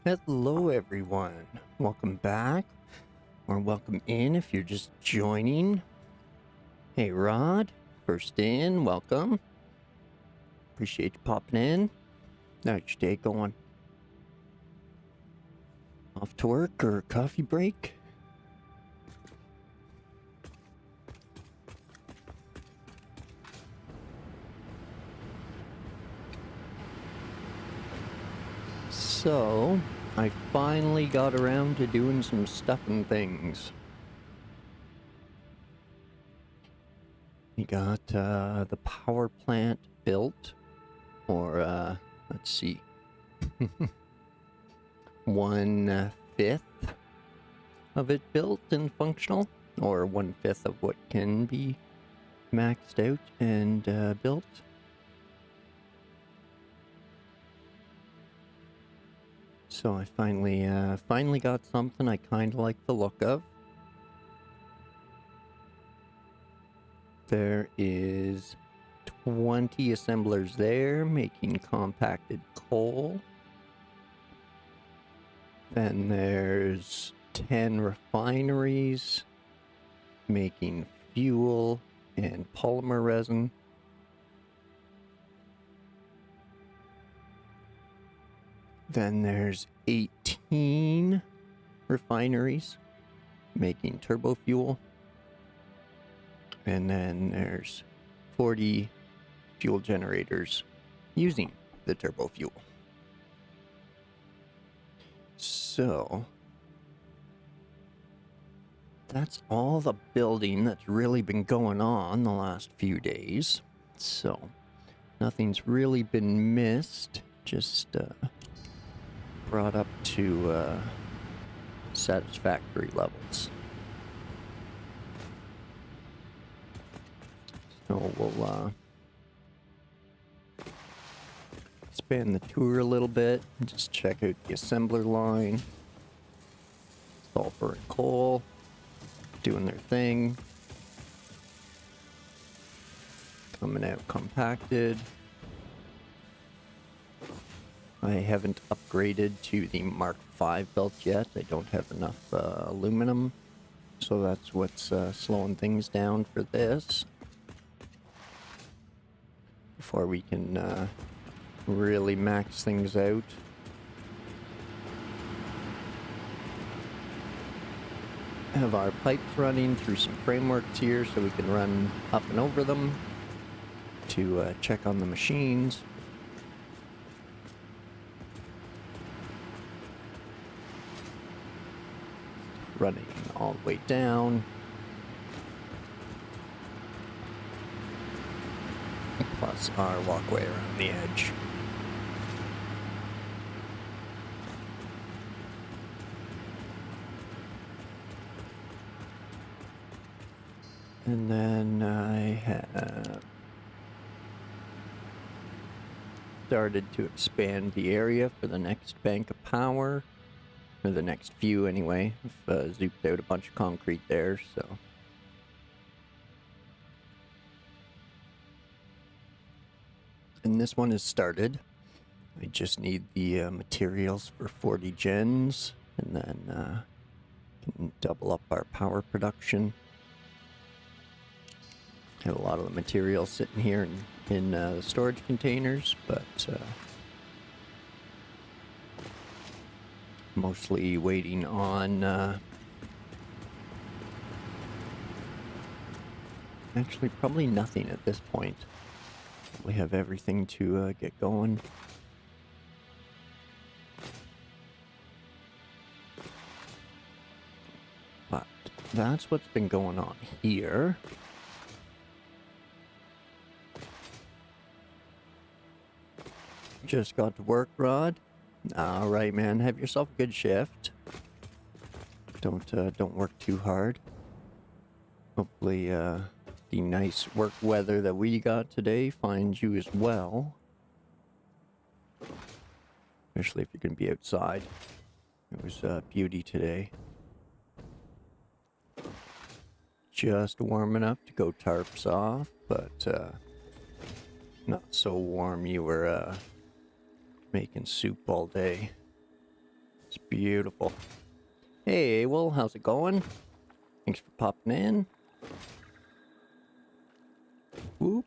Hello, everyone. Welcome back, or welcome in if you're just joining. Hey, Rod, first in, welcome. Appreciate you popping in. How's your day going? Off to work or coffee break? So, I finally got around to doing some stuffing things. We got the power plant built, or let's see, 1/5 of it built and functional, or 1/5 of what can be maxed out and built. So I finally got something I kind of like the look of. There is 20 assemblers there making compacted coal. Then there's 10 refineries making fuel and polymer resin. Then there's 18 refineries making turbo fuel. And then there's 40 fuel generators using the turbo fuel. So that's all the building that's really been going on the last few days. So nothing's really been missed, just brought up to satisfactory levels. So we'll expand the tour a little bit and just check out the assembler line. Sulfur and coal doing their thing. Coming out compacted. I haven't upgraded to the Mark V belt yet. I don't have enough aluminum, so that's what's slowing things down for this. Before we can really max things out. Have our pipes running through some frameworks here so we can run up and over them to check on the machines. Running all the way down. Plus our walkway around the edge. And then I have started to expand the area for the next bank of power. Or the next few anyway. I've zooped out a bunch of concrete there, so. And this one is started. I just need the materials for 40 gens, and then can double up our power production. Have a lot of the materials sitting here in the storage containers, but mostly waiting on actually probably nothing at this point. We have everything to get going. But that's what's been going on here. Just got to work, Rod. All right, man. Have yourself a good shift. Don't work too hard. Hopefully, the nice work weather that we got today finds you as well. Especially if you're going to be outside. It was beauty today. Just warm enough to go tarps off, but not so warm you were making soup all day. It's beautiful. Hey, well, how's it going? Thanks for popping in. Whoop.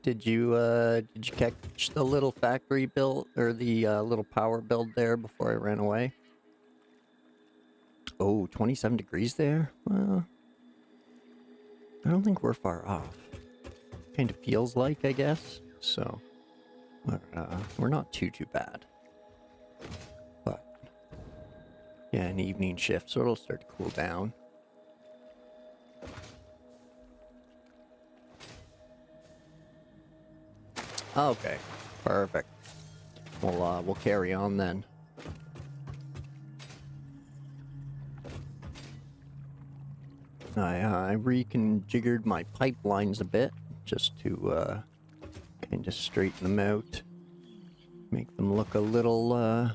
Did you catch the little factory build, or the little power build there before I ran away? Oh, 27 degrees there? Well, I don't think we're far off. Kind of feels like, I guess. So, we're not too bad. But, yeah, an evening shift, so it'll start to cool down. Okay, perfect. We'll carry on then. I reconfigured my pipelines a bit just to kind of straighten them out, make them look a little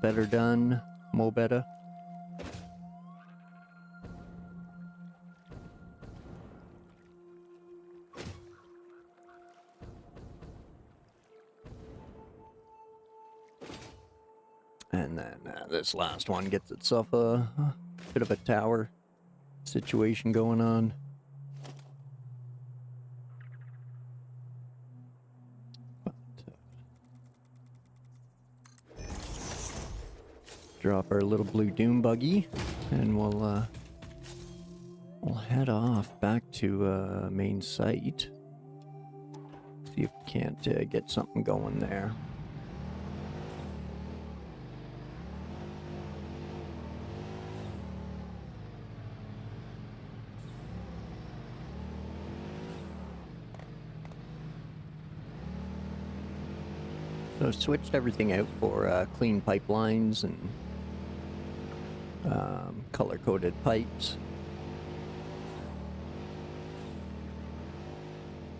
better done, more better. And then this last one gets itself a bit of a tower situation going on. But, drop our little blue Dune buggy, and we'll head off back to main site. See if we can't get something going there. So I've switched everything out for clean pipelines and color-coded pipes.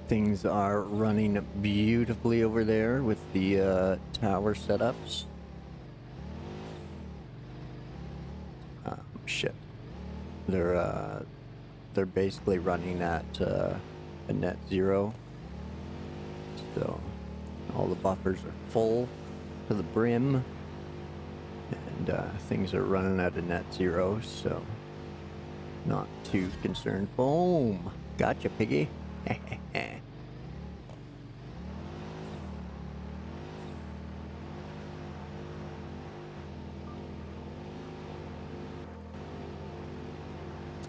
Things are running beautifully over there with the tower setups. Shit. They're basically running at a net zero. So all the buffers are full to the brim, and things are running at a net zero, so not too concerned. Boom! Gotcha, piggy.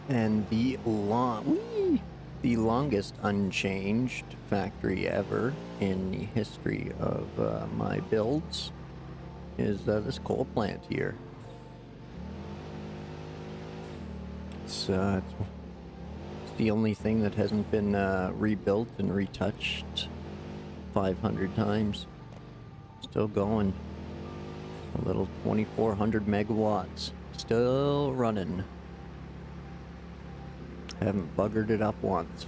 And the longest unchanged factory ever in the history of my builds is this coal plant here. It's the only thing that hasn't been rebuilt and retouched 500 times. Still going. A little 2400 megawatts. Still running. Haven't buggered it up once.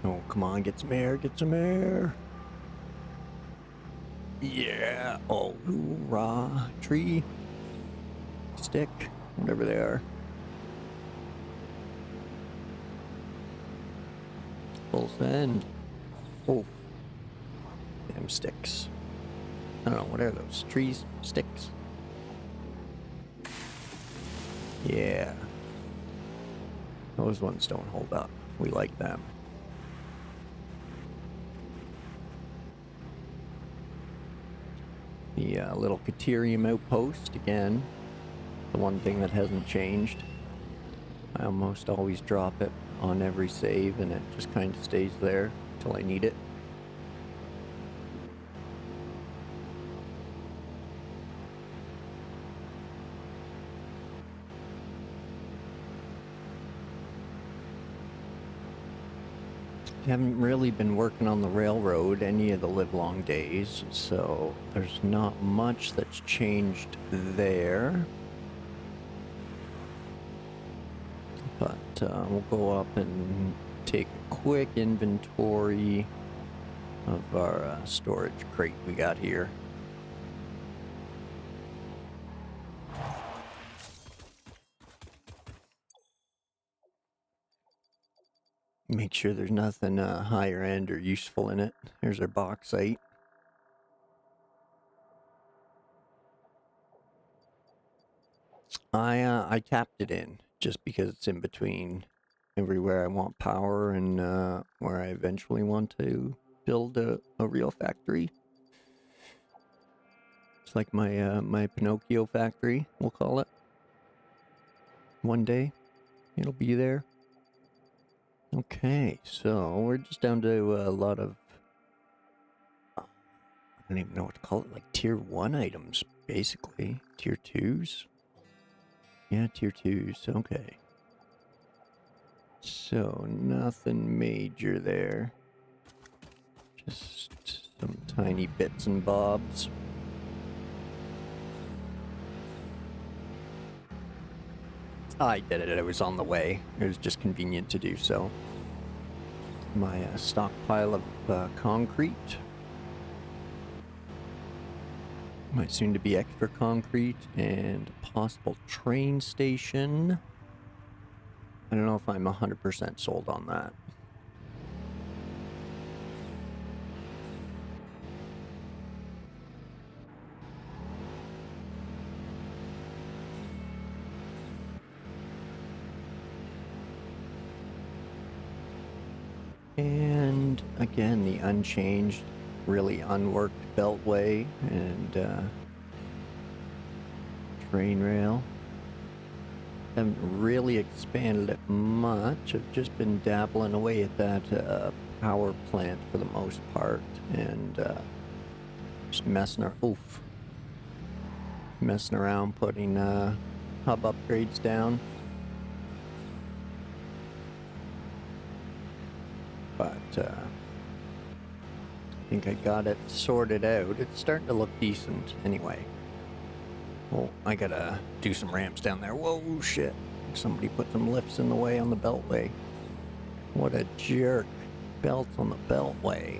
Oh, come on, get some air, get some air. Yeah. Oh, raw tree, stick, whatever they are. Full send. Oh, damn sticks. I don't know, what are those? Trees? Sticks? Yeah. Those ones don't hold up. We like them. The little Caterium outpost, again. The one thing that hasn't changed. I almost always drop it on every save, and it just kind of stays there until I need it. Haven't really been working on the railroad any of the livelong days, so there's not much that's changed there. But we'll go up and take a quick inventory of our storage crate we got here. Make sure there's nothing higher end or useful in it. Here's our bauxite. I tapped it in just because it's in between everywhere I want power and where I eventually want to build a real factory. It's like my my Pinocchio factory, we'll call it. One day, it'll be there. Okay, so we're just down to a lot of, I don't even know what to call it, like tier 1 items, basically. Tier 2s? Yeah, tier 2s, okay. So, nothing major there. Just some tiny bits and bobs. I did it, it was on the way. It was just convenient to do so. My stockpile of concrete. My soon-to-be extra concrete and a possible train station. I don't know if I'm 100% sold on that. And again, the unchanged, really unworked Beltway and train rail. Haven't really expanded it much. I've just been dabbling away at that power plant for the most part, and just messing around, putting hub upgrades down. But I think I got it sorted out. It's starting to look decent anyway. Well, I gotta do some ramps down there. Whoa, shit. Somebody put some lifts in the way on the Beltway. What a jerk. Belts on the Beltway.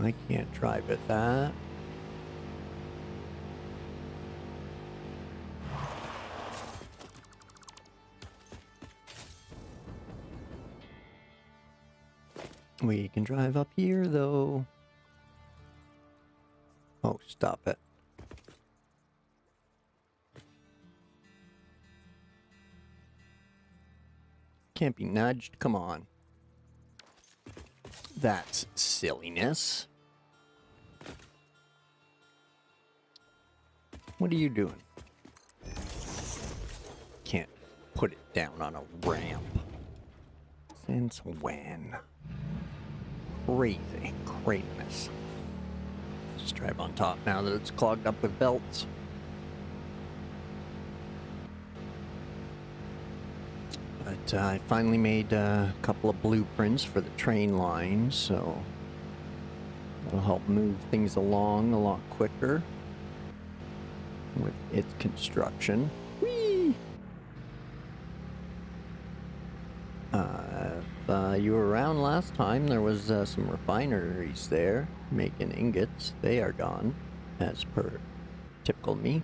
I can't drive at that. We can drive up here, though. Oh, stop it. Can't be nudged. Come on. That's silliness. What are you doing? Can't put it down on a ramp. Since when? Crazy. Craziness. Just drive on top now that it's clogged up with belts. But I finally made a couple of blueprints for the train line, so it'll help move things along a lot quicker with its construction. Whee! If you were around last time, there was some refineries there making ingots. They are gone, as per typical me.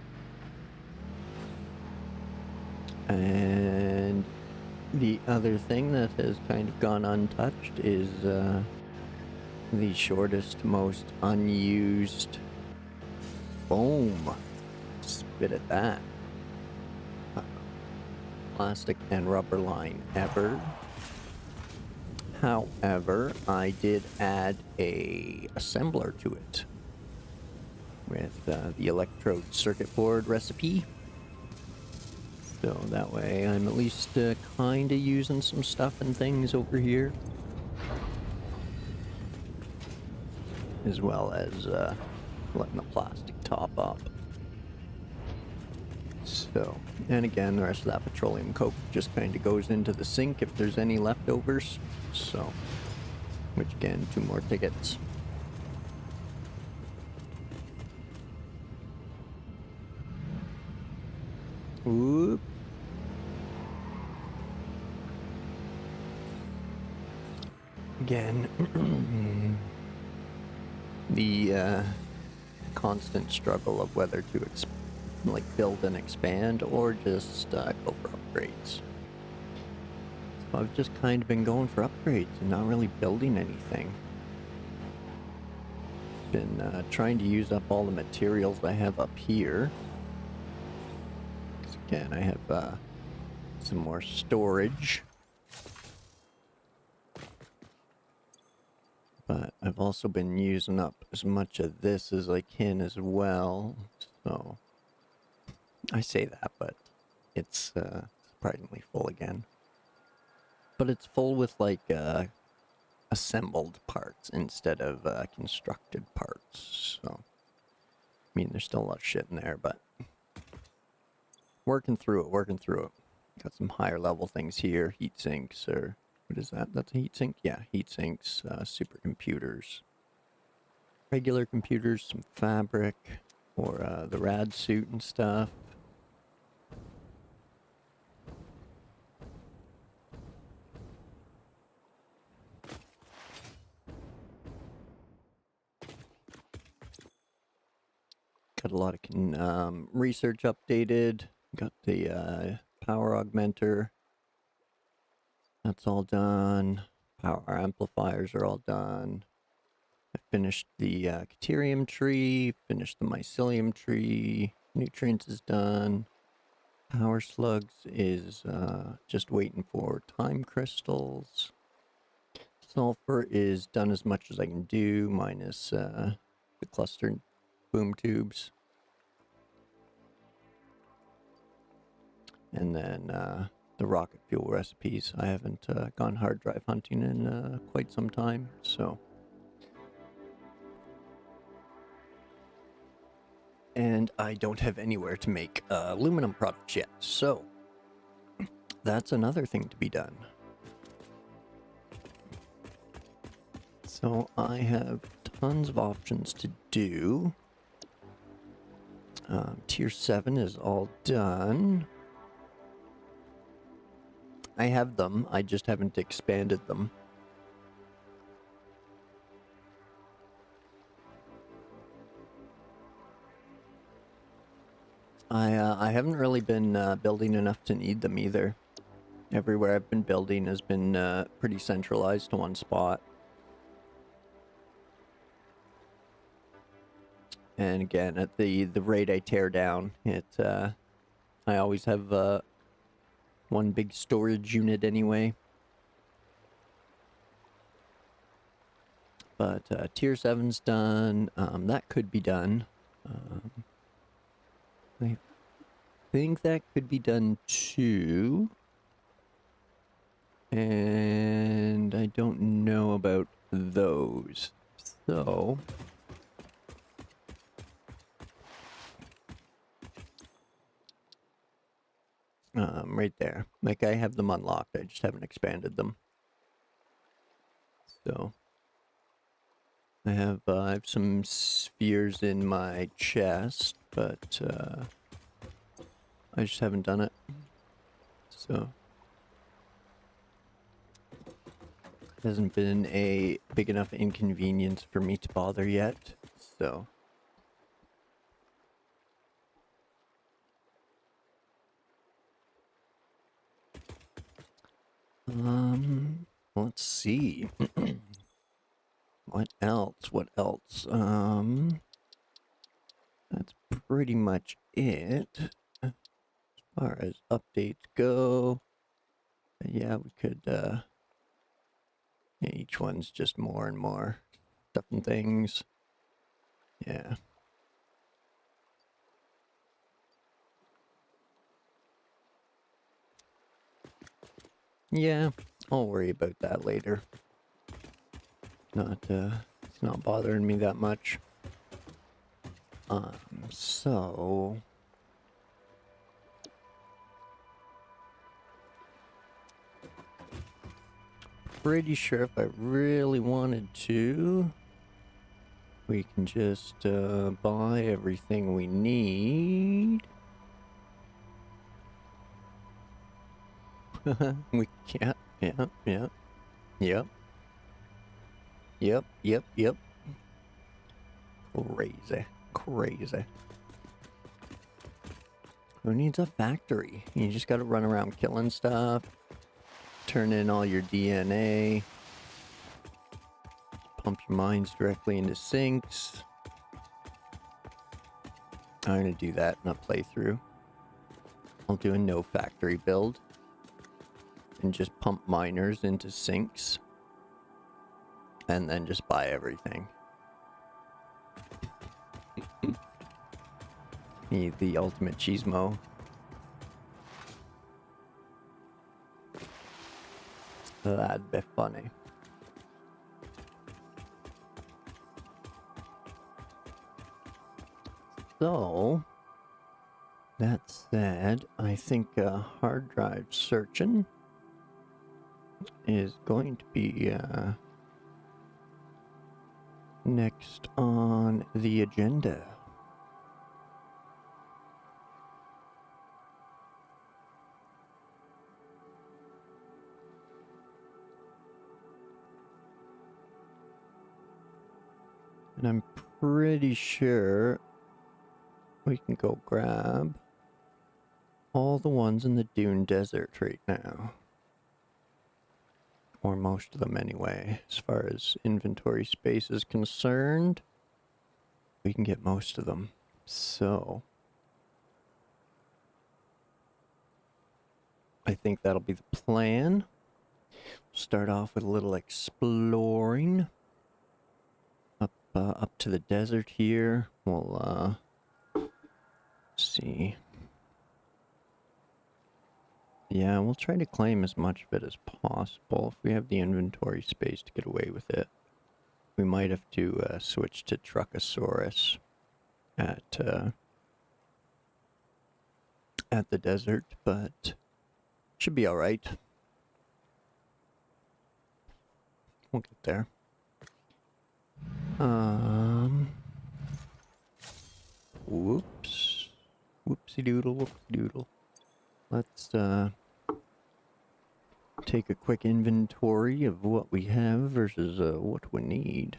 And the other thing that has kind of gone untouched is the shortest, most unused foam. Spit at that. Plastic and rubber line ever. However, I did add a assembler to it with the electrode circuit board recipe. So that way I'm at least kind of using some stuff and things over here. As well as letting the plastic top up. So, and again, the rest of that petroleum coke just kind of goes into the sink if there's any leftovers. So, which again, 2 more tickets. Whoop. Again, the constant struggle of whether to build and expand or just go for upgrades. I've just kind of been going for upgrades and not really building anything. Been trying to use up all the materials I have up here. 'Cause again, I have some more storage. But I've also been using up as much of this as I can as well. So I say that, but it's surprisingly full again. But it's full with like assembled parts instead of constructed parts. So I mean, there's still a lot of shit in there, but working through it. Got some higher level things here, heat sinks, or what is that? That's a heat sink? Yeah, heat sinks, supercomputers, regular computers, some fabric for the rad suit and stuff. Got a lot of research updated. Got the power augmenter. That's all done. Power amplifiers are all done. I finished the Caterium tree, finished the Mycelium tree. Nutrients is done. Power slugs is just waiting for time crystals. Sulfur is done as much as I can do, minus the clustered boom tubes. And then the rocket fuel recipes. I haven't gone hard drive hunting in quite some time, so. And I don't have anywhere to make aluminum products yet, so that's another thing to be done. So I have tons of options to do. Tier 7 is all done. I have them, I just haven't expanded them. I haven't really been building enough to need them either. Everywhere I've been building has been pretty centralized to one spot. And again, at the rate I tear down, I always have one big storage unit anyway. But tier 7's done. That could be done. I think that could be done too. And I don't know about those. So right there. Like, I have them unlocked, I just haven't expanded them. So I have some spheres in my chest, but I just haven't done it. So it hasn't been a big enough inconvenience for me to bother yet, so. Let's see. What else? That's pretty much it. As far as updates go. Yeah, we could, yeah, each one's just more and more stuff and things. Yeah. Yeah, I'll worry about that later. It's not bothering me that much. So pretty sure if I really wanted to, we can just buy everything we need. We can't. Yep. Crazy. Who needs a factory? You just gotta run around killing stuff, turn in all your DNA. Pump your mines directly into sinks. I'm going to do that in a playthrough. I'll do a no factory build. And just pump miners into sinks. And then just buy everything. Need the ultimate cheesemo. That'd be funny. So, that said, I think hard drive searching is going to be next on the agenda. And I'm pretty sure we can go grab all the ones in the Dune Desert right now. Or most of them anyway. As far as inventory space is concerned, we can get most of them. So, I think that'll be the plan. Start off with a little exploring. Up to the desert here. We'll, see. Yeah, we'll try to claim as much of it as possible. If we have the inventory space to get away with it. We might have to switch to Truckosaurus at the desert, but should be alright. We'll get there. Whoops. Whoopsie doodle, whoopsie doodle. Let's take a quick inventory of what we have versus what we need.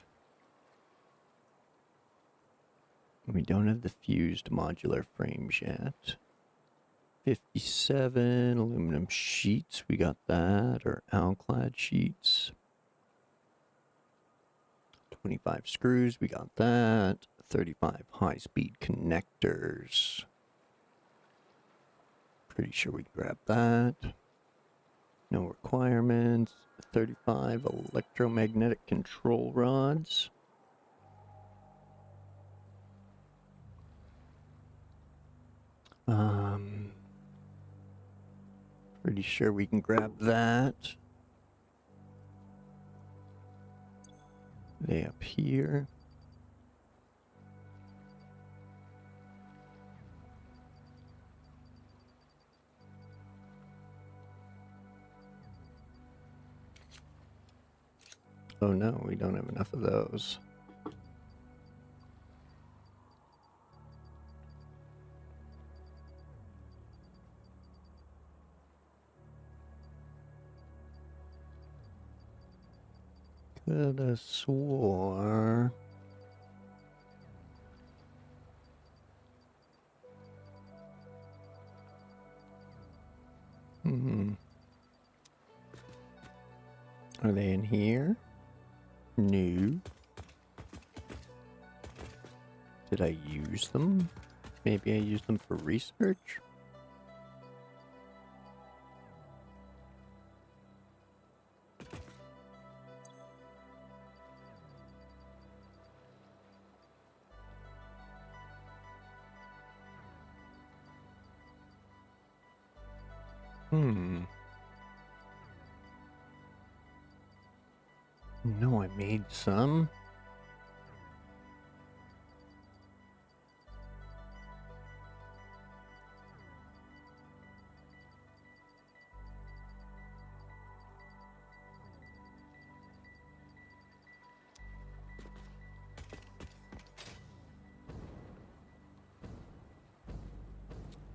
We don't have the fused modular frames yet. 57 aluminum sheets, we got that, or alclad sheets. 25 screws, we got that. 35 high-speed connectors. Pretty sure we grab that. No requirements. 35 electromagnetic control rods. Pretty sure we can grab that. They up here. Oh no, we don't have enough of those. Could have swore. Are they in here? No. Did I use them? Maybe I used them for research? No, I made some.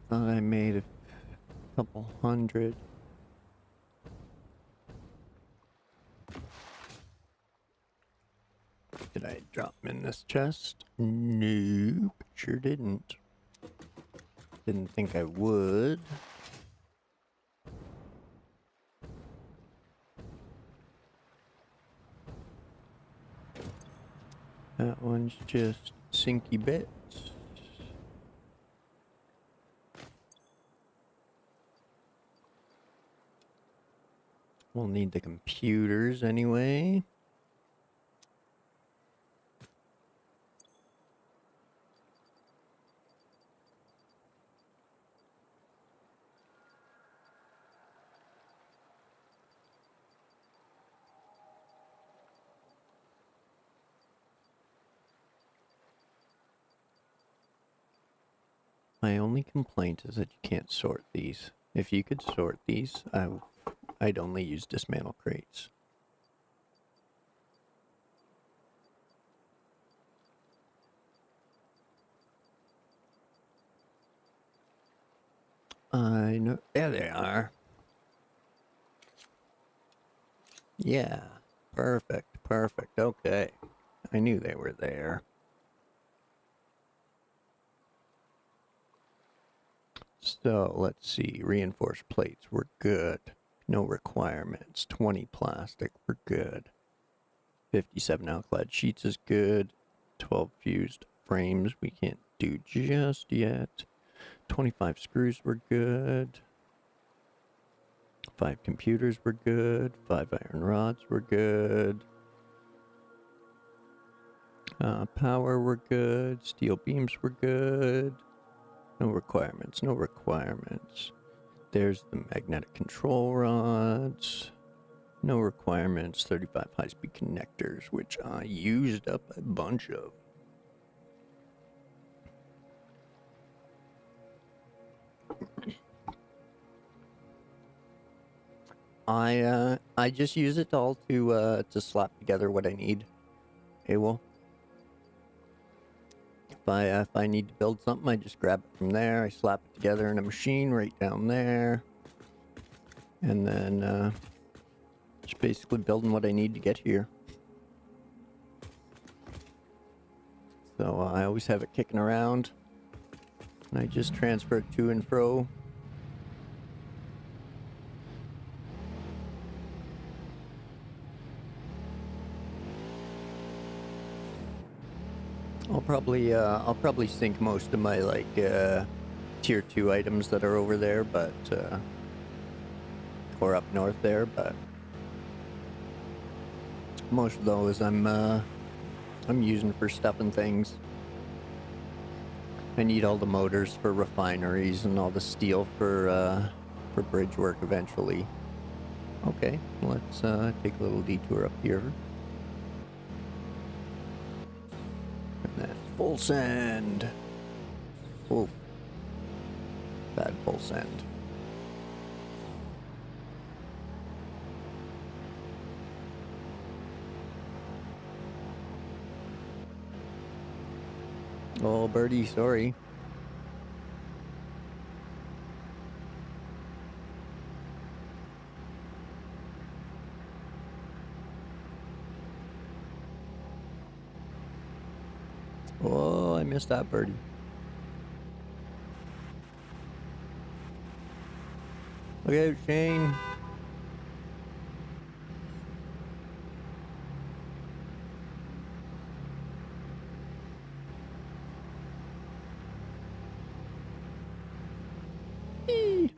Thought I made a couple hundred. Did I drop them in this chest? Nope, sure didn't. Didn't think I would. That one's just sinky bits. We'll need the computers anyway. My only complaint is that you can't sort these. If you could sort these, I'd only use dismantle crates. I know. There they are. Yeah. Perfect. Perfect. Okay. I knew they were there. So, let's see. Reinforced plates, we're good. No requirements. 20 plastic, we're good. 57 alclad sheets is good. 12 fused frames, we can't do just yet. 25 screws, we're good. 5 computers, we're good. 5 iron rods, we're good. Power, we're good. Steel beams, we're good. No requirements, no requirements. There's the magnetic control rods. No requirements. 35 high-speed connectors, which I used up a bunch of. I just use it all to slap together what I need. AWOL. If I need to build something, I just grab it from there. I slap it together in a machine right down there, and then just basically building what I need to get here. So I always have it kicking around, and I just transfer it to and fro. I'll probably sink most of my like tier 2 items that are over there, but or up north there, but most of those I'm using for stuffing things. I need all the motors for refineries and all the steel for bridge work eventually. Okay, let's take a little detour up here. And then full send. Oh, bad full send. Oh, birdie, sorry. Oh, I missed that birdie. Look out, Shane. Eee.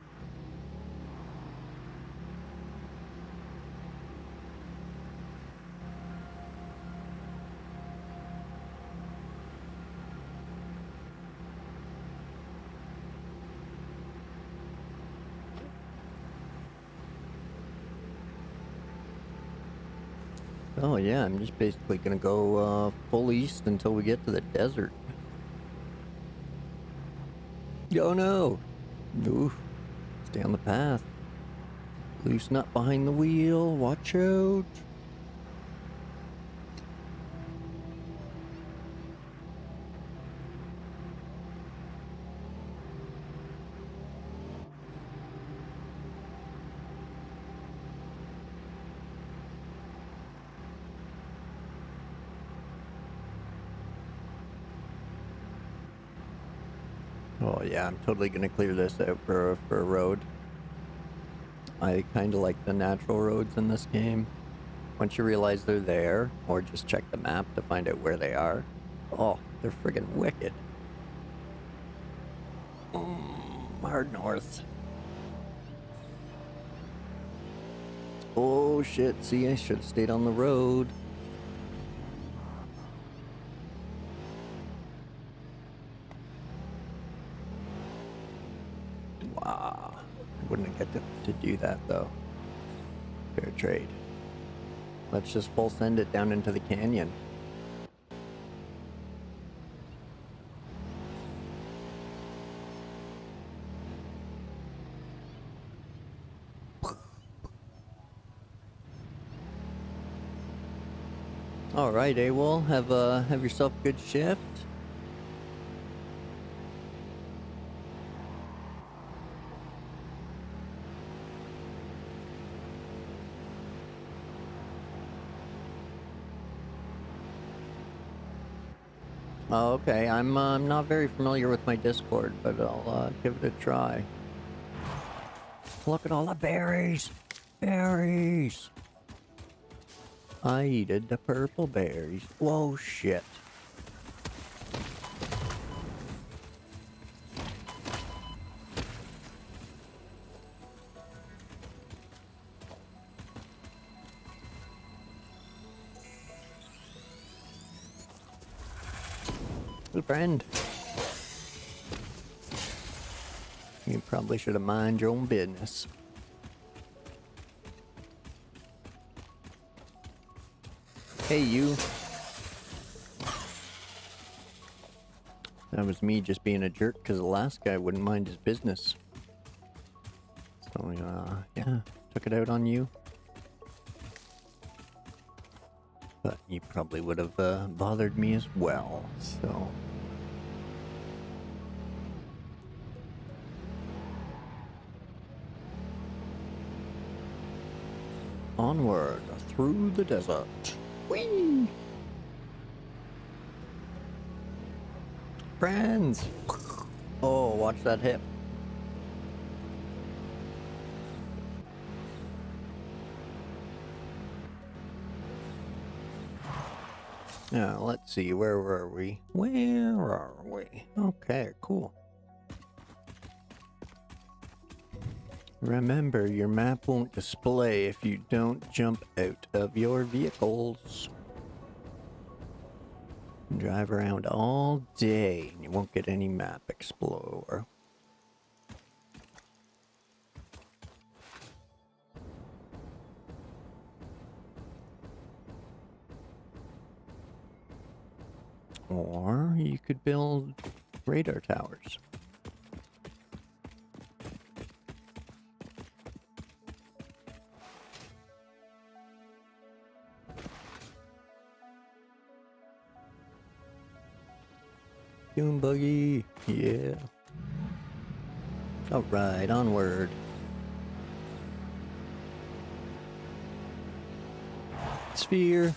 Oh yeah, I'm just basically gonna go full east until we get to the desert. Oh no! Oof. Stay on the path. Loose nut behind the wheel. Watch out. Oh yeah, I'm totally gonna clear this out for a road. I kind of like the natural roads in this game. Once you realize they're there, or just check the map to find out where they are, oh, they're friggin' wicked. Hard north. Oh shit, see, I should have stayed on the road. Wow. I wouldn't get to do that though. Fair trade. Let's just full send it down into the canyon. All right, AWOL, have yourself a good shift. Oh, okay, I'm not very familiar with my Discord, but I'll give it a try. Look at all the berries! Berries! I eated the purple berries. Whoa, shit. Good friend. You probably should have minded your own business. Hey, you. That was me just being a jerk because the last guy wouldn't mind his business. So, yeah, took it out on you. But you probably would have bothered me as well, so... Onward through the desert. Whee! Friends! Oh, watch that hip. Now, let's see, where were we? Where are we? Okay, cool. Remember, your map won't display if you don't jump out of your vehicles. Drive around all day and you won't get any map explorer. Or you could build radar towers. Dune buggy, yeah. All right, onward. Sphere.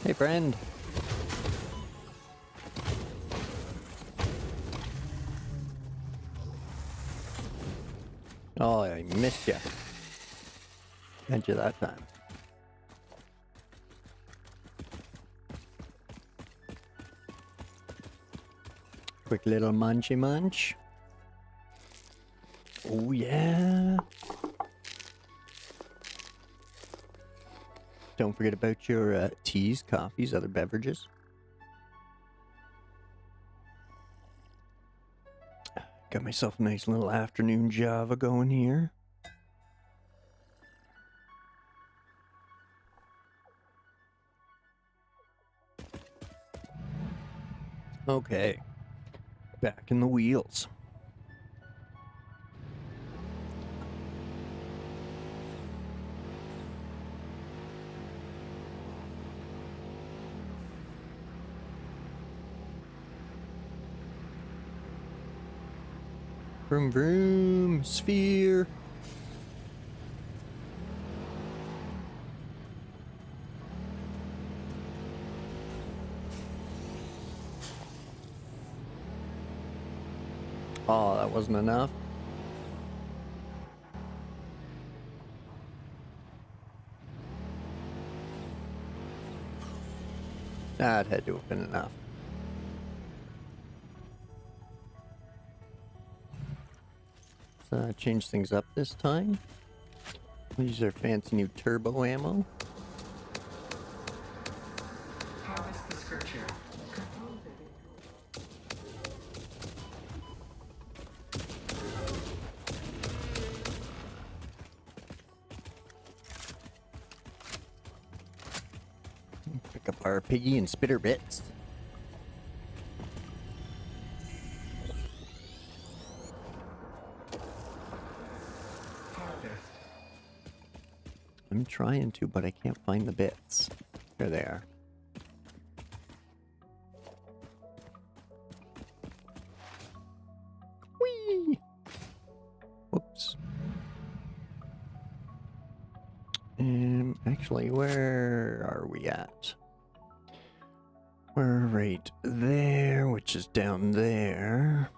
Hey, friend. Oh, I missed ya. Got you that time. Quick little munchy munch. Oh, yeah. Don't forget about your teas, coffees, other beverages. Got myself a nice little afternoon Java going here. Okay. Back in the wheels. Vroom vroom, sphere. Oh, that wasn't enough? That had to have been enough. Let's change things up this time. We'll use our fancy new turbo ammo. Harvest the scripture. Pick up our piggy and spitter bits. Harvest. I'm trying to, but I can't find the bits. There they are. Whee! Whoops. Actually, where are we at? We're right there, which is down there.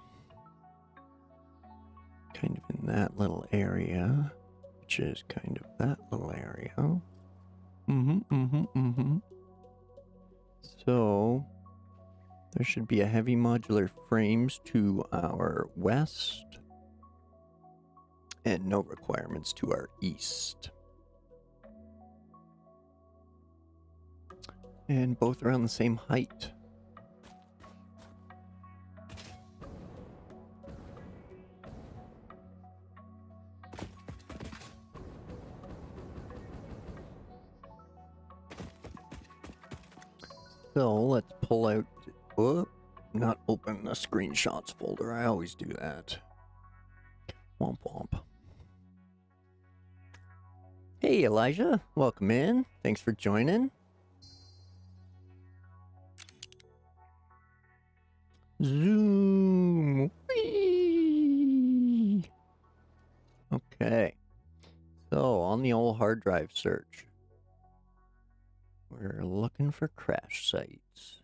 Kind of in that little area, which is kind of that little area. So, there should be a heavy modular frames to our west, and no requirements to our east. And both around the same height. So let's pull out, not open the screenshots folder. I always do that. Womp womp. Hey Elijah, welcome in. Thanks for joining. Zoom. Whee! Okay. So on the old hard drive search, we're looking for crash sites.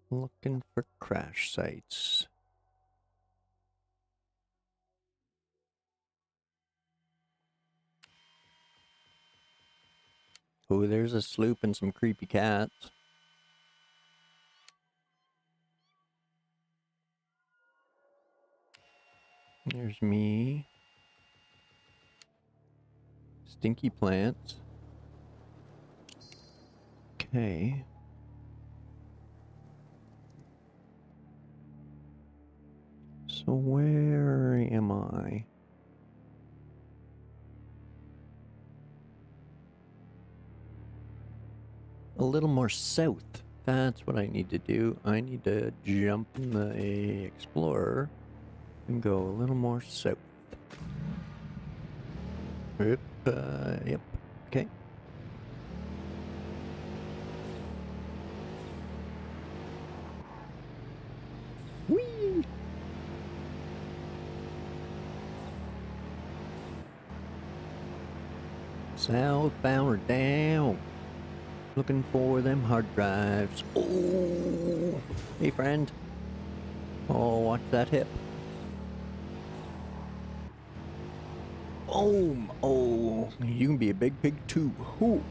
Looking for crash sites. Oh, there's a sloop and some creepy cats. There's me. Stinky plants. Okay. So where am I? A little more south. That's what I need to do. I need to jump in the Explorer and go a little more south. Yep. Yep. Okay. Whee! Southbound or down. Looking for them hard drives. Oh, hey friend. Oh, watch that hip. Boom. Oh, you can be a big pig too. Ooh.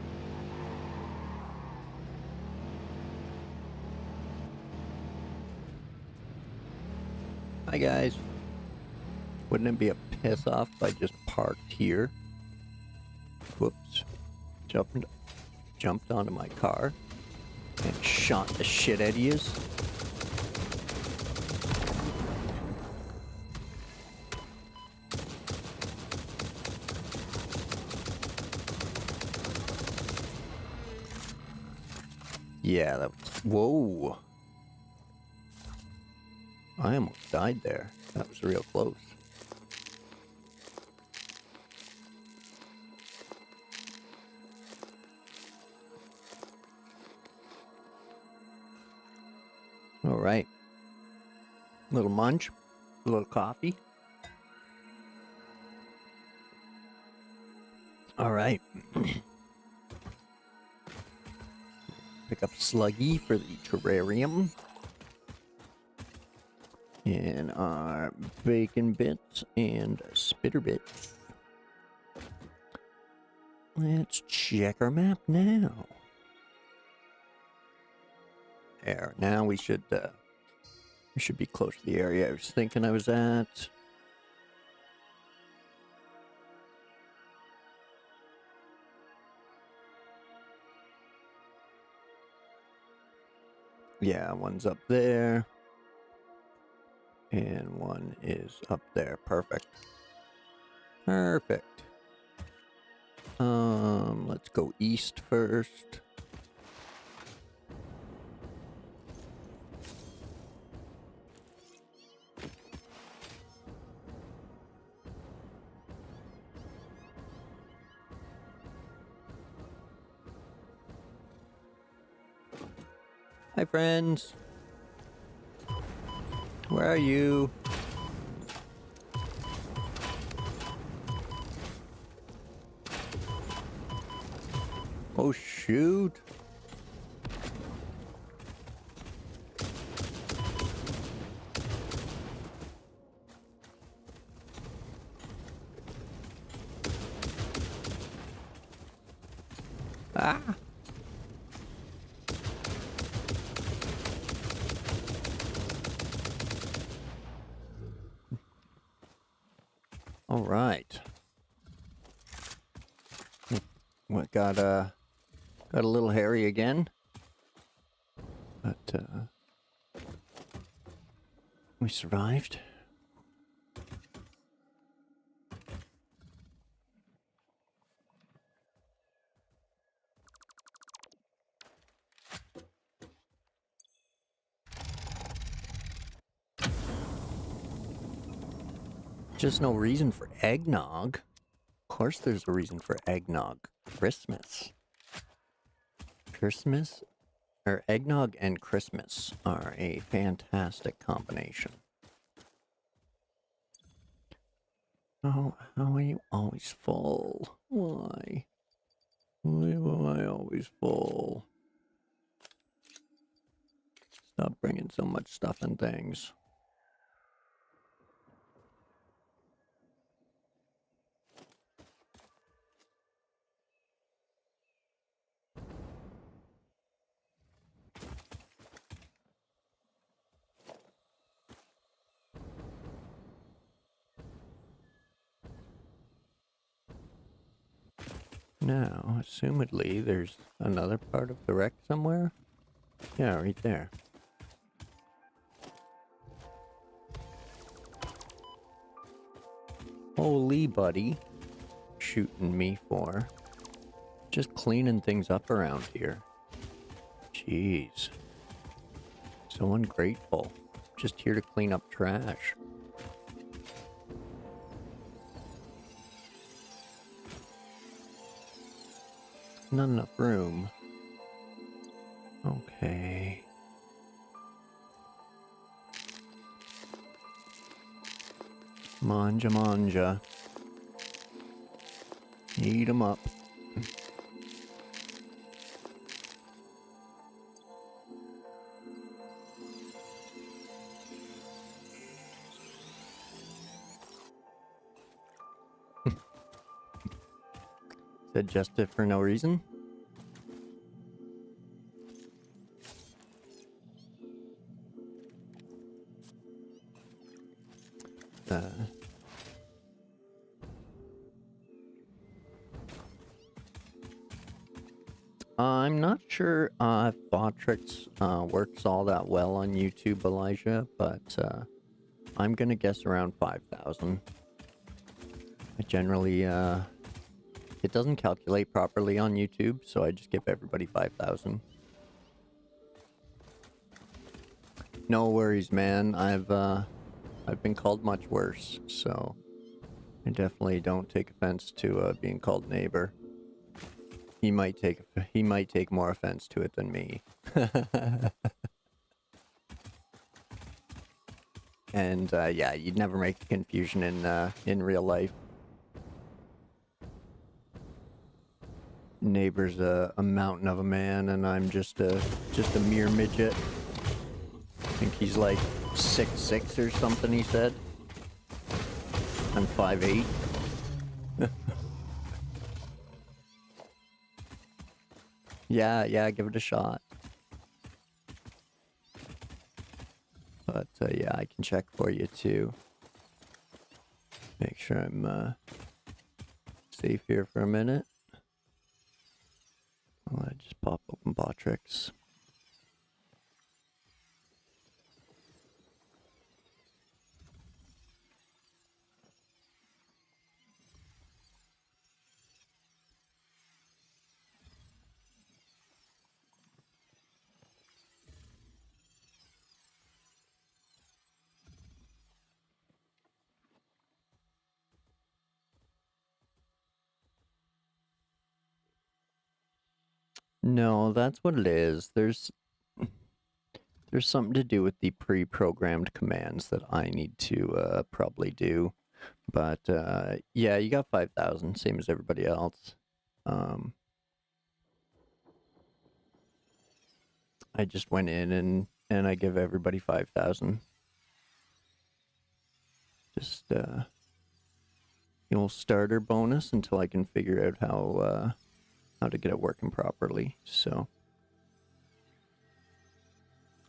Hi guys. Wouldn't it be a piss off if I just parked here? Whoops. Jumped onto my car and shot the shit out of yous. Yeah, that was... Whoa. I almost died there. That was real close. All right. Little munch, a little coffee. All right. Pick up Sluggy for the terrarium. in our bacon bits and spitter bits. Let's check our map now. There, now we should be close to the area I was thinking I was at. Yeah, one's up there. And one is up there. Perfect. Perfect. Let's go east first. Hi, friends. Where are you? Oh, shoot. Ah. All right. What got a little hairy again, but we survived. Just no reason for eggnog. Of course there's a reason for eggnog. Christmas. Or eggnog and Christmas are a fantastic combination. Oh, how are you always full? Why? Why am I always full? Stop bringing so much stuff and things. Now, assumedly, there's another part of the wreck somewhere. Yeah, right there. Holy buddy. Shooting me for just cleaning things up around here. Jeez. So ungrateful. Just here to clean up trash. Not enough room. Okay. Manja manja. Eat 'em up. Said just it for no reason. I'm not sure if Botrix works all that well on YouTube, Elijah, but I'm gonna guess around 5,000. I generally, it doesn't calculate properly on YouTube, so I just give everybody 5,000. No worries, man. I've been called much worse, so I definitely don't take offense to being called neighbor. He might take more offense to it than me. And yeah, you'd never make a confusion in real life. Neighbor's a mountain of a man, and I'm just a mere midget. I think he's like 6'6" or something, he said. I'm 5'8". Yeah, give it a shot. But, yeah, I can check for you, too. Make sure I'm, safe here for a minute. I'll just pop open Botrix. No, that's what it is. There's something to do with the pre-programmed commands that I need to probably do. But yeah, you got 5,000, same as everybody else. I just went in and I give everybody 5,000. Just starter bonus until I can figure out how to get it working properly. So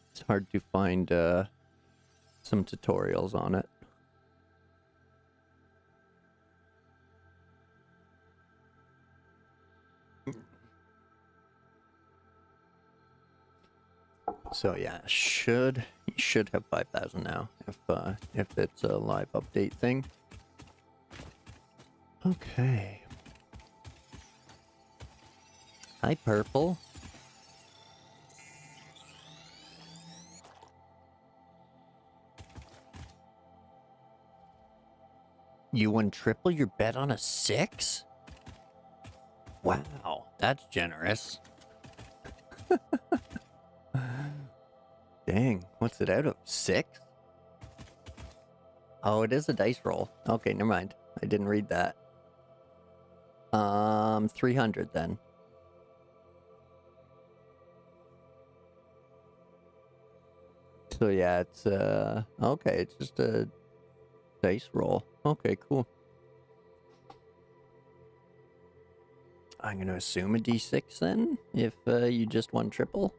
it's hard to find some tutorials on it. So yeah, you should have 5,000 now if it's a live update thing. Okay. Hi, Purple. You won triple your bet on a 6? Wow, that's generous. Dang, what's it out of? 6? Oh, it is a dice roll. Okay, never mind. I didn't read that. 300 then. So yeah, it's okay, it's just a dice roll. Okay, cool. I'm gonna assume a d6 then, if you just won triple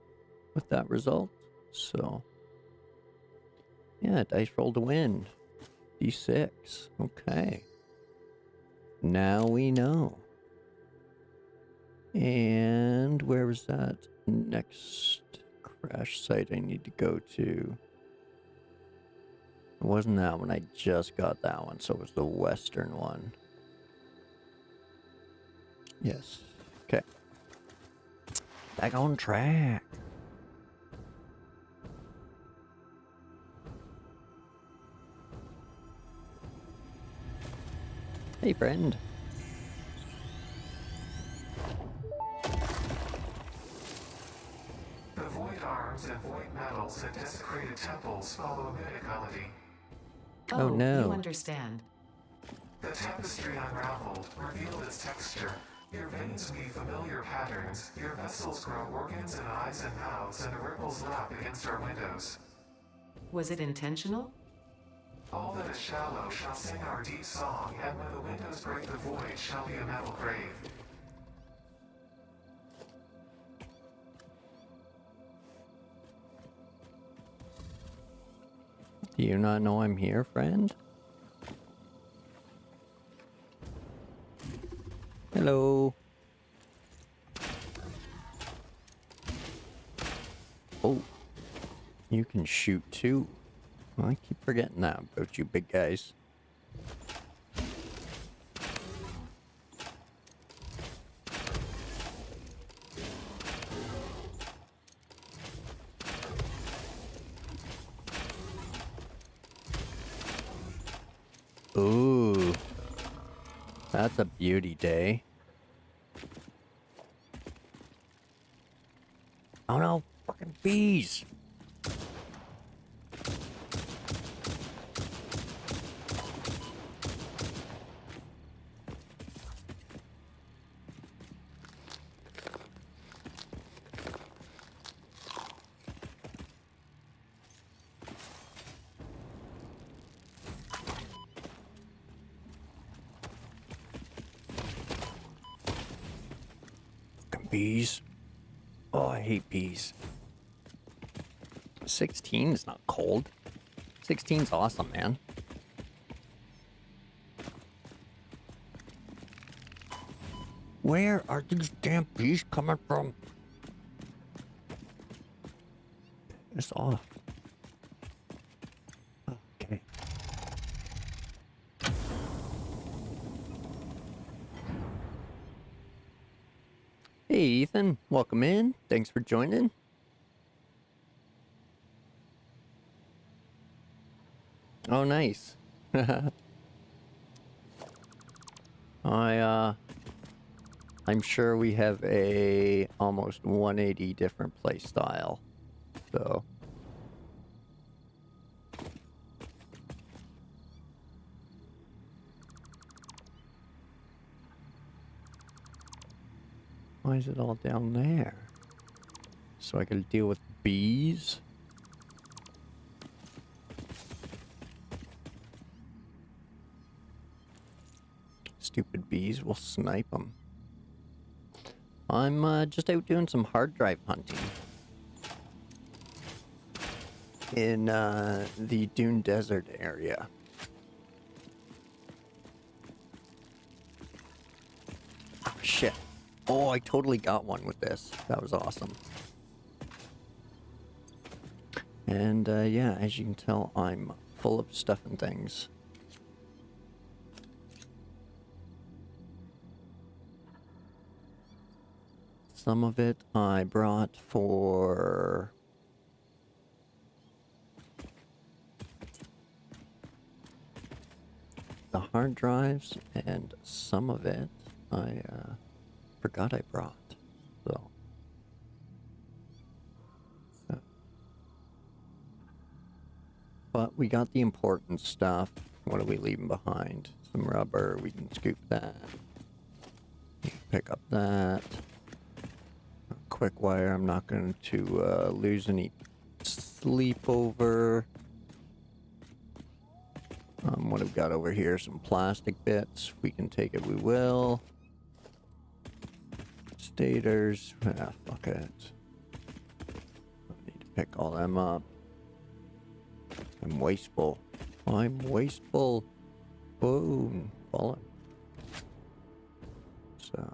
with that result. So yeah, dice roll to win. D6. Okay. Now we know. And where was that next crash site I need to go to? It wasn't that one. I just got that one, so it was the western one. Yes. Okay. Back on track. Hey, friend. The void arms and void metals that desecrated temples follow a meta-melody. Oh, no. You understand. The tapestry unraveled, revealed its texture. Your veins weave familiar patterns, your vessels grow organs and eyes and mouths, and the ripples lap against our windows. Was it intentional? All that is shallow shall sing our deep song, and when the windows break the void shall be a metal grave. Do you not know I'm here, friend? Hello. Oh, you can shoot too. Well, I keep forgetting that about you big guys. Ooh, that's a beauty day. Oh no, fucking bees! Bees. Oh, I hate bees. 16 is not cold. 16's awesome, man. Where are these damn bees coming from? It's off. Okay. Hey, Ethan. Welcome in. Thanks for joining. Oh, nice. I'm sure we have a almost 180 different play style. So why is it all down there? So I gotta deal with bees? Stupid bees will snipe them. I'm just out doing some hard drive hunting in the Dune Desert area. Oh, shit. Oh, I totally got one with this. That was awesome. And yeah, as you can tell, I'm full of stuff and things. Some of it I brought for the hard drives, and some of it I forgot I brought. So, but we got the important stuff. What are we leaving behind? Some rubber. We can scoop that. Pick up that. Quick wire. I'm not going to lose any sleep over. What have we got over here? Some plastic bits. We can take it, we will. Stators. Ah, fuck it. I need to pick all them up. I'm wasteful. I'm wasteful. Boom. Fallen. So,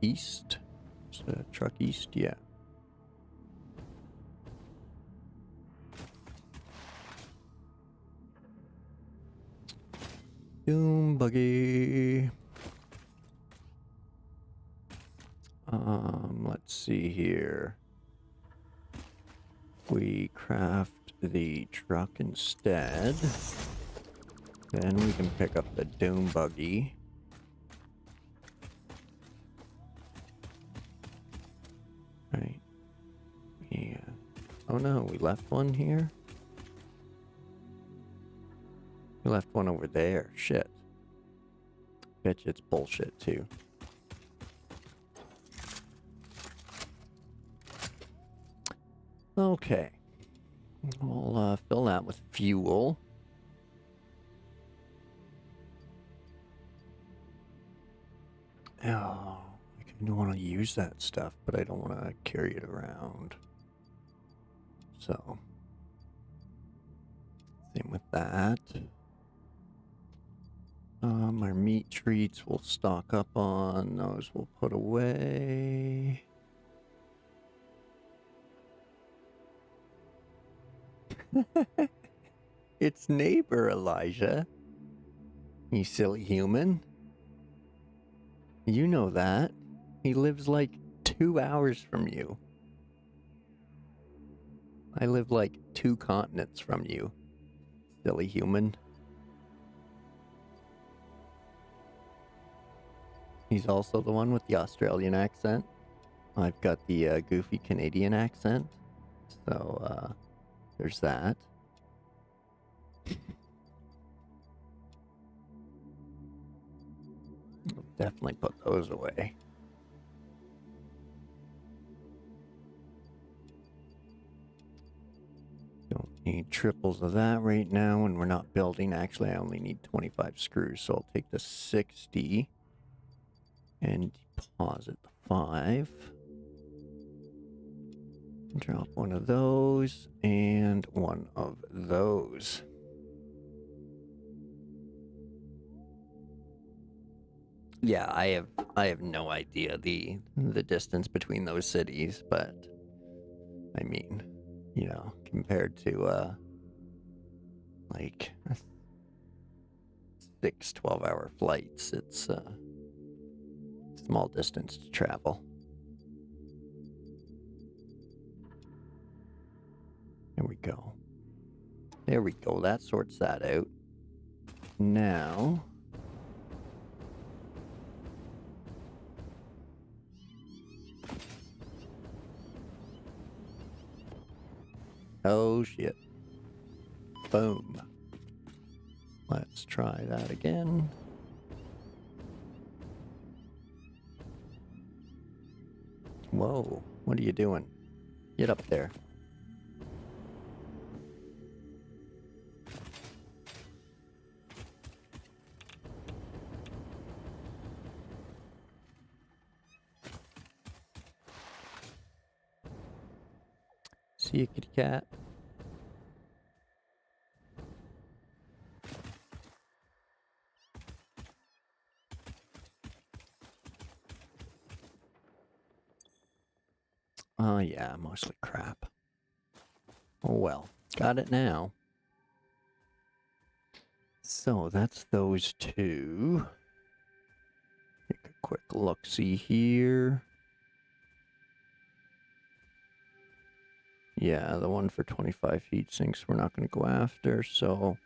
east. Truck east, yeah. Doom buggy. Let's see here. We craft the truck instead. Then we can pick up the doom buggy. Right. Yeah. Oh no, we left one here? We left one over there. Shit. Bet you it's bullshit too. Okay. We'll fill that with fuel. Oh, I kind of want to use that stuff, but I don't want to carry it around. So, same with that. Our meat treats we'll stock up on. Those we'll put away. It's neighbor Elijah. You silly human. You know that. He lives like 2 hours from you. I live like 2 continents from you. Silly human. He's also the one with the Australian accent. I've got the goofy Canadian accent. So, there's that. I'll definitely put those away. Don't need triples of that right now, and we're not building. Actually, I only need 25 screws, so I'll take the 60 and deposit the 5. Drop one of those and one of those. Yeah, I have no idea the distance between those cities, but I mean, you know, compared to like 6 12-hour flights, it's a small distance to travel. There we go. There we go. That sorts that out. Now, oh shit. Boom. Let's try that again. Whoa, what are you doing? Get up there. See you, kitty cat. Oh yeah, mostly crap. Oh well, got it now. So that's those two. Take a quick look-see here. Yeah, the one for 25 heat sinks we're not going to go after, so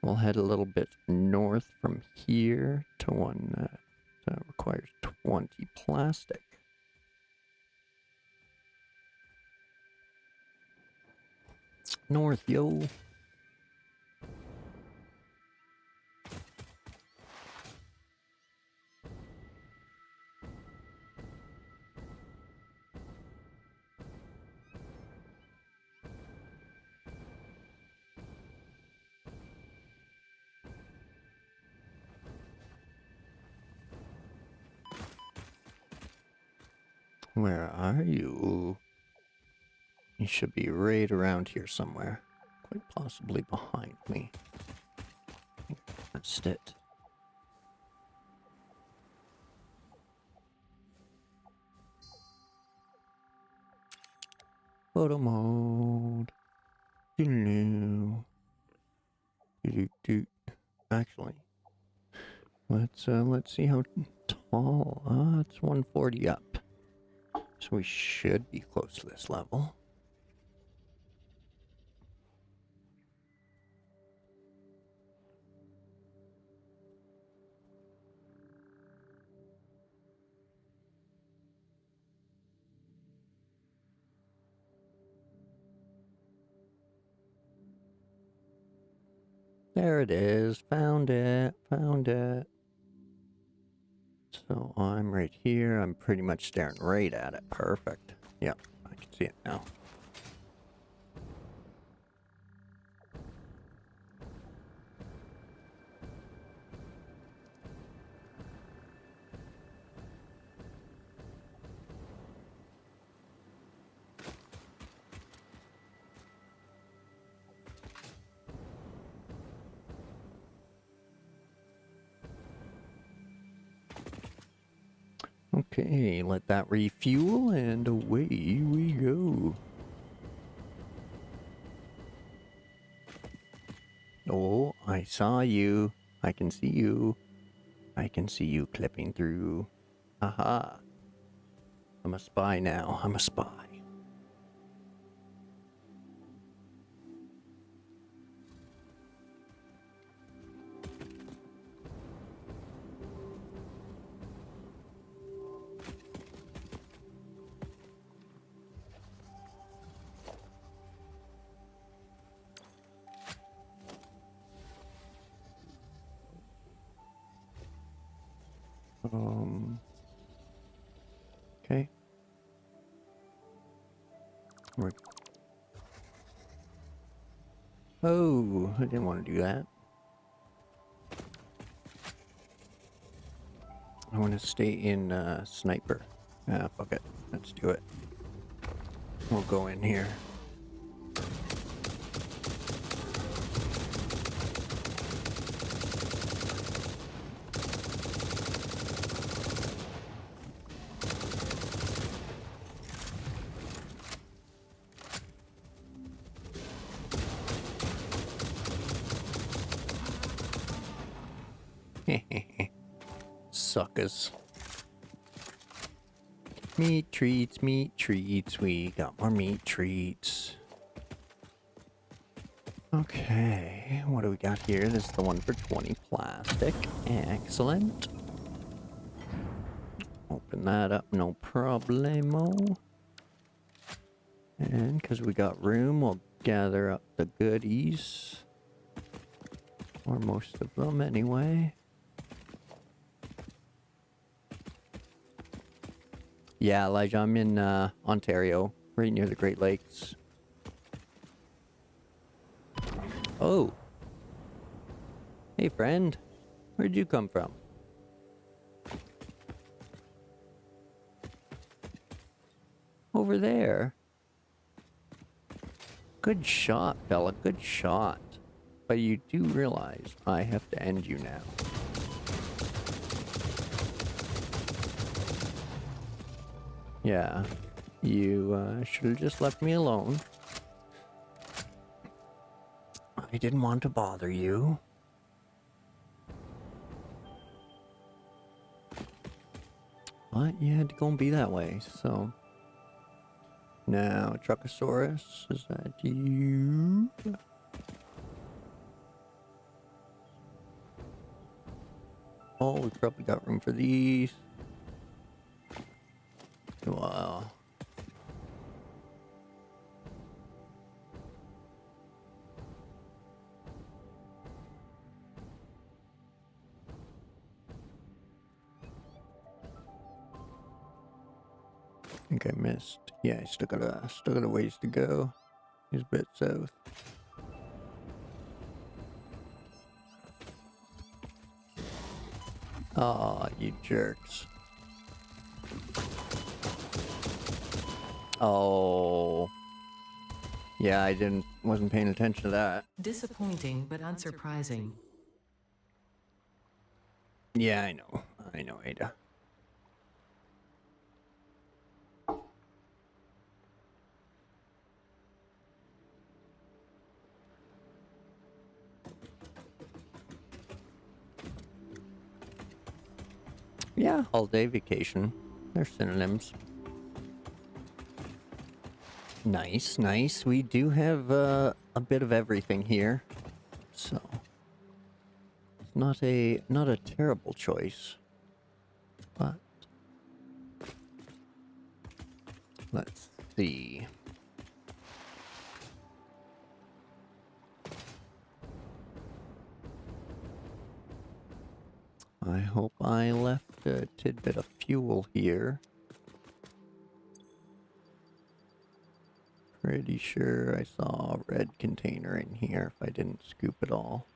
we'll head a little bit north from here to one that requires 20 plastic. North, yo. Where are you? You should be right around here somewhere. Quite possibly behind me. I think I missed it. Photo mode. Hello. Actually, let's see how tall. It's 140 up. So we should be close to this level. There it is. Found it. Found it. So I'm right here. I'm pretty much staring right at it. Perfect. Yep, I can see it now. Okay, let that refuel and away we go. Oh, I saw you. I can see you. I can see you clipping through. Aha. I'm a spy now. I'm a spy. Okay. Oh, I didn't want to do that. I want to stay in sniper. Ah, fuck it. Let's do it. We'll go in here. Suckers. Meat treats, meat treats. We got more meat treats. Okay, what do we got here? This is the one for 20 plastic. Excellent. Open that up, no problemo. And because we got room, we'll gather up the goodies. Or most of them anyway. Yeah, Elijah, I'm in Ontario, right near the Great Lakes. Oh. Hey, friend. Where'd you come from? Over there. Good shot, fella. Good shot. But you do realize I have to end you now. Yeah. You should have just left me alone. I didn't want to bother you. But you had to go and be that way, so... Now, Truckosaurus, is that you? Oh, we probably got room for these. Wow. I think I missed. Yeah, I still got a ways to go. He's a bit south. Aw, you jerks. Oh. Yeah, I wasn't paying attention to that. Disappointing but unsurprising. Yeah, I know, Ada. Yeah, holiday, vacation. They're synonyms. Nice, nice. We do have a bit of everything here, so it's not a terrible choice. But let's see. I hope I left a tidbit of fuel here. Pretty sure I saw a red container in here if I didn't scoop it all.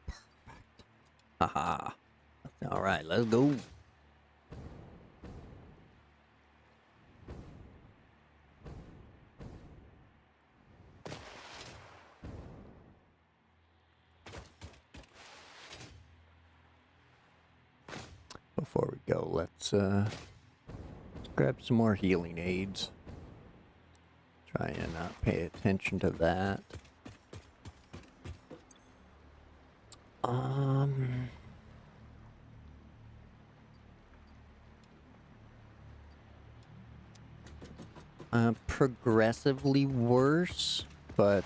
Perfect. Haha. Alright, let's go. Before we go, let's grab some more healing aids. Try and not pay attention to that. Progressively worse, but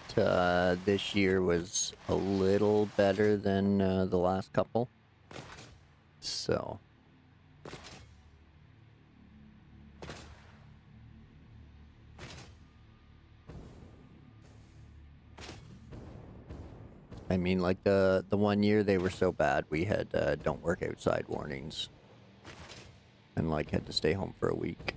this year was a little better than the last couple. So. I mean, like the one year they were so bad, we had don't work outside warnings. And like had to stay home for a week.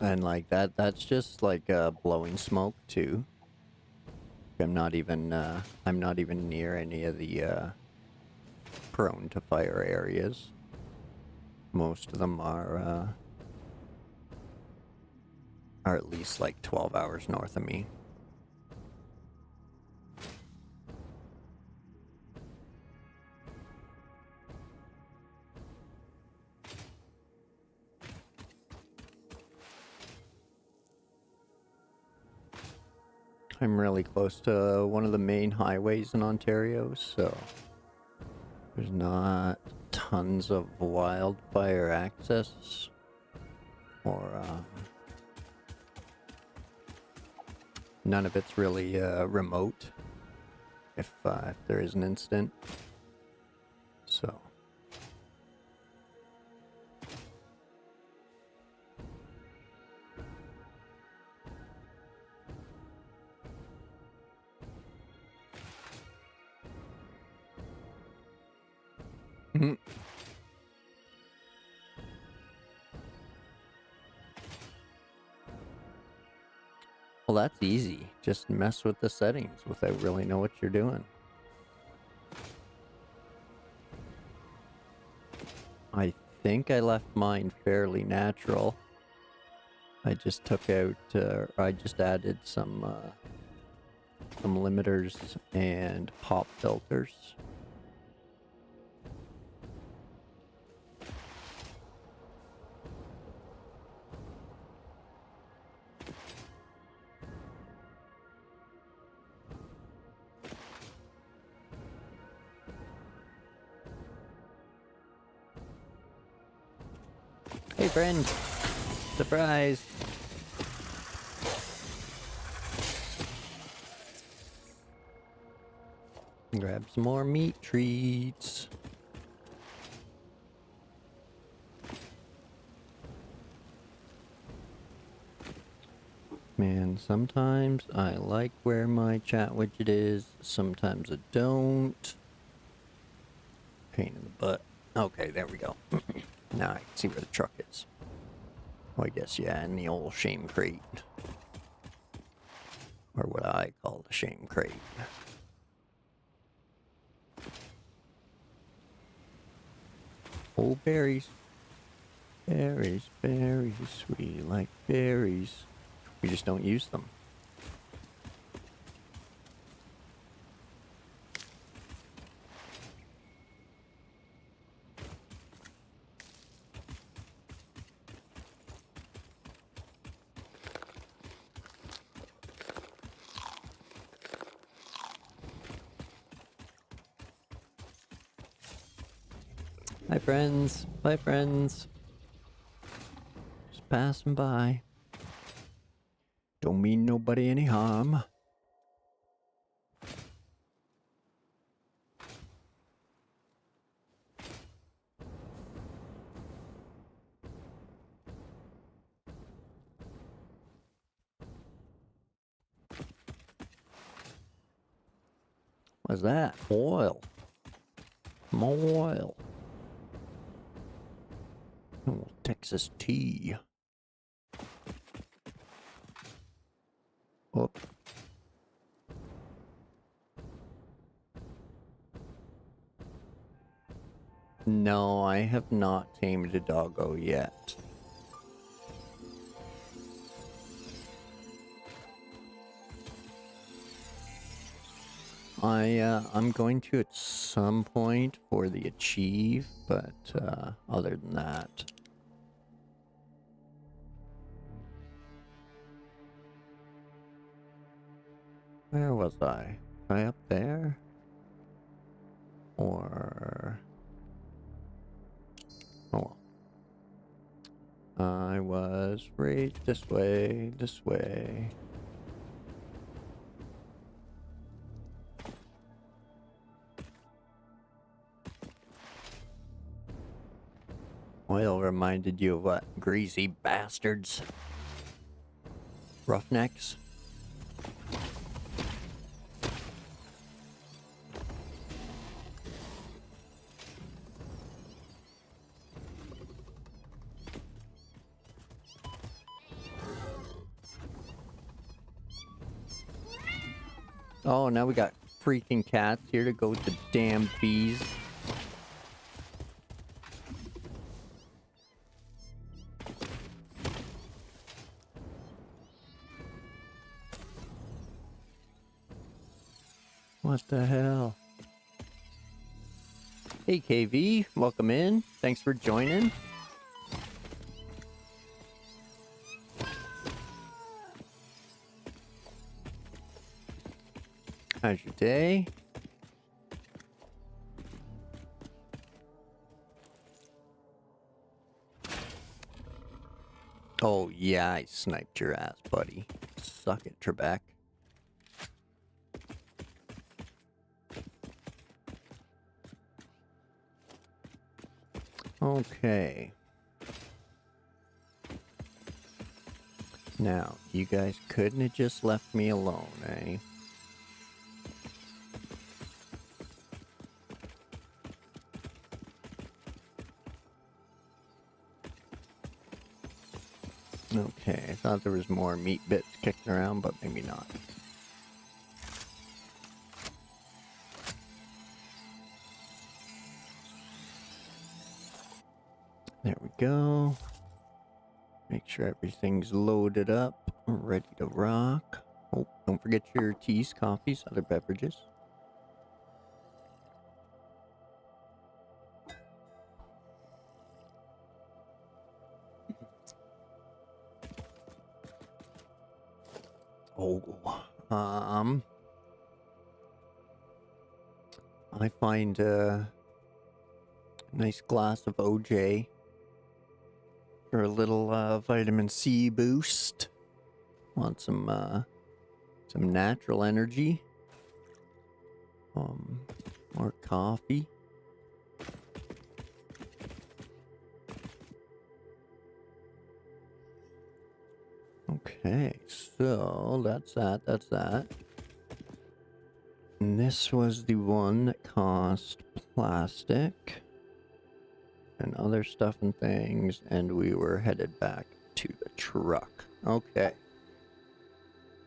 And like that's just like blowing smoke too. I'm not even near any of the prone to fire areas. Most of them are at least like 12 hours north of me. I'm really close to one of the main highways in Ontario, so there's not tons of wildfire access or none of it's really remote if there is an incident. So well, that's easy. Just mess with the settings without really know what you're doing. I think I left mine fairly natural. I just took out, I just added some limiters and pop filters. Hey friend! Surprise! Grab some more meat treats. Man, sometimes I like where my chat widget is, sometimes I don't. Pain in the butt. Okay, there we go. Now I can see where the truck is. Oh, I guess, yeah, in the old shame crate. Or what I call the shame crate. Oh, berries. Berries, berries, we like berries. We just don't use them. Hi friends, bye friends. Just passing by. Don't mean nobody any harm. What's that? Oil. More oil. Oh, Texas tea. Oh. No, I have not tamed a doggo yet. I'm going to at some point for the achieve, but other than that. Where was I? Was I up there? Or... Oh well. I was right this way, this way. Oil reminded you of what? Greasy bastards. Roughnecks. Oh, now we got freaking cats here to go with the damn bees. What the hell? Hey KV, welcome in. Thanks for joining. How's your day? Oh yeah, I sniped your ass, buddy. Suck it, Trebek. Okay. Now, you guys couldn't have just left me alone, eh? Okay, I thought there was more meat bits kicking around, but maybe not. There we go. Make sure everything's loaded up, ready to rock. Oh, don't forget your teas, coffees, other beverages. Oh, I find a nice glass of OJ for a little vitamin C boost. Want some natural energy. More coffee. Okay, so that's that. And this was the one that cost plastic and other stuff and things, and we were headed back to the truck. Okay.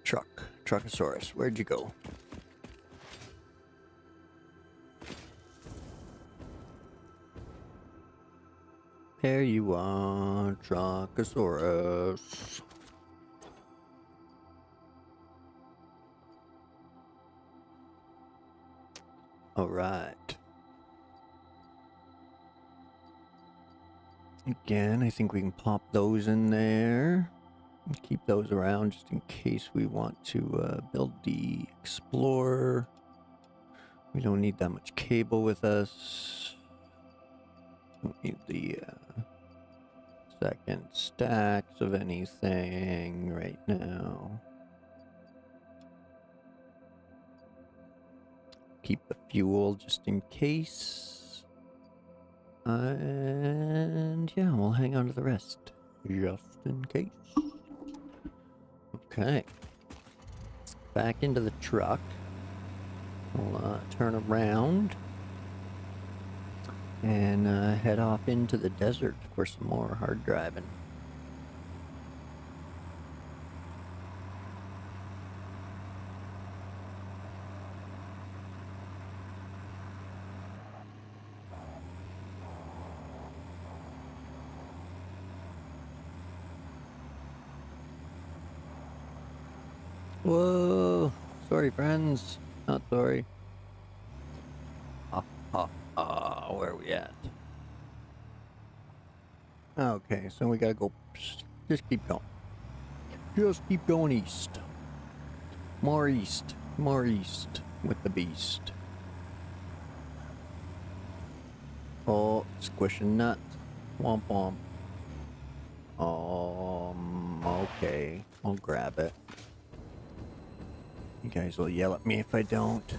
Truckosaurus, where'd you go? There you are, Truckosaurus. All right. Again, I think we can pop those in there. And keep those around just in case we want to build the Explorer. We don't need that much cable with us. Don't need the second stacks of anything right now. Keep the fuel just in case. And yeah, we'll hang on to the rest just in case. Okay. Back into the truck. We'll turn around and head off into the desert for some more hard driving. Whoa! Sorry, friends. Not sorry. Where are we at? Okay, so we gotta go. Just keep going. Just keep going east. More east. More east with the beast. Oh, squishing nut. Womp womp. Okay. I'll grab it. You guys will yell at me if I don't.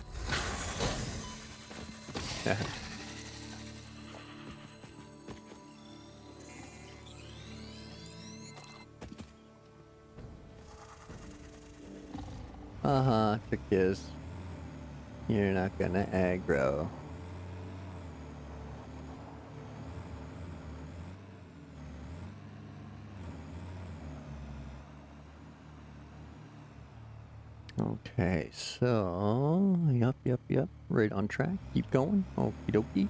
Trick is, you're not gonna aggro. Okay, so yep. Right on track. Keep going. Okie dokie.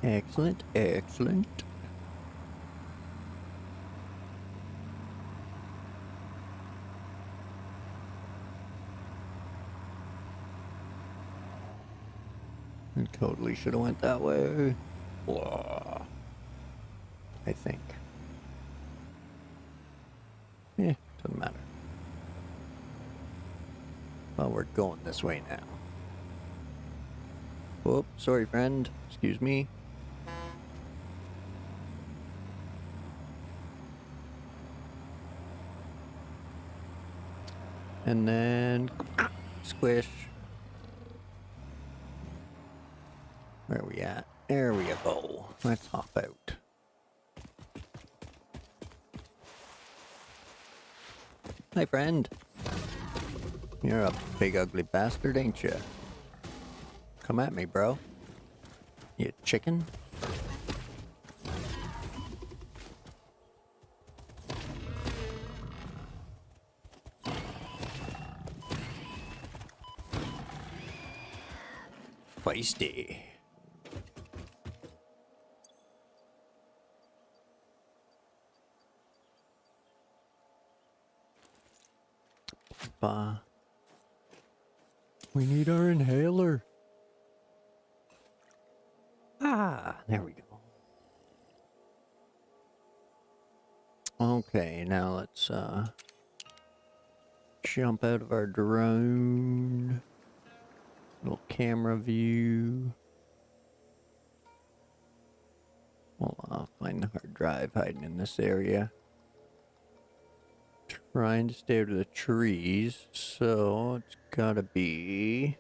Excellent. I totally should have went that way. Whoa. I think. Doesn't matter. Well, we're going this way now. Whoop, sorry friend. Excuse me. And then squish. Where are we at? There we go. Let's hop out. Hi friend. You're a big ugly bastard, ain't you? Come at me, bro. You chicken? Feisty. We need our inhaler. Ah, there we go. Okay, now let's jump out of our drone. Little camera view. Well, I'll find the hard drive hiding in this area. Trying to stay out of the trees, so it's gotta be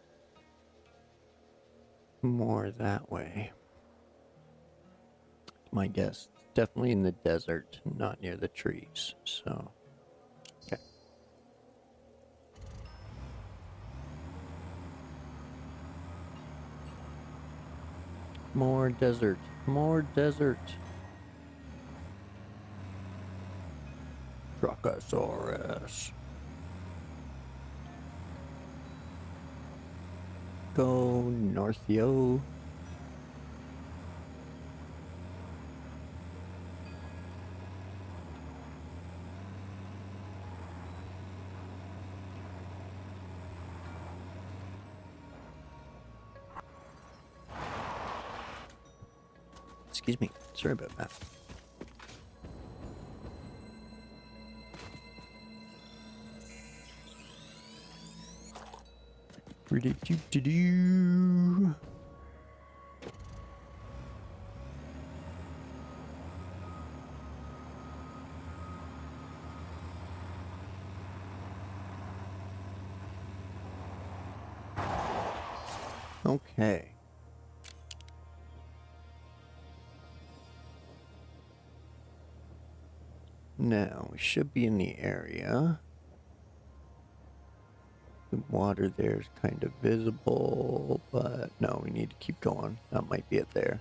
more that way. My guess, definitely in the desert, not near the trees, so, okay. More desert, more desert. Truckosaurus. Go north, yo. Excuse me. Sorry about that. Do. Okay. Now, we should be in the area. The water there is kind of visible, but no, we need to keep going. That might be it there.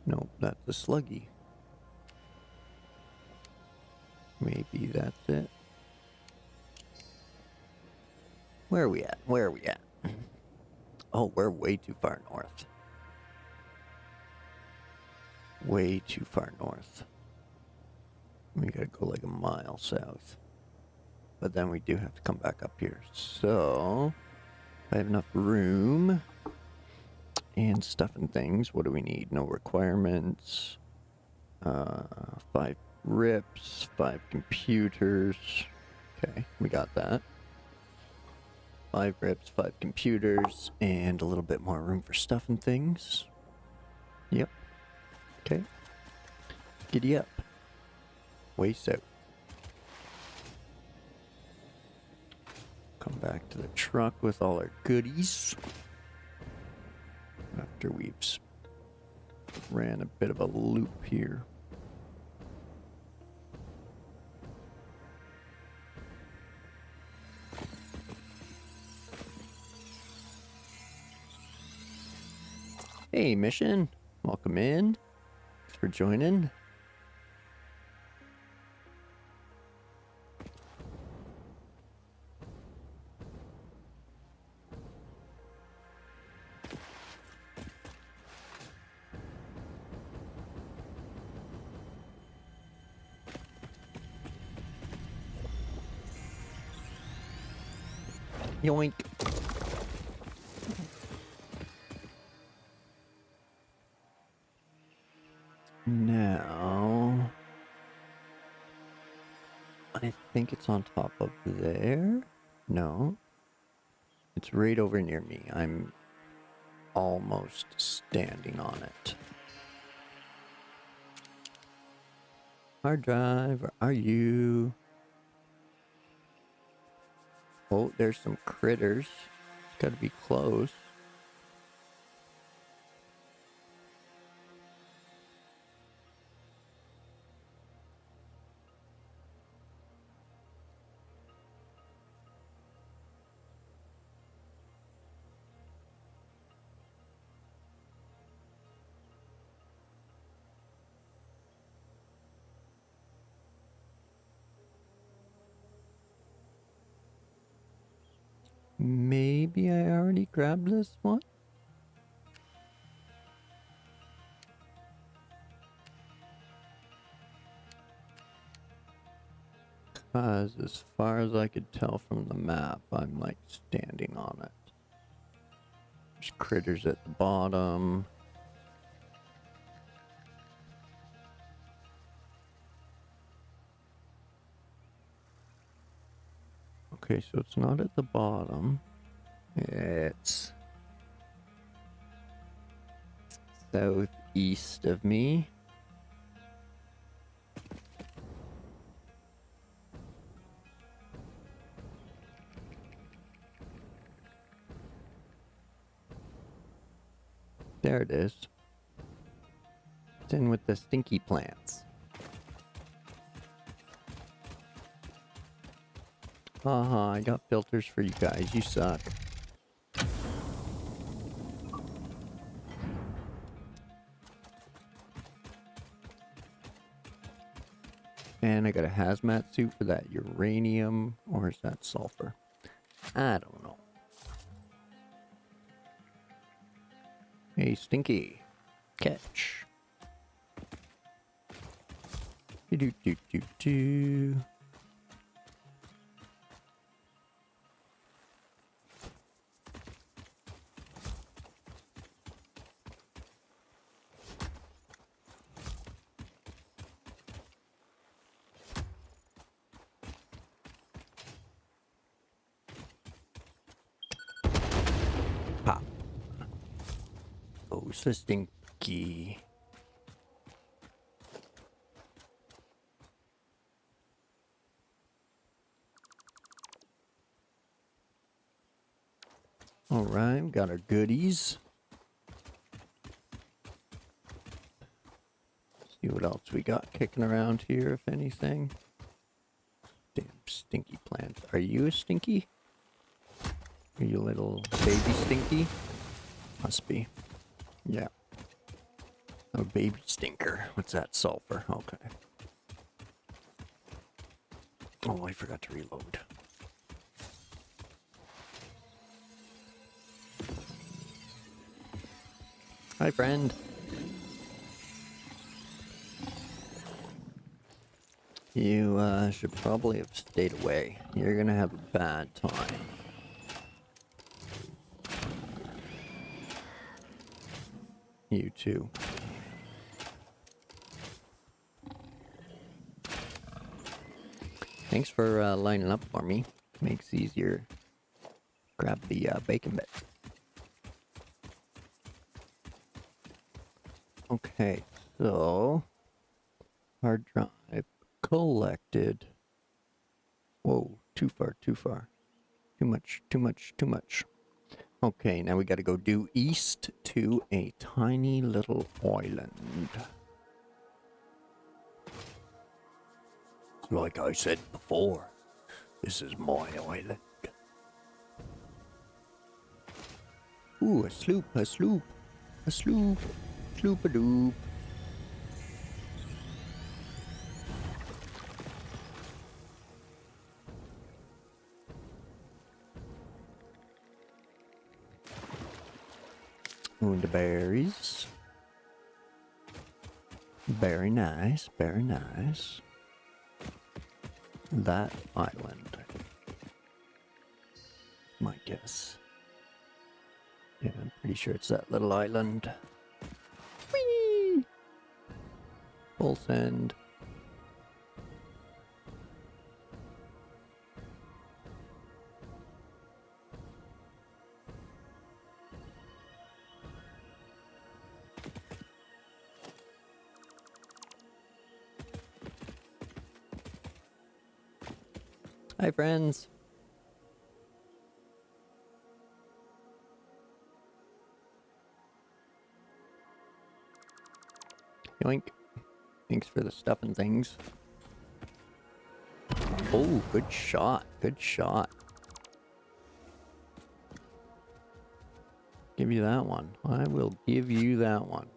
Nope, that's a sluggy. Maybe that's it. Where are we at? Where are we at? Oh, we're way too far north. Way too far north. We gotta go like a mile south. But then we do have to come back up here. So, if I have enough room and stuff and things, what do we need? No requirements. 5 rips, 5 computers. Okay, we got that. 5 rips, 5 computers, and a little bit more room for stuff and things. Yep. Okay. Giddy up. Way south. Come back to the truck with all our goodies. After we've ran a bit of a loop here. Hey, Mission. Welcome in. Thanks for joining. Yoink. Now, I think it's on top of there. No, it's right over near me. I'm almost standing on it. Hard drive, where are you? Oh, there's some critters. Gotta be close. Maybe I already grabbed this one? Because as far as I could tell from the map, I'm like standing on it. There's critters at the bottom. Okay, so it's not at the bottom. It's southeast of me. There it is. It's in with the stinky plants. Haha, I got filters for you guys. You suck. And I got a hazmat suit for that uranium. Or is that sulfur? I don't know. Hey, Stinky. Catch. Do-do-do-do-do. Pop. Oh, so stinky. All right, got our goodies. See what else we got kicking around here, if anything. Damn stinky plants. Are you a stinky? Are you a little baby stinky? Must be. Yeah. A baby stinker. What's that? Sulfur. Okay. Oh, I forgot to reload. Hi, friend. You should probably have stayed away. You're gonna have a bad time. You too. Thanks for lining up for me. Makes it easier. Grab the bacon bit. Okay, so hard drive collected. Whoa, too far, too far. Too much, too much, too much. Okay, now we gotta go due east to a tiny little island. Like I said before, this is my island. Ooh, a sloop, a sloop, a sloop, sloop-a-doop. Ooh, the berries. Very nice, very nice. That island. My guess. Yeah, I'm pretty sure it's that little island. Whee! Full send. Hi, friends. Yoink. Thanks for the stuff and things. Oh, good shot. Good shot. Give you that one. I will give you that one.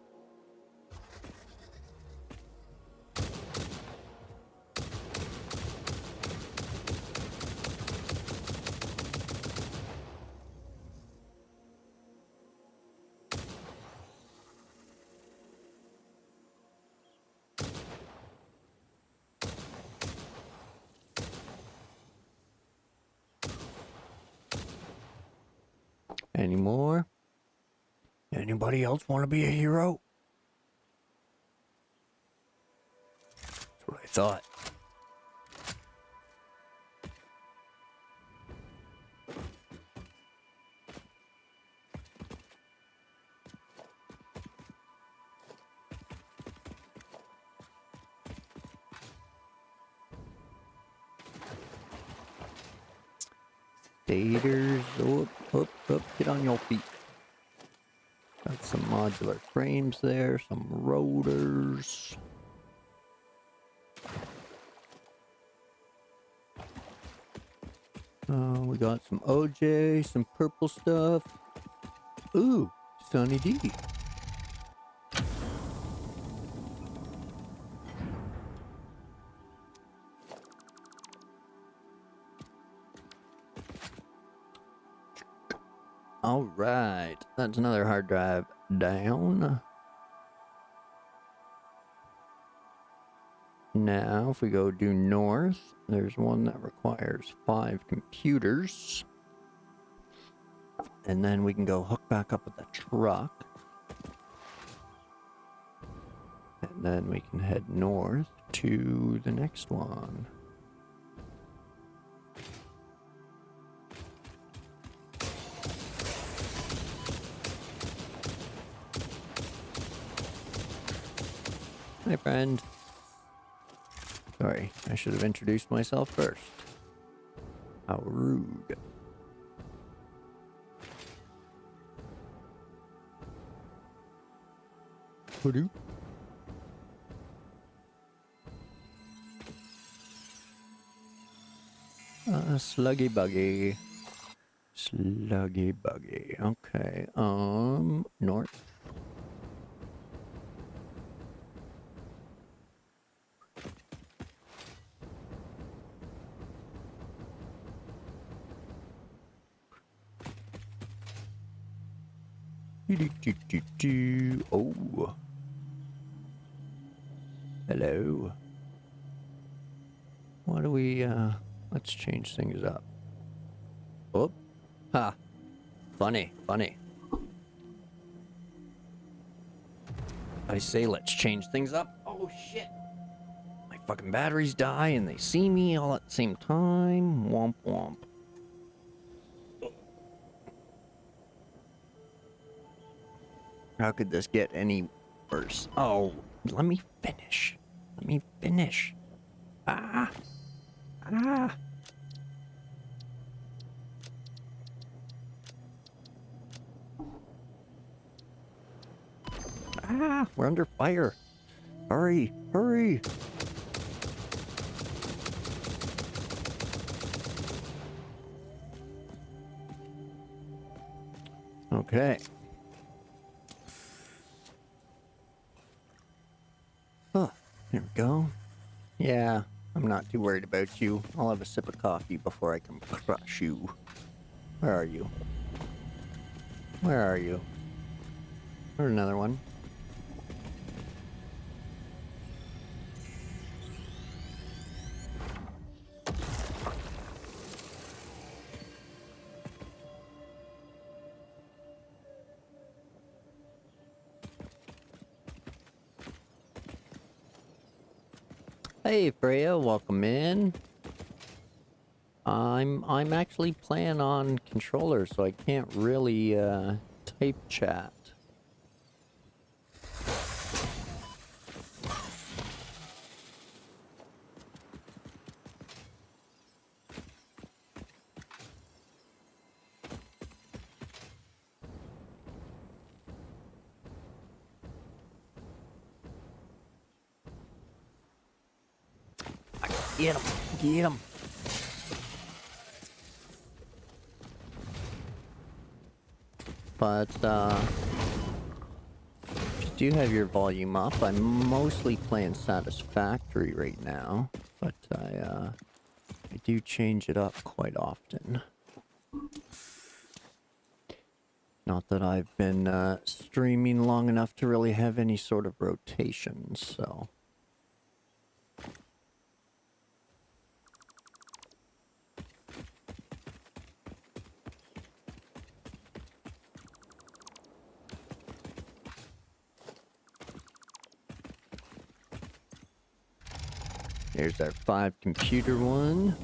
Any more? Anybody else want to be a hero? That's what I thought. Stators, up, get on your feet. Got some modular frames there, some rotors. We got some OJ, some purple stuff. Ooh, Sunny D. All right, that's another hard drive down. Now, if we go due north, there's one that requires 5 computers. And then we can go hook back up with the truck. And then we can head north to the next one. Hi, friend. Sorry, I should have introduced myself first. How rude. Hoodoo. Sluggy buggy. Sluggy buggy. Okay, north. Oh. Hello. What do we, let's change things up. Oh. Ha. Funny, funny. I say let's change things up. Oh, shit. My fucking batteries die and they see me all at the same time. Womp womp. How could this get any worse? Oh, let me finish. Let me finish. Ah. Ah. Ah, we're under fire. Hurry, hurry. Okay. Oh, there we go. Yeah, I'm not too worried about you. I'll have a sip of coffee before I can crush you. Where are you? Where are you? There's another one. Hey Freya, welcome in. I'm actually playing on controller, so I can't really type chat. Get him! Get him! But if you do have your volume up, I'm mostly playing Satisfactory right now, but I do change it up quite often. Not that I've been streaming long enough to really have any sort of rotation, so. There's our 5 computer one.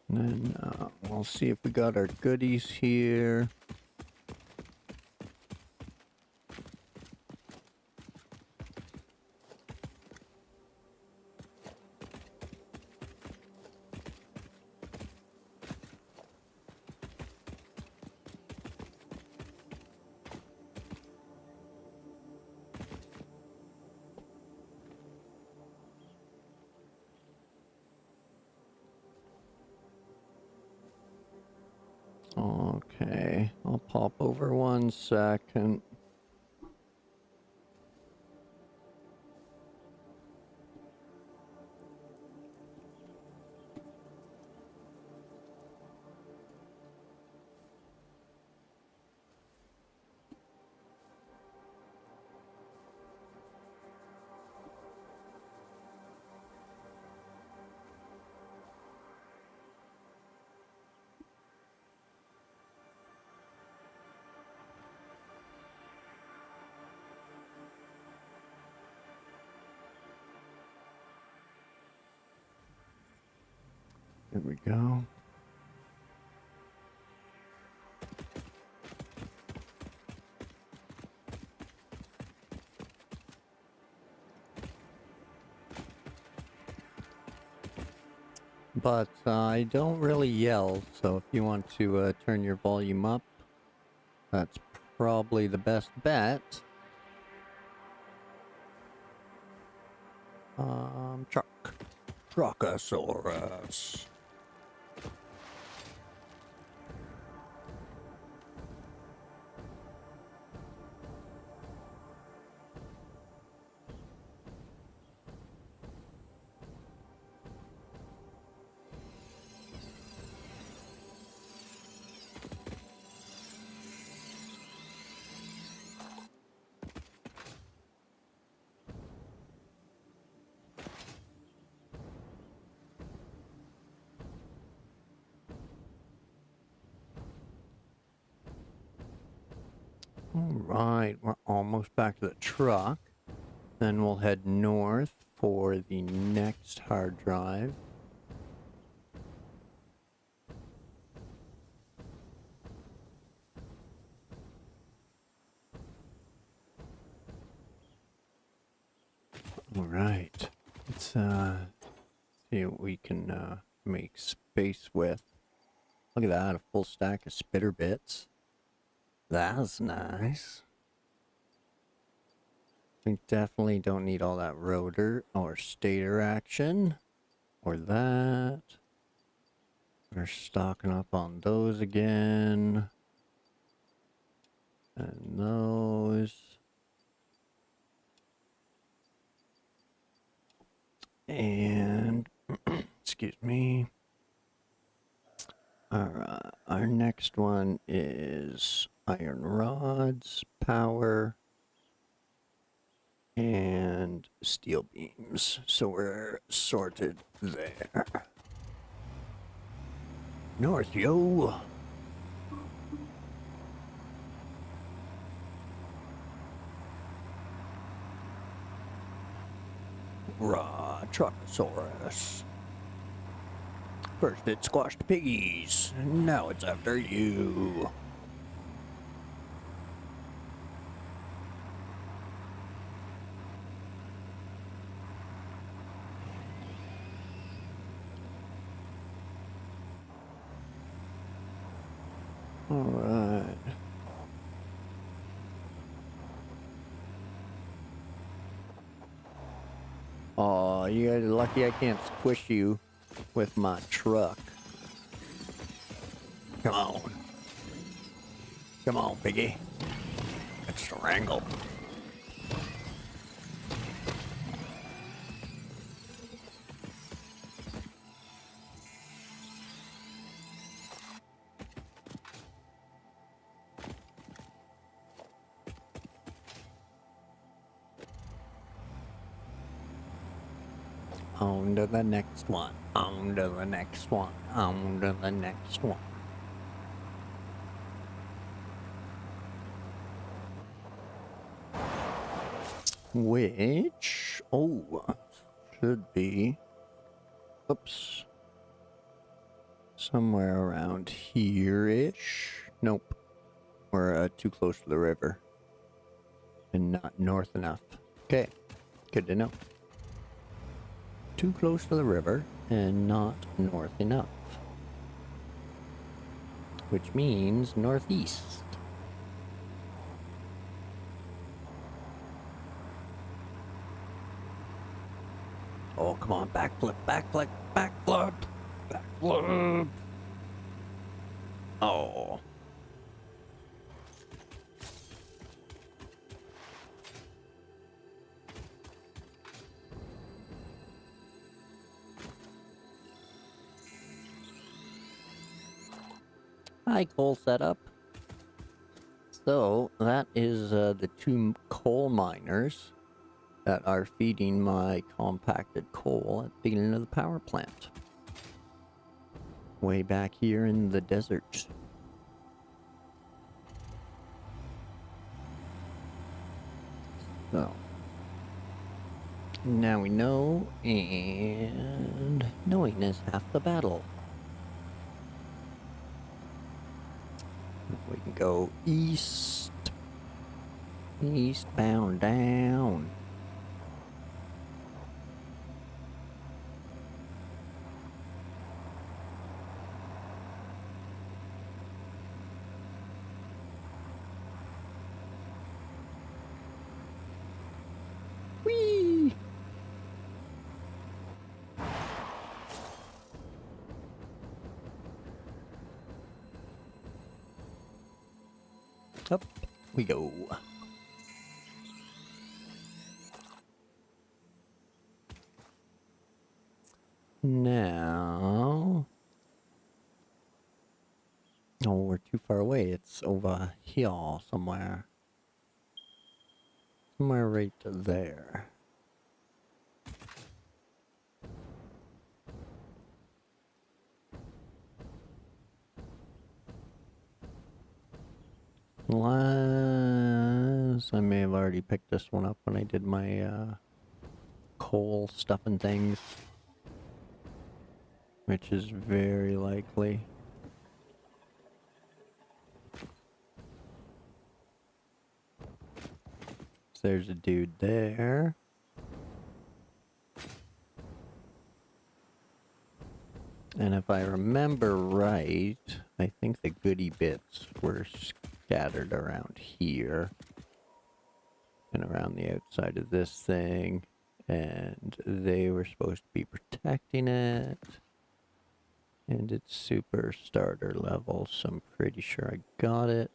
And then we'll see if we got our goodies here. Okay, I'll pop over 1 second. Here we go. But I don't really yell, so if you want to turn your volume up, that's probably the best bet. Truckosaurus. Alright, we're almost back to the truck. Then we'll head north for the next hard drive. Alright, let's see what we can make space with. Look at that, a full stack of spitter bits. That's nice. We definitely don't need all that rotor or stator action. Or that. We're stocking up on those again. And those. And, excuse me. Alright, our next one is iron rods, power, and steel beams. So we're sorted there. North, yo! raw Truckosaurus. First it squashed piggies, now it's after you. Alright. Aw, you guys are lucky I can't squish you with my truck. Come on. Come on, piggy. Let's wrangle. On to the next one. On to the next one. On to the next one. Which, should be, oops, somewhere around here-ish. Nope, we're too close to the river and not north enough. Okay, good to know. Too close to the river and not north enough, which means northeast. Oh, come on, backflip, backflip, backflip, backflip. Oh. Hi, coal setup. So, that is the two coal miners that are feeding my compacted coal at the beginning of the power plant. Way back here in the desert. So, now we know, and knowing is half the battle. We can go east, eastbound down. Whee! Up we go. Now, oh, we're too far away. It's over here somewhere. Somewhere right there. Unless I may have already picked this one up when I did my coal stuff and things, which is very likely. So there's a dude there. And if I remember right, I think the goody bits were scattered around here and around the outside of this thing, and they were supposed to be protecting it, and it's super starter level, so I'm pretty sure I got it.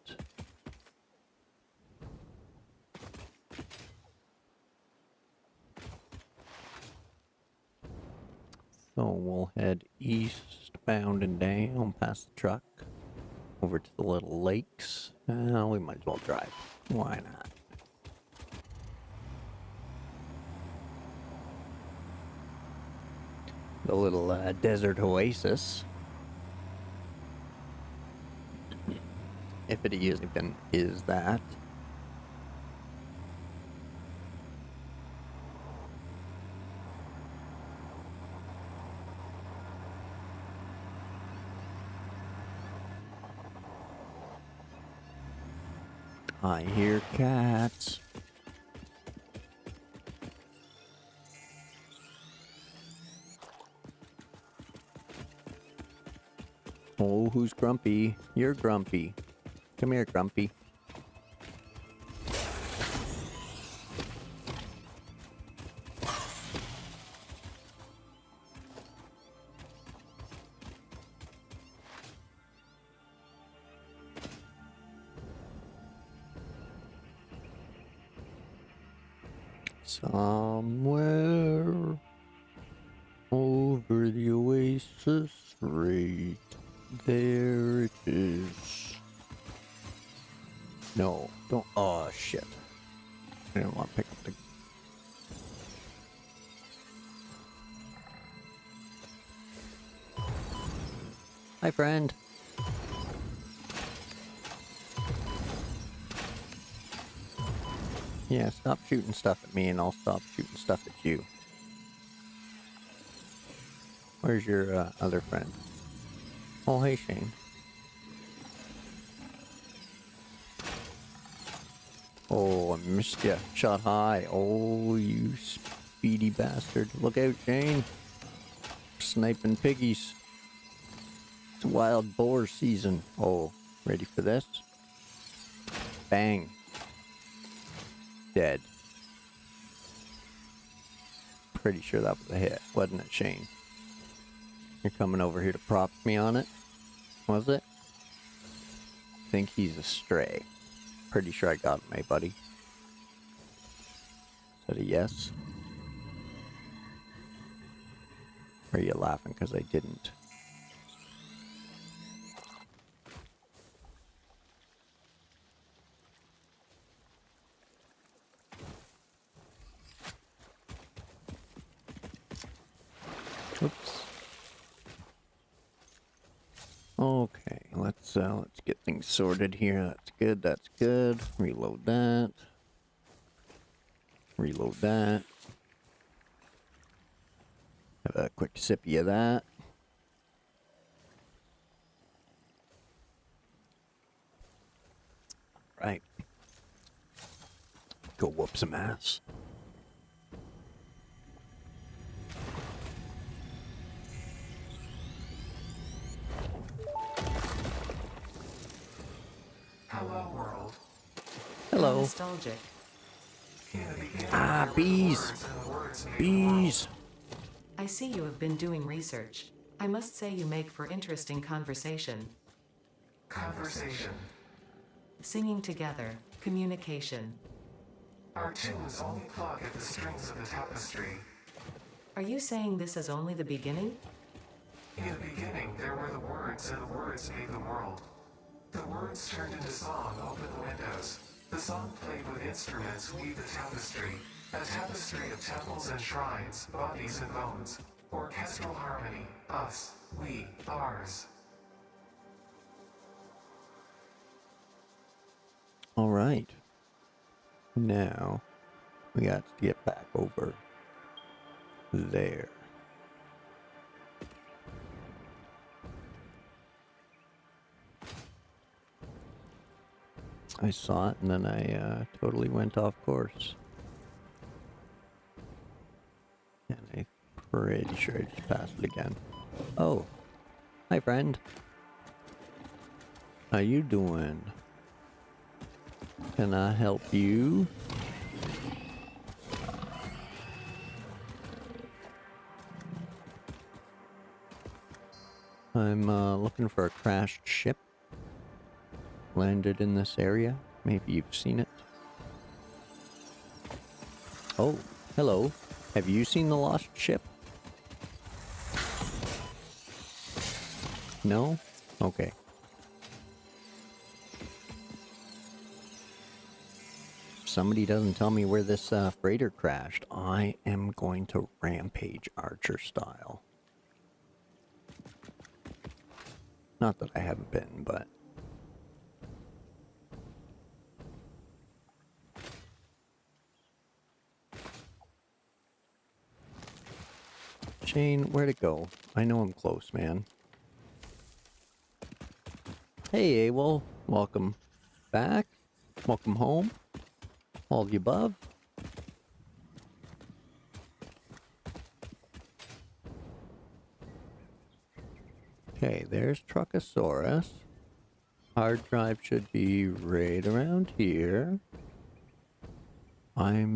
So we'll head eastbound and down past the truck over to the little lakes. We might as well drive. Why not? The little desert oasis. If it even is that. I hear cats. Oh, who's grumpy? You're grumpy. Come here, grumpy. Somewhere over the oasis right there it is. No, don't. Oh shit! I didn't want to pick up the. Hi, friend. Yeah, stop shooting stuff at me and I'll stop shooting stuff at you. Where's your other friend? Oh, hey, Shane. Oh, I missed ya. Shot high. Oh, you speedy bastard. Look out, Shane. Sniping piggies. It's wild boar season. Oh, ready for this? Bang. Dead. Pretty sure that was a hit, wasn't it, Shane? You're coming over here to prop me on it? Was it? Think he's a stray. Pretty sure I got him, eh, buddy? Is that a yes? Or are you laughing because I didn't? Oops. Okay, let's get things sorted here. That's good, that's good. Reload that. Reload that. Have a quick sippy of that. Right. Go whoop some ass. Hello, world. Hello. Nostalgic. In the beginning, Ah, there were bees. words, and the words made the Bees. I see you have been doing research. I must say you make for interesting conversation. world. Conversation. Singing together. Communication. Our tunes only plug at the strings of the tapestry. Are you saying this is only the beginning? In the beginning, there were the words, and the words made the world. The words turned into song, open the windows. The song played with instruments, weave the tapestry. A tapestry of temples and shrines, bodies and bones. Orchestral harmony, us, we, ours. All right. Now, we got to get back over there. I saw it and then I totally went off course. And I'm pretty sure I just passed it again. Oh, hi friend. How you doing? Can I help you? I'm looking for a crashed ship. Landed in this area. Maybe you've seen it. Oh, hello. Have you seen the lost ship? No? Okay. If somebody doesn't tell me where this freighter crashed, I am going to rampage Archer style. Not that I haven't been, but... Shane, where'd it go? I know I'm close, man. Hey, AWOL. Welcome back. Welcome home. All of the above. Okay, there's Truckosaurus. Hard drive should be right around here. I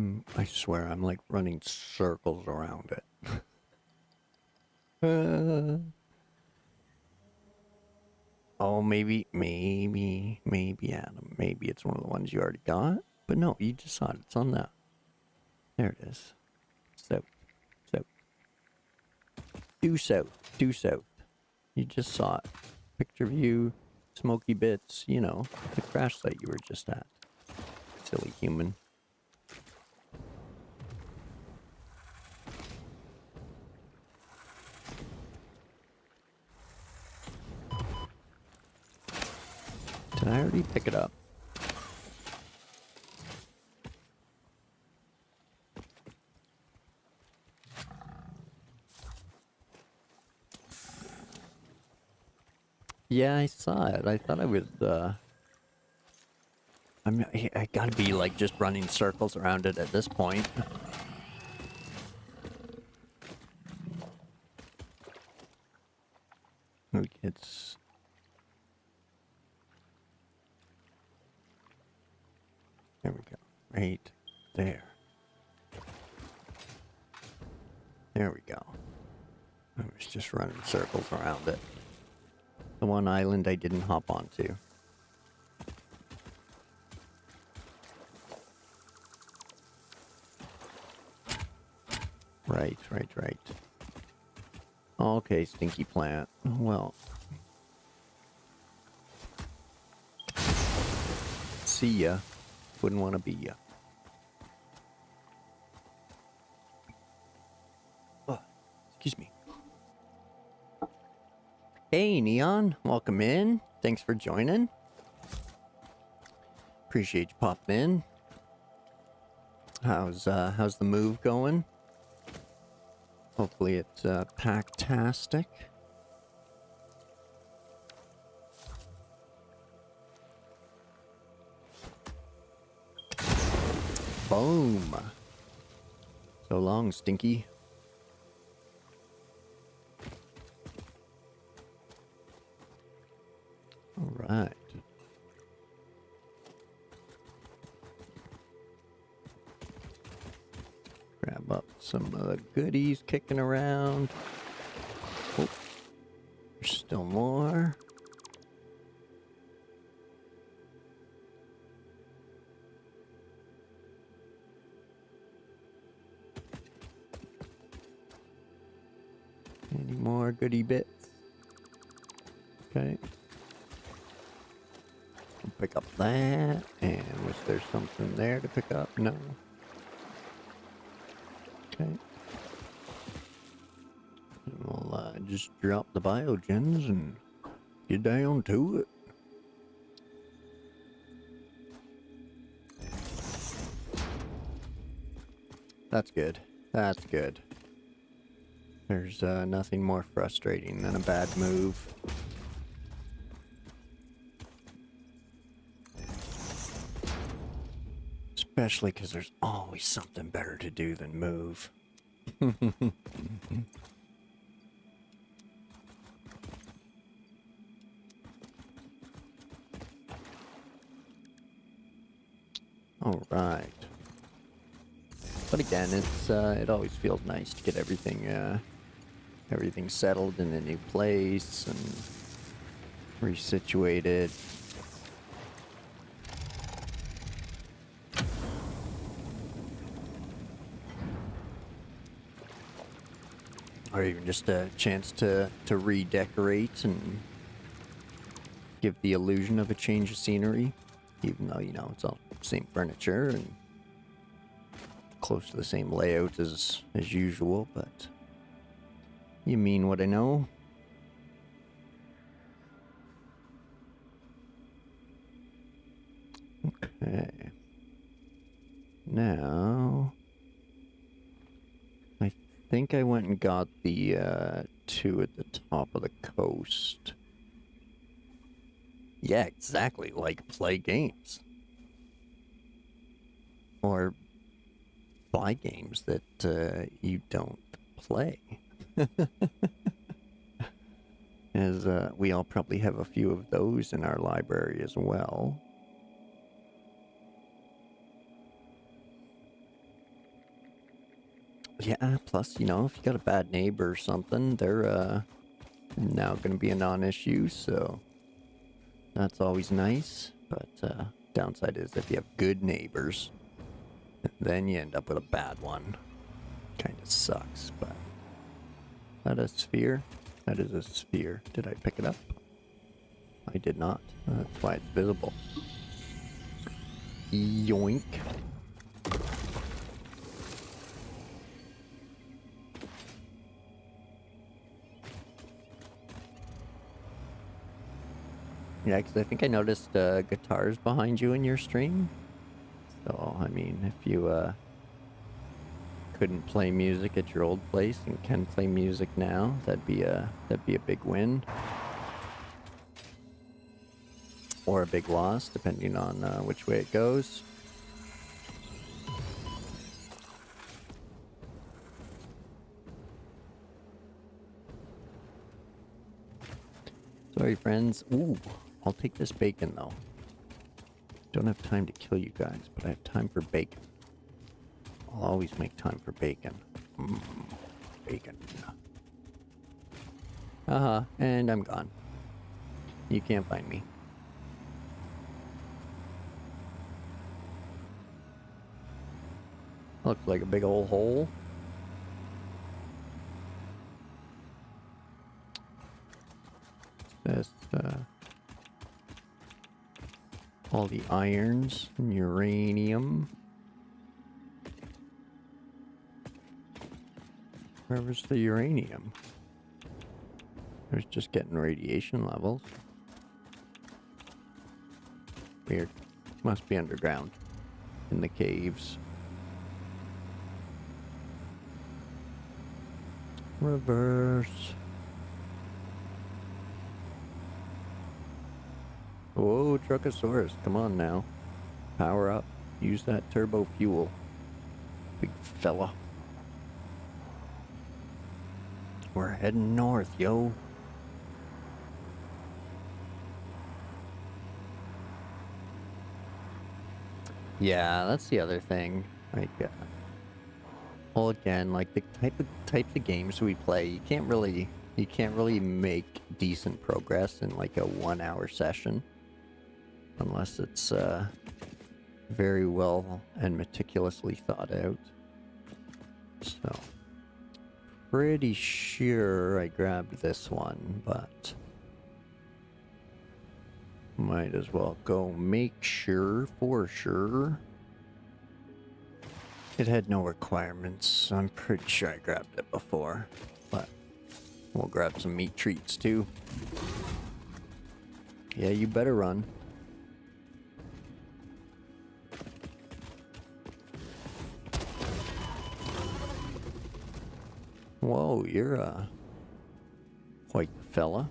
swear, I'm like running circles around it. Oh, maybe, Adam. Maybe it's one of the ones you already got. But no, you just saw it. It's on that. There it is. South. Due south. You just saw it. Picture view, smoky bits, you know, the crash site you were just at. Silly human. Did I already pick it up? Yeah, I saw it. I thought I was, I gotta be, like, just running circles around it at this point. It's... There we go. Right there. There we go. I was just running circles around it. The one island I didn't hop onto. Right. Okay, stinky plant. Well. See ya. Wouldn't want to be ya. Oh, excuse me. Hey, Neon. Welcome in. Thanks for joining. Appreciate you popping in. How's the move going? Hopefully it's packtastic. Boom. So long, Stinky. All right. Grab up some of the goodies kicking around. Oh, there's still more. Any more goodie bits? Okay. We'll pick up that. And was there something there to pick up? No. Okay. And we'll just drop the biogens and get down to it. That's good. That's good. There's nothing more frustrating than a bad move. Especially because there's always something better to do than move. All right. But again, it's it always feels nice to get everything everything settled in a new place and resituated. Or even just a chance to redecorate and give the illusion of a change of scenery, even though, you know, it's all same furniture and close to the same layout as usual, but you mean what I know. Okay. Now, I think I went and got the two at the top of the coast. Yeah, exactly, like play games. or buy games that you don't play. As we all probably have a few of those in our library as well. Yeah, plus, you know, if you got a bad neighbor or something, they're now going to be a non-issue, so that's always nice. But downside is if you have good neighbors, then you end up with a bad one. Kind of sucks, but... Is that a sphere? That is a sphere. Did I pick it up? I did not. That's why it's visible. Yoink. Yeah, because I think I noticed guitars behind you in your stream. So, I mean, if you couldn't play music at your old place and can play music now, that'd be a big win. Or a big loss, depending on which way it goes. Sorry, friends. Ooh, I'll take this bacon, though. Don't have time to kill you guys, but I have time for bacon. I'll always make time for bacon. Bacon. And I'm gone. You can't find me. Looks like a big old hole. This, all the irons and uranium. Where was the uranium? I was just getting radiation levels. Weird. Must be underground. In the caves. Reverse. Whoa, Truckosaurus, come on now. Power up. Use that turbo fuel. Big fella. We're heading north, yo. Yeah, that's the other thing. Like, well, again, like the types of games we play, you can't really make decent progress in like a 1 hour session. Unless it's very well and meticulously thought out. So, pretty sure I grabbed this one, but might as well go make sure for sure. It had no requirements. I'm pretty sure I grabbed it before, but we'll grab some meat treats too. Yeah, you better run. Whoa, you're a white fella.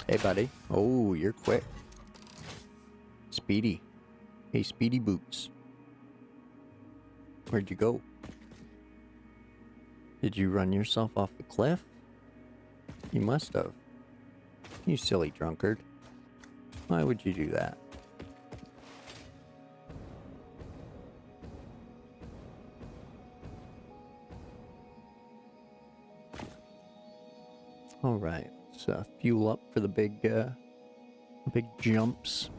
Hey, buddy. Oh, you're quick. Speedy. Hey, Speedy Boots. Where'd you go? Did you run yourself off the cliff? You must have. You silly drunkard. Why would you do that? All right, let's fuel up for the big jumps.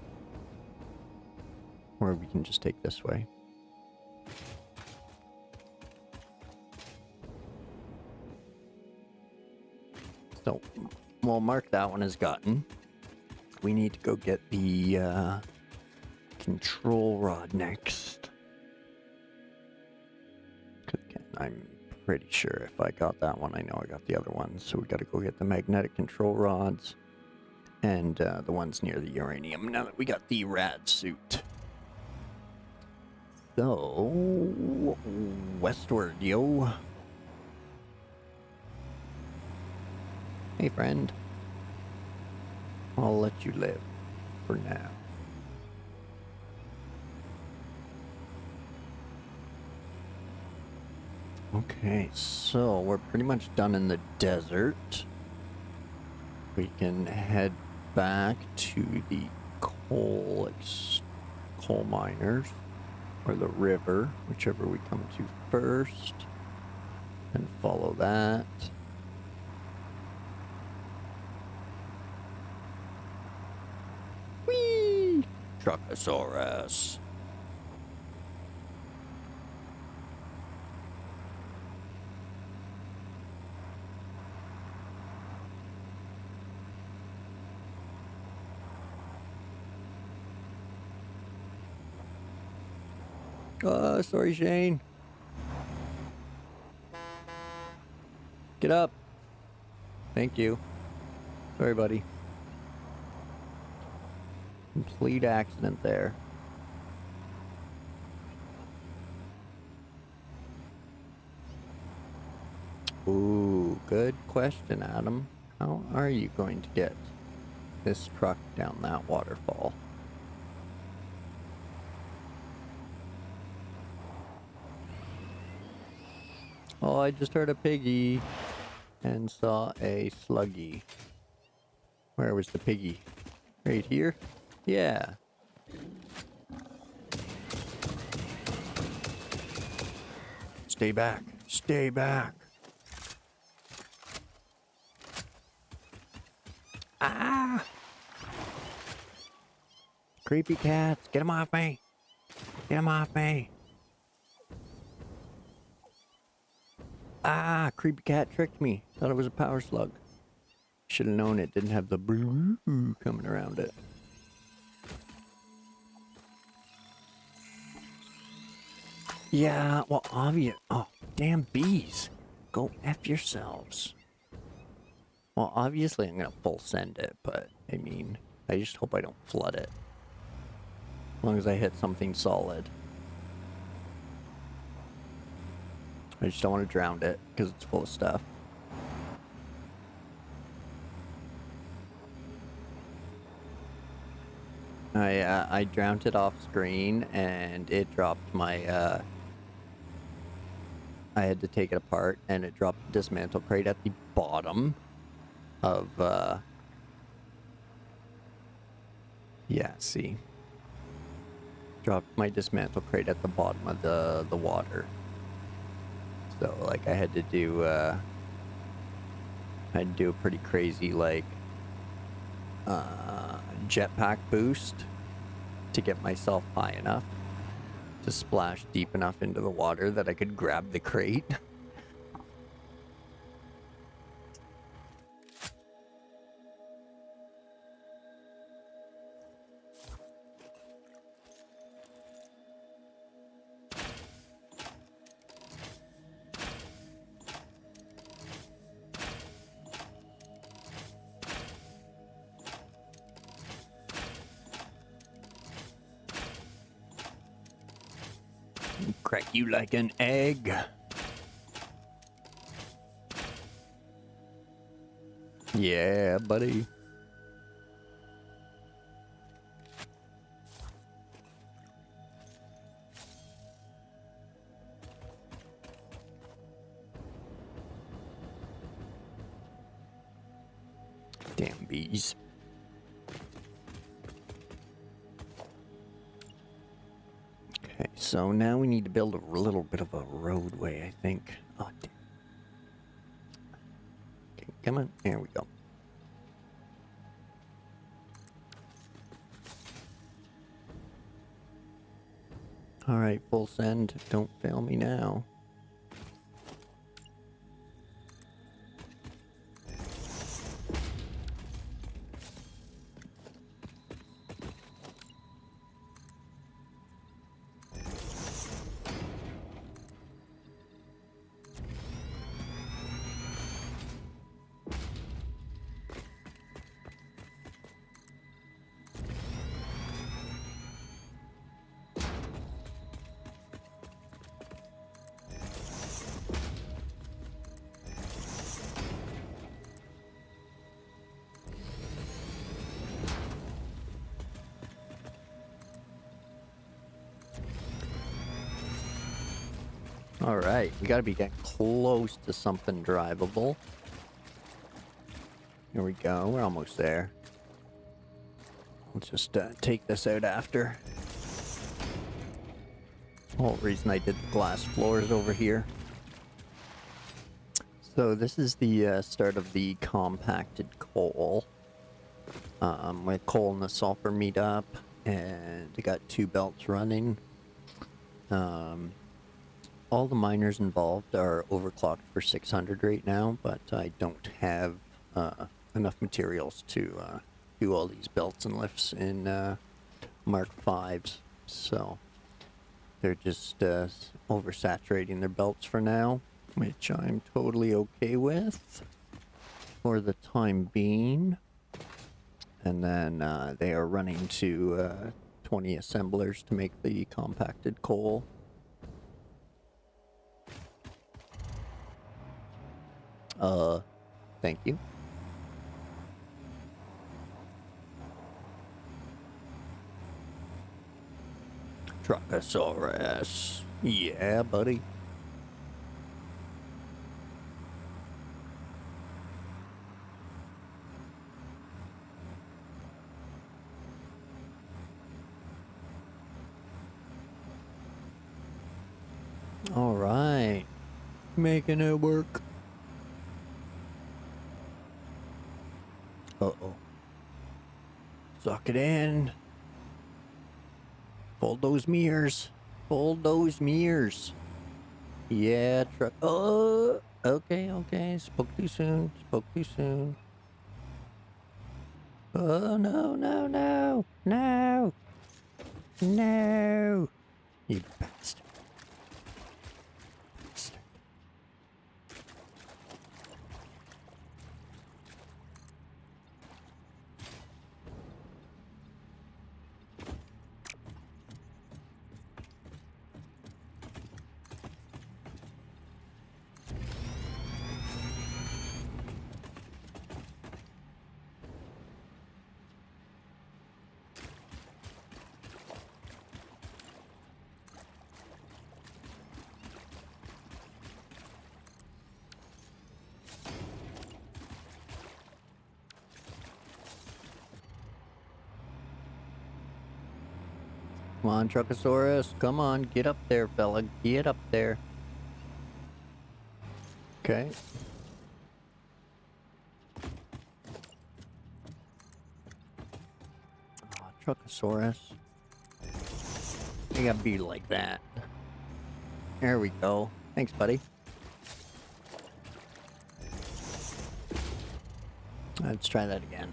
Or we can just take this way. So, we'll mark that one as gotten. We need to go get the control rod next. 'Cause again, I'm pretty sure if I got that one, I know I got the other ones. So we gotta go get the magnetic control rods and the ones near the uranium. Now that we got the rad suit. So, westward, yo. Hey, friend. I'll let you live for now. Okay, so we're pretty much done in the desert. We can head back to the coal miners, or the river, whichever we come to first, and follow that. Whee! Truckosaurus. Sorry, Shane. Get up. Thank you. Sorry, buddy. Complete accident there. Ooh, good question, Adam. How are you going to get this truck down that waterfall? Oh, I just heard a piggy and saw a sluggy. Where was the piggy? Right here? Yeah. Stay back. Stay back. Ah! Creepy cats. Get them off me. Get them off me. Ah, creepy cat tricked me. Thought it was a power slug. Should have known it didn't have the blue coming around it. Yeah, well, obvious. Oh, damn bees. Go F yourselves. Well, obviously I'm going to full send it, but, I mean, I just hope I don't flood it. As long as I hit something solid. I just don't want to drown it, because it's full of stuff. I drowned it off screen, and it dropped my, I had to take it apart, and it dropped the dismantle crate at the bottom of, yeah, see. Dropped my dismantle crate at the bottom of the water. So, like, I had to do a pretty crazy, like, jetpack boost to get myself high enough to splash deep enough into the water that I could grab the crate. Crack you like an egg. Yeah, buddy. Damn bees. Okay, so now we need to build a little bit of a roadway, I think. Oh, damn. Okay, come on. There we go. Alright, full send. Don't fail me now. All right, we got to be getting close to something drivable. Here we go. We're almost there. Let's just take this out after. Whole reason I did the glass floors over here. So this is the start of the compacted coal. Where coal and the sulfur meet up, and they got 2 belts running. All the miners involved are overclocked for 600 right now, but I don't have enough materials to do all these belts and lifts in Mark 5s, so they're just oversaturating their belts for now, which I'm totally okay with for the time being. And then they are running to 20 assemblers to make the compacted coal. Thank you. Truckosaurus. Yeah, buddy. All right. Making it work. Uh-oh. Suck it in. Fold those mirrors. Fold those mirrors. Yeah, truck. Oh, okay, okay. Spoke too soon. Spoke too soon. Oh, no, no, no. No. No. You bastard. Bastard. Come on, Truckosaurus. Come on, get up there, fella. Get up there. Okay. Oh, Truckosaurus. You gotta be like that. There we go. Thanks, buddy. Let's try that again.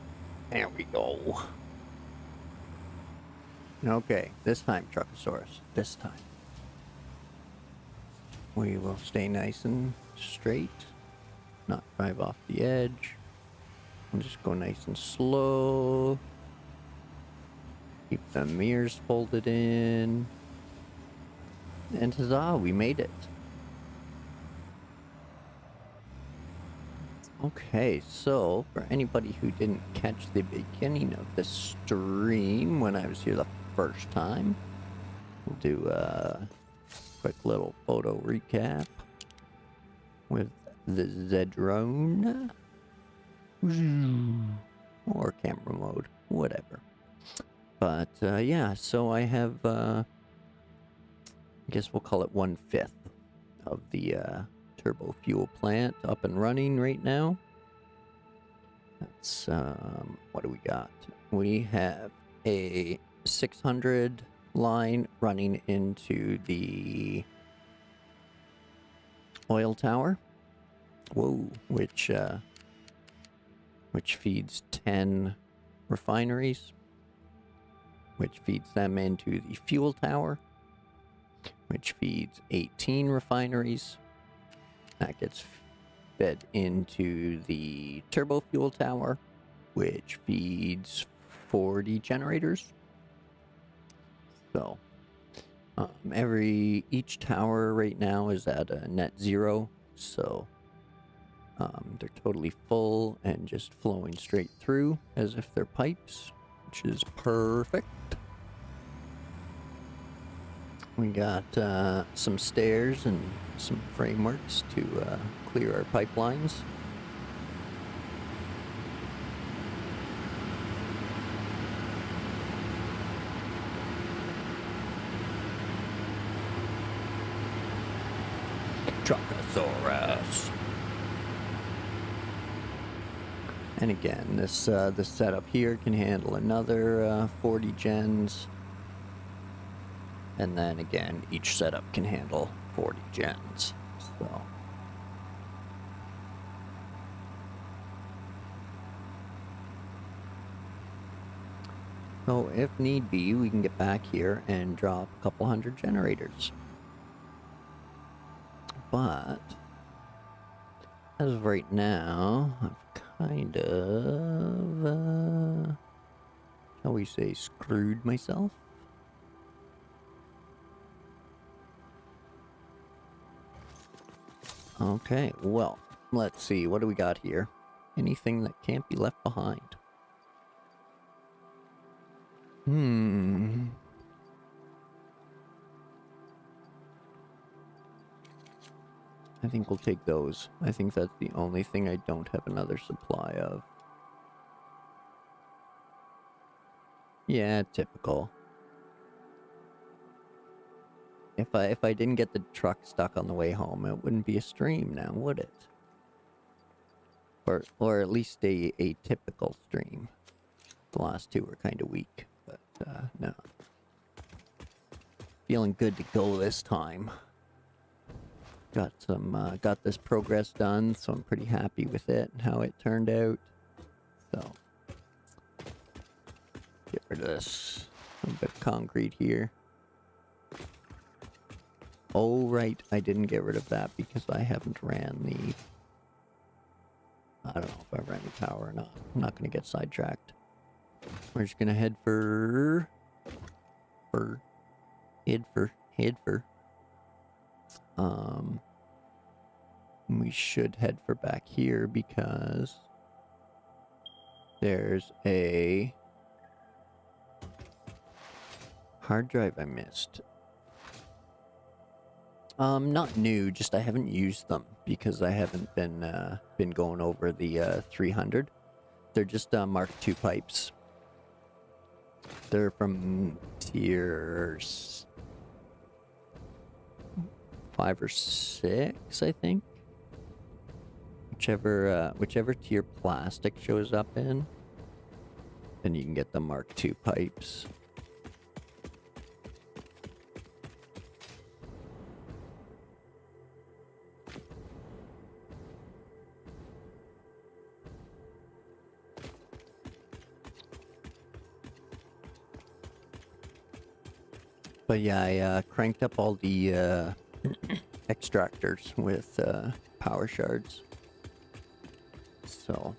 There we go. Okay, this time, Truckosaurus. This time. We will stay nice and straight. Not drive off the edge. We'll just go nice and slow. Keep the mirrors folded in. And huzzah, we made it. Okay, so for anybody who didn't catch the beginning of the stream when I was here the first time, we'll do a quick little photo recap with the Z-drone or camera mode, whatever. But yeah, so I have I guess we'll call it 1/5 of the turbo fuel plant up and running right now. That's what do we got? We have a 600 line running into the oil tower. Whoa, which feeds 10 refineries, which feeds them into the fuel tower, which feeds 18 refineries. That gets fed into the turbo fuel tower, which feeds 40 generators. So each tower right now is at a net zero, so they're totally full and just flowing straight through as if they're pipes, which is perfect. We got some stairs and some frameworks to clear our pipelines. Truckosaurus. And again, this setup here can handle another 40 gens. And then again, each setup can handle 40 gens. So if need be, we can get back here and drop a couple hundred generators. But as of right now, I've kind of, shall we say, screwed myself. Okay, well, let's see. What do we got here? Anything that can't be left behind. I think we'll take those. I think that's the only thing I don't have another supply of. Yeah, typical. If I didn't get the truck stuck on the way home, it wouldn't be a stream now, would it? Or at least a typical stream. The last two were kind of weak, but no. Feeling good to go this time. Got this progress done, so I'm pretty happy with it and how it turned out. So, get rid of this. A bit of concrete here. Oh, right, I didn't get rid of that because I haven't ran the... I don't know if I ran the power or not. I'm not going to get sidetracked. We're just going to head for... We should head for back here because there's a hard drive I missed. Not new, just I haven't used them because I haven't been going over the 300. They're just Mark II pipes. They're from tier 5 or 6, I think. Whichever tier plastic shows up in, then you can get the Mark II pipes. But yeah, I cranked up all the extractors with power shards. So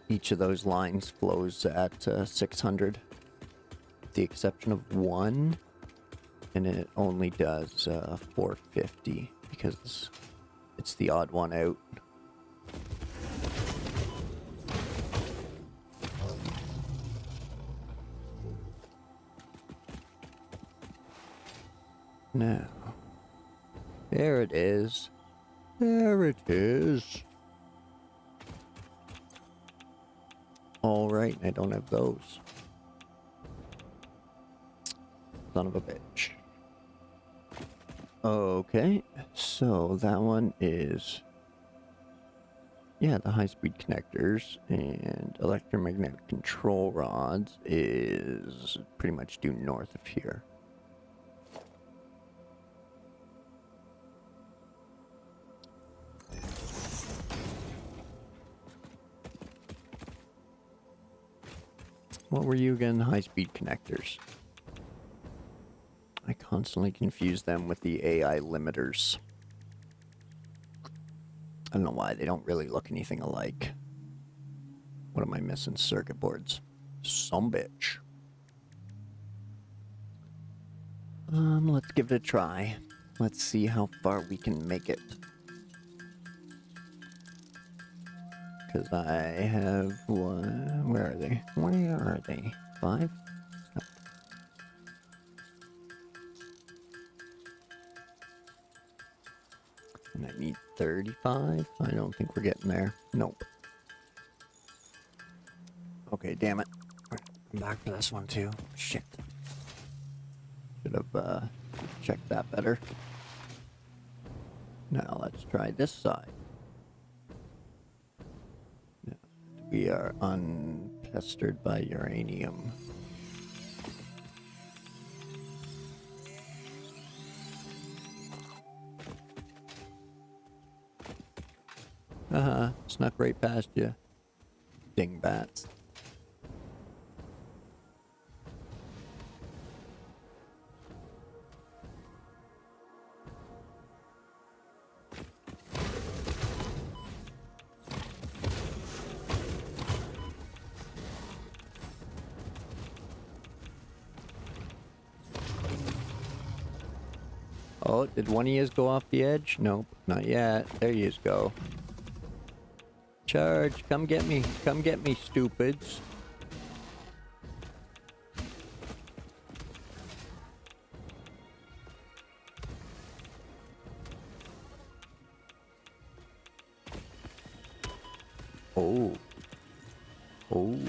each of those lines flows at 600, with the exception of one, and it only does 450 because it's the odd one out. Now, there it is. There it is. All right, I don't have those. Son of a bitch. Okay, so that one is... Yeah, the high-speed connectors and electromagnetic control rods is pretty much due north of here. What were you again? High-speed connectors. I constantly confuse them with the AI limiters. I don't know why, they don't really look anything alike. What am I missing? Circuit boards. Some bitch. Let's give it a try. Let's see how far we can make it. Because I have one... Where are they? Where are they? 5? And I need 35? I don't think we're getting there. Nope. Okay, damn it. I'm back for this one too. Shit. Should have checked that better. Now let's try this side. Now, we are unpestered by uranium. Snuck right past you. Dingbats. Oh, did one of yous go off the edge? Nope, not yet. There yous go. Charge, come get me, stupids. Oh. Oh.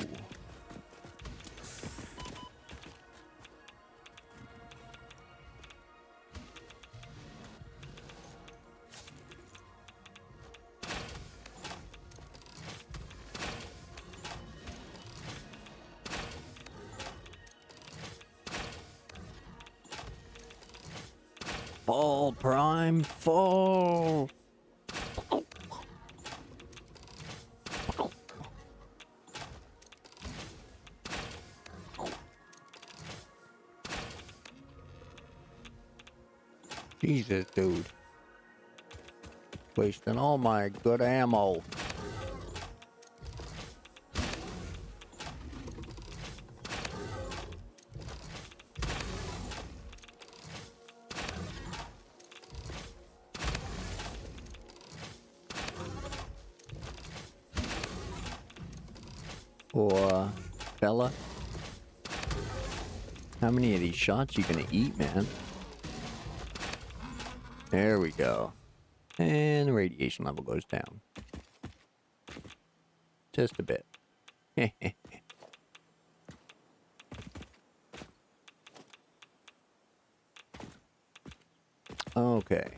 Fall, Prime, fall! Jesus, dude. Wasting all my good ammo. Or, fella, how many of these shots you gonna eat, man? There we go. And the radiation level goes down. Just a bit. Okay.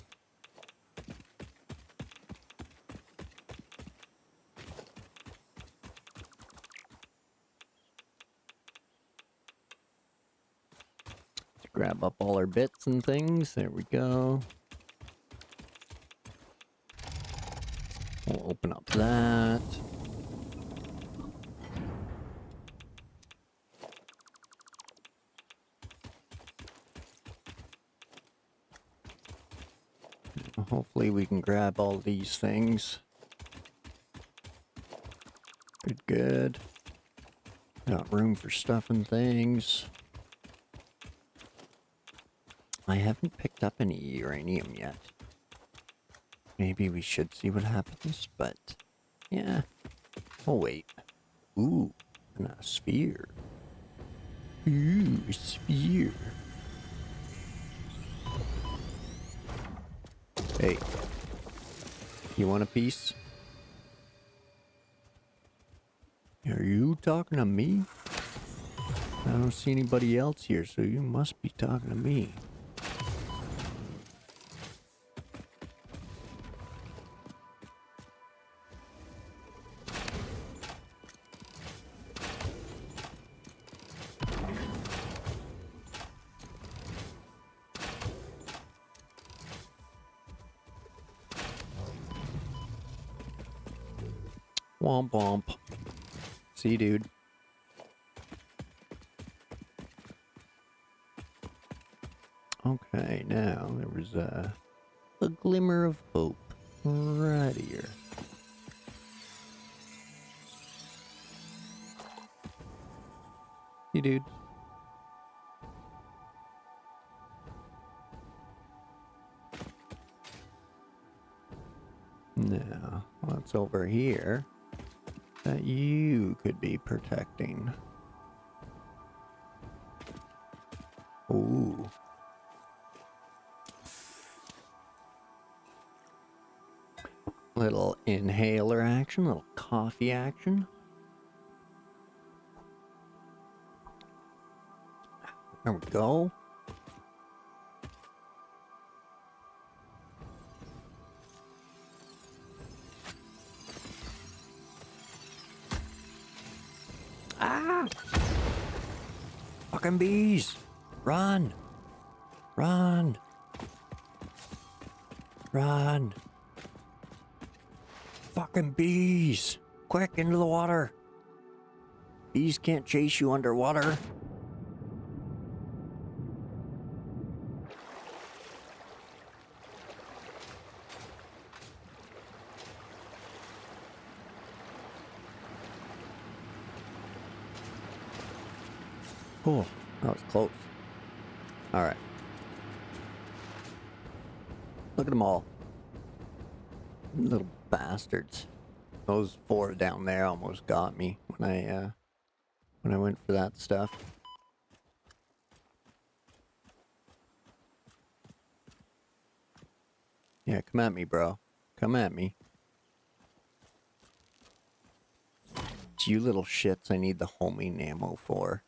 Let's grab up all our bits and things. There we go. We'll open up that. Hopefully we can grab all these things. Good, good. Got room for stuffing things. I haven't picked up any uranium yet. Maybe we should see what happens, but yeah. Oh, wait. Ooh, and a sphere. Ooh, a sphere. Hey, you want a piece? Are you talking to me? I don't see anybody else here, so you must be talking to me. Womp womp. See, dude. Okay, now there was a glimmer of hope right here. See, dude. Now, what's over here that you could be protecting? Ooh. Little inhaler action, little coffee action. There we go. Ah! Fucking bees! Run! Run! Run! Fucking bees! Quick, into the water! Bees can't chase you underwater. Oh, that was close. Alright. Look at them all. Little bastards. Those 4 down there almost got me when I went for that stuff. Yeah, come at me, bro. Come at me. It's you little shits I need the homing ammo for.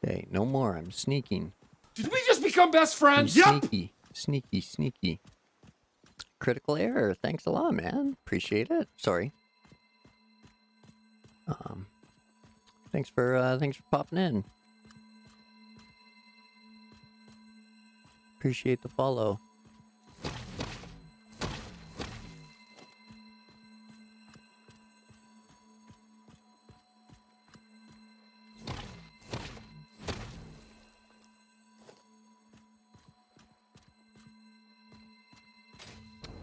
Okay, no more. I'm sneaking. Did we just become best friends? I'm sneaky. Sneaky, sneaky. Critical error. Thanks a lot, man. Appreciate it. Sorry. Thanks for popping in. Appreciate the follow.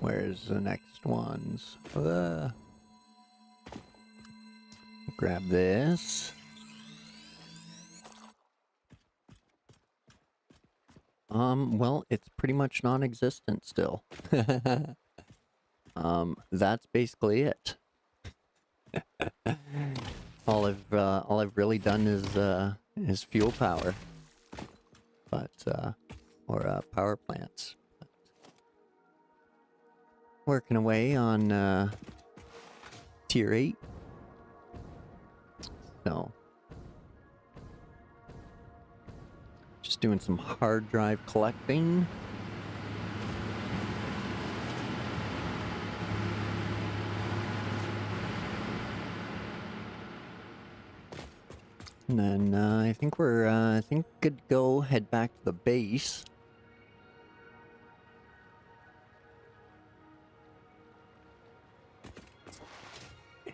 Where's the next ones? Grab this. Well, it's pretty much non-existent still. That's basically it. all I've really done is fuel power, or power plants. Working away on tier 8. So just doing some hard drive collecting. And then I think we're good to go. Head back to the base.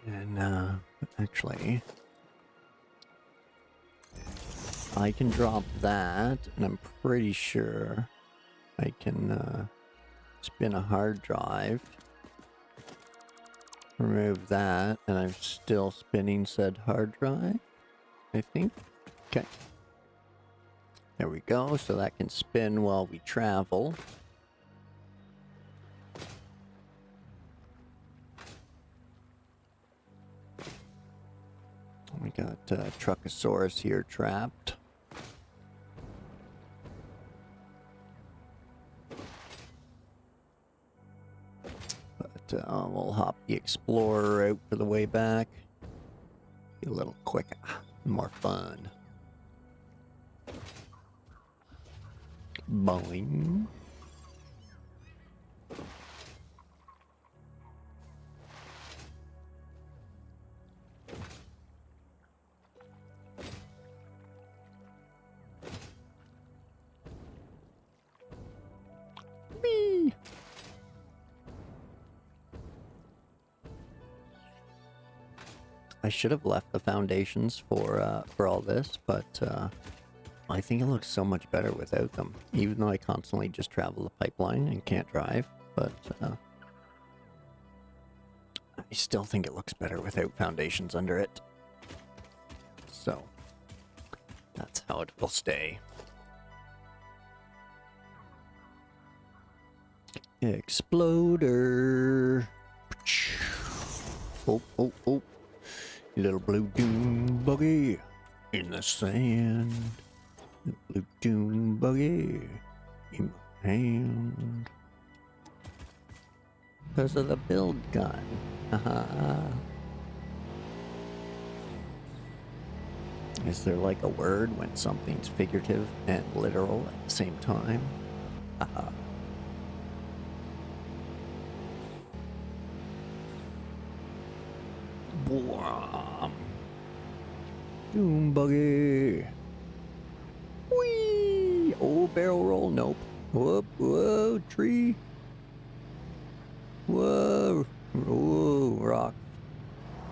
And actually, I can drop that, and I'm pretty sure I can spin a hard drive, remove that, and I'm still spinning said hard drive, I think. Okay. There we go, so that can spin while we travel. We got Truckosaurus here trapped. But we'll hop the Explorer out for the way back. Be a little quicker, more fun. Boing. I should have left the foundations for all this, but I think it looks so much better without them. Even though I constantly just travel the pipeline and can't drive, but I still think it looks better without foundations under it. So that's how it will stay. Exploder. Oh, oh, oh. Little blue dune buggy in the sand. Blue dune buggy in my hand. Because of the build gun. Haha. Is there like a word when something's figurative and literal at the same time? Haha. Bwam. Doom buggy. Whee! Oh, barrel roll. Nope. Whoop, whoa, tree. Whoa. Whoa, rock.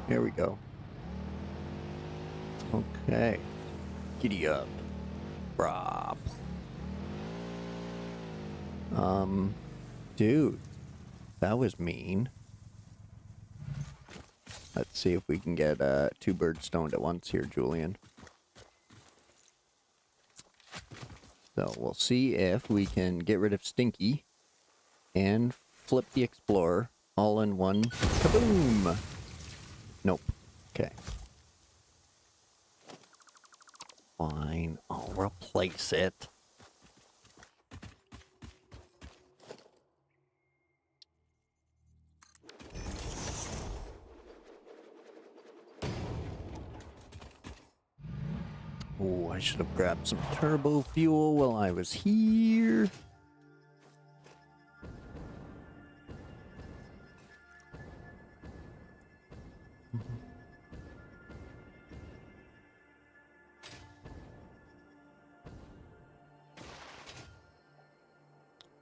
There we go. Okay. Giddy up. Rob. Dude. That was mean. Let's see if we can get 2 birds stoned at once here, Julian. So we'll see if we can get rid of Stinky and flip the Explorer all in one kaboom. Nope. Okay. Fine. I'll replace it. Oh, I should have grabbed some turbo fuel while I was here.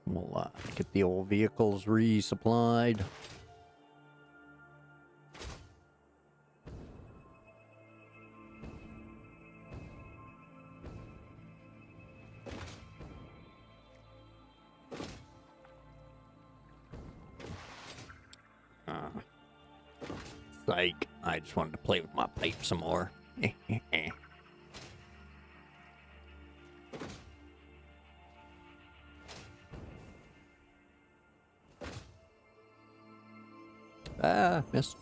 We'll get the old vehicles resupplied. Like, I just wanted to play with my pipe some more. Ah, missed.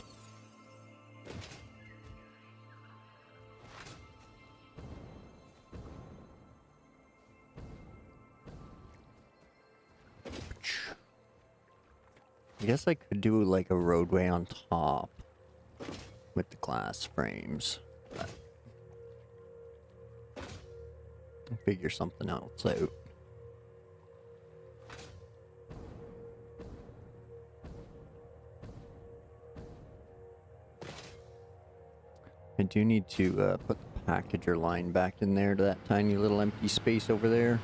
I guess I could do like a roadway on top with the glass frames. But I'll figure something else out. I do need to put the packager line back in there to that tiny little empty space over there.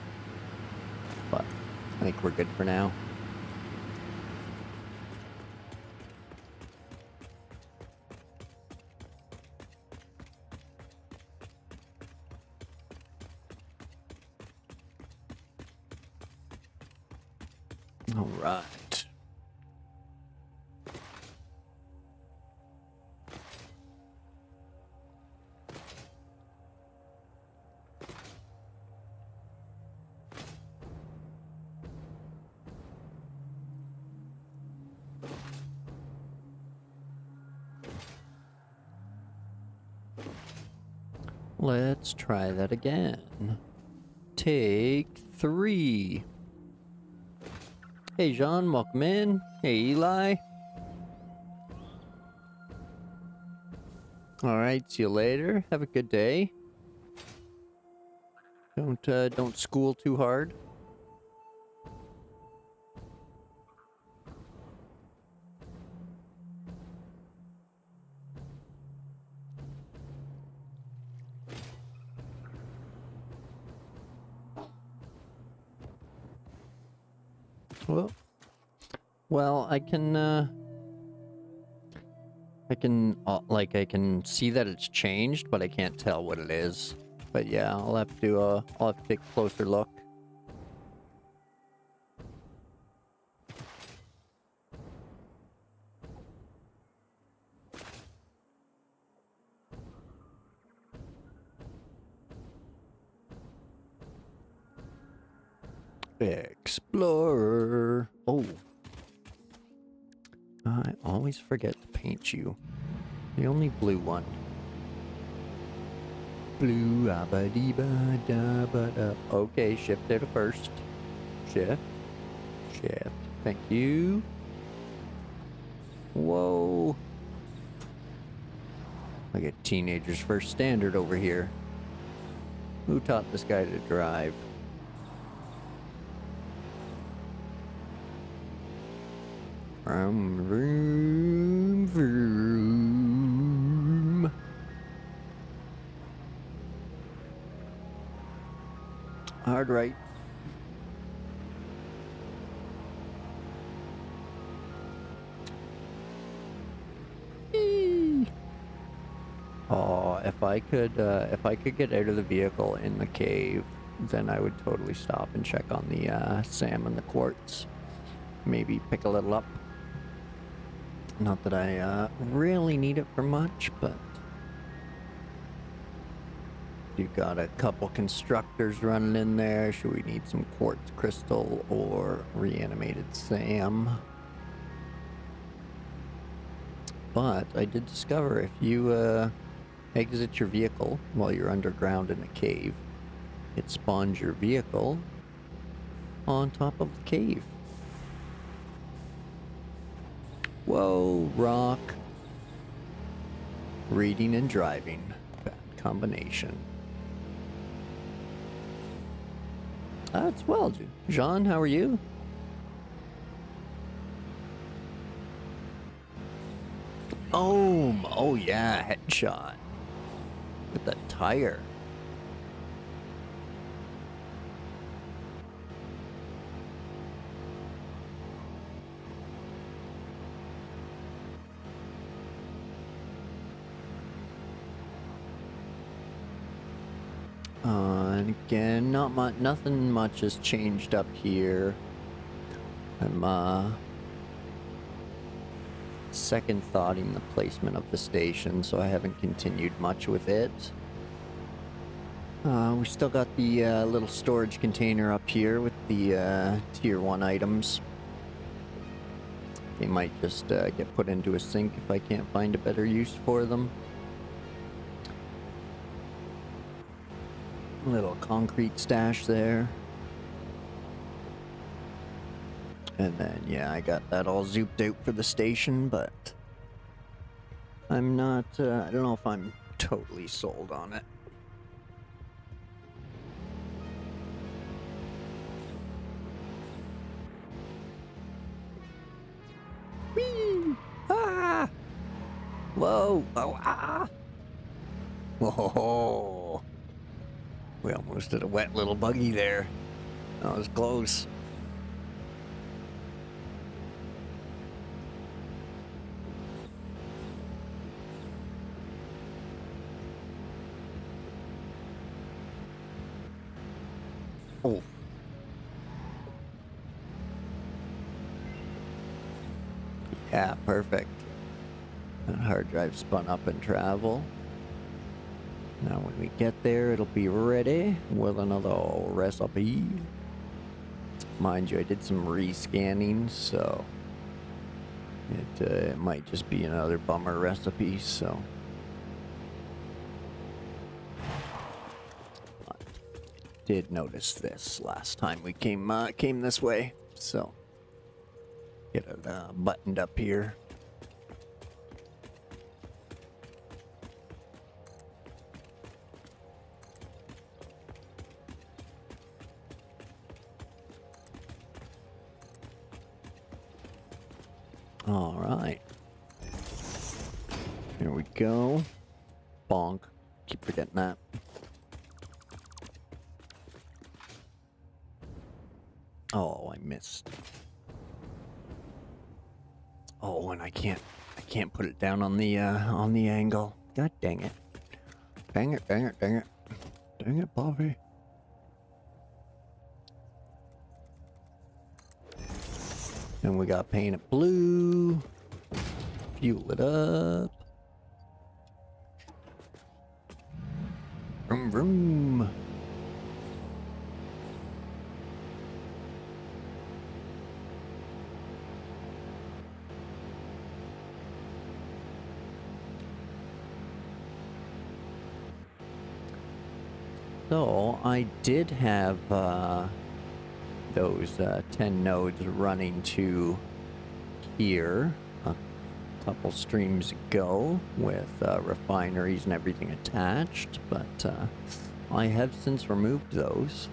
But I think we're good for now. All right. Let's try that again. Take 3. Hey, Jean, welcome in. Hey, Eli. All right, see you later. Have a good day. Don't school too hard. Well, I can I can see that it's changed, but I can't tell what it is. But yeah, I'll have to take a closer look. Explorer. Oh. I always forget to paint you. The only blue one. Blue, abba dee ba da ba da. Okay, shift there to first. Shift. Shift. Thank you. Whoa. Look at teenager's first standard over here. Who taught this guy to drive? Vroom, vroom, vroom. Hard right. Eee. Oh, if I could get out of the vehicle in the cave, then I would totally stop and check on the salmon, the quartz. Maybe pick a little up. Not that I really need it for much, but you got a couple constructors running in there. Should we need some quartz crystal or reanimated SAM? But I did discover if you exit your vehicle while you're underground in a cave, it spawns your vehicle on top of the cave. Whoa, rock. Reading and driving. Bad combination. That's well, Jean, how are you? Oh yeah, headshot. With the tire. And again, nothing much has changed up here. I'm second thoughting the placement of the station, so I haven't continued much with it. We still got the little storage container up here with the tier 1 items. They might just get put into a sink if I can't find a better use for them. Little concrete stash there. And then, yeah, I got that all zooped out for the station, but I'm not, I don't know if I'm totally sold on it. Whee! Ah! Whoa! Oh, ah! Whoa! We almost did a wet little buggy there. That was close. Oh. Yeah, perfect. That hard drive spun up in travel. Now when we get there, it'll be ready with another recipe. Mind you, I did some rescanning, so it might just be another bummer recipe, so. I did notice this last time we came this way, so get it buttoned up here. All right. Here we go. Bonk. Keep forgetting that. Oh, I missed. Oh, and I can't put it down on the angle. God dang it. Dang it, dang it, dang it. Dang it, Bobby. And we got paint it blue. Fuel it up. Vroom vroom. So I did have those 10 nodes running to here. A couple streams ago with refineries and everything attached, but I have since removed those.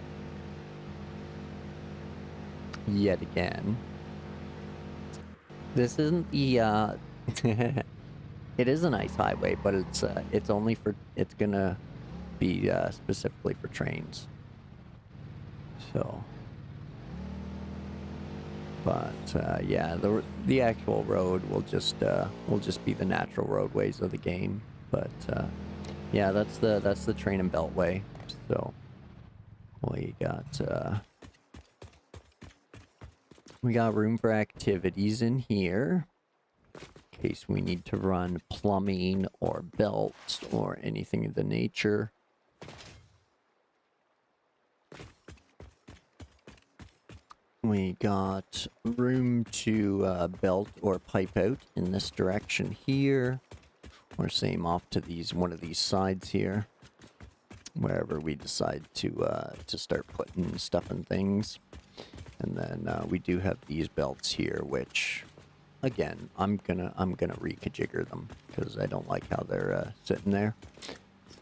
Yet again. This isn't the it is a nice highway, but it's only for, it's gonna be specifically for trains. So, but yeah, the actual road will just be the natural roadways of the game. But yeah, that's the train and beltway. So we got room for activities in here in case we need to run plumbing or belts or anything of the nature. We got room to belt or pipe out in this direction here, or same off to one of these sides here, wherever we decide to start putting stuff and things. And then we do have these belts here, which, again, I'm gonna rekajigger them because I don't like how they're sitting there.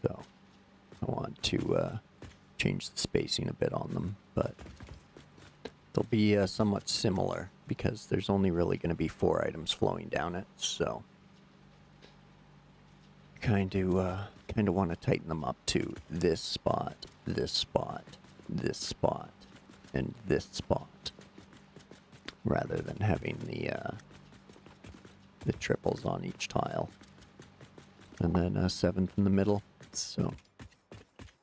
So I want to change the spacing a bit on them, but they'll be somewhat similar because there's only really going to be 4 items flowing down it. So kind of want to tighten them up to this spot, this spot, this spot, and this spot, rather than having the triples on each tile, and then a 7th in the middle. So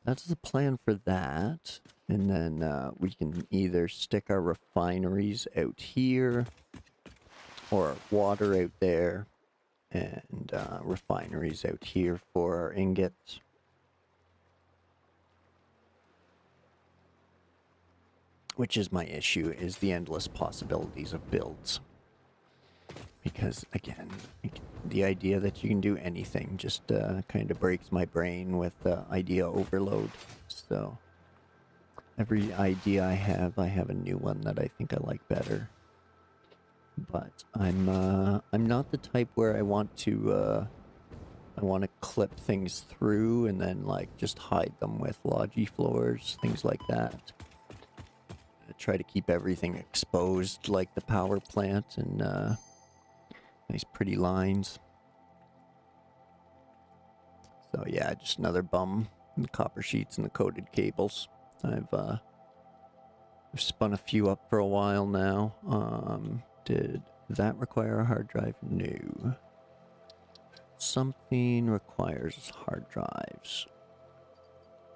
that's the plan for that. And then we can either stick our refineries out here, or water out there, and refineries out here for our ingots. Which is my issue, is the endless possibilities of builds. Because, again, the idea that you can do anything just kind of breaks my brain with idea overload. So every idea I have a new one that I think I like better. But I'm not the type where I want to clip things through and then like just hide them with logi floors, things like that. I try to keep everything exposed like the power plant and nice pretty lines. So yeah, just another bum. The copper sheets and the coated cables. I've spun a few up for a while now. Did that require a hard drive? No. Something requires hard drives.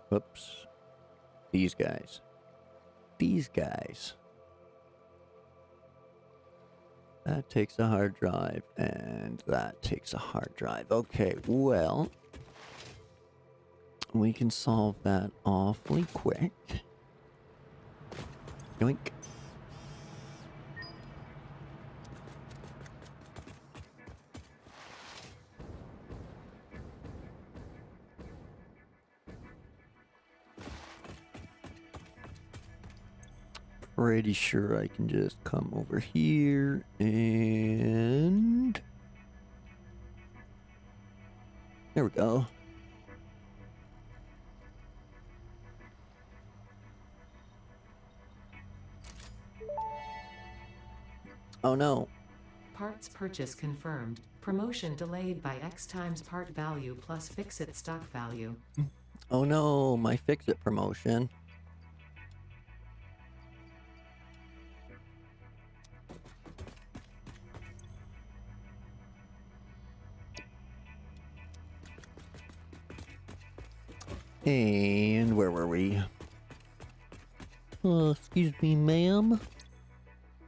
Whoops. These guys. These guys. That takes a hard drive, and that takes a hard drive. Okay, well, we can solve that awfully quick. Yoink. Pretty sure I can just come over here and there we go. Oh no. Parts purchase confirmed. Promotion delayed by X times part value plus fix-it stock value. Oh no, my fix-it promotion. And where were we? Excuse me, ma'am.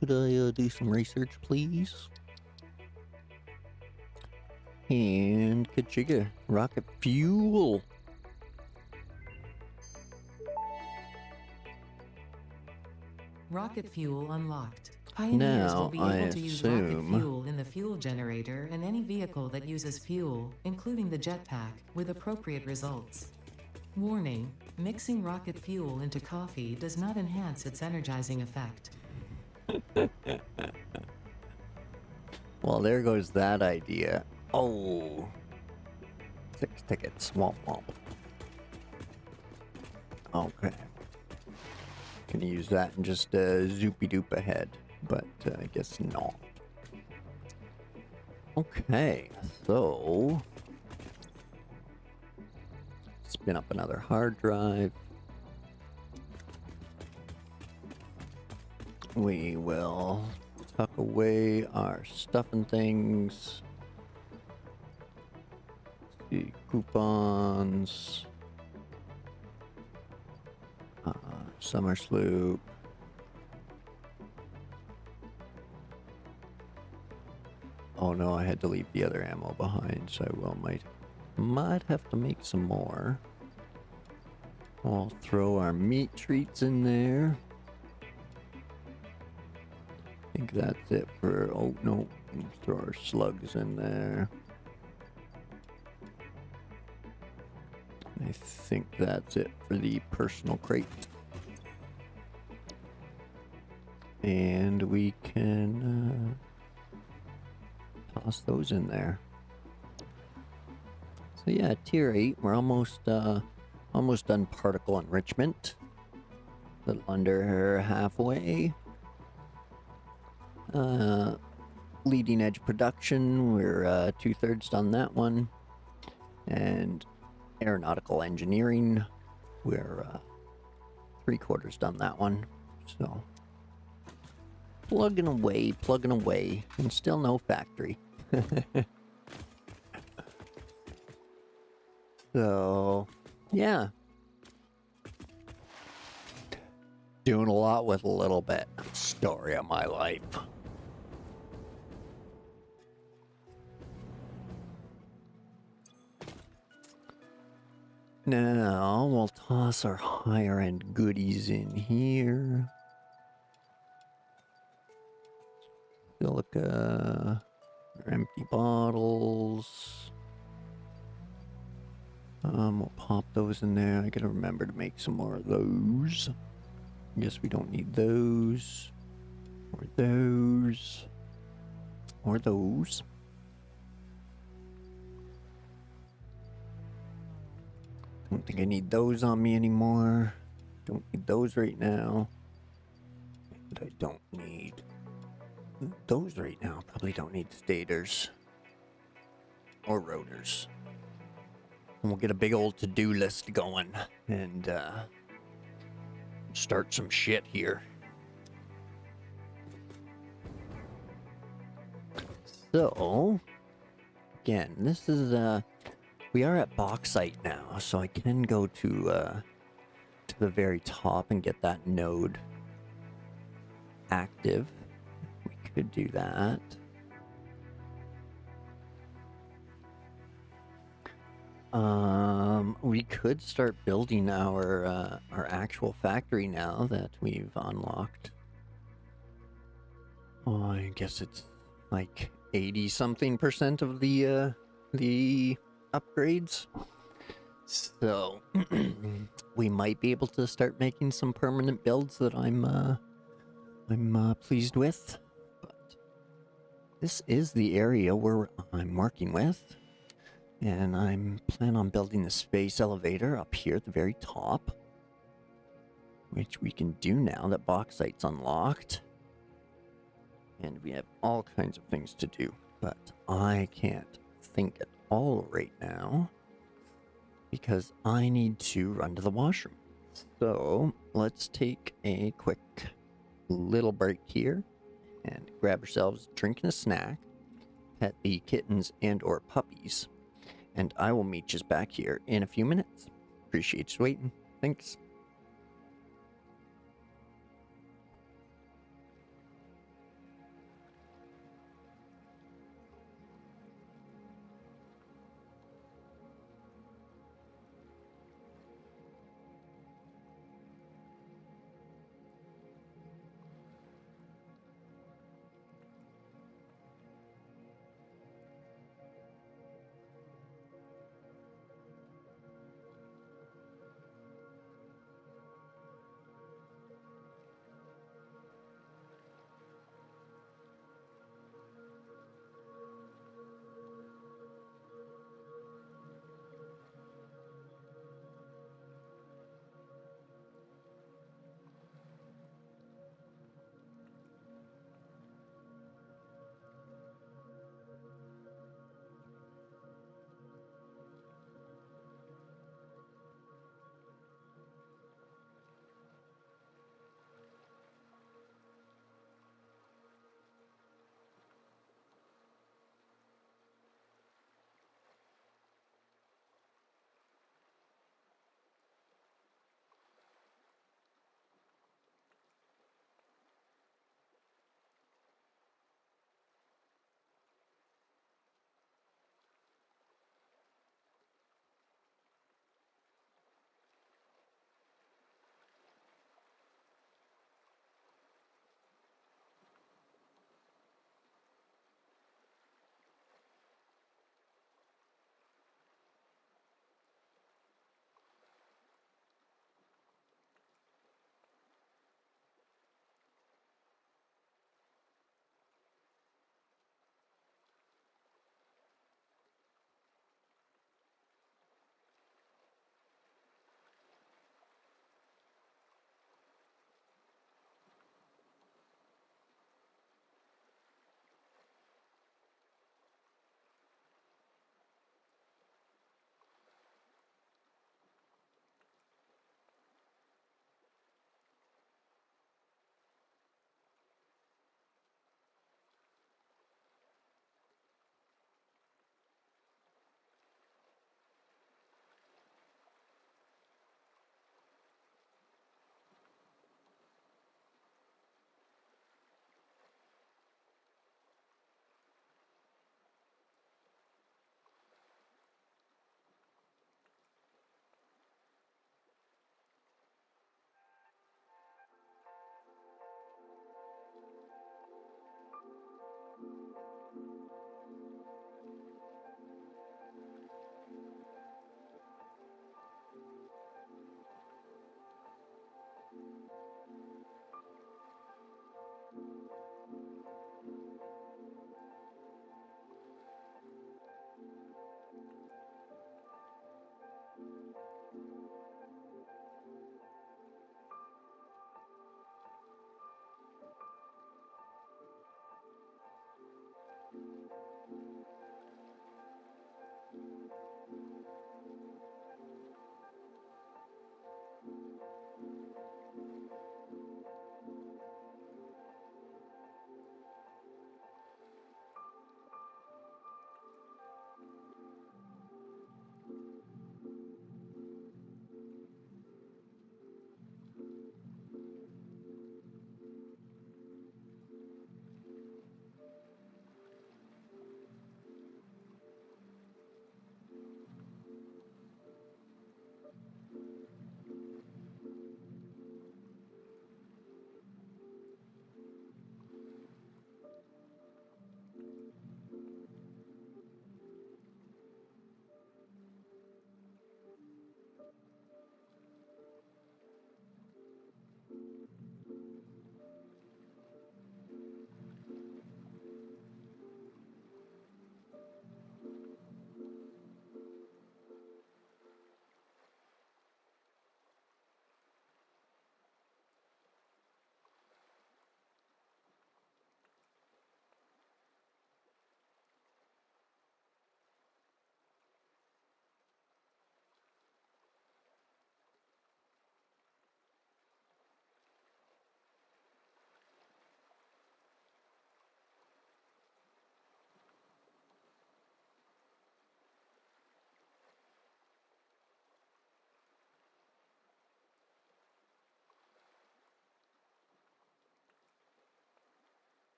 Could I do some research, please? And Kachiga, rocket fuel. Rocket fuel unlocked. Pioneers will be able to use rocket fuel in the fuel generator and any vehicle that uses fuel, including the jetpack, with appropriate results. Warning, mixing rocket fuel into coffee does not enhance its energizing effect. Well, there goes that idea. Oh. 6 tickets. Womp womp. Okay. Can use that and just zoopy doop ahead, but I guess not. Okay, so spin up another hard drive. We will tuck away our stuff and things. The coupons. Summer sloop. Oh no, I had to leave the other ammo behind, so I might have to make some more. I'll throw our meat treats in there. I think that's it for, oh no, throw our slugs in there. I think that's it for the personal crate. And we can toss those in there. So yeah, tier 8, we're almost done particle enrichment. A little under halfway. Leading edge production, we're 2/3 done that one. And aeronautical engineering, we're 3/4 done that one. So plugging away, and still no factory. So, yeah. Doing a lot with a little bit. Story of my life. Now, we'll toss our higher end goodies in here. Silica, empty bottles. We'll pop those in there. I gotta remember to make some more of those. Guess we don't need those. Or those. Or those. Don't think I need those on me anymore. Don't need those right now. And I don't need those right now. Probably don't need stators. Or rotors. And we'll get a big old to-do list going. And, start some shit here. So, again, this is, we are at bauxite now, so I can go to the very top and get that node active. We could do that. We could start building our actual factory now that we've unlocked. Oh, I guess it's like 80-something% of the upgrades. So we might be able to start making some permanent builds that I'm pleased with. But this is the area where I'm working with. And I'm planning on building the space elevator up here at the very top. Which we can do now that bauxite's unlocked. And we have all kinds of things to do. But I can't think at all right now. Because I need to run to the washroom. So let's take a quick little break here. And grab ourselves a drink and a snack. Pet the kittens and or puppies. And I will meet you back here in a few minutes. Appreciate you waiting. Thanks.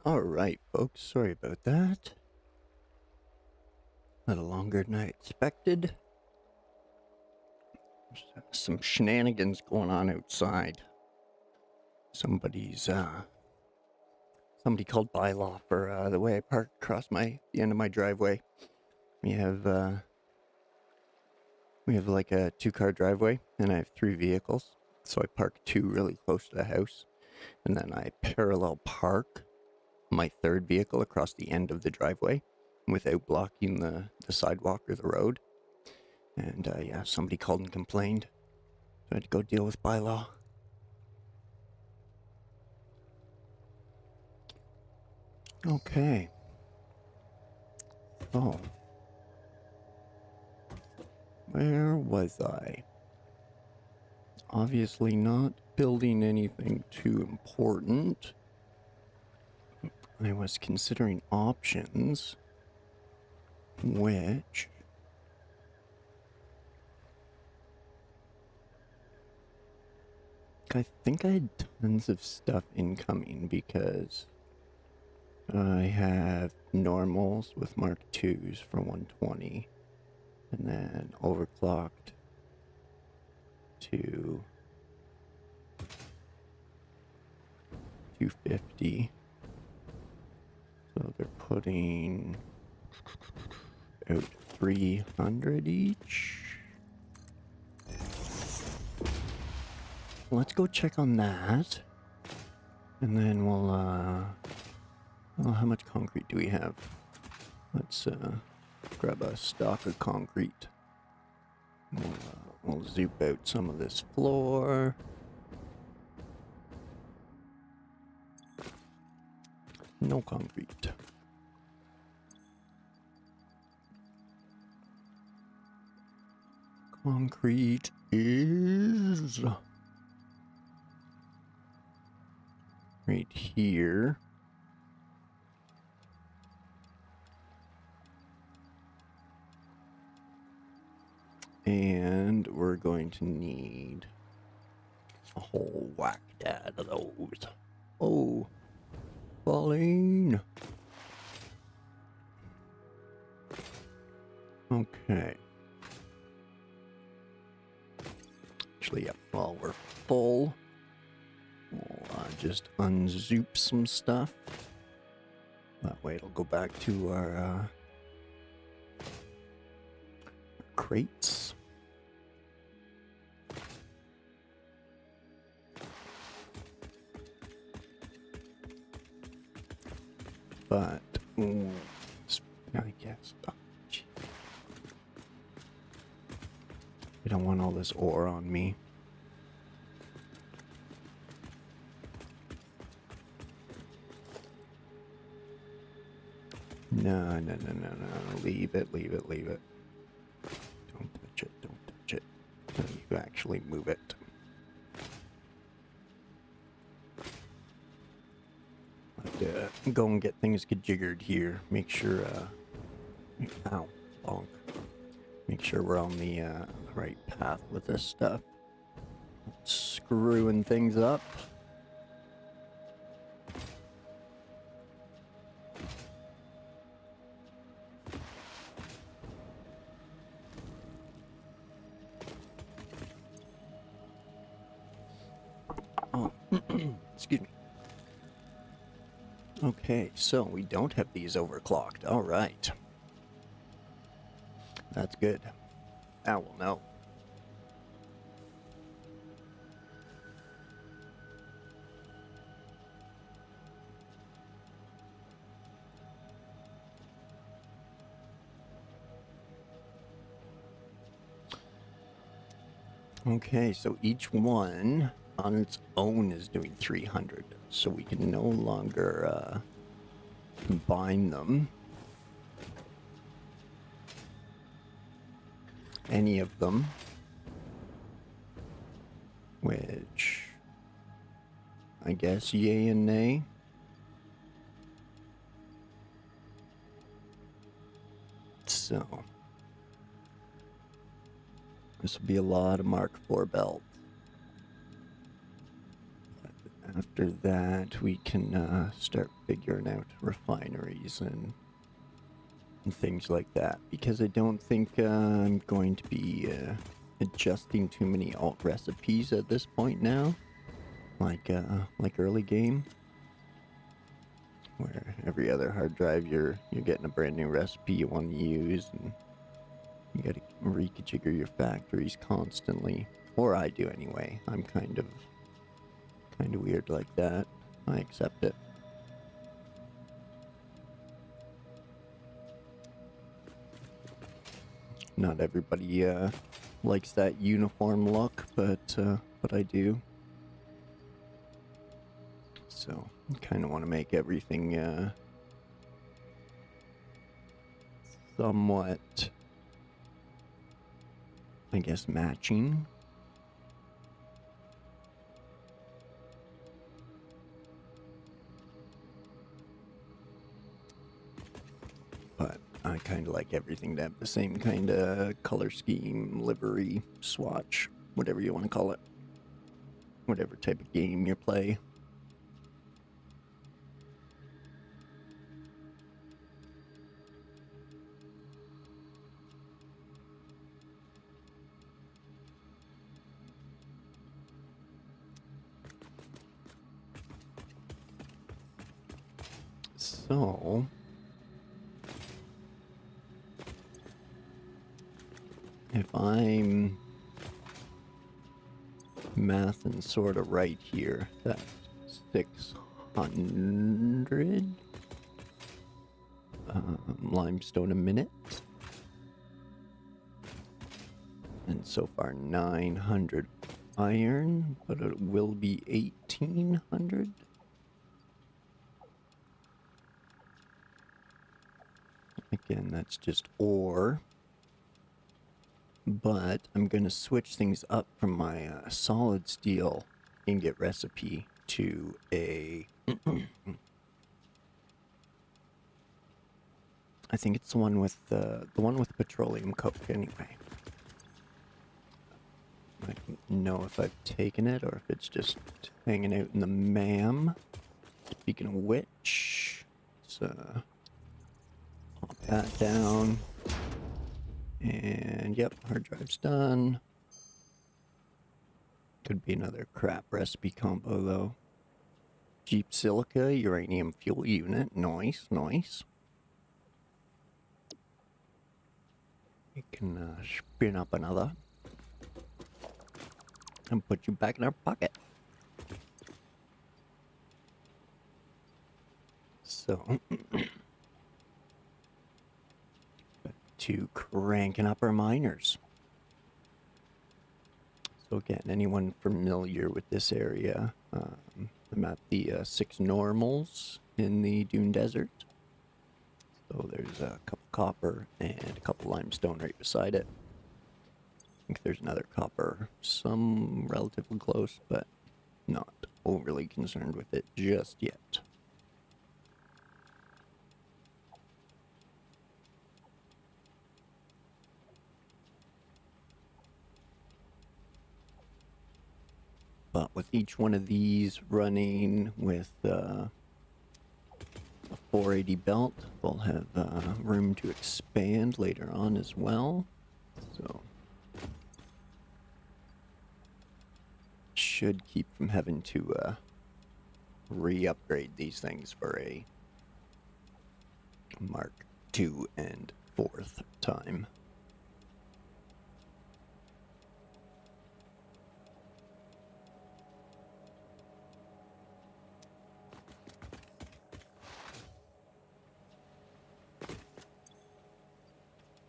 Alright, folks, sorry about that. A little longer than I expected. Some shenanigans going on outside. Somebody called bylaw for the way I park across the end of my driveway. We have like a 2-car driveway, and I have 3 vehicles. So I park 2 really close to the house, and then I parallel park my 3rd vehicle across the end of the driveway without blocking the sidewalk or the road. And yeah, somebody called and complained. So I had to go deal with bylaw. Okay. Oh. Where was I? Obviously not building anything too important. I was considering options, which I think I had tons of stuff incoming because I have normals with Mark IIs for 120 and then overclocked to 250. So they're putting out 300 each. Let's go check on that. And then we'll, well, how much concrete do we have? Let's grab a stock of concrete. We'll zoop out some of this floor. No concrete. Concrete is right here. And we're going to need a whole whack dad of those. Oh, falling. Okay. Actually, yeah, while we're full, we'll just unzoop some stuff. That way it'll go back to our crates. But, I guess, oh, geez. I don't want all this ore on me. No. Leave it. Don't touch it. You actually move it. But, go and get things jiggered here. Make sure, ow, bonk. Make sure we're on the right path with this stuff. Screwing things up. Oh, excuse me. Okay, so we don't have these overclocked. All right. That's good. I will know. Okay, so each one on its own is doing 300, so we can no longer combine them. Any of them, which I guess yay and nay. So this will be a lot of Mark IV belts. after that, we can start figuring out refineries and things like that. Because I don't think I'm going to be adjusting too many alt recipes at this point now. Like early game, where every other hard drive you're getting a brand new recipe you want to use, and you got to reconfigure your factories constantly. Or I do anyway. I'm kind of weird like that. I accept it. Not everybody likes that uniform look, but I do. So, kind of want to make everything somewhat, I guess, matching. But I kind of like everything to have the same kind of color scheme, livery, swatch, whatever you want to call it. Whatever type of game you play. So, if I'm mathing sort of right here, that's 600 limestone a minute. And so far 900 iron, but it will be 1800. Again, that's just ore. But I'm going to switch things up from my solid steel ingot recipe to a... I think it's the one with the petroleum coke anyway. I don't know if I've taken it or if it's just hanging out in the MAM. Speaking of which, let's pop that down. And yep, hard drive's done. Could be another crap recipe combo though. Jeep silica, uranium fuel unit, nice, nice. You can spin up another and put you back in our pocket. So, to cranking up our miners. So again, anyone familiar with this area, I'm at the 6 normals in the Dune Desert. So there's a couple copper and a couple limestone right beside it. I think there's another copper, some relatively close, but not overly concerned with it just yet. But with each one of these running with a 480 belt, we'll have room to expand later on as well. So should keep from having to re-upgrade these things for a Mark II and 4th time.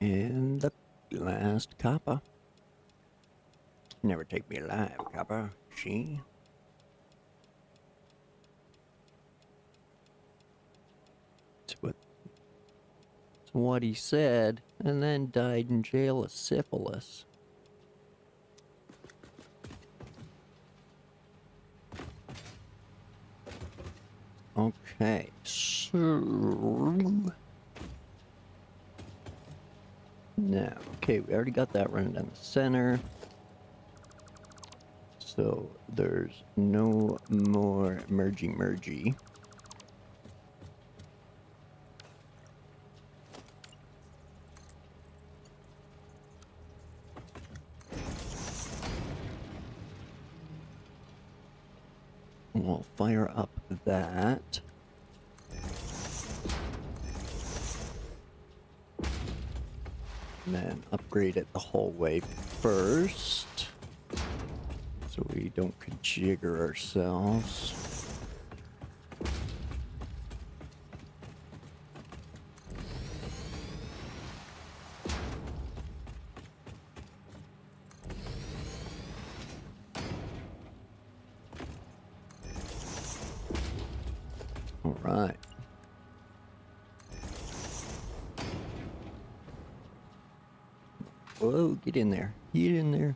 And the last copper. Never take me alive, copper. See? It's what he said, and then died in jail of syphilis. Okay, so... Now, okay, we already got that running down the center. So there's no more mergy. We'll fire up that. And then upgrade it the whole way first, so we don't conjigger ourselves. All right. Whoa, get in there. Get in there.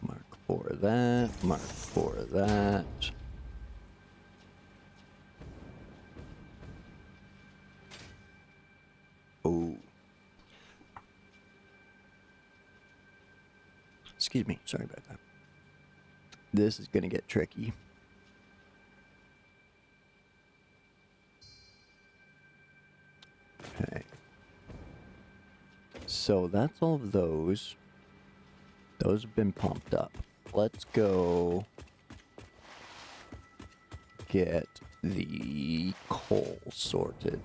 Mark 4 of that. Mark 4 of that. Oh. Excuse me. Sorry about that. This is going to get tricky. Okay. So that's all of those. Those have been pumped up. Let's go get the coal sorted.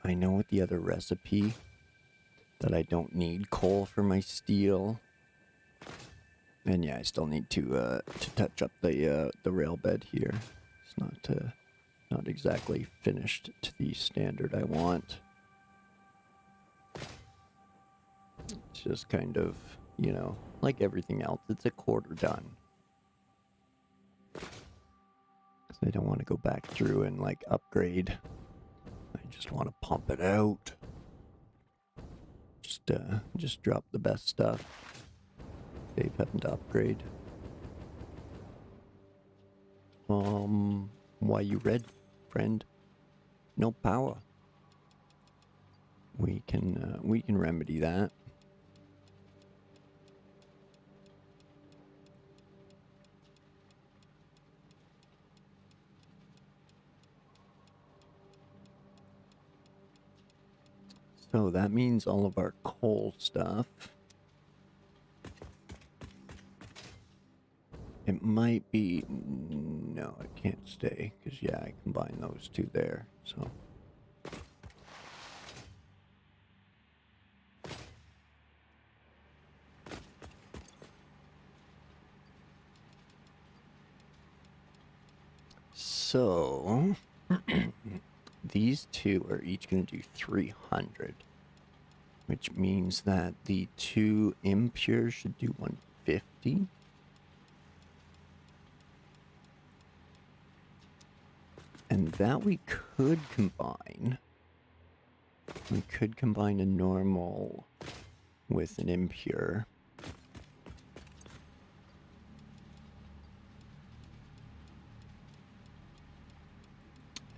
I know with the other recipe that I don't need coal for my steel. And yeah, I still need to touch up the rail bed here. It's not exactly finished to the standard I want. It's just kind of, you know, like everything else, it's a quarter done. So I don't want to go back through and like upgrade. I just want to pump it out. Just drop the best stuff. Save having to upgrade. Why you red, friend? No power. We can remedy that. So that means all of our coal stuff. It might be... No, it can't stay, because, yeah, I combine those two there, so... So... These two are each going to do 300, which means that the two impure should do 150. And that we could combine. We could combine a normal with an impure.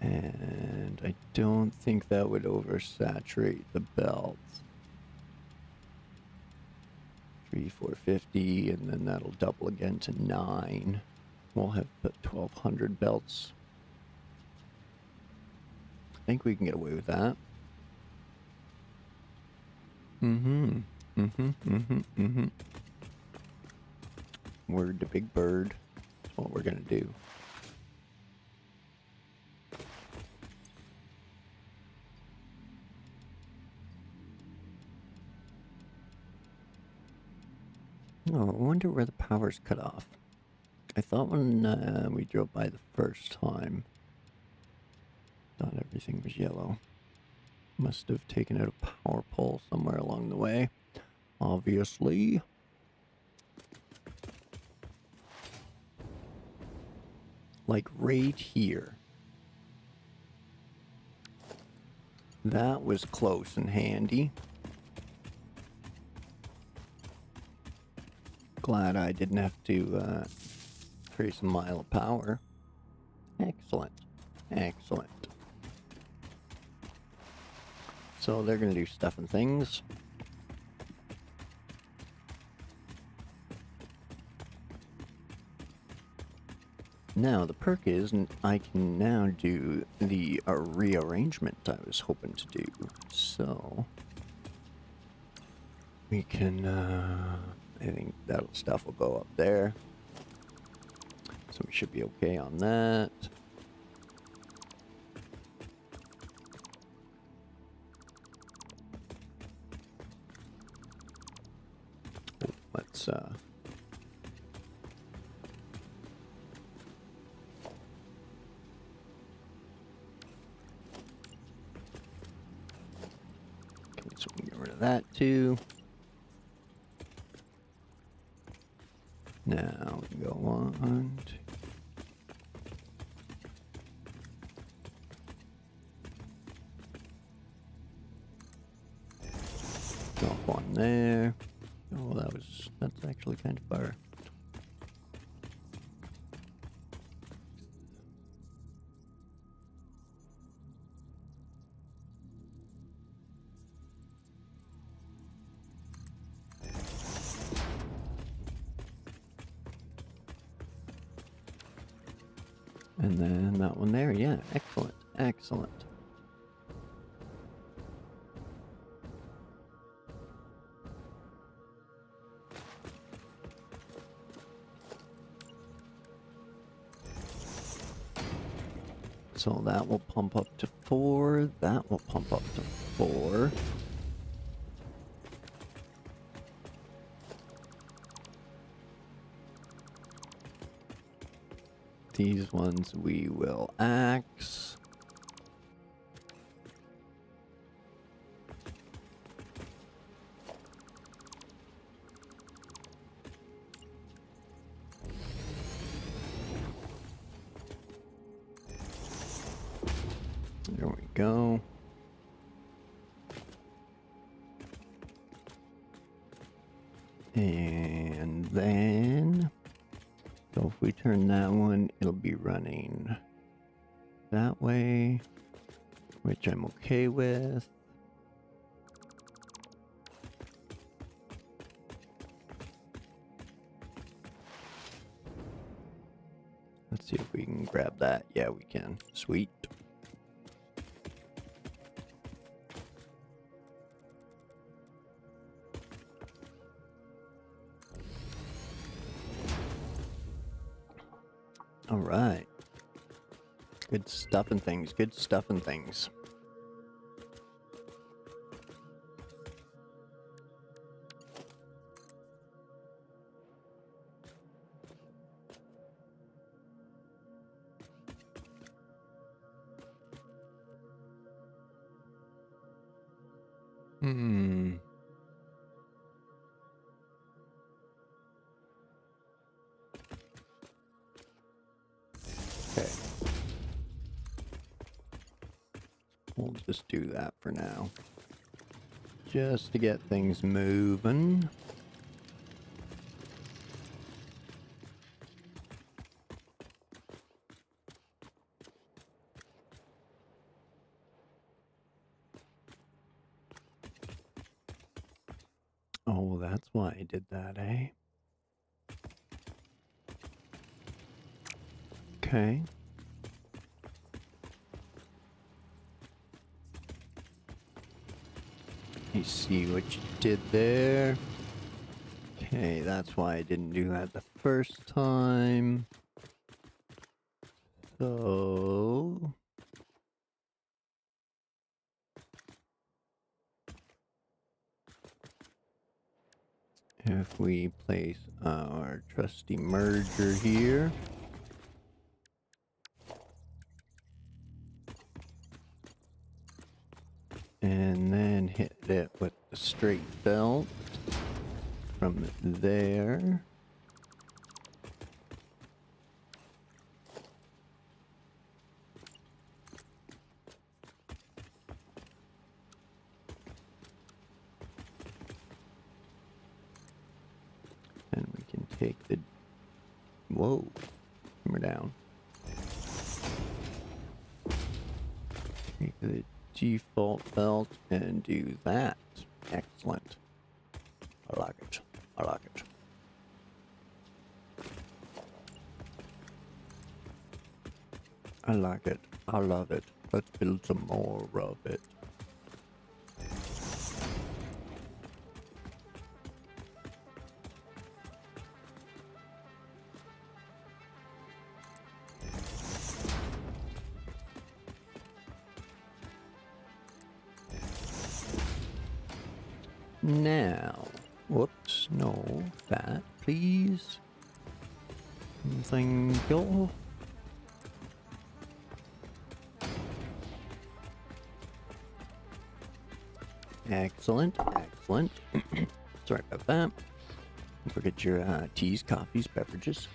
And I don't think that would oversaturate the belt. 450, and then that'll double again to 9. We'll have 1,200 belts. I think we can get away with that. Word to Big Bird. That's what we're gonna do. Oh, I wonder where the power's cut off. I thought when we drove by the first time, thought everything was yellow. Must have taken out a power pole somewhere along the way. Obviously. Like right here. That was close and handy. Glad I didn't have to trace a mile of power. Excellent. Excellent. So they're gonna do stuff and things. Now the perk is I can now do the rearrangement I was hoping to do. So we can, I think that stuff will go up there. So we should be okay on that. Let's okay, so we can get rid of that too. Now we can go on to drop on there. Oh, that's actually kind of far. And then that one there, yeah, excellent, excellent. So that will pump up to 4, that will pump up to 4. These ones we will axe. There we go. And then, so if we turn that one, it'll be running that way, which I'm okay with. Let's see if we can grab that. Yeah, we can. Sweet. All right. Good stuff and things. Good stuff and things. Okay. We'll just do that for now. Just to get things moving. Oh, that's why I did that, eh? Okay. You see what you did there? Okay, that's why I didn't do that the first time. So... if we place our trusty merger here. And then hit it with the straight belt from there. And we can take the... whoa, we're down. Take the default belt and do that. Excellent. I like it. I like it. I like it. I love it. Let's build some more of it. Now, whoops, no, that, please. Thank you. Excellent, excellent. Sorry about that. Don't forget your teas, coffees, beverages.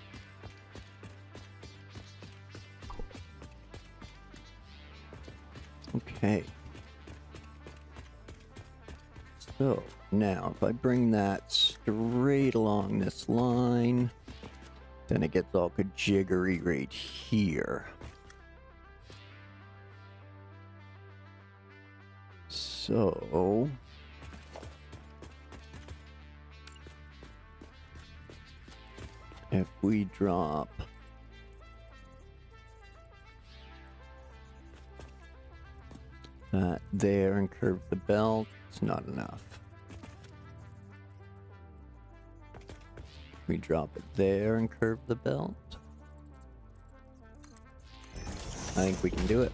Okay. So, now, if I bring that straight along this line, then it gets all jiggery right here. So, if we drop that there and curve the belt, it's not enough. We drop it there and curve the belt. I think we can do it.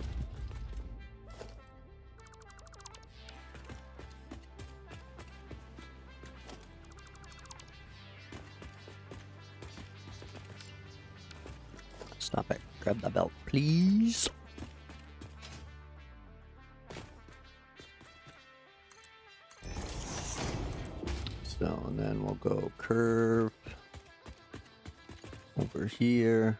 Stop it. Grab the belt, please. So, and then we'll go curve over here.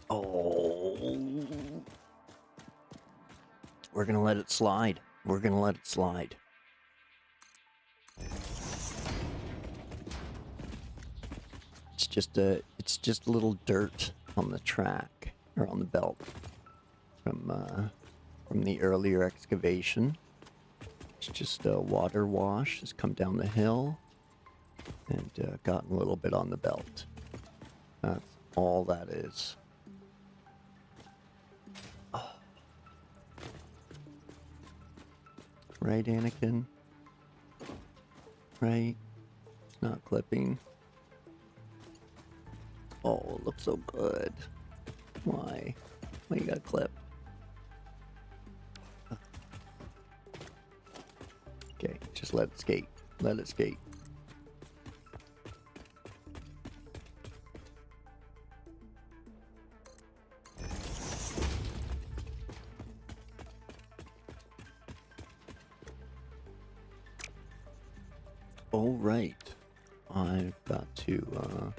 Oh. We're gonna let it slide. We're gonna let it slide. It's just a little dirt on the track or on the belt from the earlier excavation. It's just a water wash has come down the hill and gotten a little bit on the belt. That's all that is. Oh. Right, Anakin? Right? It's not clipping. Oh, it looks so good. Why? Why you gotta clip? Okay, just let it skate. Let it skate. All right. I've got to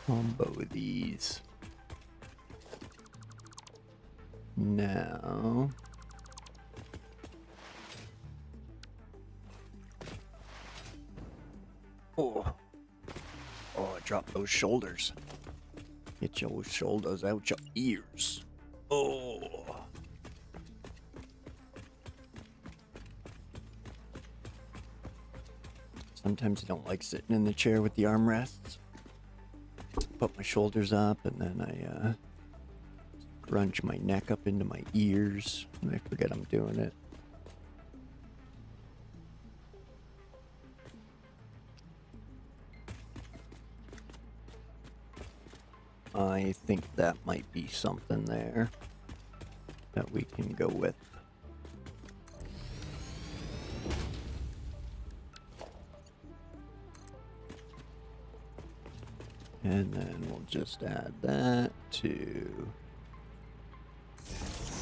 combo these. Now, oh, I dropped those shoulders. Get your shoulders out your ears. Oh. Sometimes I don't like sitting in the chair with the armrests. Put my shoulders up and then I scrunch my neck up into my ears and I forget I'm doing it. I think that might be something there that we can go with. And then we'll just add that to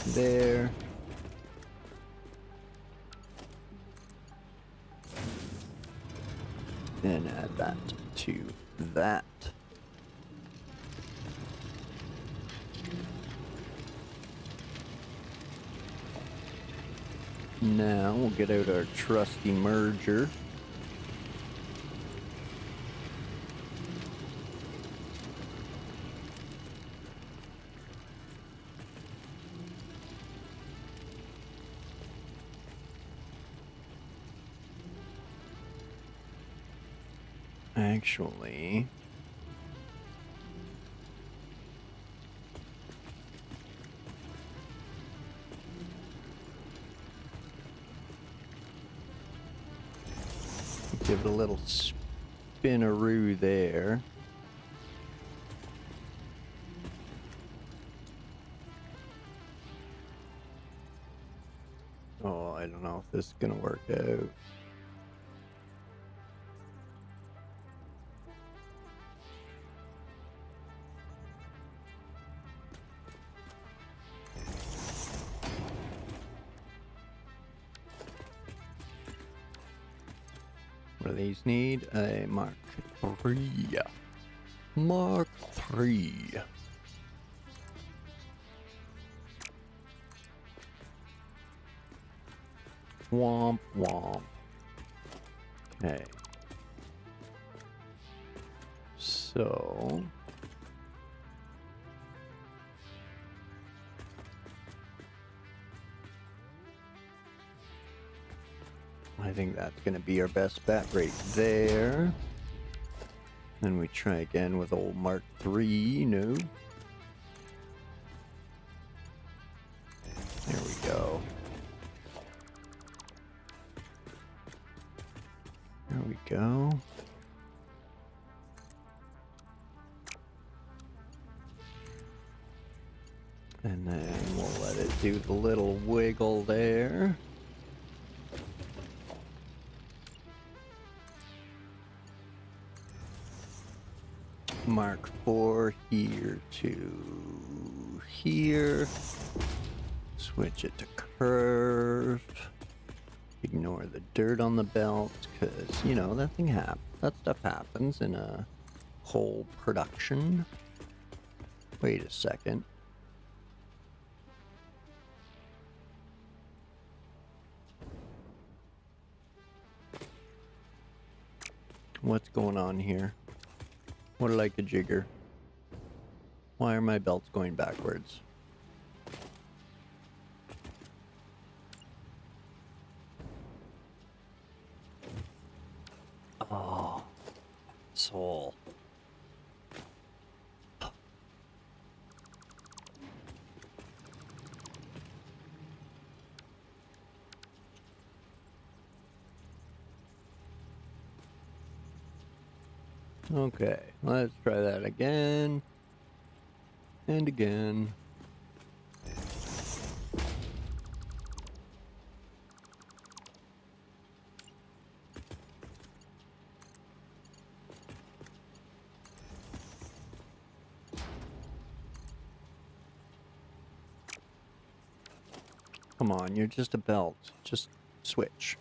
there. Then add that to that. Now we'll get out our trusty merger. Actually, give it a little spinaroo there. Oh, I don't know if this is gonna work out. What do these need? A Mark III. Mark III. Womp womp. Okay. So I think that's going to be our best bet right there. Then we try again with old Mark III. No. There we go. There we go. And then we'll let it do the little wiggle there. Mark IV here to here. Switch it to curved. Ignore the dirt on the belt, because, you know, that stuff happens in a whole production. Wait a second. What's going on here? What like a jigger? Why are my belts going backwards? Oh, soul. Okay, let's try that again. And again. Come on, you're just a belt. Just switch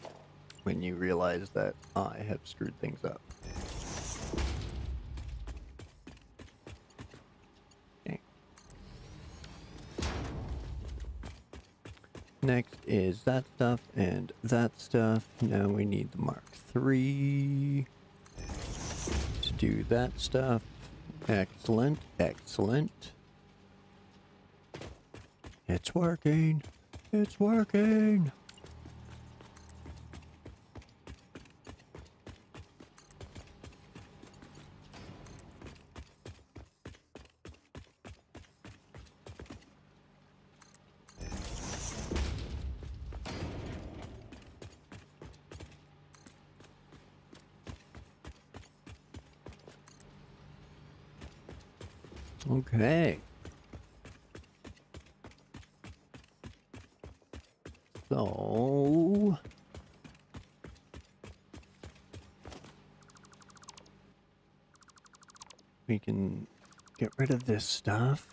when you realize that I have screwed things up. Next is that stuff and that stuff. Now we need the Mark III to do that stuff. Excellent, excellent. It's working. It's working. Okay. So we can get rid of this stuff.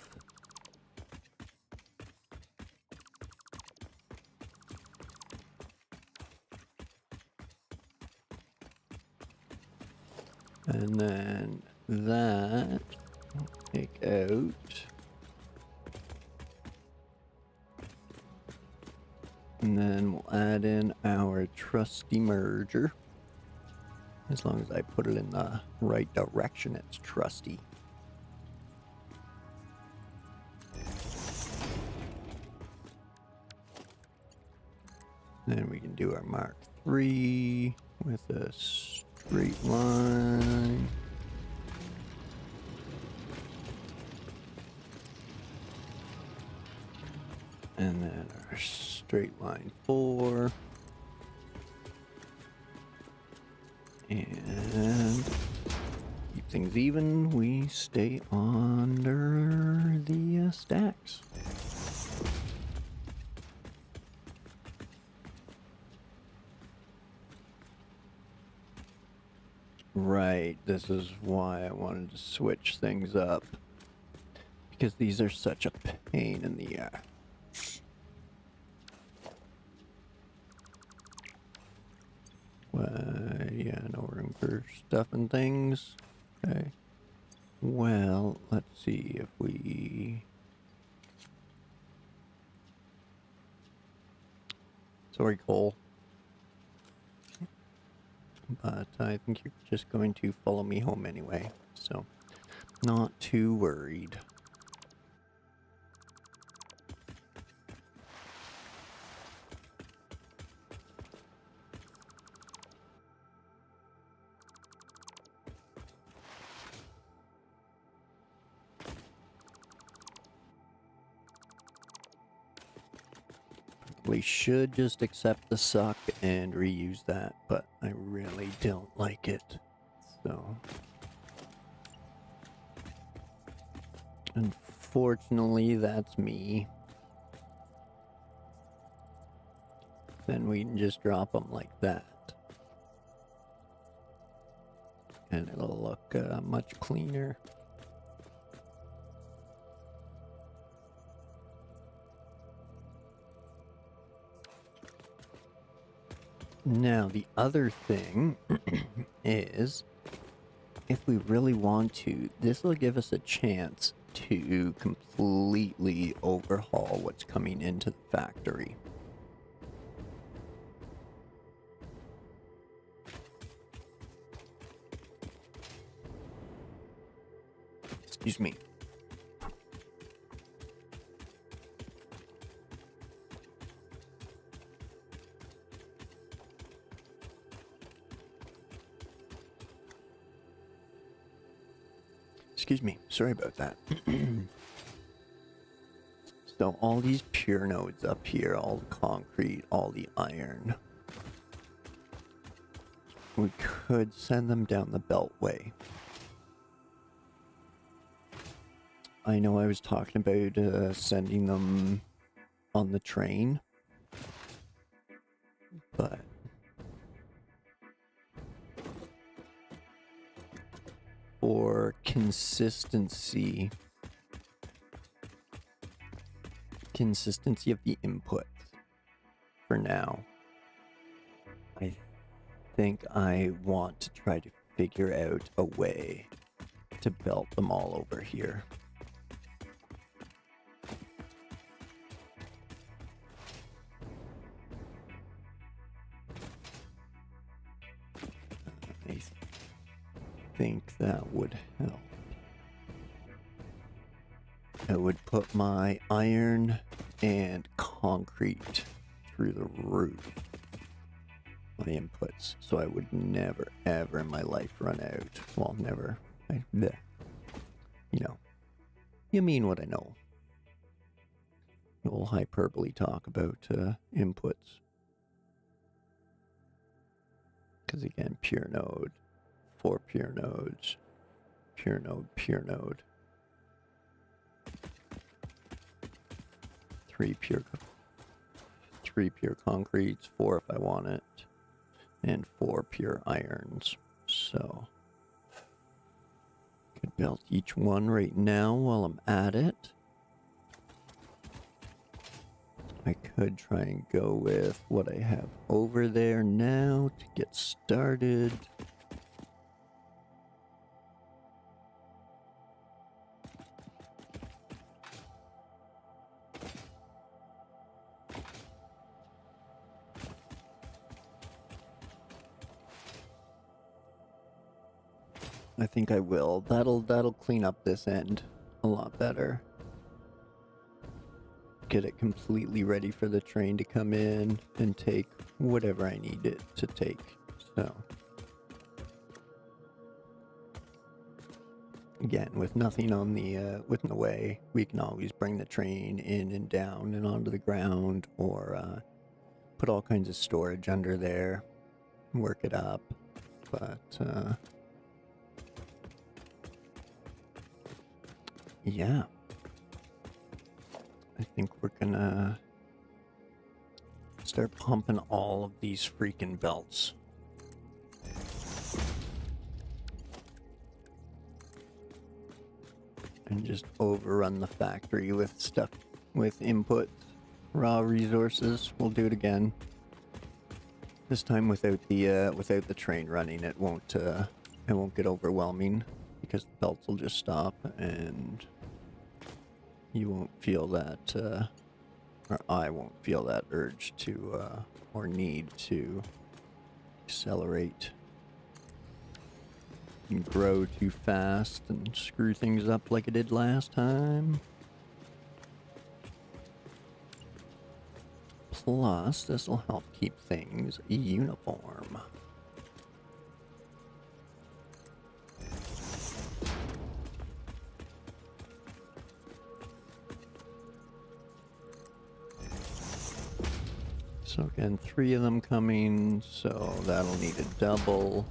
And then that take out. And then we'll add in our trusty merger. As long as I put it in the right direction, it's trusty. Then we can do our Mark III with a straight line. And then our straight line 4. And keep things even, we stay under the stacks. Right, this is why I wanted to switch things up. Because these are such a pain in the ass. Yeah, no room for stuff and things. Okay. Well, let's see if we... Sorry, Cole. But I think you're just going to follow me home anyway, so not too worried. We should just accept the suck and reuse that, but I really don't like it. So, unfortunately, that's me. Then we can just drop them like that. And it'll look much cleaner. Now, the other thing is, if we really want to, this will give us a chance to completely overhaul what's coming into the factory. Excuse me. Excuse me, sorry about that. So all these pure nodes up here, all the concrete, all the iron, we could send them down the Beltway. I know I was talking about sending them on the train, but for consistency of the inputs for now, I think I want to try to figure out a way to belt them all over here. I think that would help. It would put my iron and concrete through the roof. My inputs, so I would never ever in my life run out. Well, never. You know, you mean what I know. Little hyperbole talk about inputs. Because again, pure node, 4 pure nodes, pure node, pure node, 3 pure concretes, 4 if I want it, and 4 pure irons. So could build each one right now while I'm at it. I could try and go with what I have over there now to get started. I think I will. That'll clean up this end a lot better. Get it completely ready for the train to come in and take whatever I need it to take. So Again, with nothing on the in the way, we can always bring the train in and down and onto the ground, or put all kinds of storage under there, work it up. But yeah, I think we're gonna start pumping all of these freaking belts. And just overrun the factory with stuff, with input, raw resources. We'll do it again. This time without the train running, it won't get overwhelming, because the belts will just stop and you won't feel that, or I won't feel that urge to, or need to accelerate and grow too fast and screw things up like I did last time. Plus, this will help keep things uniform. So again, 3 of them coming, so that'll need a double.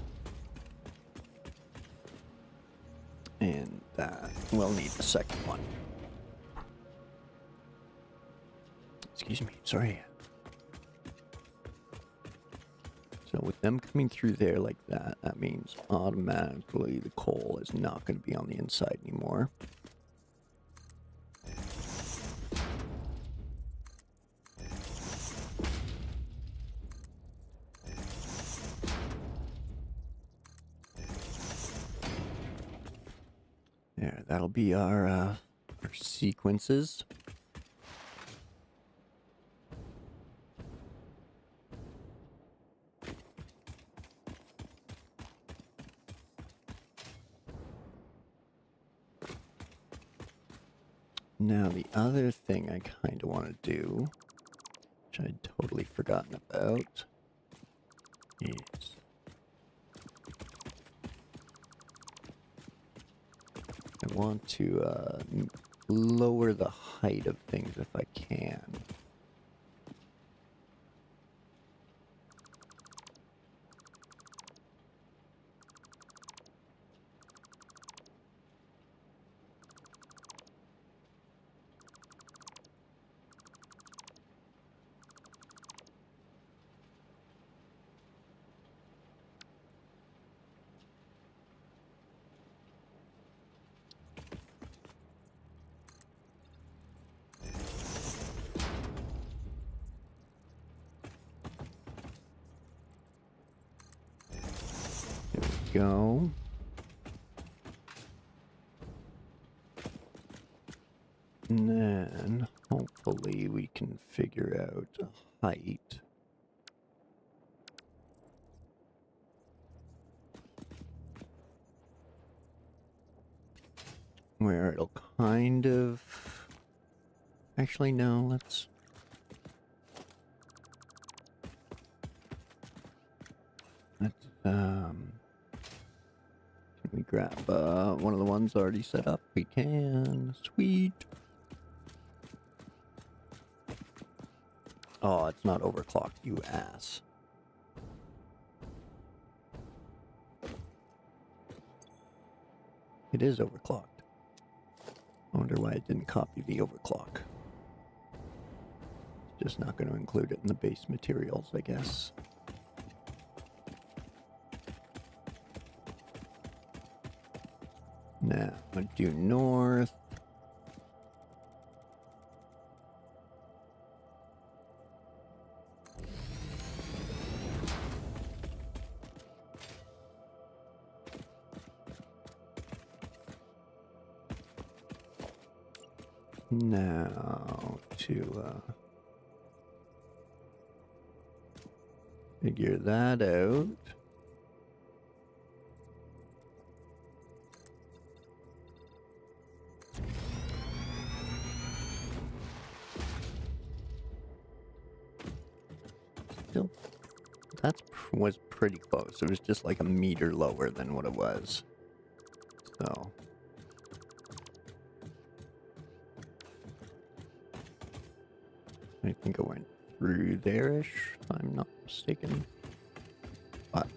And that will need the second one. Excuse me, sorry. So with them coming through there like that, that means automatically the coal is not going to be on the inside anymore. There, that'll be our sequences. Now, the other thing I kind of want to do, which I'd totally forgotten about, is I want to lower the height of things if I can. Go. And then hopefully we can figure out a height. Where it'll kind of... Actually, no, let's... Can we grab one of the ones already set up? We can. Sweet. Oh, it's not overclocked, you ass. It is overclocked. I wonder why it didn't copy the overclock. It's just not going to include it in the base materials, I guess. Now, I'm going to do north. Now, to figure that out. Still, was pretty close. It was just like a meter lower than what it was. So, through there-ish, if I'm not mistaken. But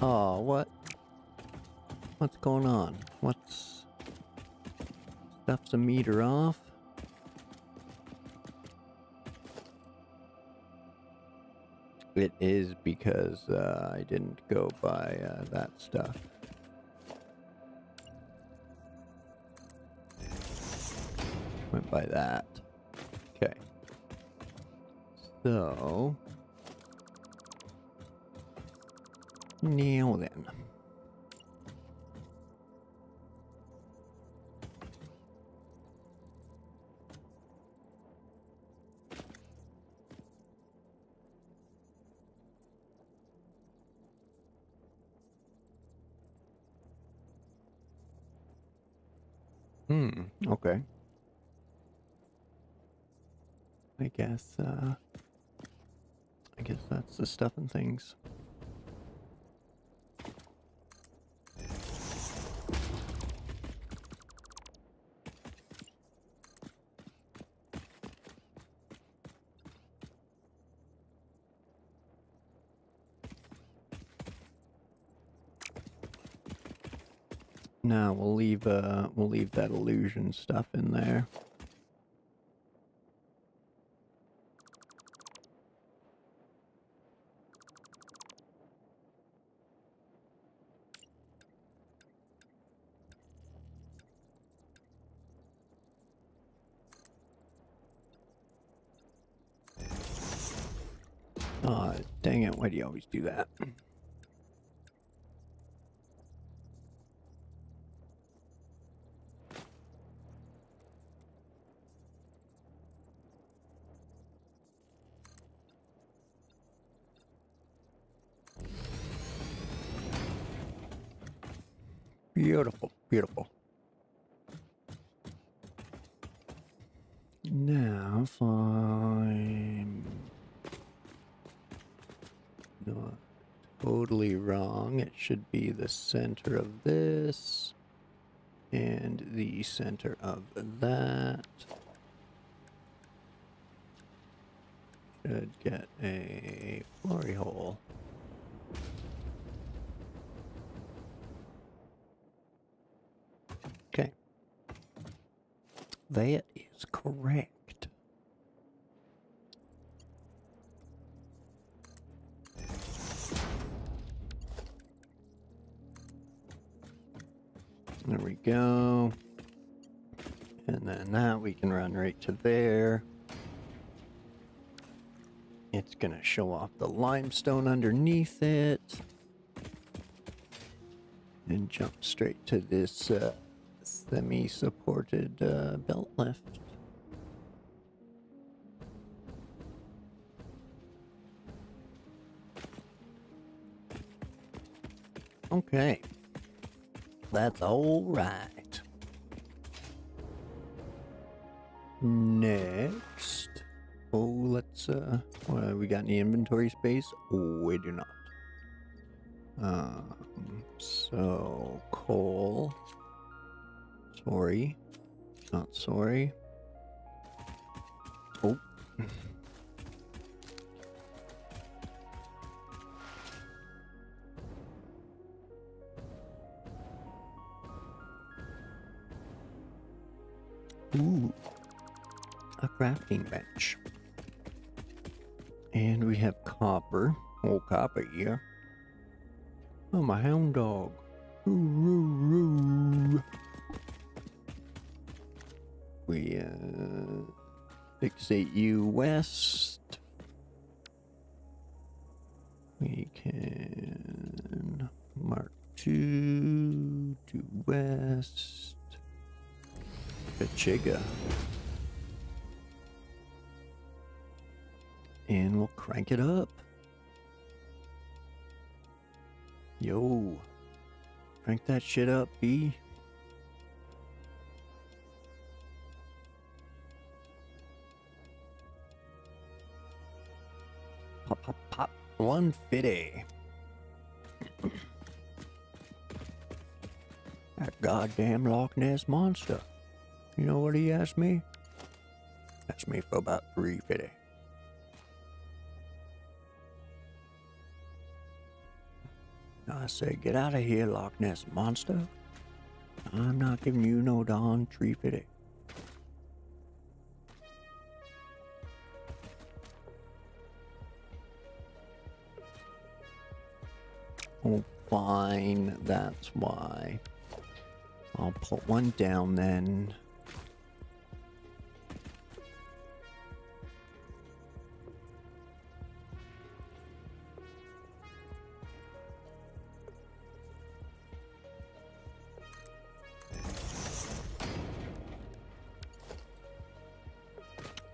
oh, what? What's going on? Stuff's a meter off? It is because I didn't go by that stuff. Went by that. Okay. So now then. Okay. I guess that's the stuff and things. Now we'll leave that illusion stuff in there. Aw, dang it, why do you always do that? Beautiful, beautiful. Now, if I'm not totally wrong, it should be the center of this and the center of that. Should get a glory hole. Okay. That is correct. There we go. And then that we can run right to there. It's gonna show off the limestone underneath it. And jump straight to this semi-supported belt lift. Okay. That's all right. Next. Oh, let's, we got any inventory space? Oh, we do not. So, coal. Sorry. Not sorry. Oh. Ooh. A crafting bench. And we have copper. Oh, copper here. Oh, my hound dog. Ooh, roo, roo. We, fixate you west. We can mark 2 to west. Kachiga. and we'll crank it up. Yo, crank that shit up, B. Pop, pop, pop. 150. That goddamn Loch Ness monster. You know what he asked me? Asked me for about 350. I said, get out of here, Loch Ness monster. I'm not giving you no darn 350. Oh, fine. That's why. I'll put one down then.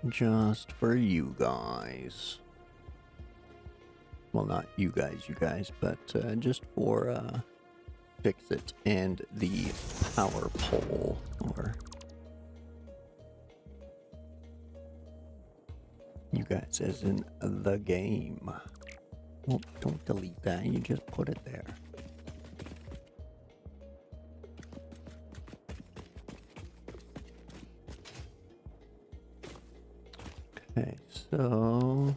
Just for you guys. Well, not you guys, but just for Fix It and the power pole, or you guys as in the game. Well, don't delete that, you just put it there. Okay, so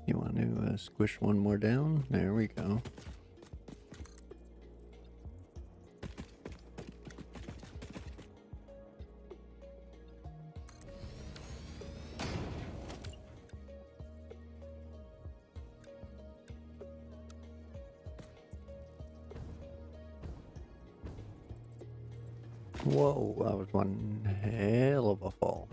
you want to squish one more down? There we go. Whoa, that was one hell of a fall.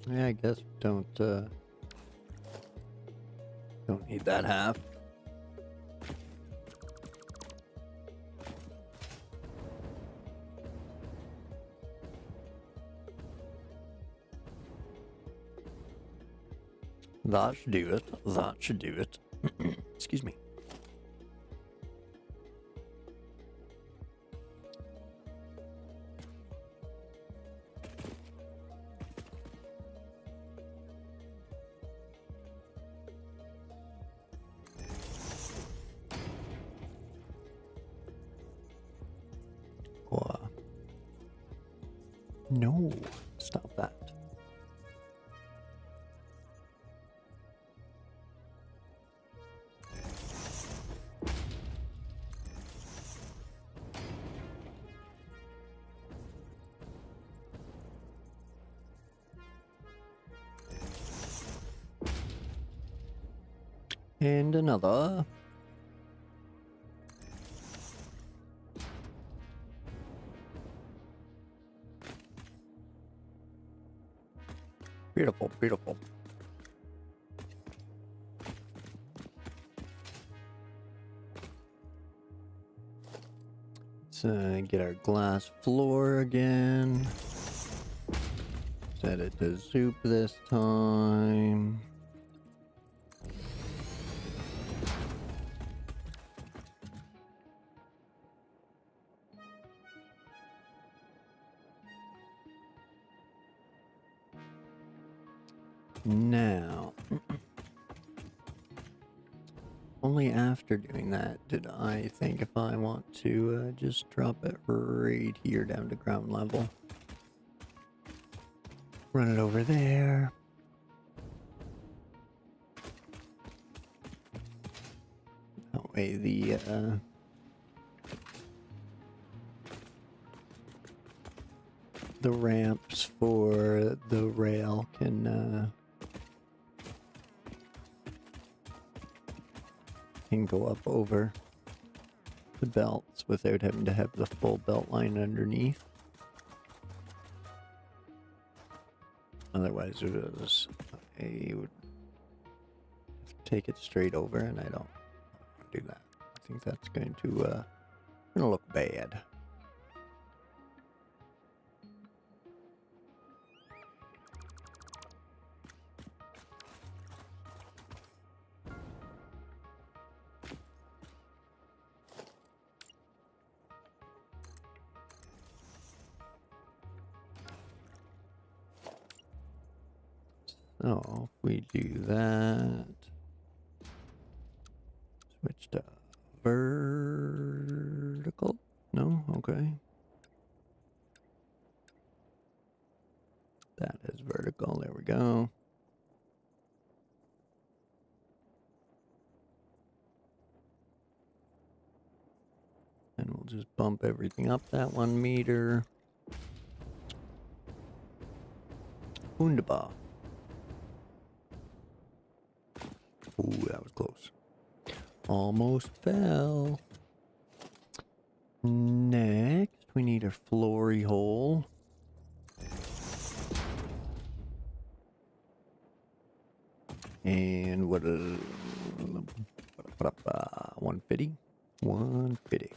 Yeah, I guess don't need that half. That should do it. That should do it. Excuse me. No, stop that. And another. Beautiful, beautiful. Let's get our glass floor again. Set it to soup this time. Now, only after doing that did I think if I want to just drop it right here down to ground level. Run it over there. That way the ramps for the rail can can go up over the belts without having to have the full belt line underneath. Otherwise, I would take it straight over, and I don't want to do that. I think that's going to look bad. So if we do that, switch to vertical. No, okay. That is vertical. There we go. And we'll just bump everything up that 1 meter. Wunderbar. Ooh, that was close. Almost fell. Next, we need a floory hole. And what a 150? 150.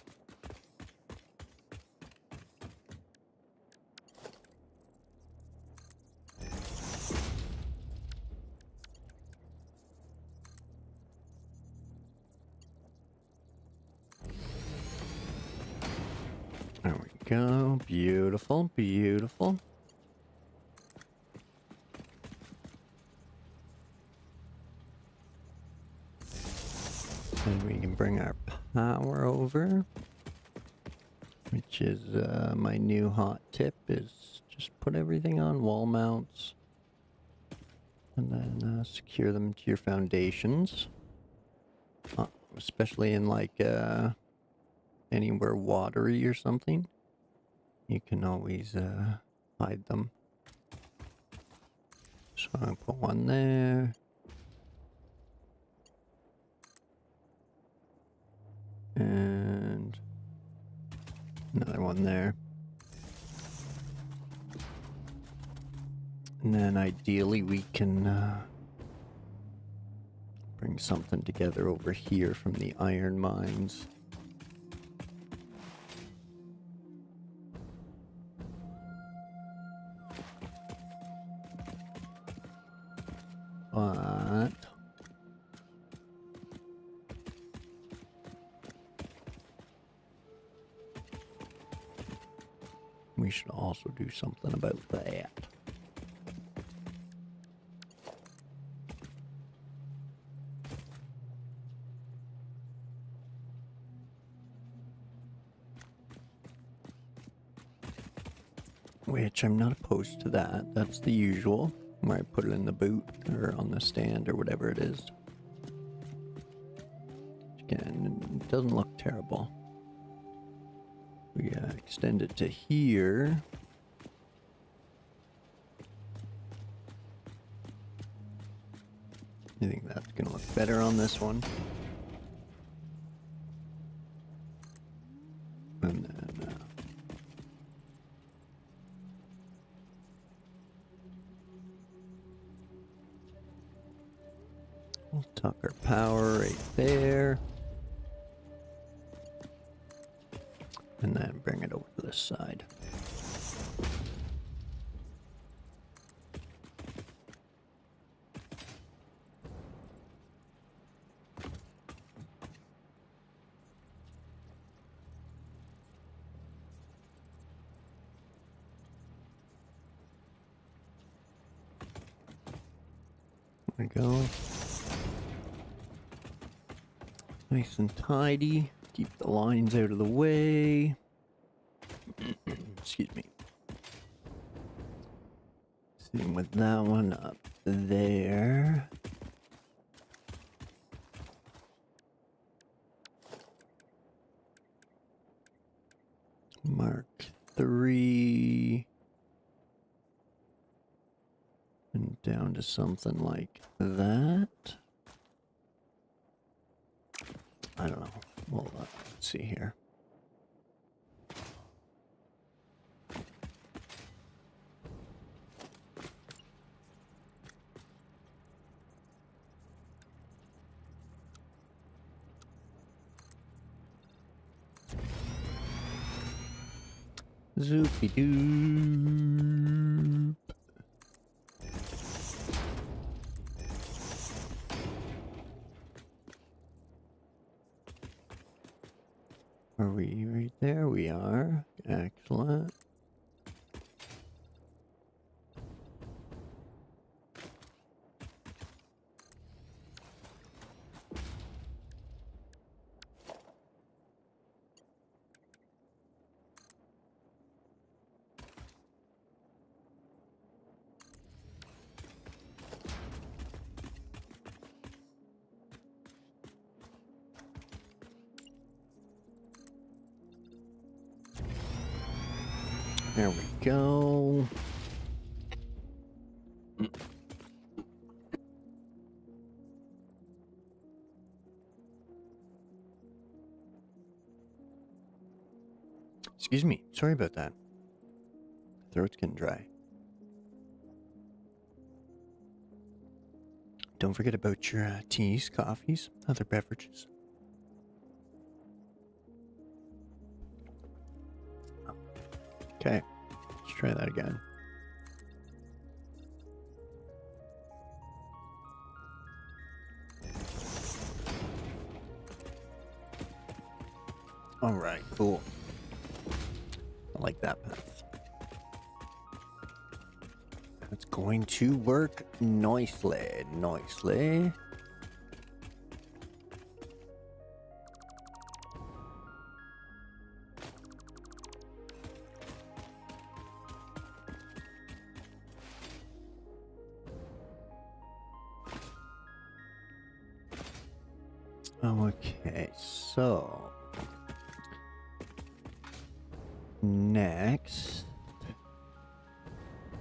There we go. Beautiful, beautiful. And we can bring our power over, which is my new hot tip, is just put everything on wall mounts and then secure them to your foundations, especially in like anywhere watery or something. You can always hide them. So I'll put one there. And another one there. And then ideally we can bring something together over here from the iron mines. But we should also do something about that. Which I'm not opposed to that. That's the usual, where I put it in the boot or on the stand or whatever it is. Again, it doesn't look terrible. We extend it to here. I think that's gonna look better on this one. And then we'll tuck our power right there. And then bring it over to this side. There we go. Nice and tidy. Keep the lines out of the way. Excuse me. Same with that one up there. Mark 3. And down to something like that. I don't know. Well, let's see here. Zoopy doo. Are we right there? We are. Excellent. There we go. Excuse me. Sorry about that. Throat's getting dry. Don't forget about your teas, coffees, other beverages. Okay, let's try that again. All right, cool. I like that path. That's going to work nicely, nicely. Okay, so next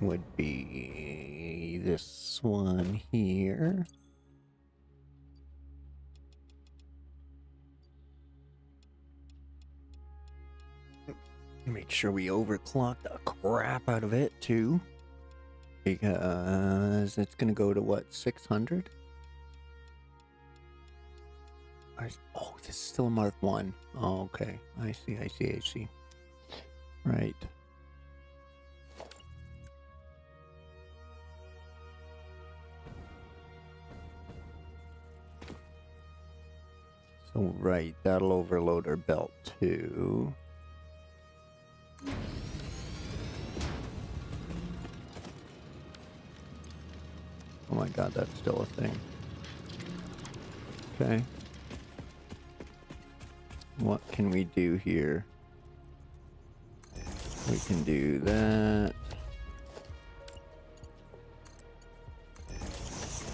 would be this one here. Make sure we overclock the crap out of it too, because it's gonna go to what, 600? Oh, this is still a Mark 1. Oh, okay. I see. Right. So, right, that'll overload our belt too. Oh my god, that's still a thing. Okay. What can we do here? We can do that.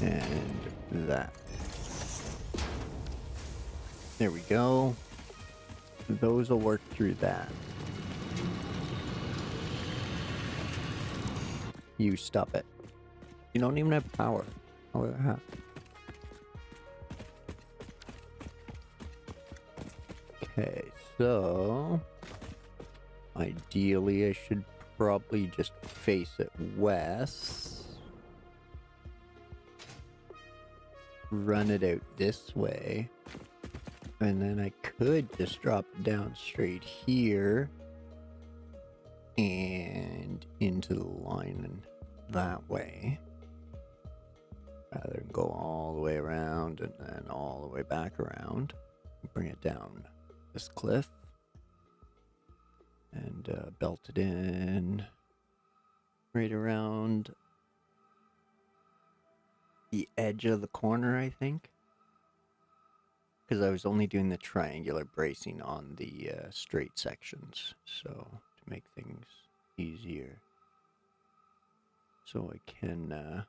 And that. There we go. Those will work through that. You stop it. You don't even have power. Oh, yeah. Okay, so ideally I should probably just face it west. Run it out this way. And then I could just drop it down straight here and into the line that way. Rather than go all the way around and then all the way back around. Bring it down this cliff and belt it in right around the edge of the corner, I think. Because I was only doing the triangular bracing on the straight sections, so to make things easier. So I can I'll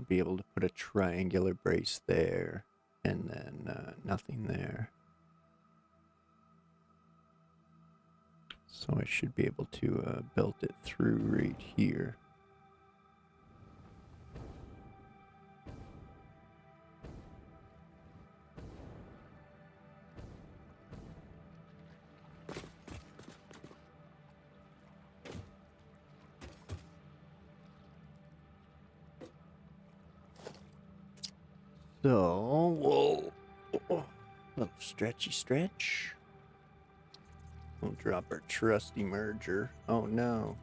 be able to put a triangular brace there and then nothing there. So I should be able to belt it through right here. So, we'll... little stretchy stretch. We'll drop our trusty merger. Oh no.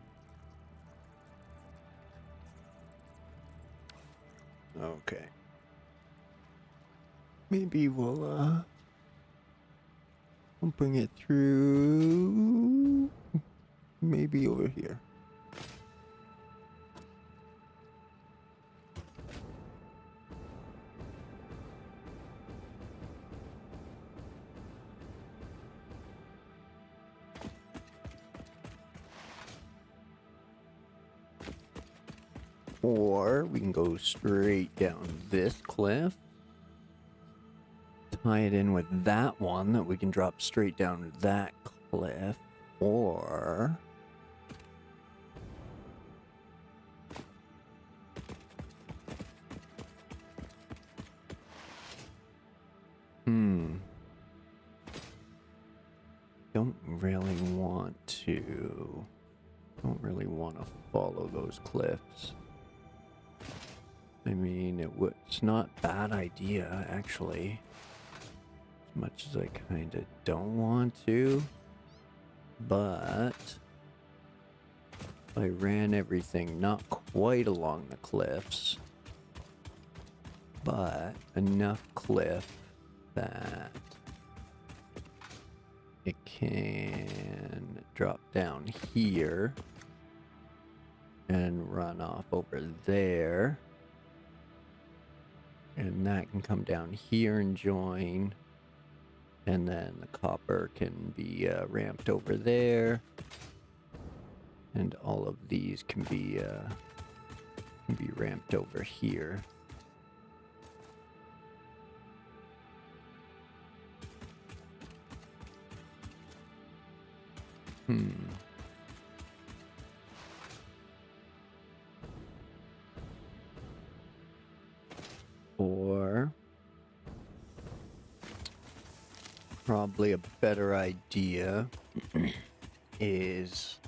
Okay. Maybe we'll bring it through. Maybe over here. Or we can go straight down this cliff. Tie it in with that one that we can drop straight down that cliff. Or... Don't really want to follow those cliffs. I mean, it's not a bad idea, actually. As much as I kind of don't want to. But I ran everything not quite along the cliffs, but enough cliff that it can drop down here and run off over there. And that can come down here and join. And then the copper can be ramped over there. And all of these can be ramped over here. Or probably a better idea is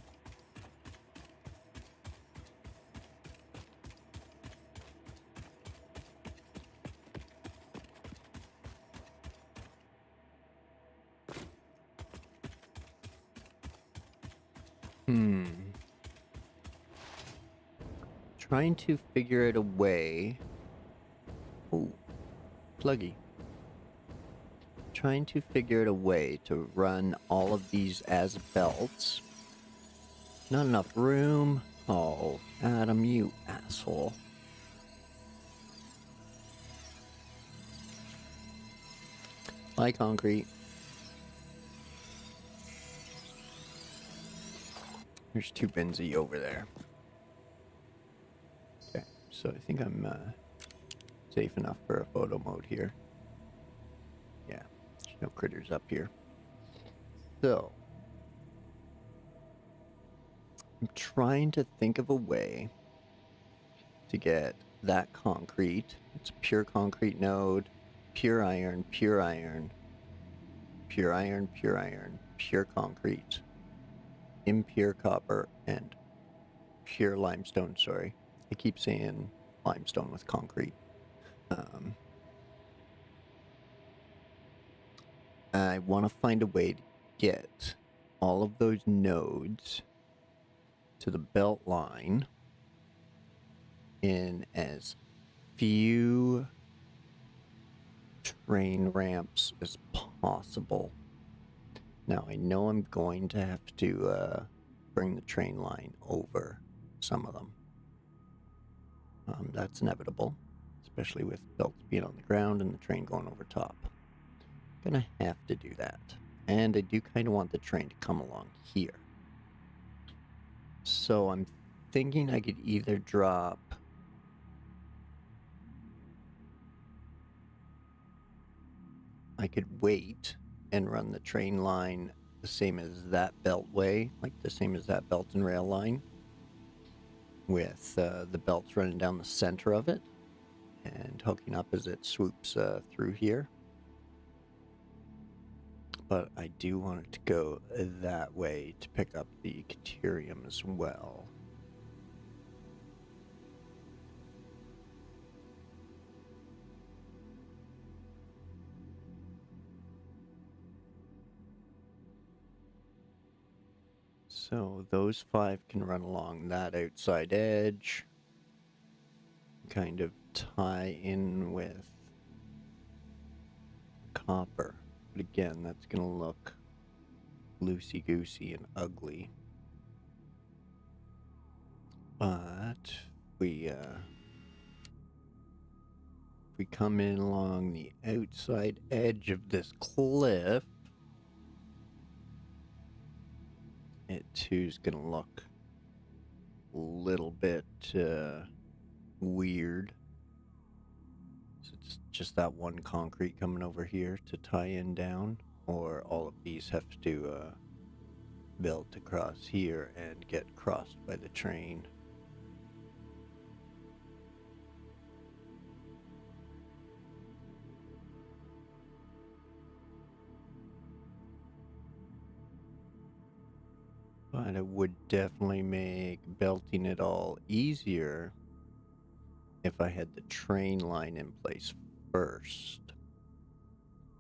trying to figure out a way. Ooh, pluggy. Trying to figure out a way to run all of these as belts. Not enough room. Oh, Adam, you asshole. Bye, concrete. There's 2 Benzie over there. Okay, so I think I'm safe enough for a photo mode here. Yeah, there's no critters up here. So, I'm trying to think of a way to get that concrete. It's a pure concrete node, pure iron, pure iron, pure iron, pure iron, pure concrete, impure copper, and pure limestone, sorry. I keep saying limestone with concrete. I want to find a way to get all of those nodes to the belt line in as few train ramps as possible. Now, I know I'm going to have to bring the train line over some of them. That's inevitable, especially with belts being on the ground and the train going over top. Gonna have to do that. And I do kind of want the train to come along here. So I'm thinking I could either drop I could wait and run the train line the same as that beltway, like the same as that belt and rail line, with the belts running down the center of it and hooking up as it swoops through here. But I do want it to go that way to pick up the Caterium as well. So those 5 can run along that outside edge. Kind of tie in with copper. But again, that's going to look loosey-goosey and ugly. But we come in along the outside edge of this cliff, it too's going to look a little bit weird. So it's just that one concrete coming over here to tie in down, or all of these have to build across here and get crossed by the train. But it would definitely make belting it all easier if I had the train line in place first.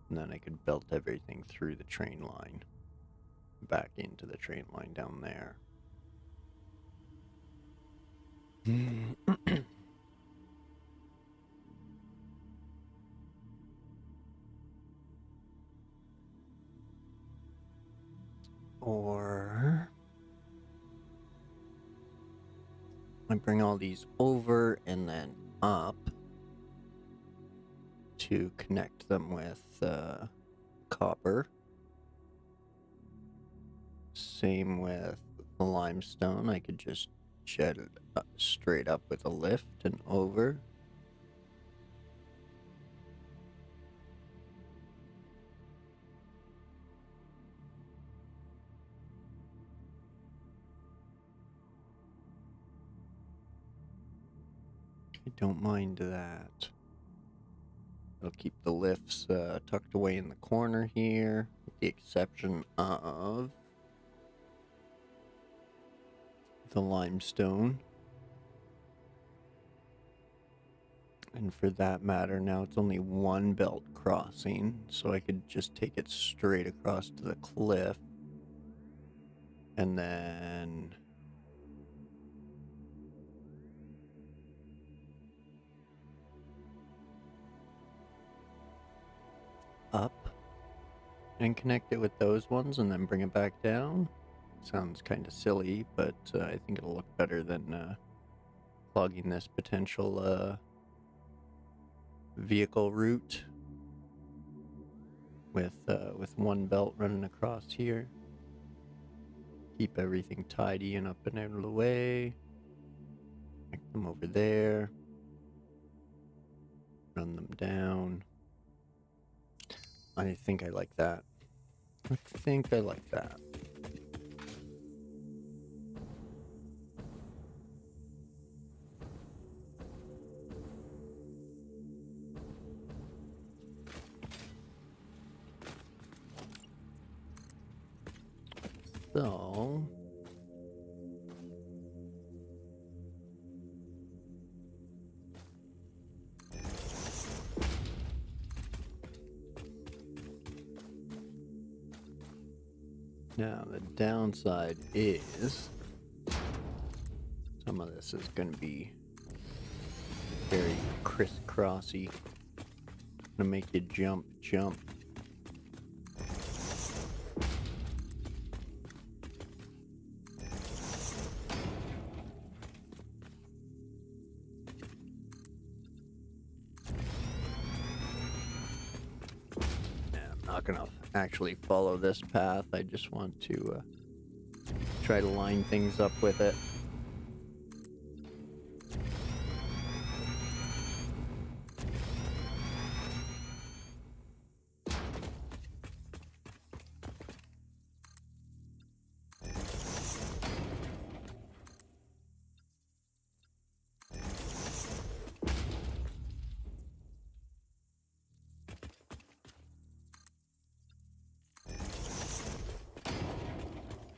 And then I could belt everything through the train line, back into the train line down there. Or I bring all these over and then up to connect them with copper. Same with the limestone. I could just jet it up, straight up with a lift and over. I don't mind that. It'll keep the lifts tucked away in the corner here, with the exception of the limestone. And for that matter, now it's only one belt crossing, so I could just take it straight across to the cliff. And then up and connect it with those ones and then bring it back down. Sounds kind of silly, but I think it'll look better than clogging this potential vehicle route with one belt running across here. Keep everything tidy and up and out of the way. Connect them over there. Run them down. I think I like that. I think I like that. So now the downside is some of this is going to be very crisscrossy. Gonna make you jump. I'm not gonna actually follow this path. I just want to try to line things up with it.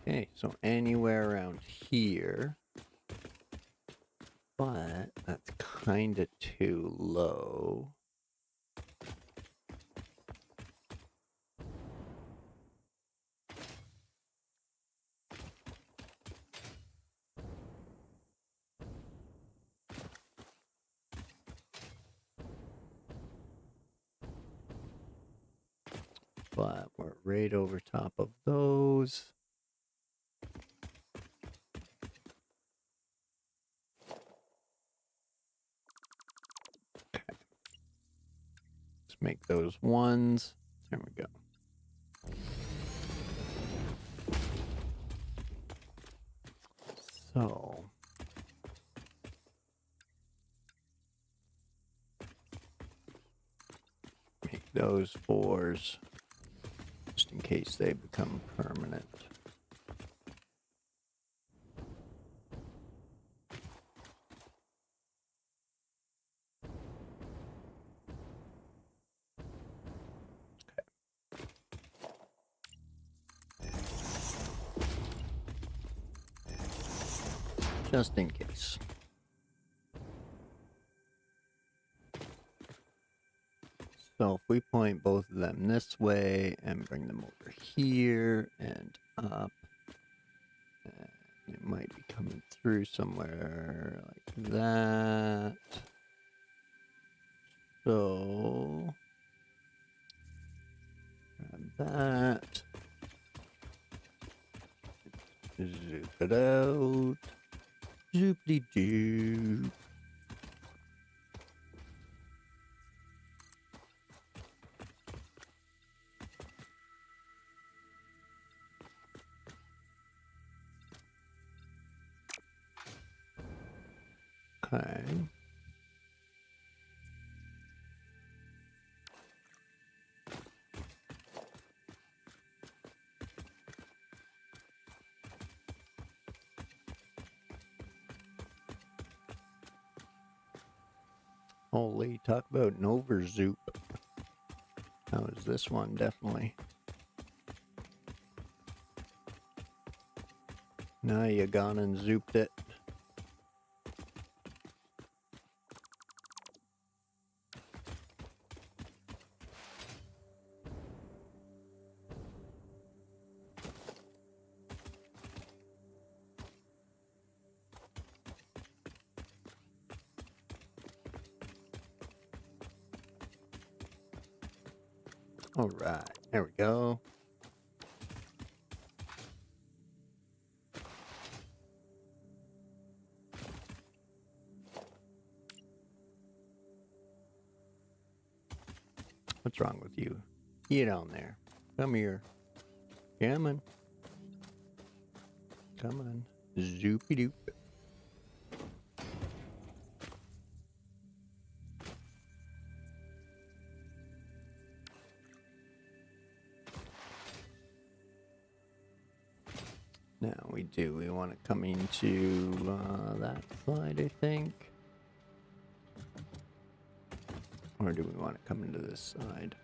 Okay, so anywhere around here, but that's kind of too low. but we're right over top of those. Okay. Let's make those ones. There we go. So make those 4s just in case they become permanent. Just in case. So if we point both of them this way and bring them over here and up, it might be coming through somewhere like that. So grab that. Zoop it out. Zoopity doo. Okay. Holy, talk about an overzoop. How is this one? Definitely. Now you gone and zooped it. All right, there we go. What's wrong with you? Get on there. Come here. Come on. Come on. Zoopy doop. Now we want to come into that side, I think. Or do we want to come into this side?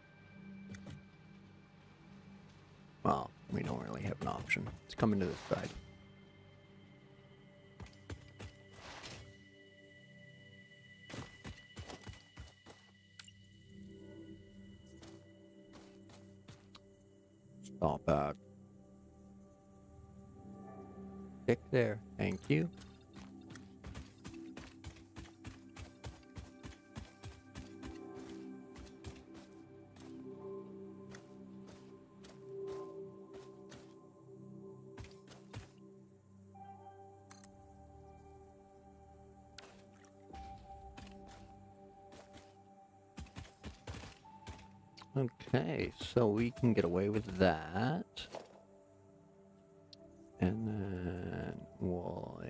Well, we don't really have an option. Let's come into this side. Stop out. Stick there. Thank you. Okay, so we can get away with that. And then we'll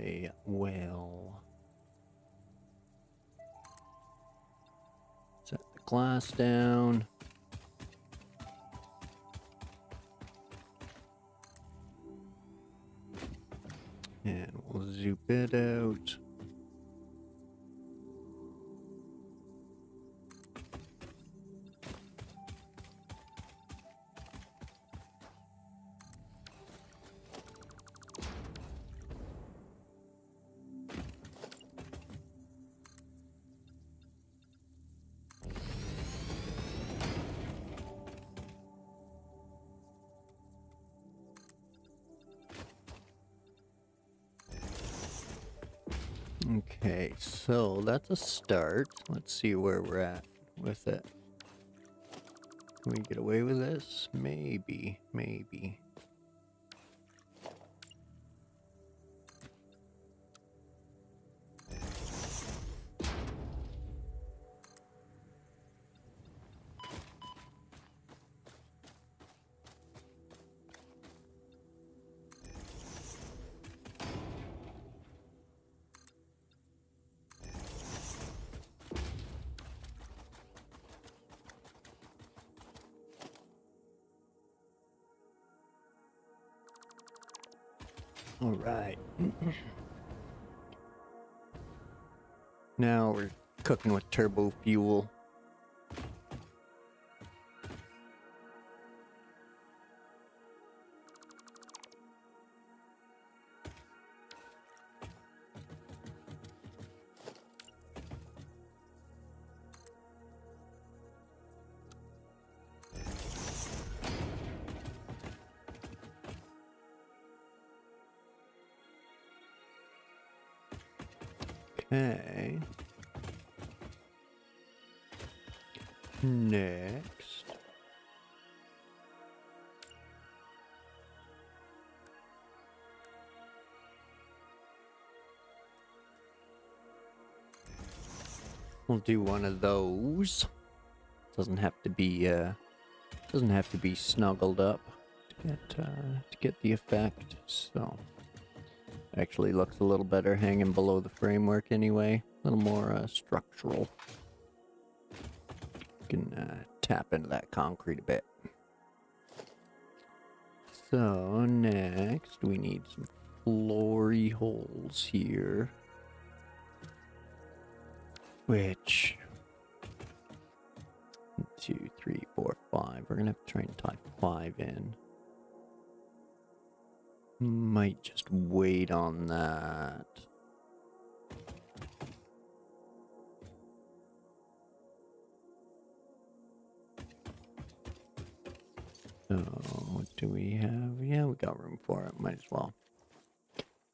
set the glass down. And we'll zoop it out. Okay, so that's a start. Let's see where we're at with it. Can we get away with this? Maybe, maybe. All right. Now we're cooking with turbo fuel. Okay. Next. We'll do one of those. Doesn't have to be snuggled up to get the effect. So actually looks a little better hanging below the framework anyway. A little more structural. Can tap into that concrete a bit. So next we need some floory holes here. Which 1, 2, 3, 4, 5. We're gonna have to try and tie 5 in. Might just wait on that. So, what do we have? Yeah, we got room for it. Might as well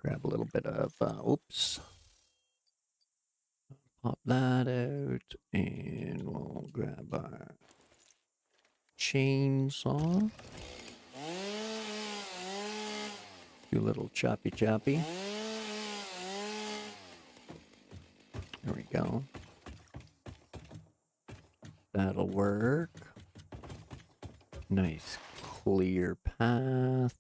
grab a little bit of, oops. Pop that out, and we'll grab our chainsaw. Do a little choppy. There we go. That'll work. Nice clear path.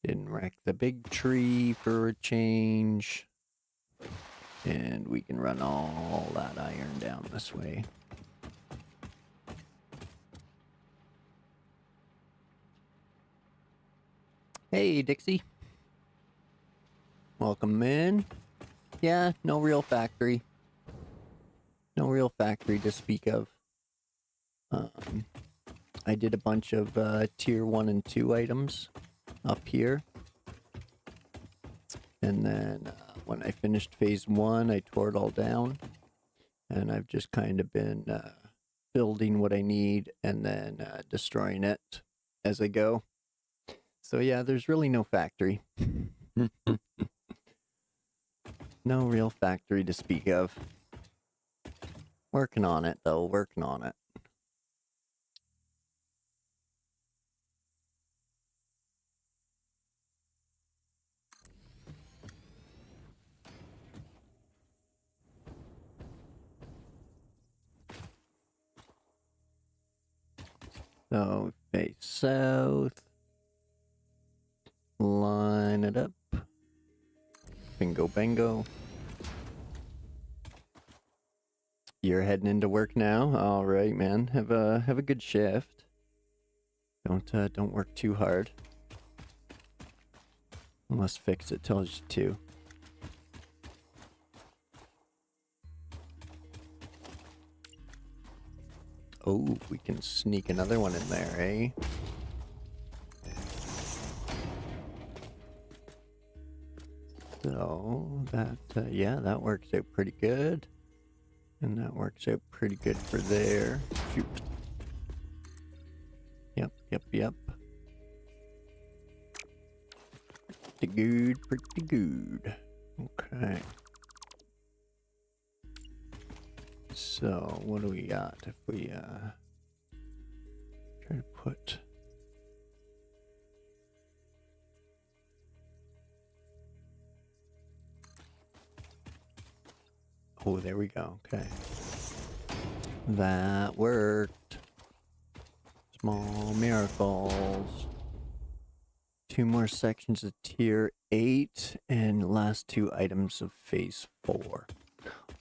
Didn't wreck the big tree for a change. And we can run all that iron down this way. Hey, Dixie. Welcome in. Yeah, no real factory. No real factory to speak of. I did a bunch of tier 1 and 2 items up here. And then when I finished phase 1, I tore it all down. And I've just kind of been building what I need and then destroying it as I go. So yeah, there's really no factory. No real factory to speak of. Working on it, though. Working on it. So, face south. Line it up. Bingo, bango. You're heading into work now? All right, man. Have a good shift. Don't work too hard. Unless Fix It tells you to. Oh, we can sneak another one in there, eh? So, that, yeah, that works out pretty good. And that works out pretty good for there. Shoot. Yep. Pretty good. Okay. So, what do we got if we, Try to put. Oh, there we go. Okay. That worked. Small miracles. 2 more sections of tier 8 and last 2 items of phase 4.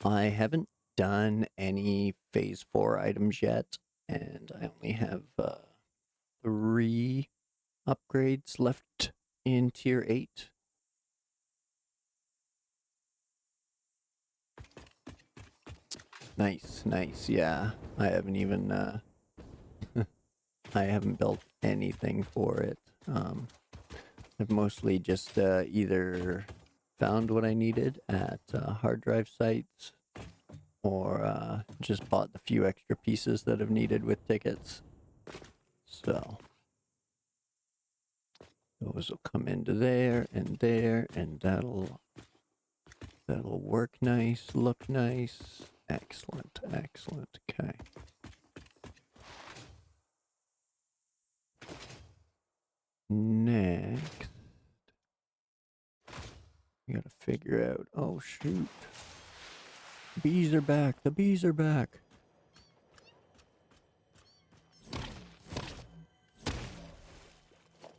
I haven't done any phase 4 items yet, and I only have 3 upgrades left in tier 8. Nice, nice, yeah. I haven't even, I haven't built anything for it. I've mostly just either found what I needed at hard drive sites or just bought the few extra pieces that I've needed with tickets. So those will come into there, and that'll work nice, look nice. Excellent, excellent. Okay. Next, we gotta figure out. Oh shoot! Bees are back. The bees are back.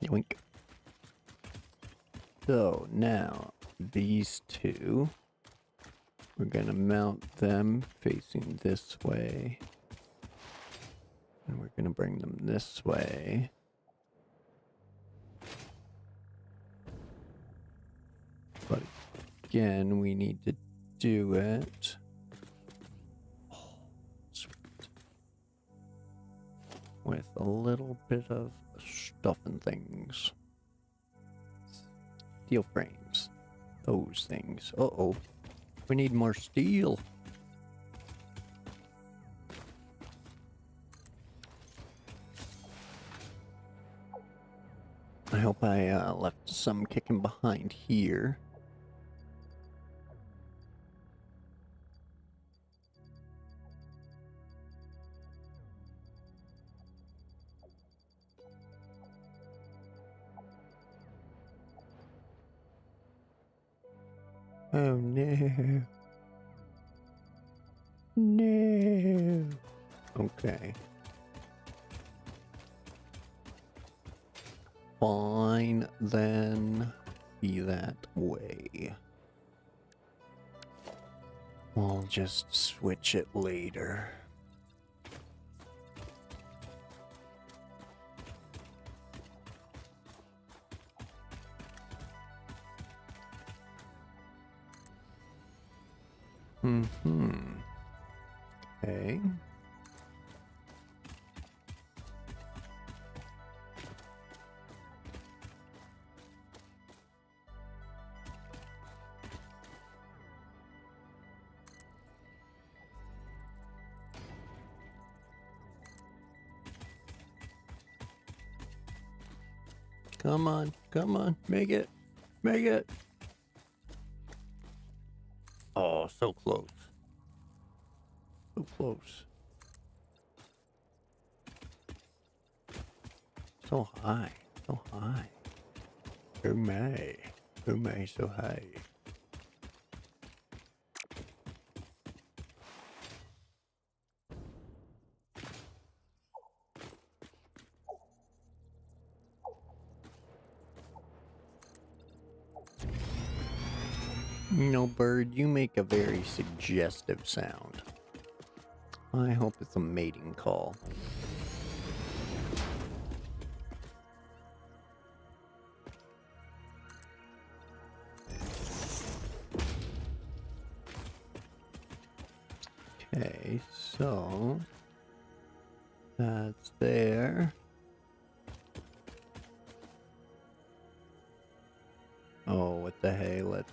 Yoink. So now these two, we're gonna mount them facing this way, and we're gonna bring them this way. But again, we need to do it. Oh, sweet. With a little bit of stuff and things. Steel frames. Those things. Uh-oh. We need more steel. I hope I left some kicking behind here. Oh no. No. Okay. Fine, then be that way. We'll just switch it later. Okay. Come on, make it, make it. Oh, so close. So close. So high, so high. Oh my, so high. You know, bird, you make a very suggestive sound. I hope it's a mating call. Okay, so that's there. Oh, what the hey, let's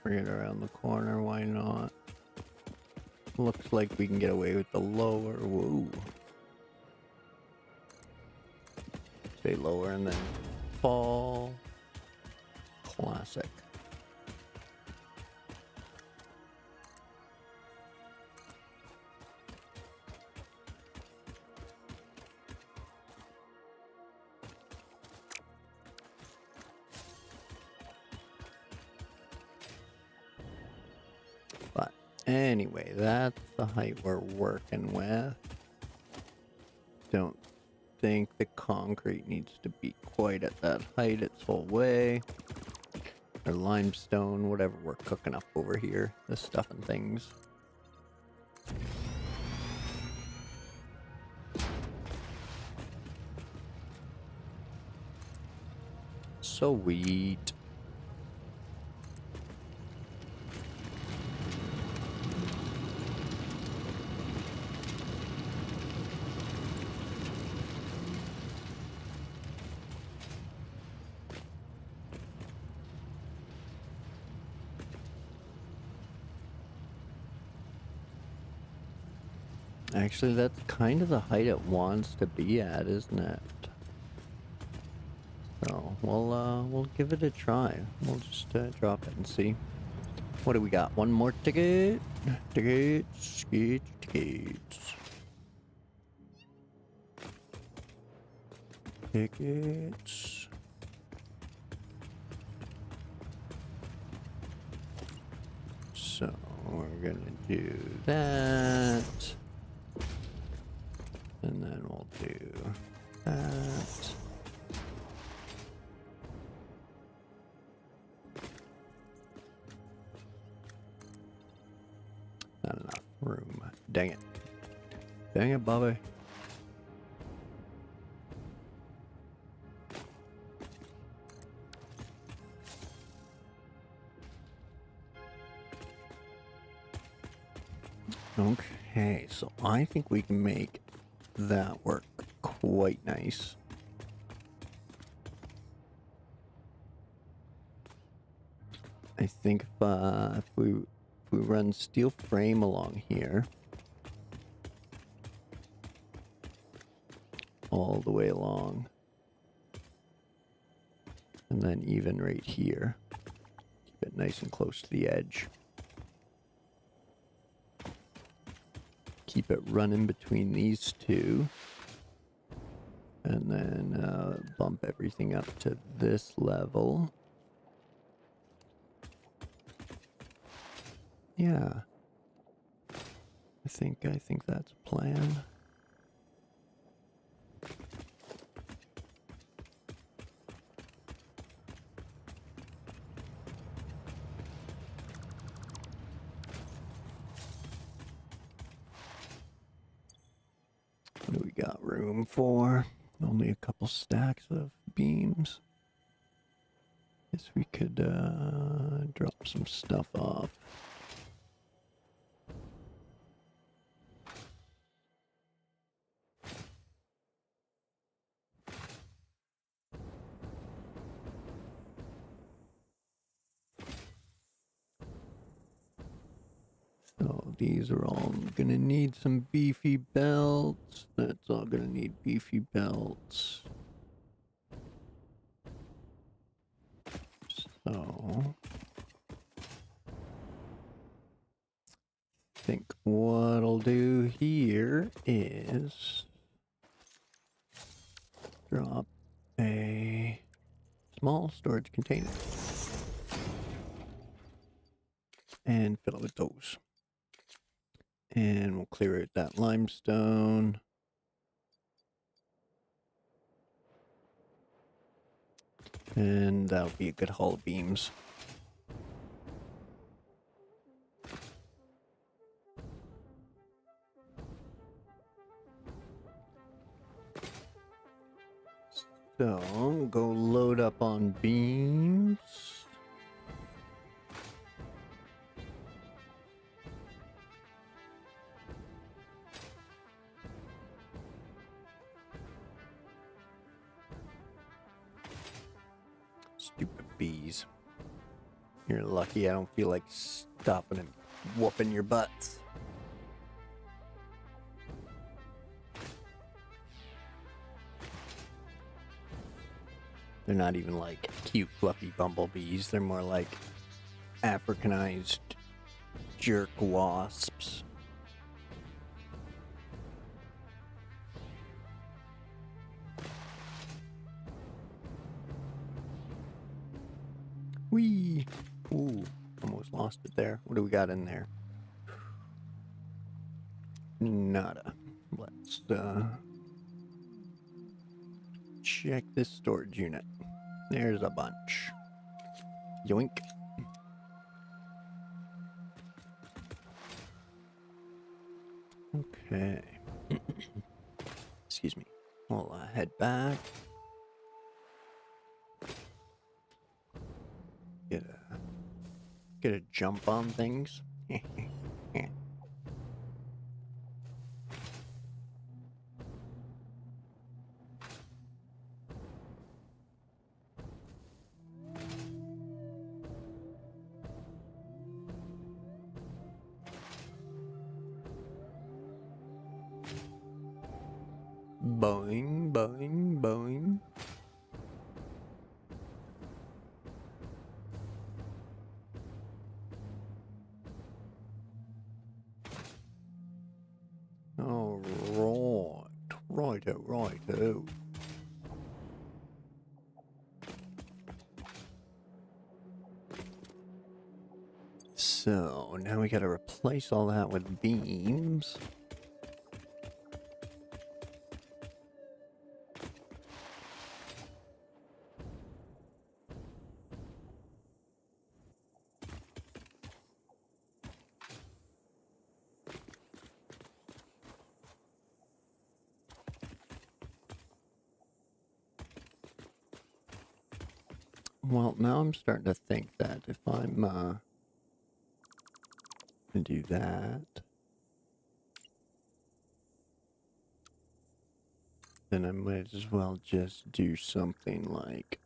bring it around the corner, why not? Looks like we can get away with the lower, whoa. Stay lower and then fall. Classic. Anyway, that's the height we're working with. Don't think the concrete needs to be quite at that height its whole way. Or limestone, whatever we're cooking up over here. The stuff and things. Sweet. Actually, that's kind of the height it wants to be at, isn't it? So, we'll give it a try. We'll just drop it and see. What do we got? One more ticket? Tickets. Tickets. So, we're gonna do that. And then we'll do that. Not enough room. Dang it. Dang it, Bobby. Okay, so I think we can make that work quite nice. I think if we run steel frame along here all the way along, and then even right here, keep it nice and close to the edge. Keep it running between these two, and then bump everything up to this level. Yeah, I think that's a plan. What do we got room for? Only a couple stacks of beams. Guess we could drop some stuff off. So these are all gonna need some beefy belts. That's all gonna need beefy belts. So I think what I'll do here is drop a small storage container and fill it with those. And we'll clear out that limestone. And that'll be a good haul of beams. So, go load up on beams. Stupid bees. You're lucky I don't feel like stopping and whooping your butts. They're not even like cute fluffy bumblebees. They're more like Africanized jerk wasps. Whee! Ooh, almost lost it there. What do we got in there? Nada. Let's check this storage unit. There's a bunch. Yoink. Okay. Excuse me. We'll head back. Get a jump on things. Boing, boing, boing. All right. Righto, righto. So, now we gotta replace all that with beams. Well, now I'm starting to think that if I'm, gonna do that, then I might as well just do something like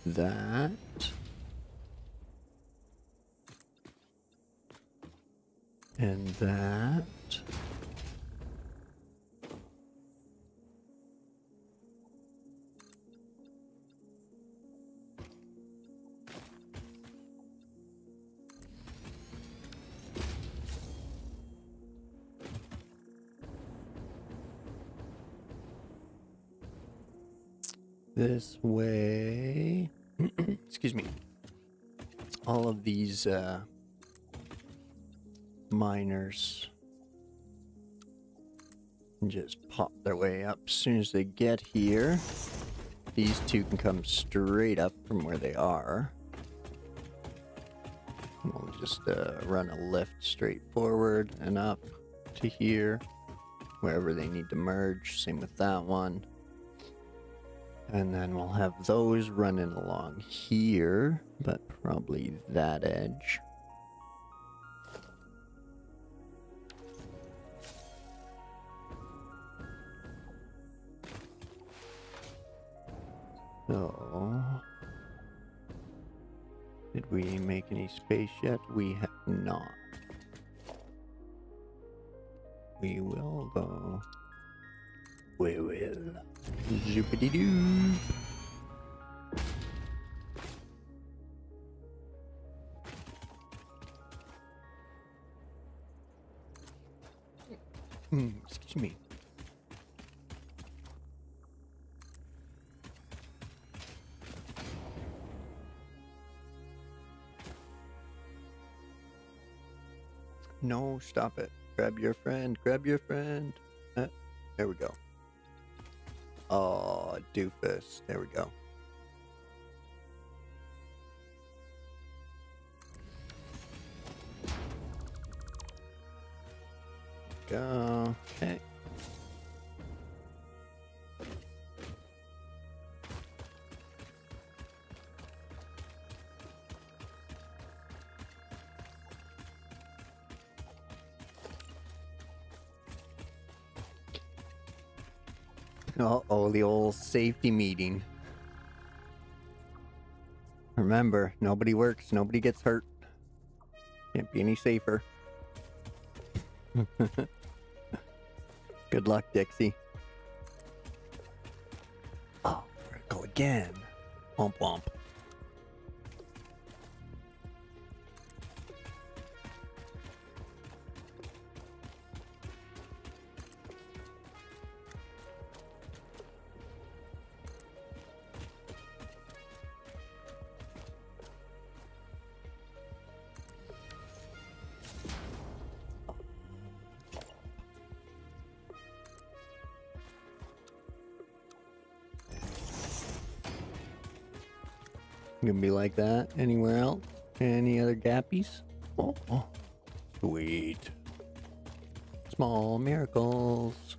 that. And that. This way. Excuse me. All of these miners just pop their way up. As soon as they get here, these two can come straight up from where they are. We'll just run a lift straight forward and up to here, wherever they need to merge. Same with that one. And then we'll have those running along here, but probably that edge. So, did we make any space yet? We have not. We will go. We will. Zoopity-doo. Excuse me. No, stop it. Grab your friend. Grab your friend. There we go. Oh, doofus. There we go. Go. Okay. Uh-oh, the old safety meeting. Remember, nobody works, nobody gets hurt. Can't be any safer. Good luck, Dixie. Oh, vertical again. Womp womp. Gonna be like that anywhere else? Any other gappies? Oh, sweet. Small miracles.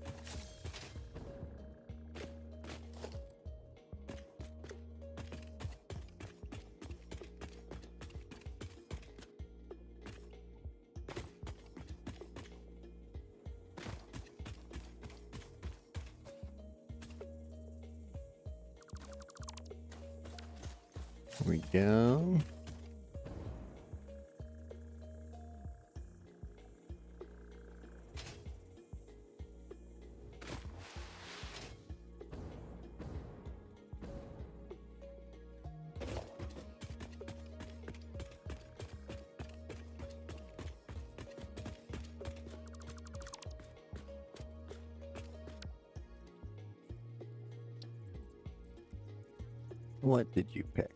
Here we go. What did you pick?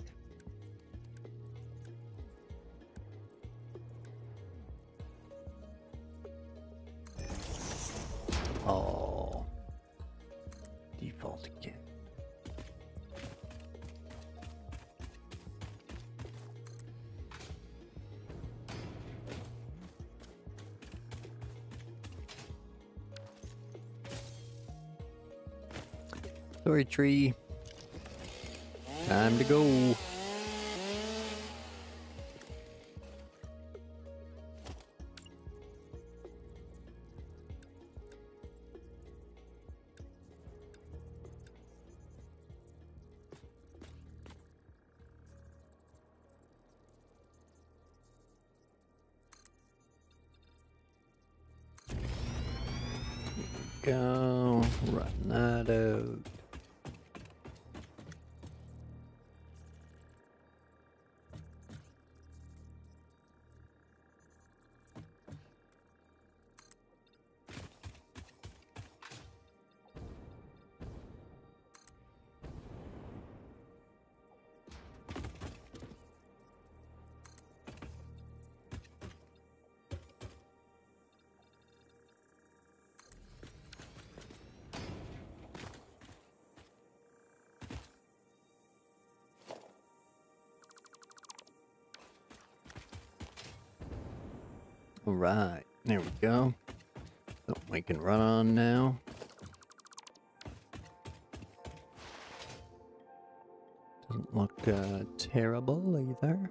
Oh, default again. Sorry, tree. Time to go. Go. Run that out. All right, there we go. Something we can run on now. Doesn't look terrible either.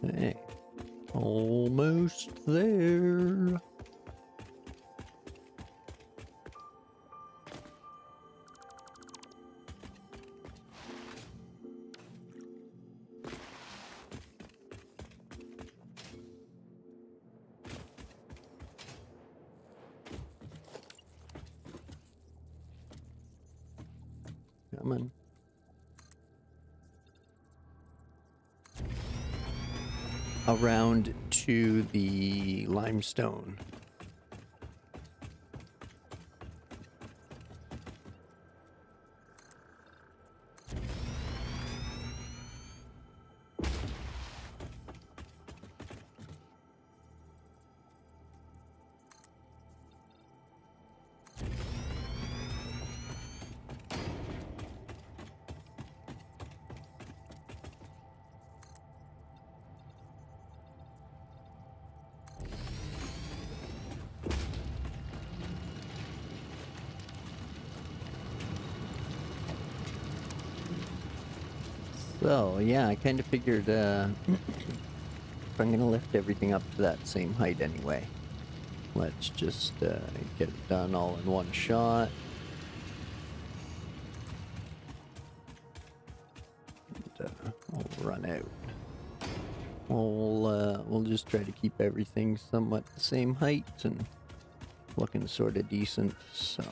Okay, almost there. Coming. Around to the limestone. So, yeah, I kind of figured if I'm going to lift everything up to that same height anyway, let's just get it done all in one shot. And, we'll run out. We'll just try to keep everything somewhat the same height and looking sort of decent, so.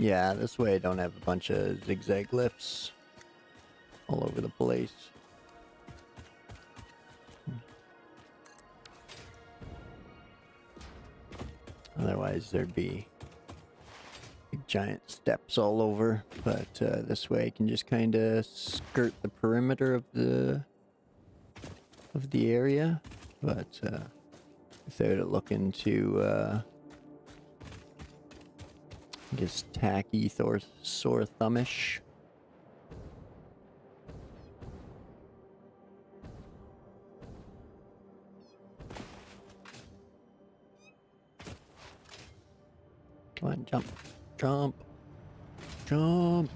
Yeah, this way I don't have a bunch of zigzag lifts all over the place. Otherwise there'd be big giant steps all over, but this way I can just kind of skirt the perimeter of the area, but without it looking too I guess tacky, sore thumbish. Come on, jump, jump, jump.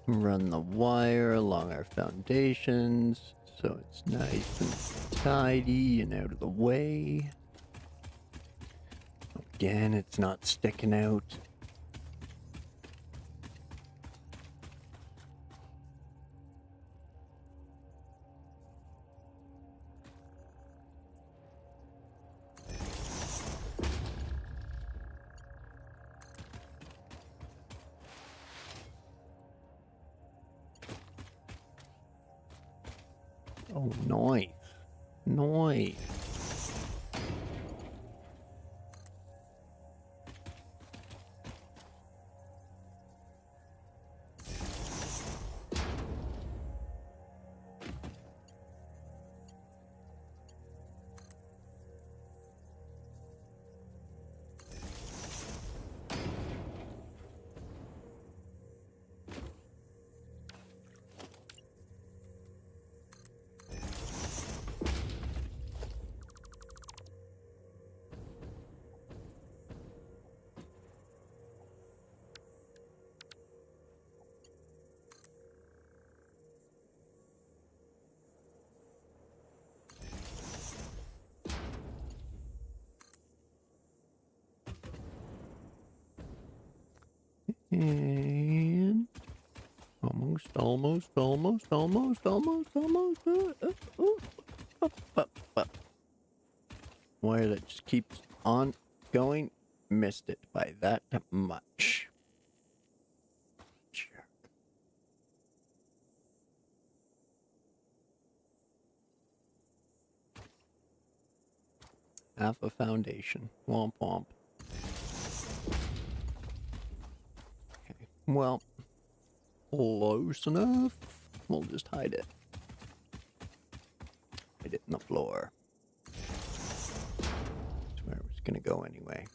Run the wire along our foundations so it's nice and tidy and out of the way. Again, it's not sticking out. Oh, nice. Nice. And almost. Up. Wire that just keeps on going. Missed it by that much. Jerk. Half a foundation. Womp womp. Okay. Well, close enough. We'll just hide it. Hide it in the floor. That's where it was gonna go anyway.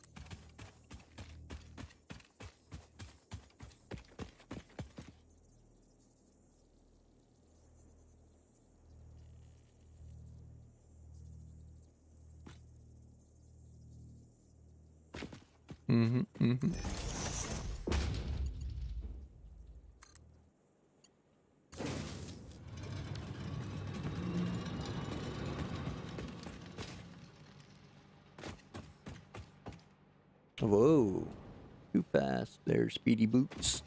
Whoa. Too fast. There's speedy boots.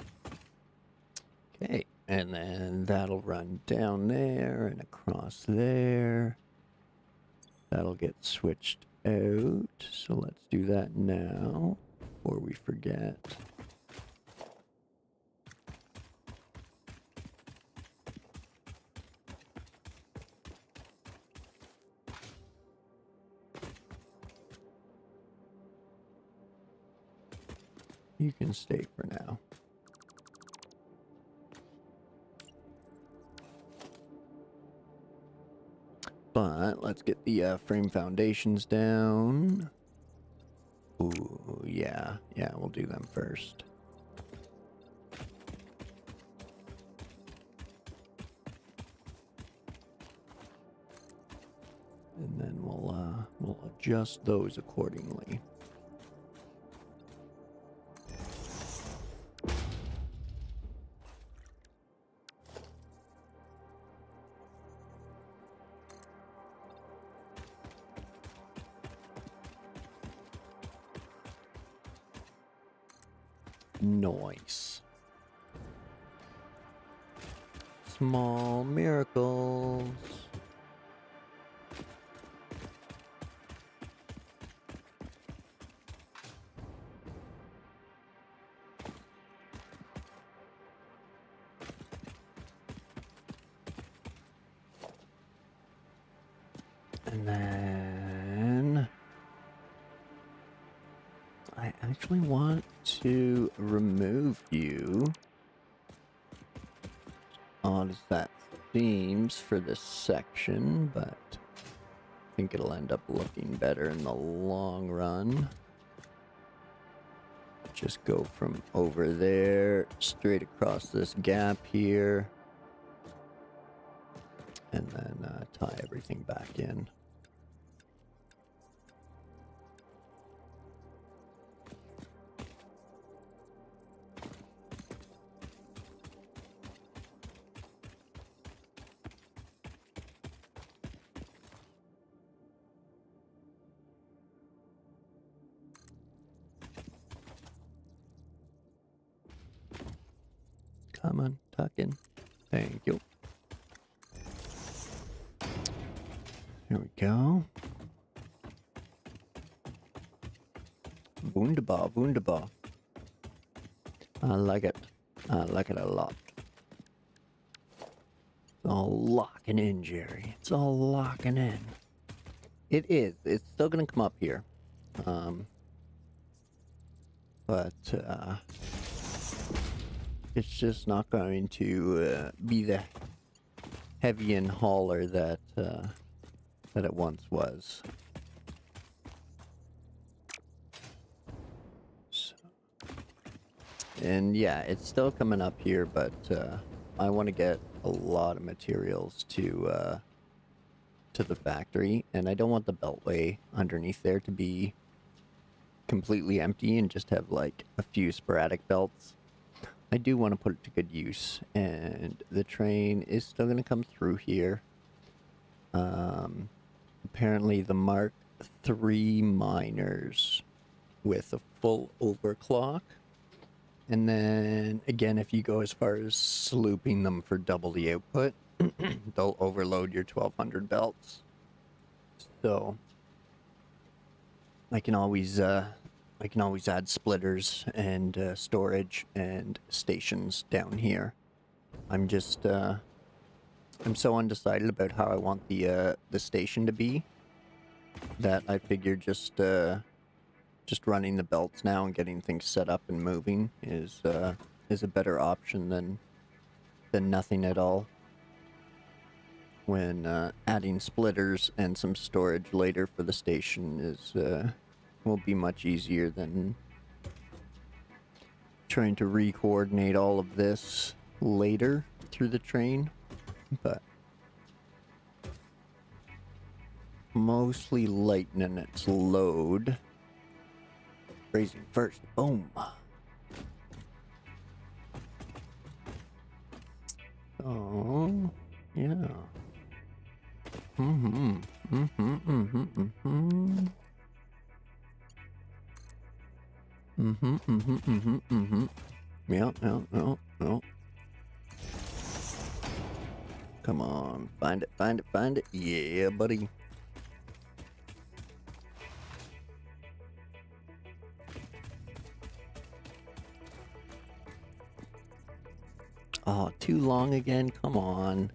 Okay, and then that'll run down there and across there. That'll get switched out. So let's do that now before we forget. You can stay for now. But let's get the frame foundations down. Ooh, yeah, we'll do them first. And then we'll adjust those accordingly. Nice. Small miracles. And then I actually want to remove you. Odd as that seems for this section, but I think it'll end up looking better in the long run. Just go from over there straight across this gap here, and then tie everything back in. Come on, tuck in. Thank you. Here we go. Wunderbar, wunderbar. I like it. I like it a lot. It's all locking in, Jerry. It's all locking in. It is. It's still gonna come up here. But it's just not going to be the heavy and hauler that that it once was. So, and yeah, it's still coming up here, but I want to get a lot of materials to the factory, and I don't want the beltway underneath there to be completely empty and just have like a few sporadic belts. I do want to put it to good use, and the train is still going to come through here. Apparently the Mark III miners with a full overclock. And then, again, if you go as far as slooping them for double the output, they'll overload your 1200 belts. So, I can always add splitters and storage and stations down here. I'm just I'm so undecided about how I want the station to be that I figured just running the belts now and getting things set up and moving is a better option than nothing at all. When adding splitters and some storage later for the station is will be much easier than trying to re-coordinate all of this later through the train, but mostly lightening its load. Raising first, boom. Oh, yeah. Yep. Come on, find it, find it, find it. Yeah, buddy. Oh, too long again? Come on.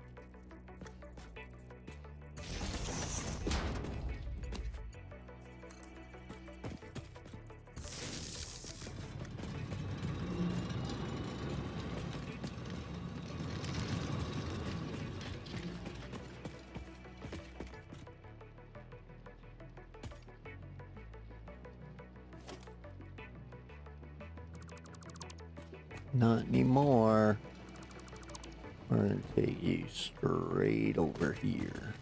Not anymore. We're gonna take you straight over here.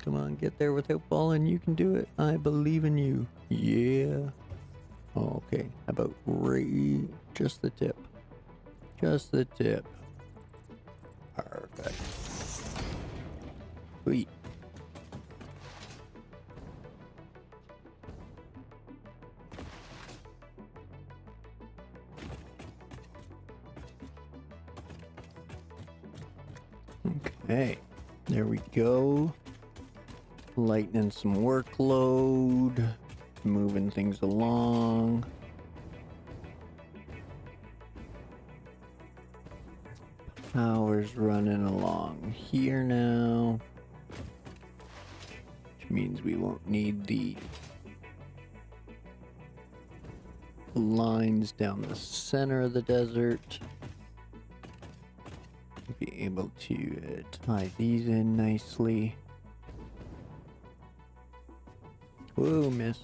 Come on, get there without falling. You can do it. I believe in you. Yeah. Okay. How about right? Just the tip. Just the tip. Perfect. Sweet. Okay. There we go. Lightening some workload. Moving things along. Power's running along here now. Which means we won't need the lines down the center of the desert. Be able to tie these in nicely. Whoa, missed.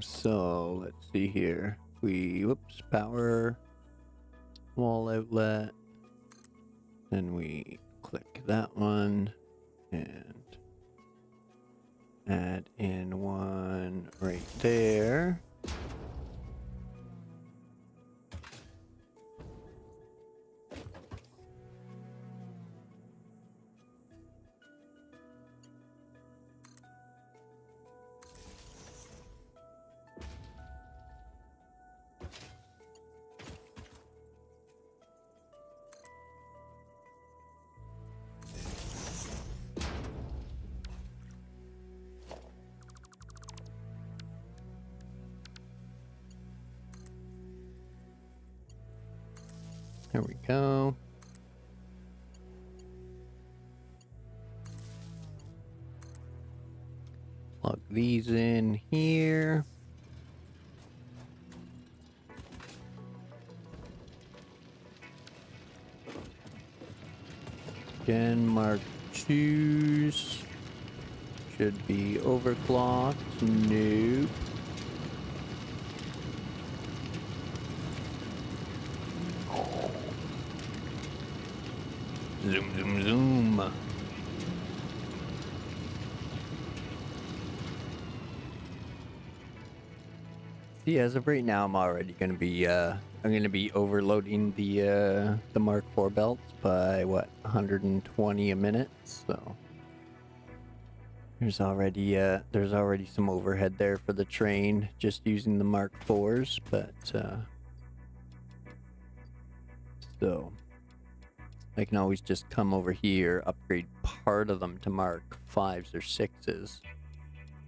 So let's see here. Whoops, power, wall outlet. Then we click that one and add in one right there. There we go. Plug these in here. Again, Mark IIs should be overclocked. Nope. Zoom, zoom, zoom. See, as of right now, I'm already gonna be overloading the Mark IV belts by what 120 a minute. So there's already some overhead there for the train just using the Mark IVs, but so I can always just come over here, upgrade part of them to Mark 5s or 6s,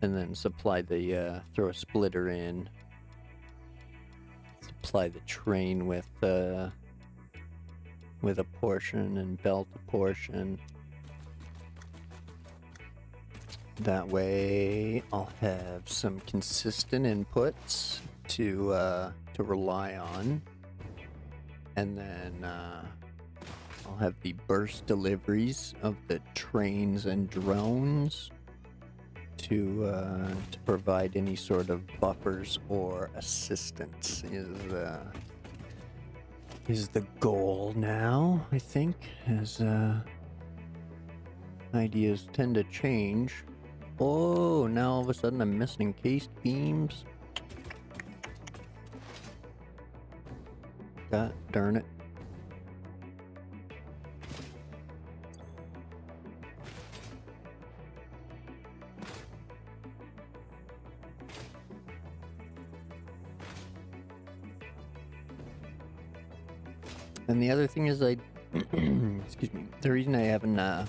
and then supply the throw a splitter in. Supply the train with a portion and belt a portion. That way, I'll have some consistent inputs to rely on, and then I'll have the burst deliveries of the trains and drones to provide any sort of buffers or assistance is the goal now, I think, as ideas tend to change. Oh, now all of a sudden I'm missing encased beams. God darn it. And the other thing is excuse me, the reason I haven't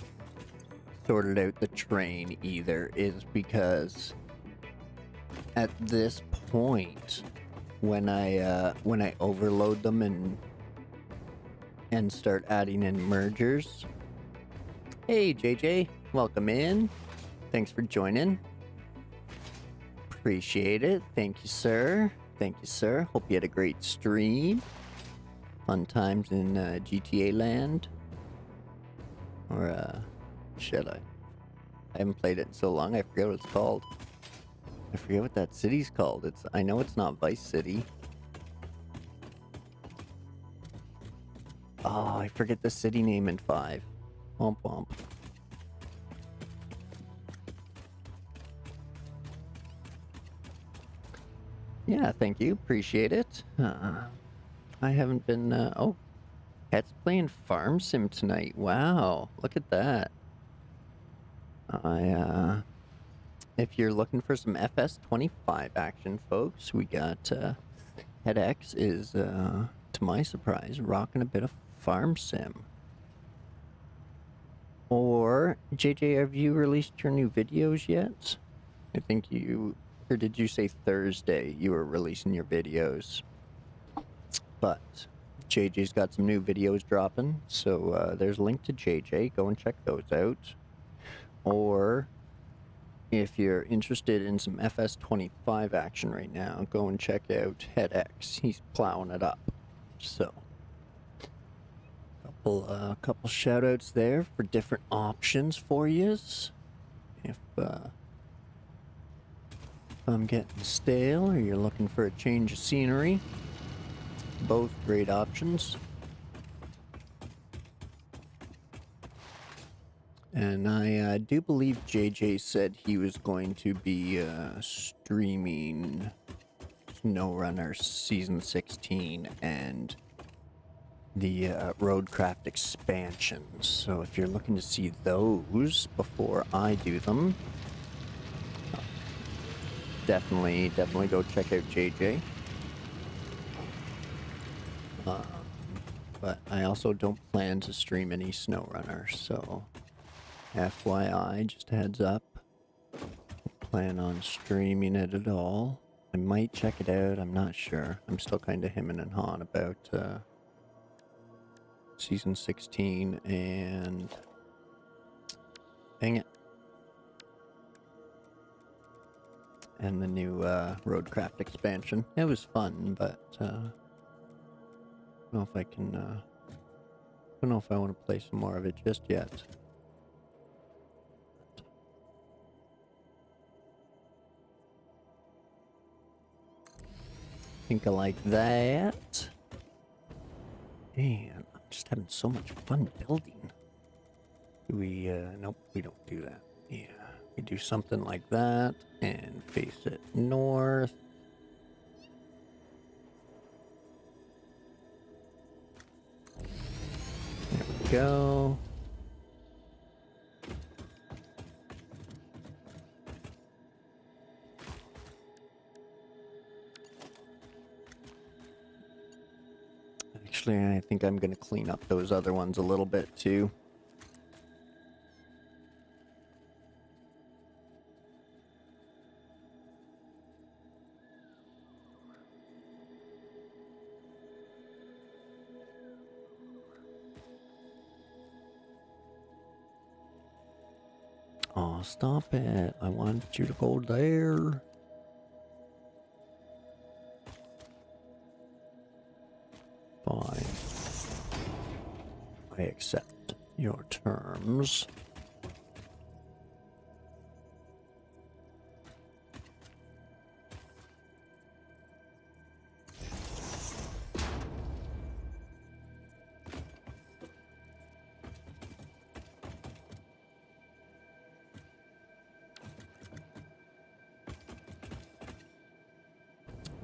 sorted out the train either is because at this point, when I overload them and start adding in mergers. Hey JJ, welcome in. Thanks for joining. Appreciate it. Thank you, sir. Thank you, sir. Hope you had a great stream. Fun times in GTA land. Or shit, I haven't played it in so long I forget what it's called. I forget what that city's called. I know it's not Vice City. Oh, I forget the city name in 5. Womp womp. Yeah, thank you. Appreciate it. I haven't been, oh, Cat's playing Farm Sim tonight. Wow, look at that. If you're looking for some FS25 action, folks, we got, HeadX is, to my surprise, rocking a bit of Farm Sim. Or, JJ, have you released your new videos yet? I think or did you say Thursday you were releasing your videos? But JJ's got some new videos dropping, so there's a link to JJ. Go and check those out. Or if you're interested in some FS25 action right now, go and check out HeadX. He's plowing it up. So, couple shout outs there for different options for yous. If I'm getting stale or you're looking for a change of scenery, both great options. And I do believe JJ said he was going to be streaming SnowRunner Season 16 and the Roadcraft expansions. So if you're looking to see those before I do them, definitely go check out JJ. But I also don't plan to stream any SnowRunner, so FYI, just a heads up. Plan on streaming it at all. I might check it out, I'm not sure. I'm still kind of hemming and hawing about Season 16 and... Dang it. And the new Roadcraft expansion. It was fun, but I don't know if I can... I don't know if I want to play some more of it just yet. Think I like that. Man, I'm just having so much fun building. Do we, nope, we don't do that. Yeah, we do something like that and face it north. There we go. Actually, I think I'm going to clean up those other ones a little bit too. Oh, stop it. I want you to go there. Fine. I accept your terms.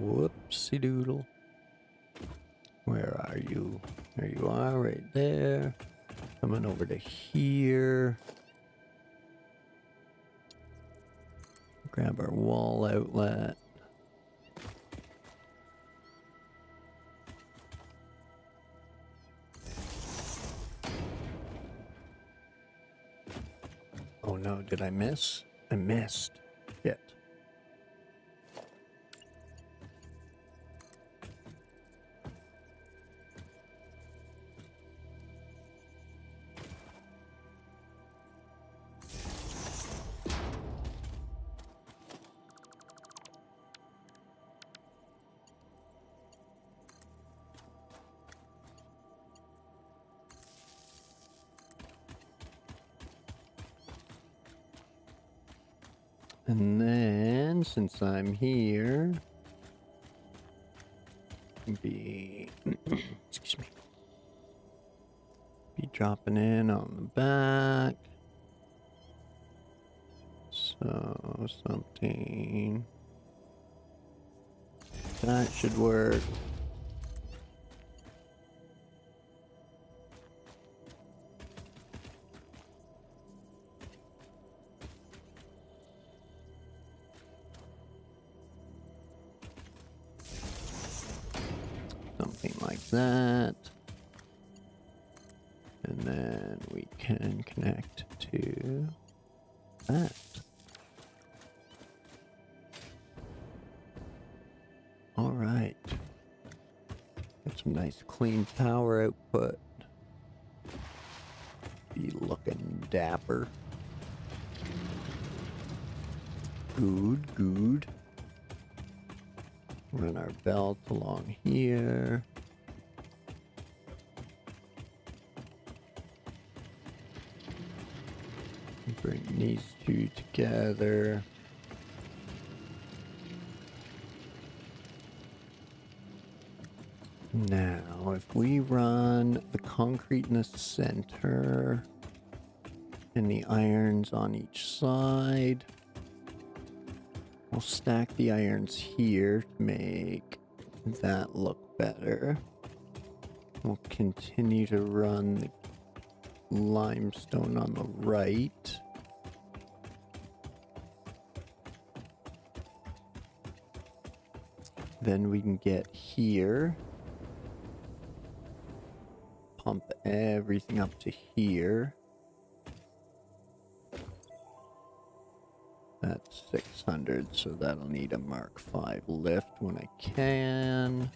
Whoopsie doodle. Where are you? There you are, right there. Coming over to here. Grab our wall outlet. Oh no, did I miss? I missed. Shit. And then, since I'm here, excuse me, be dropping in on the back. So, something that should work. Something like that. And then we can connect to that. All right. Get some nice clean power output. Be looking dapper. Good, good. Run our belt along here. Bring these two together. Now, if we run the concrete in the center and the irons on each side, we'll stack the irons here to make that look better. We'll continue to run the limestone on the right. Then we can get here. Pump everything up to here. That's 600, so that'll need a Mark V lift when I can.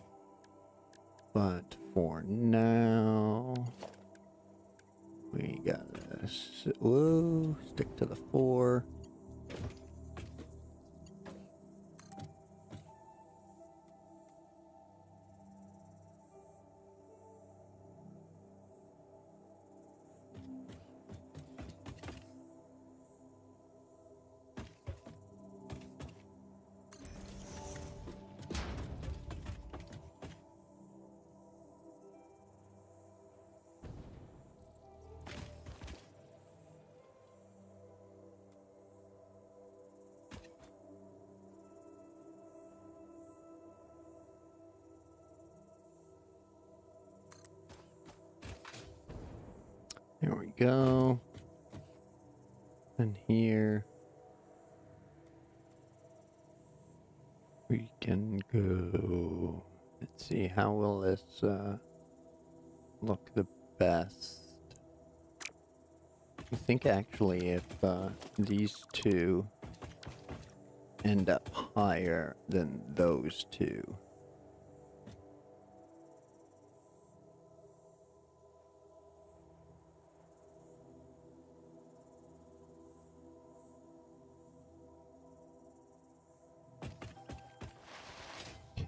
But for now, we gotta stick to the 4. There we go. And here we can go. Let's see, how will this look the best? I think actually if these two end up higher than those two,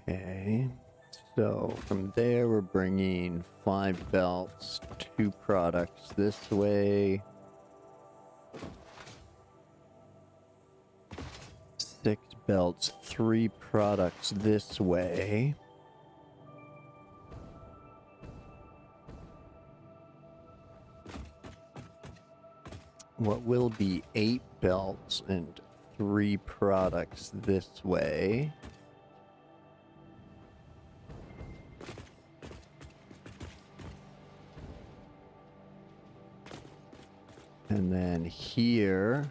okay, so from there we're bringing 5 belts, 2 products this way, 6 belts, 3 products this way. What will be 8 belts and 3 products this way. And then here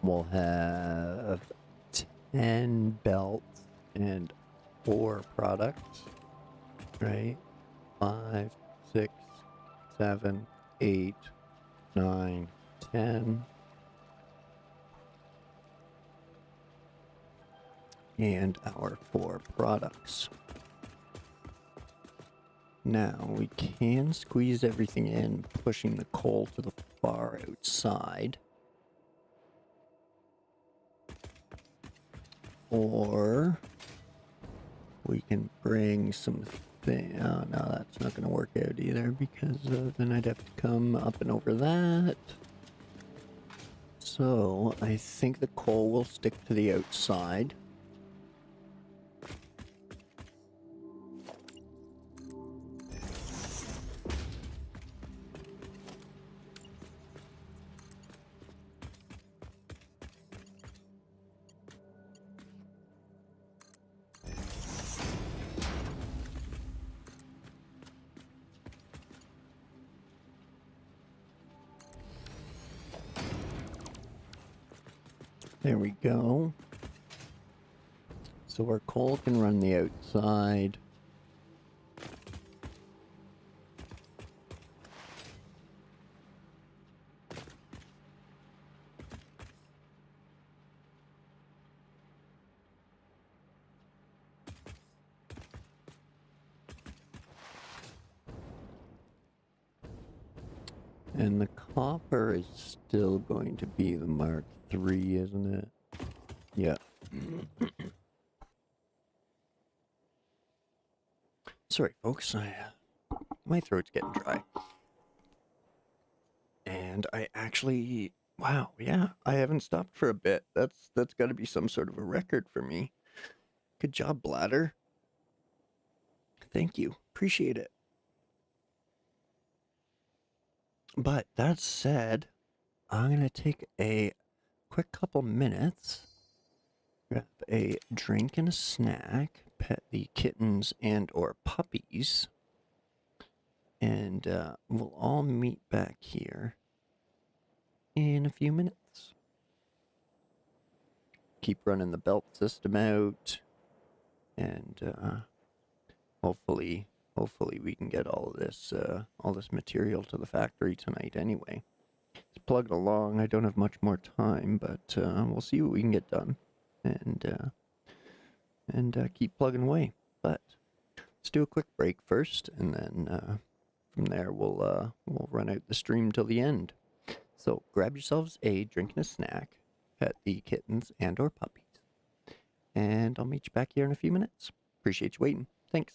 we'll have 10 belts and 4 products, right? 5, 6, 7, 8, 9, 10. And our 4 products. Now we can squeeze everything in, pushing the coal to the far outside. Or we can bring some oh no, that's not going to work out either, because then I'd have to come up and over that. So I think the coal will stick to the outside. There we go. So our coal can run the outside. And the copper is still going to be the Mark III, isn't it? Yeah. Sorry, folks. My throat's getting dry. And I actually, wow, yeah, I haven't stopped for a bit. That's got to be some sort of a record for me. Good job, bladder. Thank you. Appreciate it. But that said, I'm going to take a quick couple minutes, grab a drink and a snack, pet the kittens and or puppies, and we'll all meet back here in a few minutes. Keep running the belt system out, and hopefully we can get all this material to the factory tonight anyway. It's plugged along. I don't have much more time, but we'll see what we can get done, and keep plugging away. But let's do a quick break first, and then from there we'll run out the stream till the end. So grab yourselves a drink and a snack, pet the kittens and or puppies, and I'll meet you back here in a few minutes. Appreciate you waiting. Thanks.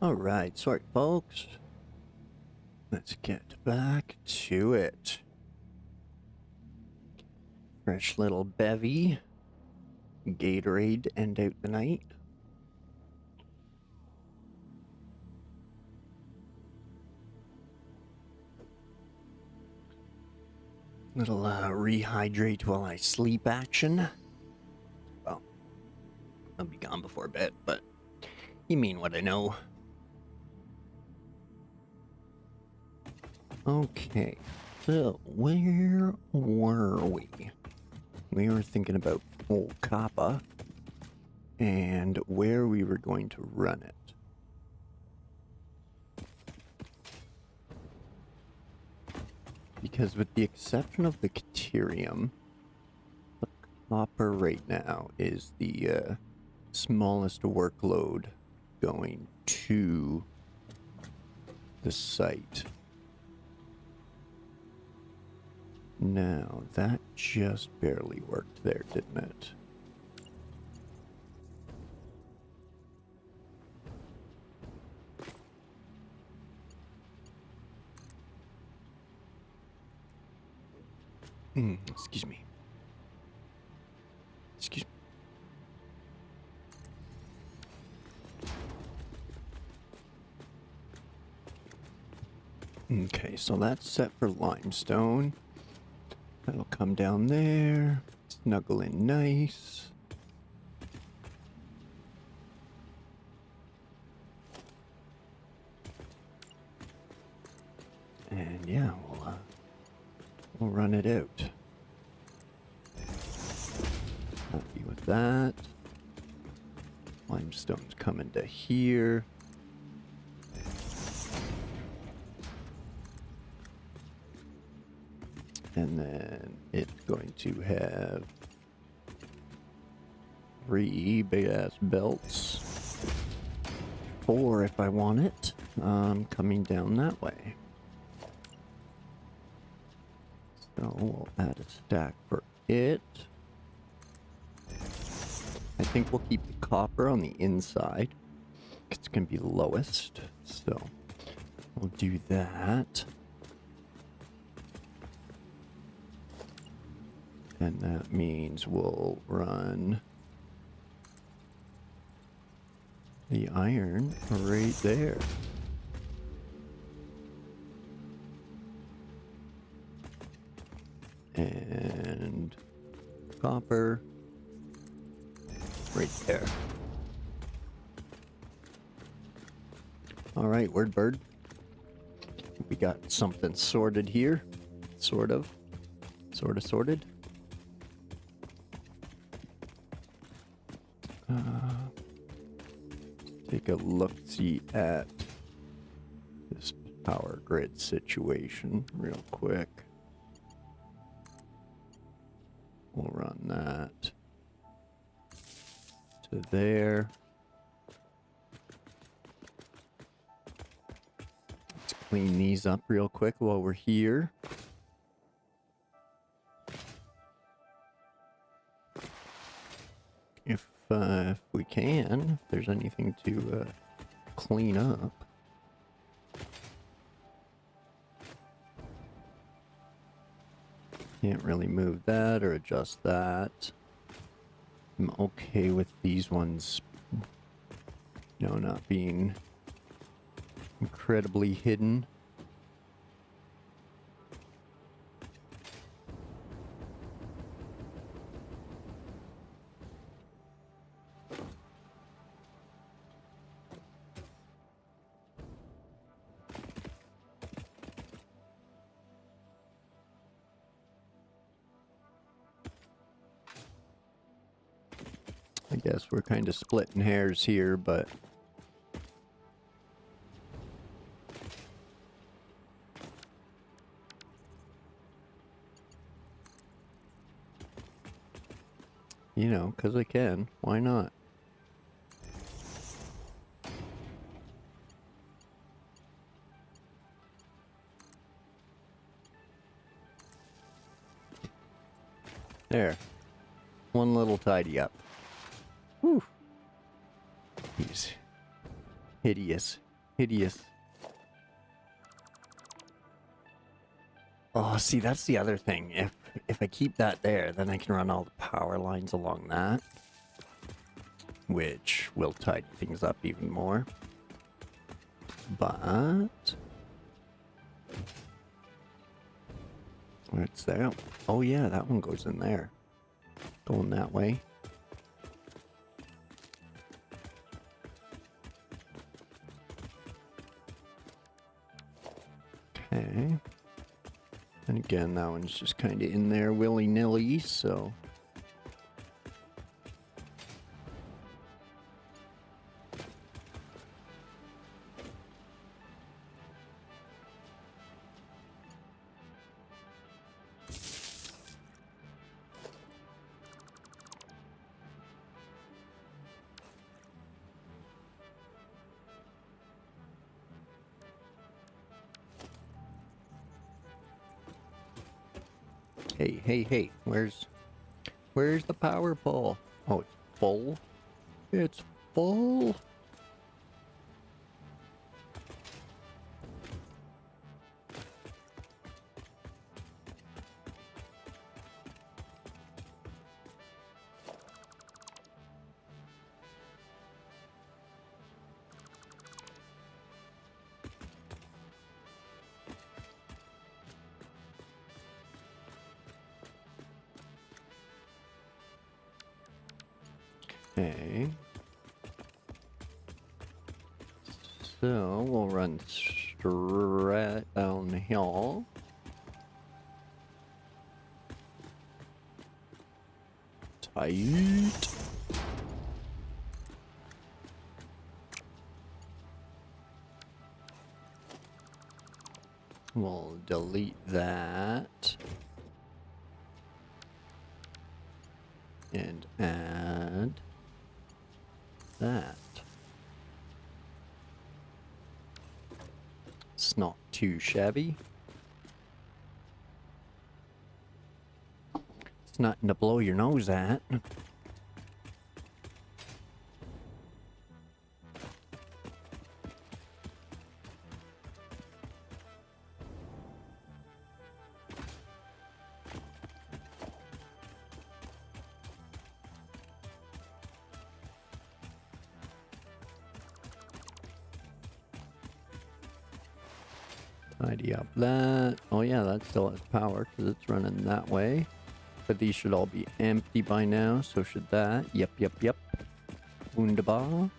Alright, sorry folks. Let's get back to it. Fresh little bevy. Gatorade to end out the night. Little rehydrate while I sleep action. Well, I'll be gone before bed, but you mean what I know. Okay, so where were we? We were thinking about old Kappa and where we were going to run it. Because with the exception of the Caterium, the copper right now is the smallest workload going to the site. Now, that just barely worked there, didn't it? Excuse me. Excuse me. Okay, so that's set for limestone. That'll come down there, snuggle in nice. And yeah, we'll run it out. Happy with that. Limestone's coming to here. And then it's going to have 3 big ass belts. 4 if I want it. Coming down that way. So we'll add a stack for it. I think we'll keep the copper on the inside. It's going to be the lowest. So we'll do that. And that means we'll run the iron right there. And copper right there. All right, word bird. We got something sorted here. Sort of sorted. Take a look-see at this power grid situation real quick. We'll run that to there. Let's clean these up real quick while we're here. If we can, if there's anything to clean up. Can't really move that or adjust that. I'm okay with these ones, you know, not being incredibly hidden. I guess we're kind of splitting hairs here, but you know, 'cause I can. Why not? There. One little tidy up. Whew. He's hideous. Hideous. Oh, see, that's the other thing. If I keep that there, then I can run all the power lines along that, which will tidy things up even more. But what's that? Oh yeah, that one goes in there. Going that way. Okay. And again, that one's just kind of in there willy-nilly, so... Hey, where's the power pole? Oh, it's full? It's full? Okay. So we'll run straight downhill. Tight. We'll delete that. And add that. It's not too shabby. It's nothing to blow your nose at. Tidy up that. Oh yeah, that still has power because it's running that way. But these should all be empty by now, so should that. Yep. Wunderbar.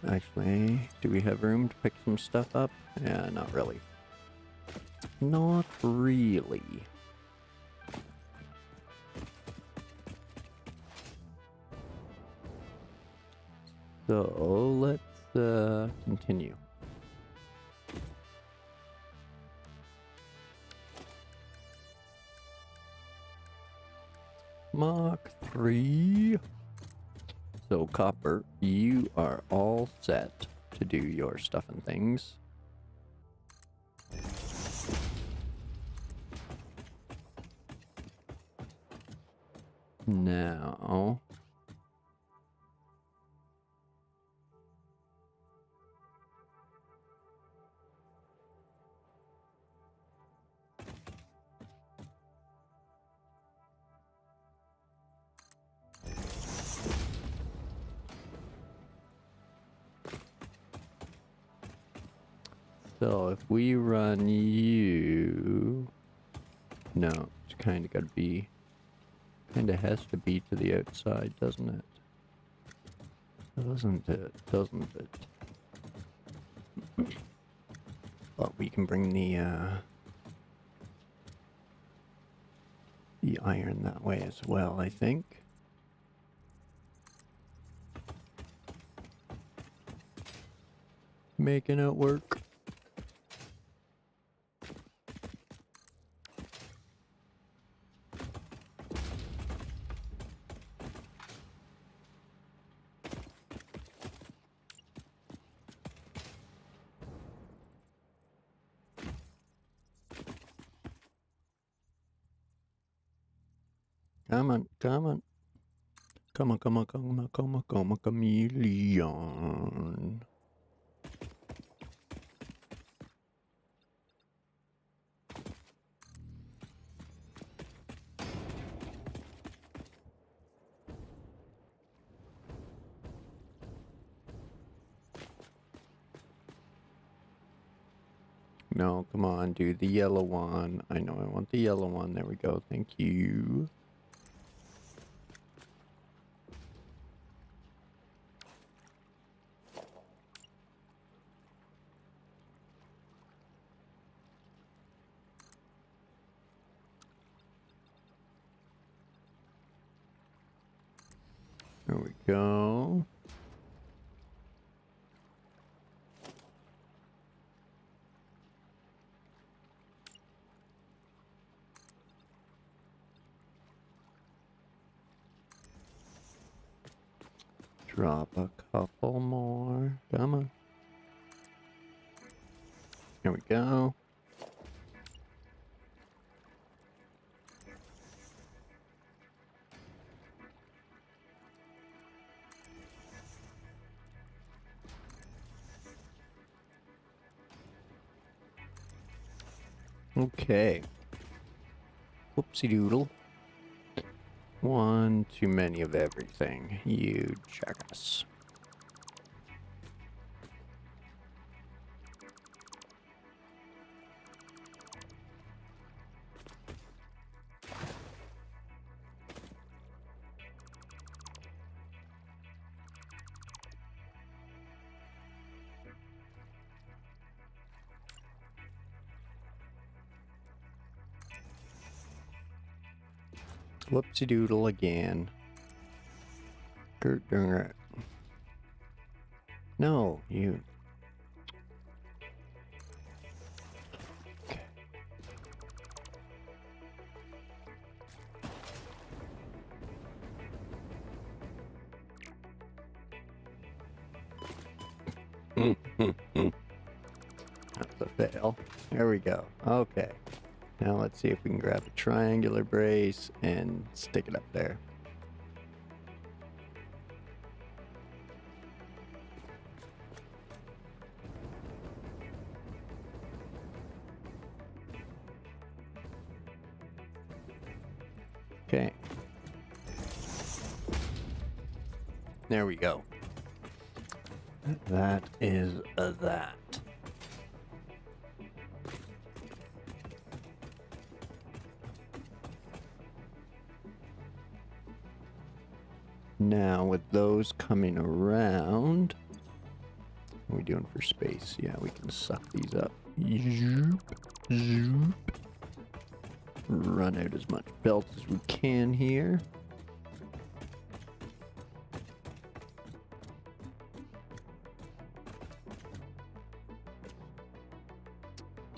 Actually, do we have room to pick some stuff up? Yeah, not really. Not really. So, let's continue. Mach 3. So, Copper, you are all set to do your stuff and things. Now... So, if we run you... No, it's kind of got to be... Kind of has to be to the outside, doesn't it? Doesn't it? But we can bring the iron that way as well, I think. Making it work. Come on. Come on, come on, come on, come on, come on, chameleon. No, come on, do the yellow one. I know I want the yellow one. There we go. Thank you. There we go. Drop a couple more. Come on. Here we go. Okay. Whoopsie doodle. One too many of everything. You jackass. Whoopsie doodle again. Gert darn it. No, you. Okay. That's a fail. There we go. Okay. Now let's see if we can grab a triangular brace and stick it up there. Okay. There we go. That is that. Now, with those coming around, what are we doing for space? Yeah, we can suck these up. Zoop, zoop. Run out as much belt as we can here.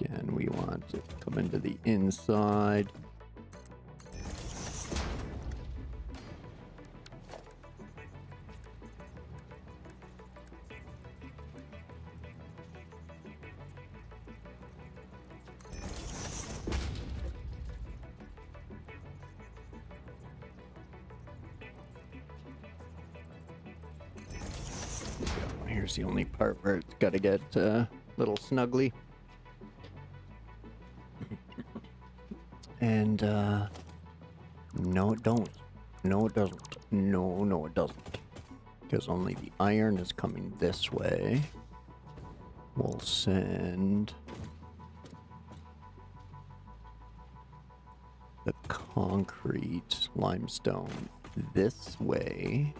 Again, we want to come into the inside. Here's the only part where it's got to get a little snuggly. And, no it don't. No it doesn't. No, no it doesn't. Because only the iron is coming this way. We'll send the concrete limestone this way.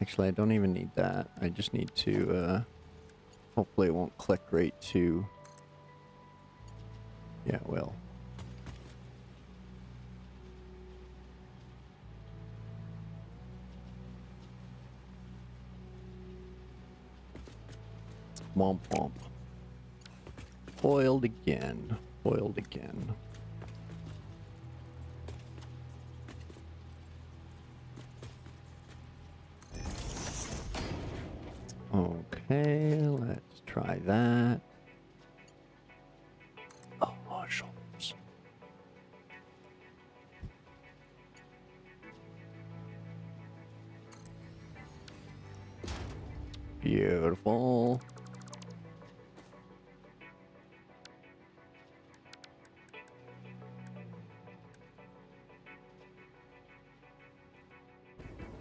Actually, I don't even need that. I just need to, hopefully it won't click right to... Yeah, it will. Womp womp. Foiled again. Foiled again. Okay, let's try that. Oh, shoulders. Beautiful.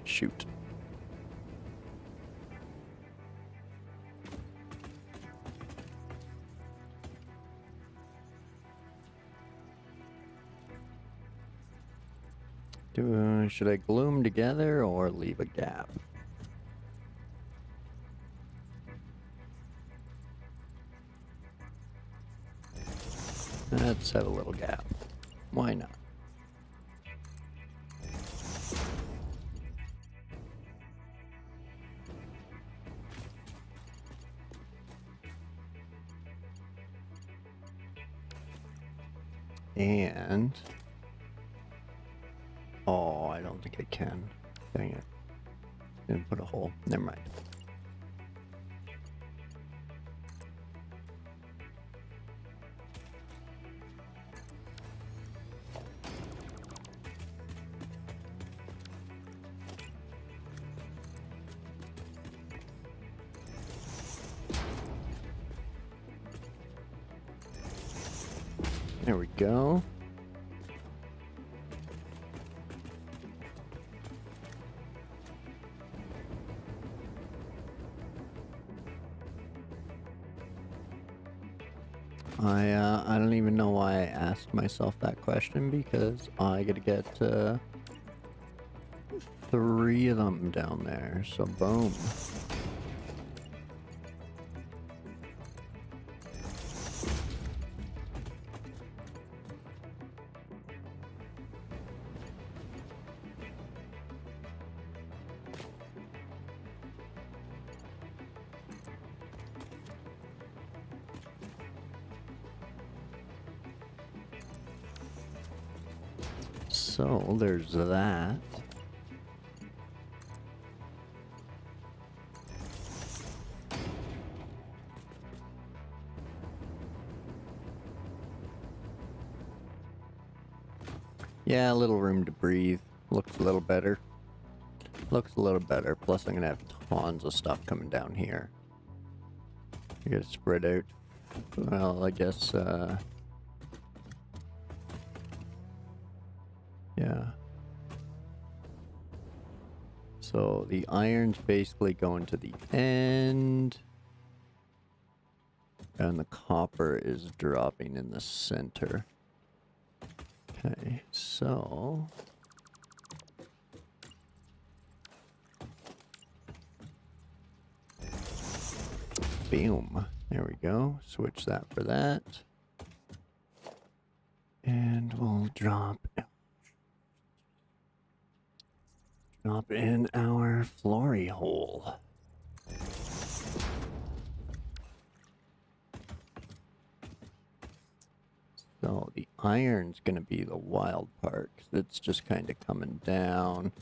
Shoot. Should I glue them together or leave a gap? Let's have a little gap. Why not? And oh, I don't think I can. Dang it. Didn't put a hole. Never mind. There we go. I don't even know why I asked myself that question, because I gotta get 3 of them down there, so boom. So there's that. Yeah, a little room to breathe. Looks a little better. Looks a little better. Plus I'm gonna have tons of stuff coming down here. I gotta spread out. Well, I guess, yeah. So the iron's basically going to the end. And the copper is dropping in the center. Okay, so... boom. There we go. Switch that for that. And we'll drop in our floory hole. So the iron's going to be the wild part, 'cause it's just kind of coming down.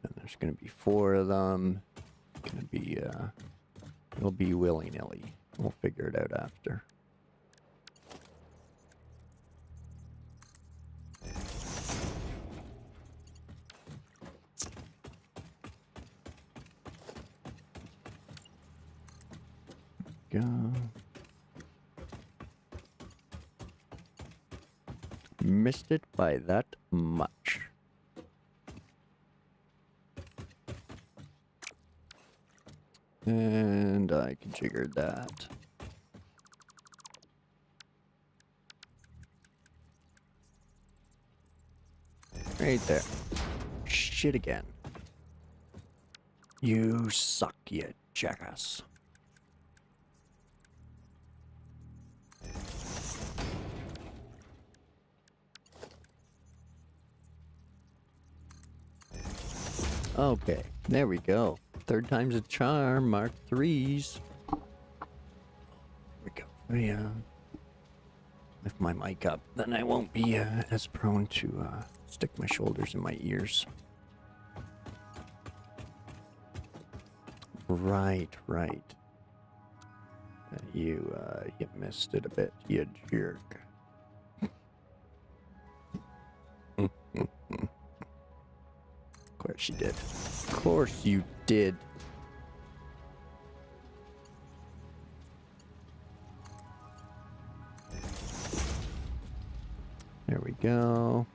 And there's going to be 4 of them. It's going to be, it'll be willy-nilly. We'll figure it out after. Go. Missed it by that much. And I configured that. Right there. Shit again. You suck, you jackass. Okay, there we go. 3rd time's a charm, Mark 3s. lift my mic up, then I won't be as prone to stick my shoulders in my ears. Right. You missed it a bit, you jerk. Of course you did. Of course you did. There we go.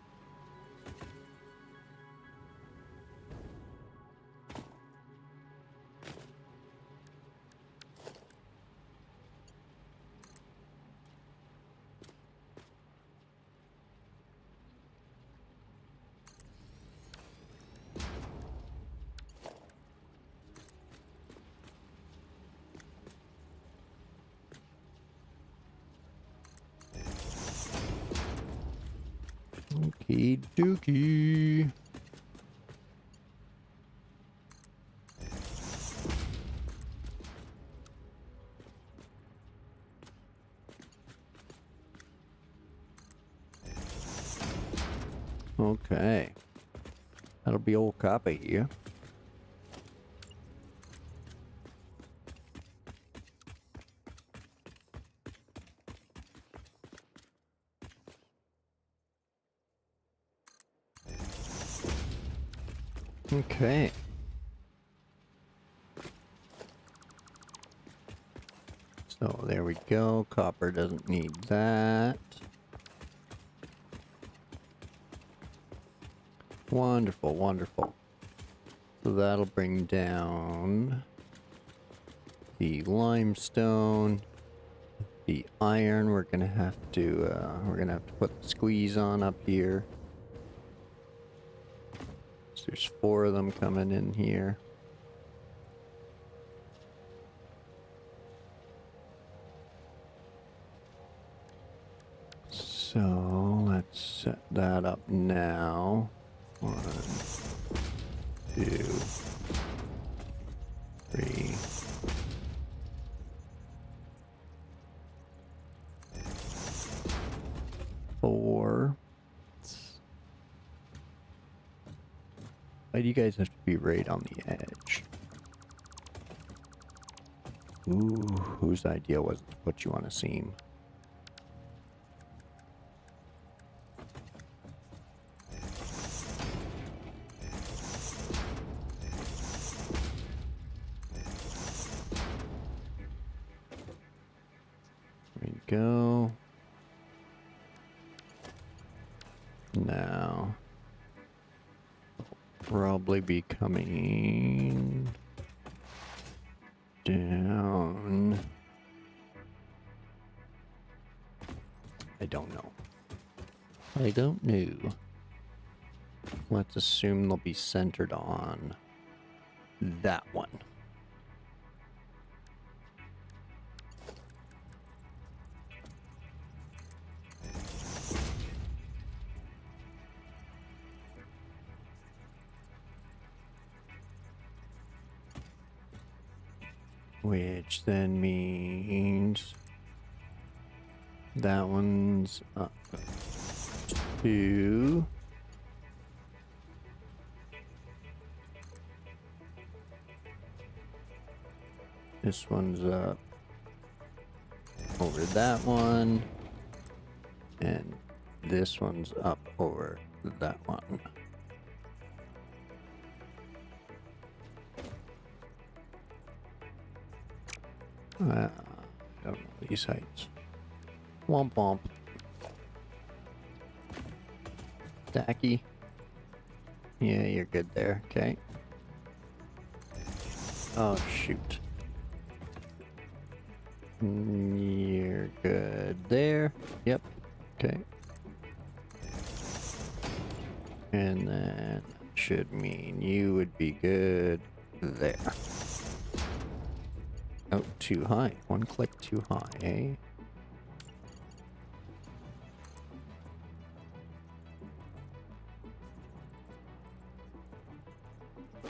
Okie dokie. Okay. That'll be old copy here. Okay. So there we go. Copper doesn't need that. Wonderful, wonderful. So that'll bring down the limestone, the iron. We're gonna have to put the squeeze on up here. So there's 4 of them coming in here. So let's set that up now. 1, 2, 3. 4. Why do you guys have to be right on the edge? Ooh, whose idea was it to put you on a seam? There we go. Now, probably be coming down. I don't know. I don't know. Let's assume they'll be centered on that one. Which then means that one's up 2. This one's up over that one. And this one's up over that one. I don't know these heights. Womp womp. Stacky. Yeah, you're good there. Okay. Oh, shoot. You're good there. Yep. Okay. And that should mean you would be good there. Oh, too high. One click too high, eh?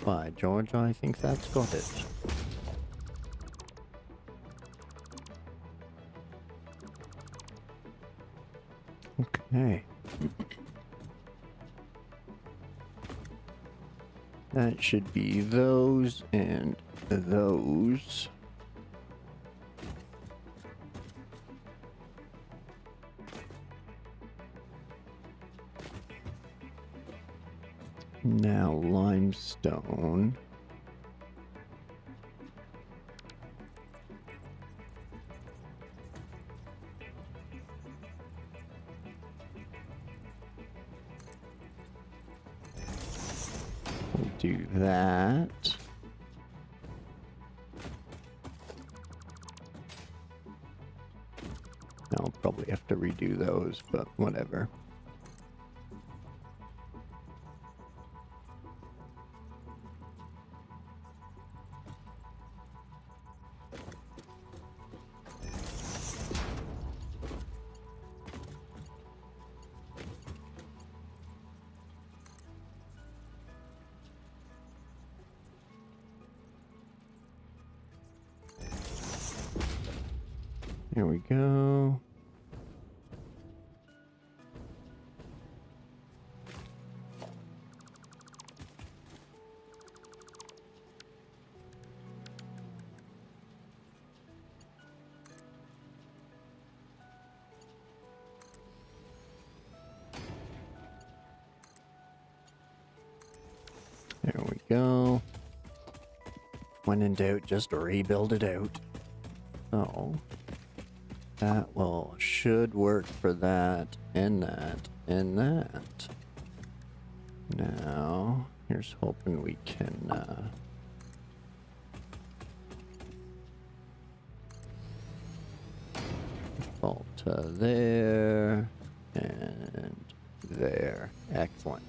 By Georgia, I think that's got it. Okay. That should be those and those. Now limestone. We'll do that. I'll probably have to redo those, but whatever. There we go. There we go. When in doubt, just rebuild it out. So that should work for that and that and that. Now, here's hoping we can default to there and there. Excellent.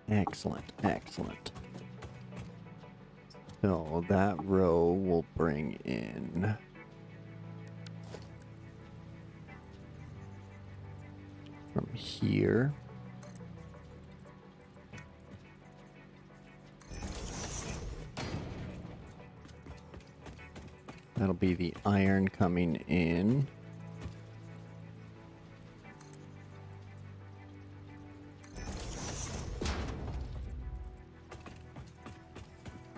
Excellent, excellent. So that row will bring in from here. That'll be the iron coming in.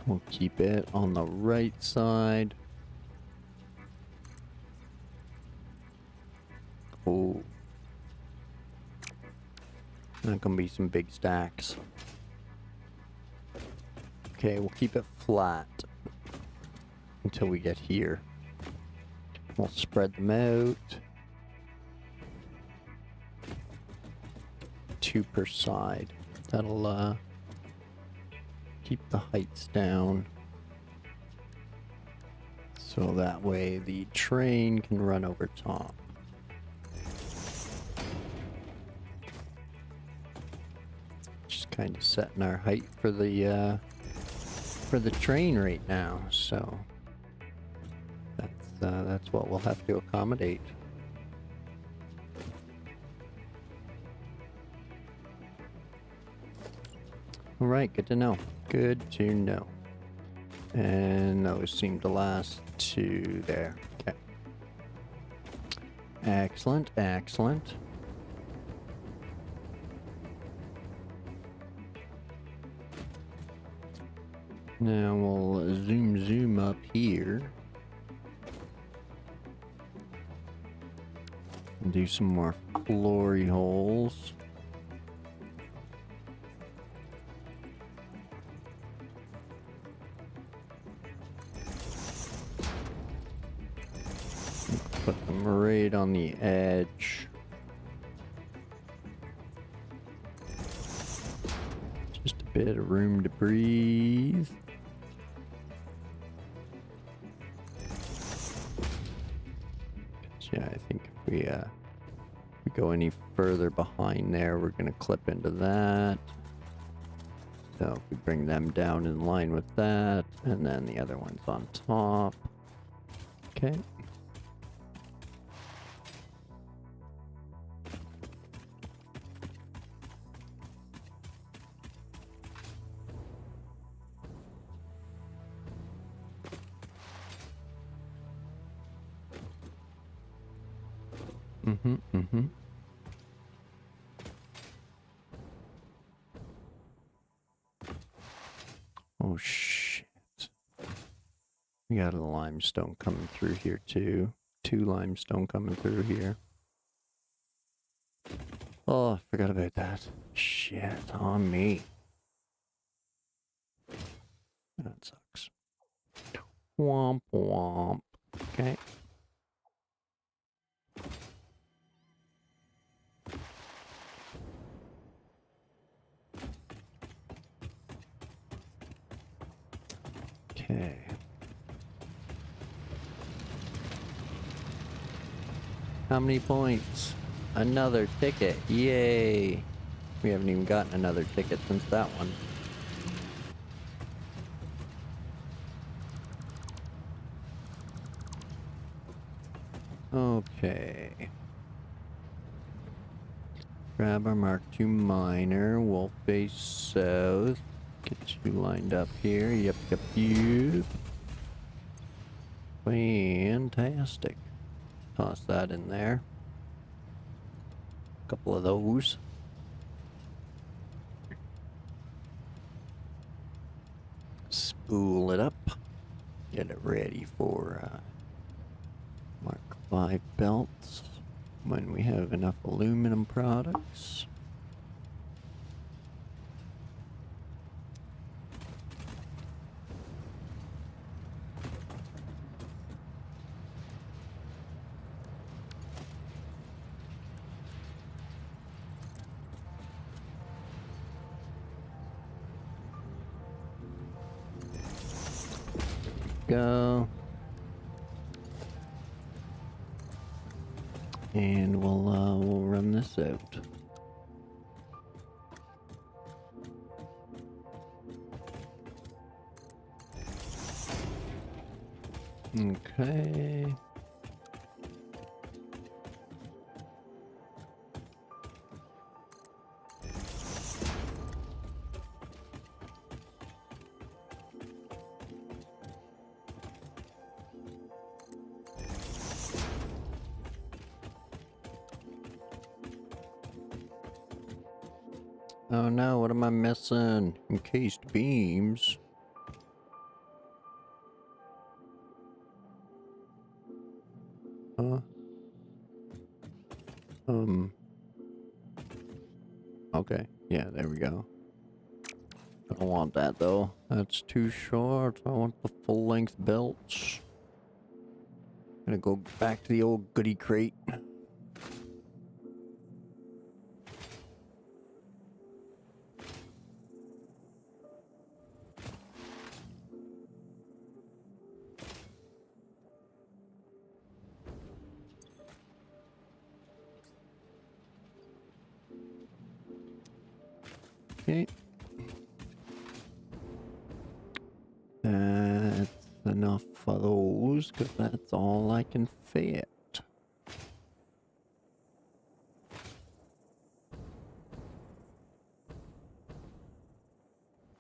We'll keep it on the right side. Oh. Not gonna be some big stacks. Okay, we'll keep it flat until we get here. We'll spread them out. 2 per side. That'll keep the heights down. So that way the train can run over top. Just kind of setting our height for the train right now. So that's what we'll have to accommodate. All right, good to know. Good to know. And those seem to last to there. Okay. Excellent, excellent. Now we'll zoom up here. And do some more glory holes. Put them right on the edge. Just a bit of room to breathe. Yeah, I think if we go any further behind there, we're gonna clip into that. So if we bring them down in line with that, and then the other one's on top. Okay. Mm-hmm, mm-hmm. Oh, shit. We got a limestone coming through here, too. 2 limestone coming through here. Oh, I forgot about that. Shit on me. That sucks. Womp womp. Okay. Okay. How many points? Another ticket. Yay. We haven't even gotten another ticket since that one. Okay. Grab our Mark II miner. We'll face south. Get you lined up here. Yep, yep, yep. Fantastic. Toss that in there. Couple of those. Spool it up. Get it ready for Mark V belts when we have enough aluminum products. Go. And we'll run this out. Okay. Oh no, what am I missing? Encased beams. Huh? Okay, yeah, there we go. I don't want that though. That's too short. I want the full length belts. Gonna go back to the old goodie crate. Okay. That's enough for those, because that's all I can fit.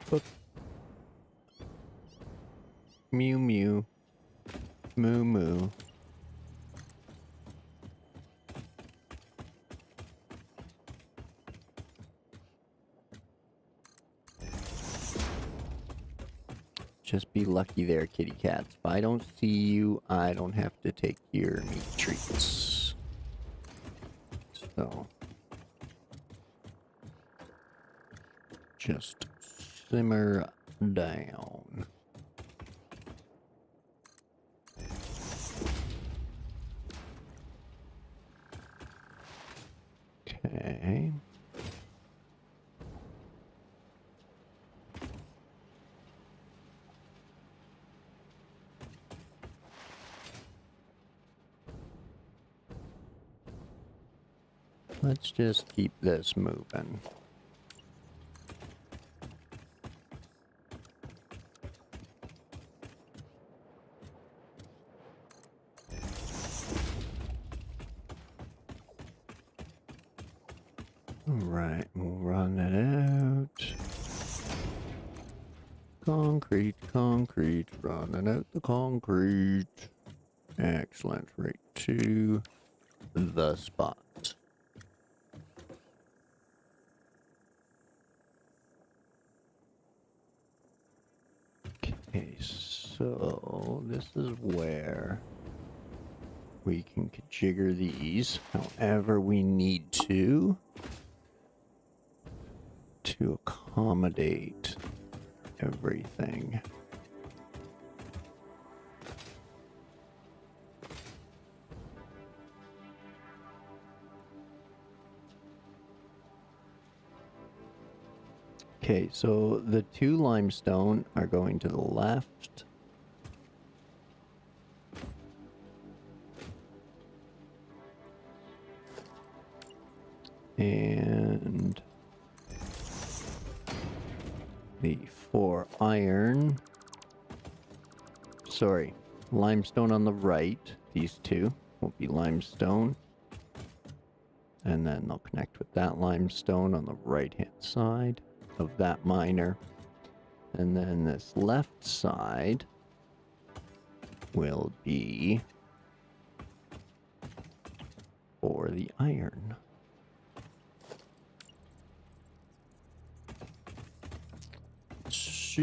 But Mew Mew. Moo Moo. Just be lucky there, kitty cats. If I don't see you, I don't have to take your meat treats. So, just simmer down. Okay. Let's just keep this moving. Alright, we'll run it out. Concrete, concrete, running out the concrete. Excellent, right, 2. the spot. Okay, so this is where we can configure these however we need to accommodate everything. Okay, so the 2 limestone are going to the left. And the 4 iron. Sorry, limestone on the right. These 2 will be limestone. And then they'll connect with that limestone on the right-hand side of that miner. And then this left side will be for the iron. So,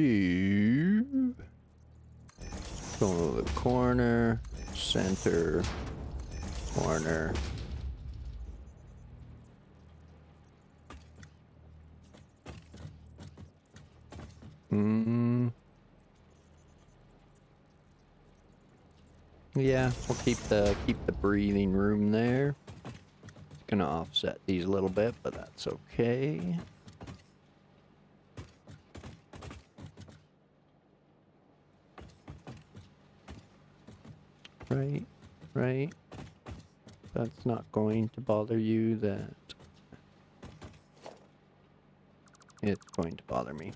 go to the corner, center, corner. Yeah, we'll keep the breathing room there. It's gonna offset these a little bit, but that's okay. Right. That's not going to bother you, that it's going to bother me.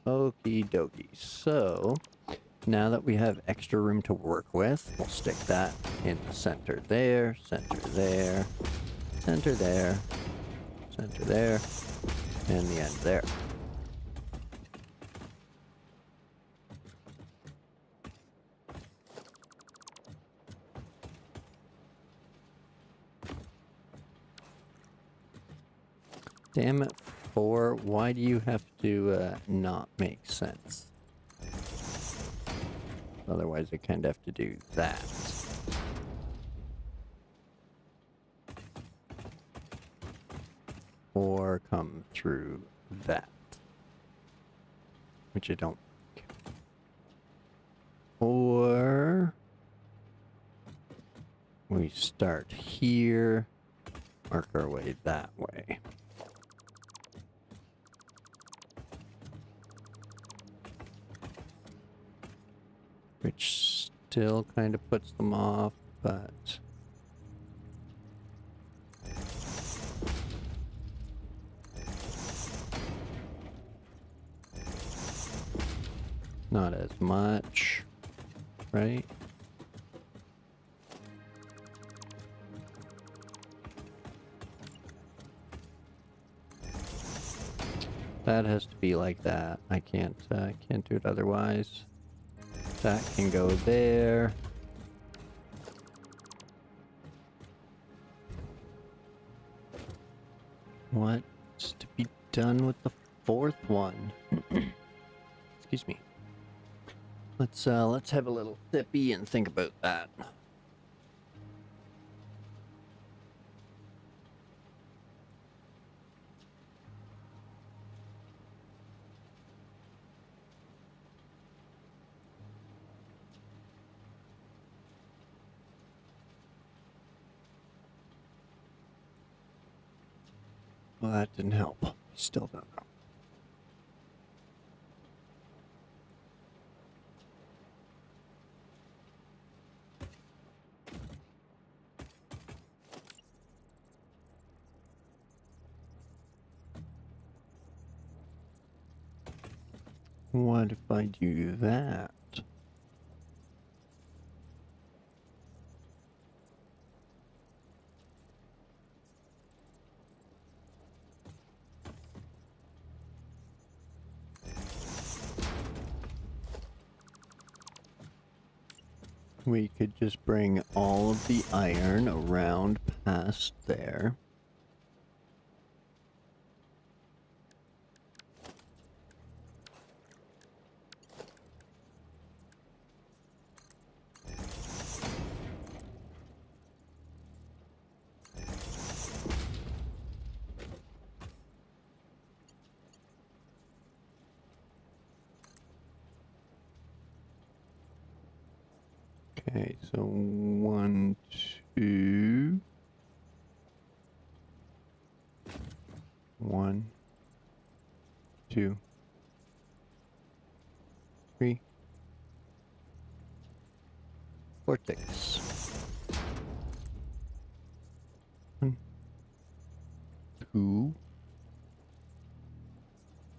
Okie dokie. So, now that we have extra room to work with, we'll stick that in the center there, center there, center there, center there, and the end there. Damn it, 4. Why do you have to not make sense? Otherwise, I kind of have to do that. Or come through that. Which I don't like. Or we start here, work our way that way. Which still kind of puts them off, but not as much, right? That has to be like that. I can't do it otherwise. That can go there. What's to be done with the 4th one? Excuse me. Let's have a little sippy and think about that. Well, that didn't help. Still don't know. What if I do that? we could just bring all of the iron around past there. Okay, so 1, 2. 1, 2, 3. Vortex. 1, 2,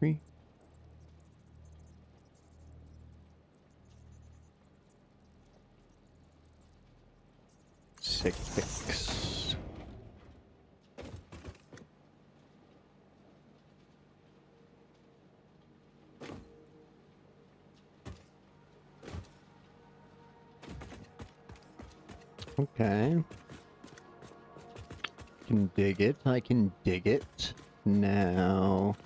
3. 6. Okay. Can dig it. I can dig it. Now,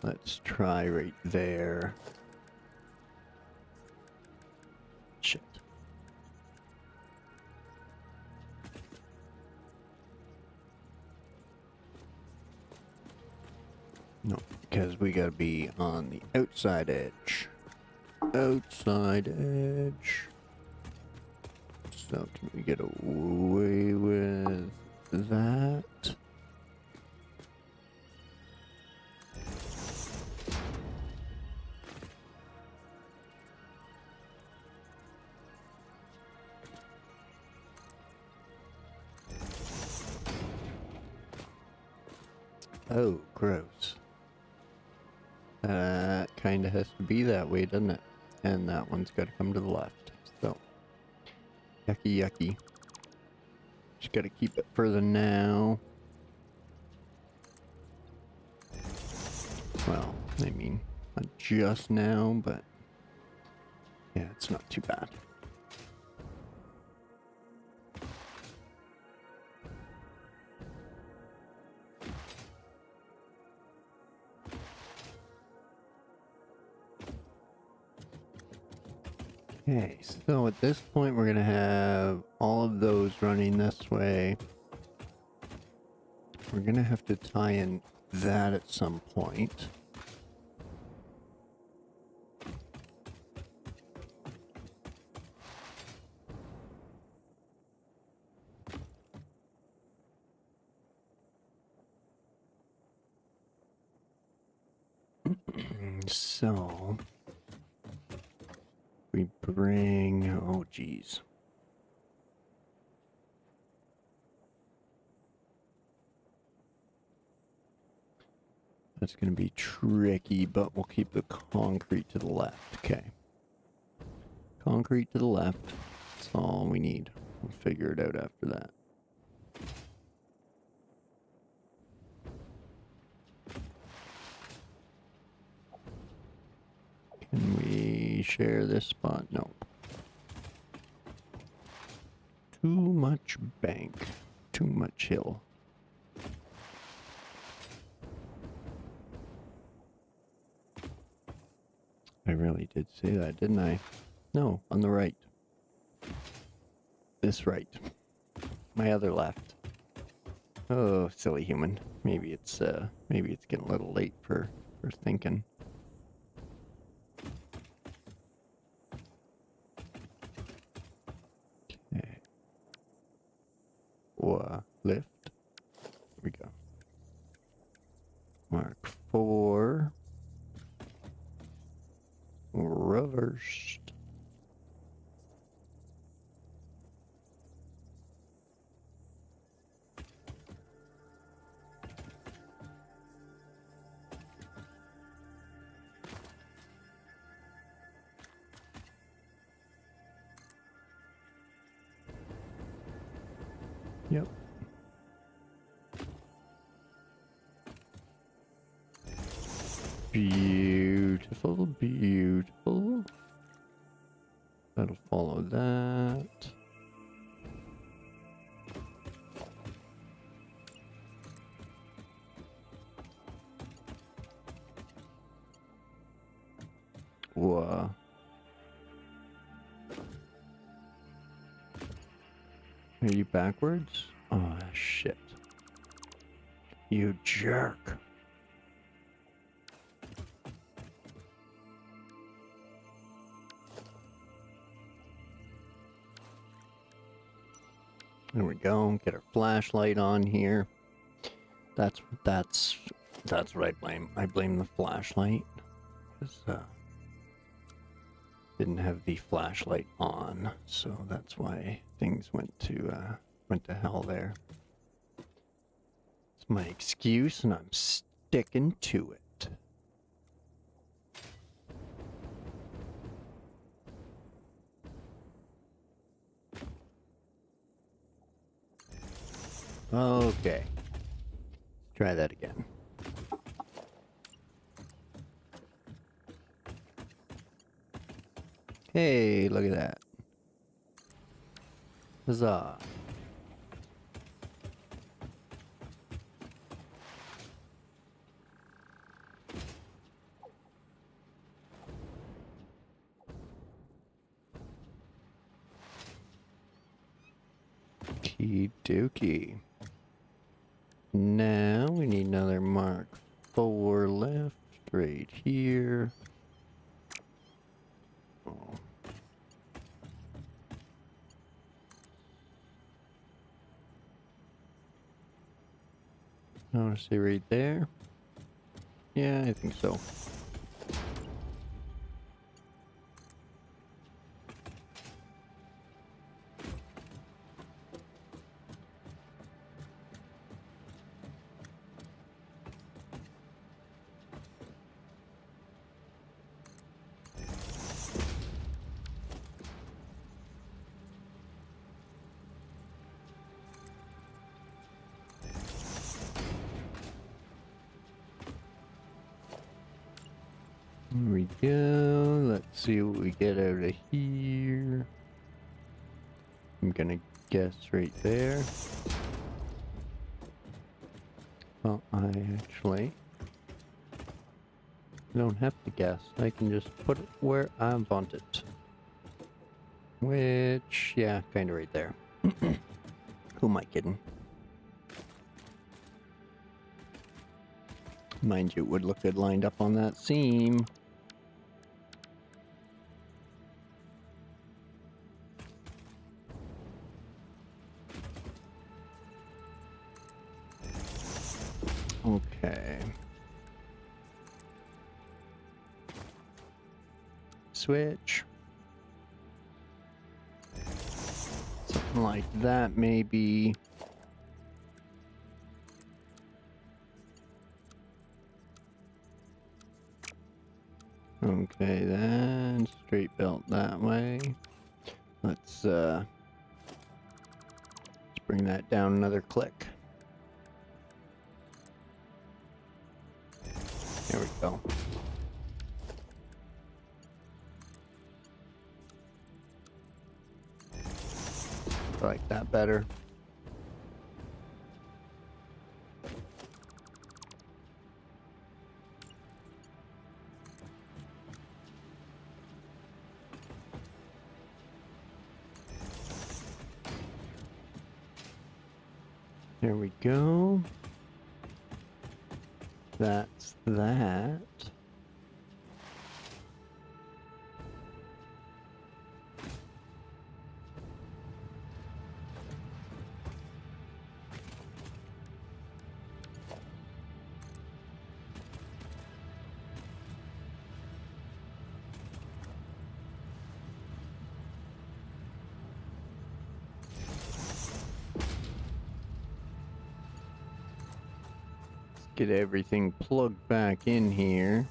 let's try right there. Shit. No, because we gotta be on the outside edge. Outside edge. So can we get away with that? Oh, gross. That kind of has to be that way, doesn't it? And that one's got to come to the left. So, yucky, yucky. Just got to keep it further now. Well, I mean, not just now, but yeah, it's not too bad. Okay, so at this point we're going to have all of those running this way. We're going to have to tie in that at some point. So we bring, oh geez. That's going to be tricky, but we'll keep the concrete to the left. Okay. Concrete to the left. That's all we need. We'll figure it out after that. Can we share this spot? No. Too much bank. Too much hill. I really did say that, didn't I? No, on the right. This right. My other left. Oh, silly human. Maybe it's getting a little late for thinking. Okay. Lift. Here we go. Mark 4. Reversed. Yep. Beautiful, beautiful. That'll follow that. Whoa. Are you backwards? Oh, shit. You jerk. There we go. Get our flashlight on here. That's what I blame. I blame the flashlight. Didn't have the flashlight on, so that's why things went to hell there. It's my excuse, and I'm sticking to it. Okay. Try that again. Hey, look at that. Huzzah. Okie dokie. Now we need another Mark 4 left right here. Oh. I want to see right there. Yeah, I think so. There we go. Let's see what we get out of here. I'm gonna guess right there. Well, I actually don't have to guess. I can just put it where I want it. Which, yeah, kind of right there. Who am I kidding? Mind you, it would look good lined up on that seam. Okay. Switch. Something like that, maybe. Okay, then straight belt that way. Let's bring that down another click. There we go. I like that better. There we go. That's that. Get everything plugged back in here.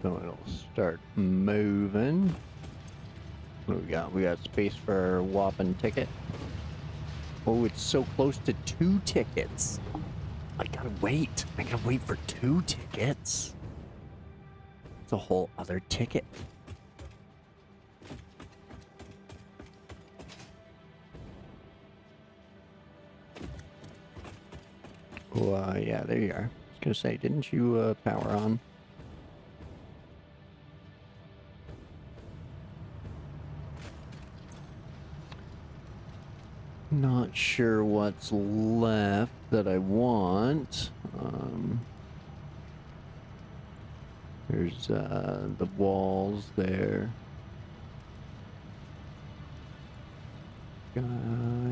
So it'll start moving. What do we got? We got space for our whopping ticket. Oh, it's so close to 2 tickets. I gotta wait. I gotta wait for 2 tickets. That's a whole other ticket. Oh, yeah, there you are. I was gonna say, didn't you power on? Not sure what's left that I want. There's the walls there. I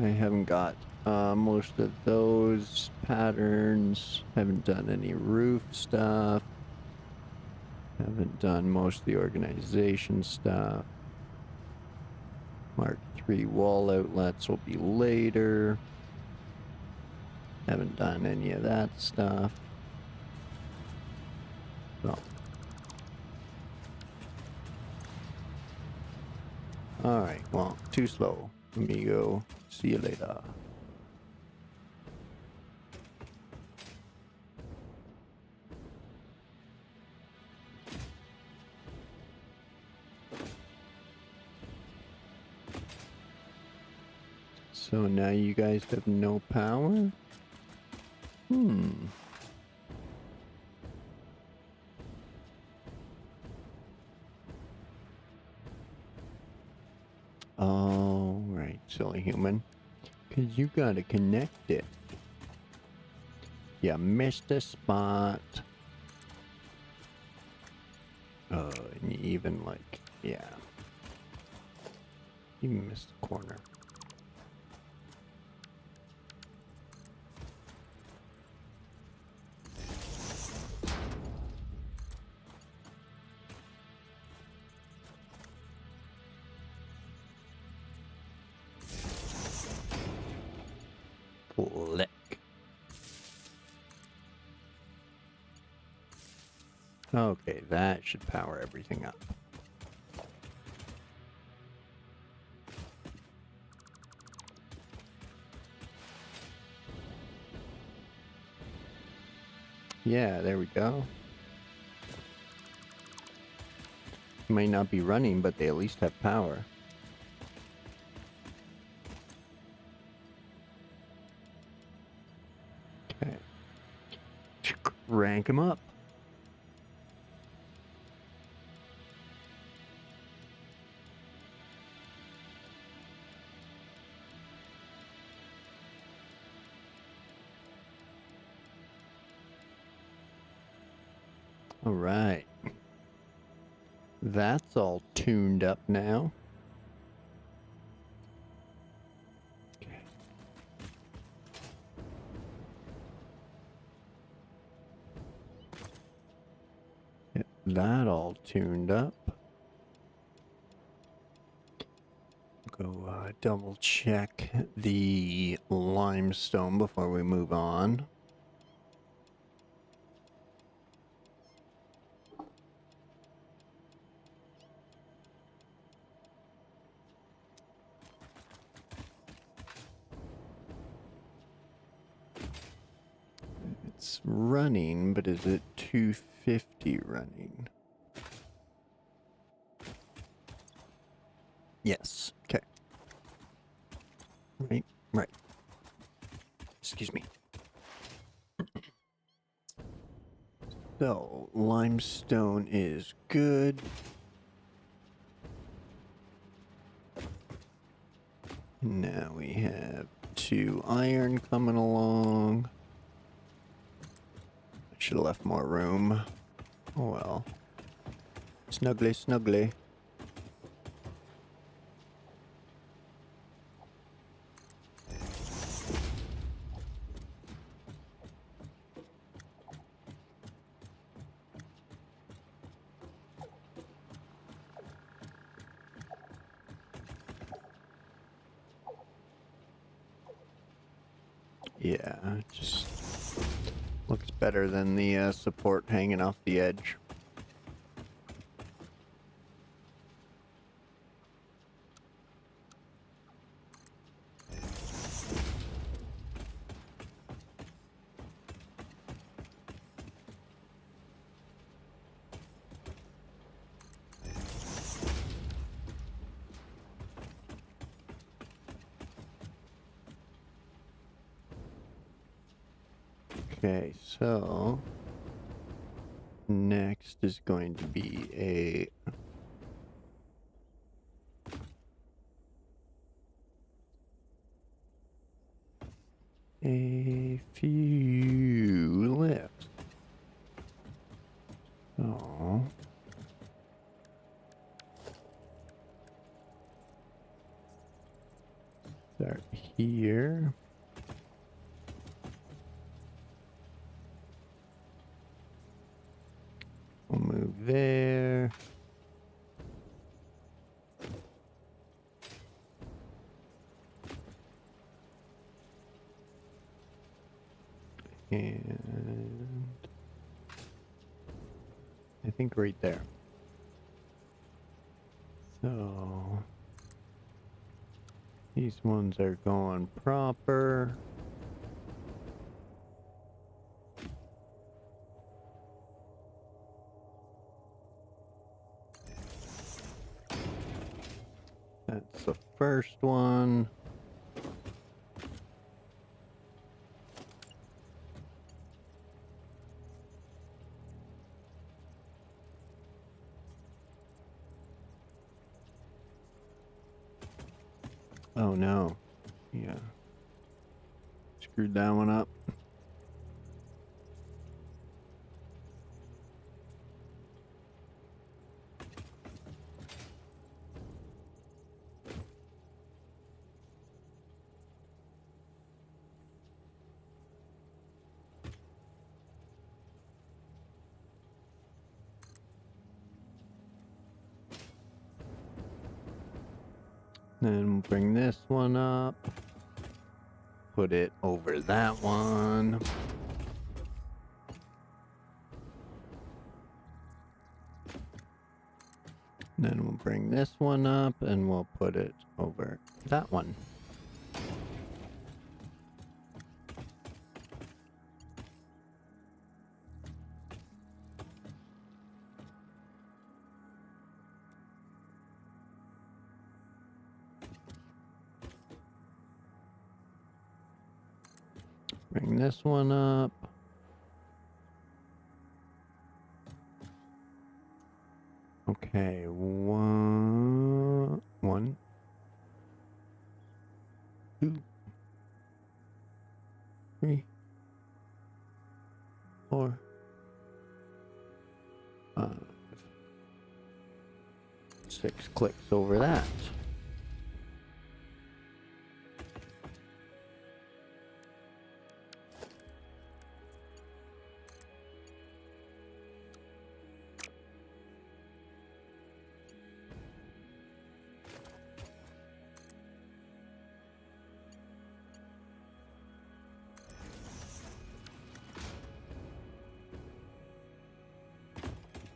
haven't got most of those patterns. Haven't done any roof stuff. Haven't done most of the organization stuff. Mark 3 wall outlets will be later. Haven't done any of that stuff. So. Alright, well, too slow, amigo. See you later. So now you guys have no power? Oh, right, silly human. 'Cause you gotta connect it. You missed a spot. Oh, and you even like, yeah. You missed the corner. Flick. Okay, that should power everything up. Yeah, there we go. Might not be running, but they at least have power. Okay. Rank them up. All right. That's all tuned up now. Okay. Get that all tuned up. Go double check the limestone before we move on. It's running, but is it 250 running? Yes. Okay. Right. Excuse me. So, limestone is good. Now we have 2 iron coming along. I should have left more room. Oh well. Snuggly, snuggly. Yeah, it just looks better than the support hanging off the edge. Okay, so next is going to be a few lifts. So start here. We'll move there. And I think right there. So these ones are going proper. That's the first one. Oh no. Yeah. Screwed that one up. Then bring this one up. Put it over that one. Then we'll bring this one up and we'll put it over that one. Bring this one up. Okay, one, 2, 3, 4, 5, 6 clicks over that.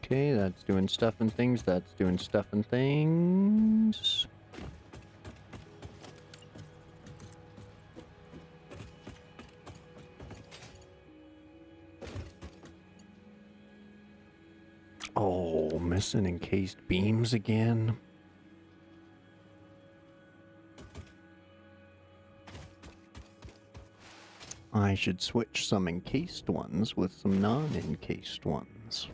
Okay, that's doing stuff and things. That's doing stuff and things. Oh, missing encased beams again. I should switch some encased ones with some non-encased ones.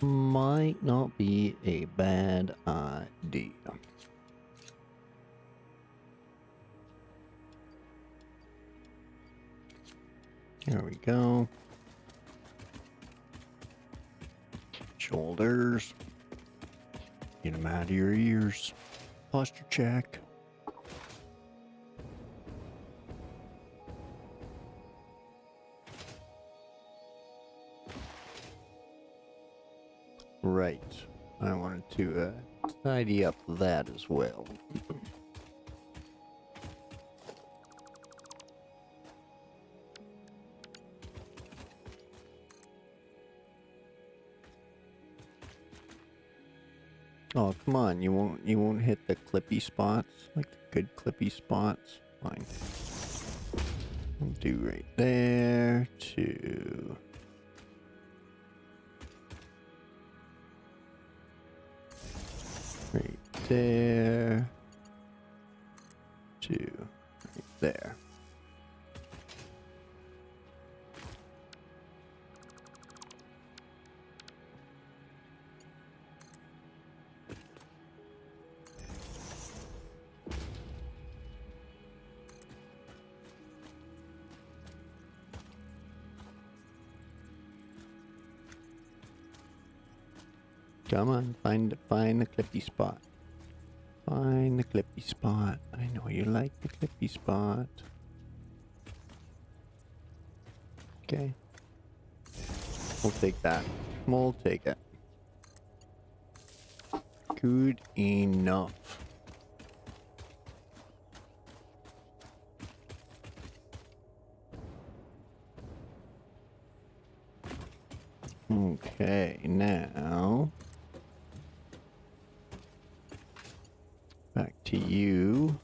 Might not be a bad idea. There we go. Shoulders. Get them out of your ears. Posture check. Right. I wanted to tidy up that as well. Oh, come on. You won't hit the clippy spots, like the good clippy spots. Fine. I'll do right there to right there to right there. Come on, find the clippy spot. Find the clippy spot. I know you like the clippy spot. Okay. We'll take that. We'll take it. Good enough. Okay, now back to you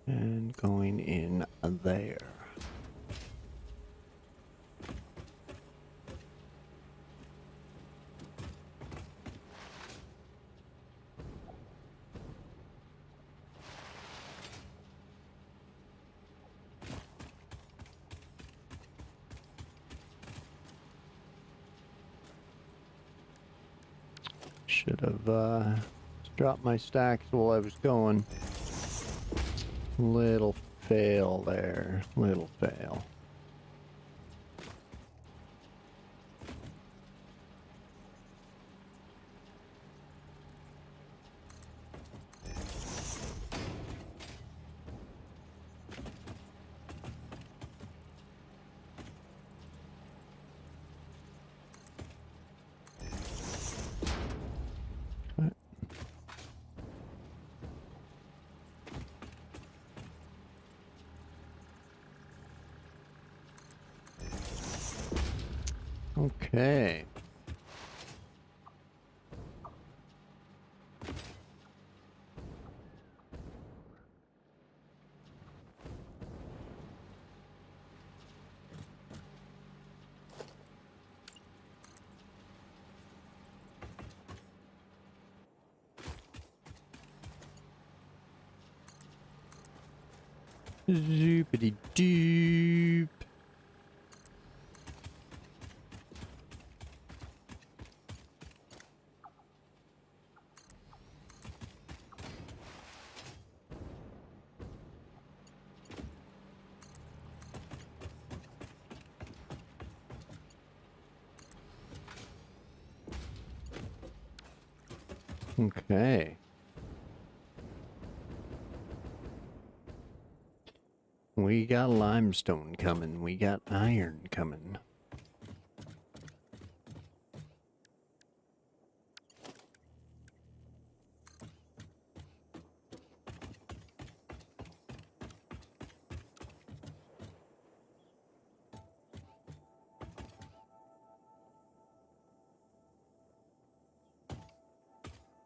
and going in there. Should have dropped my stacks while I was going. Little fail there. Little fail. Okay. Zoopity doop. Okay. We got limestone coming. We got iron coming.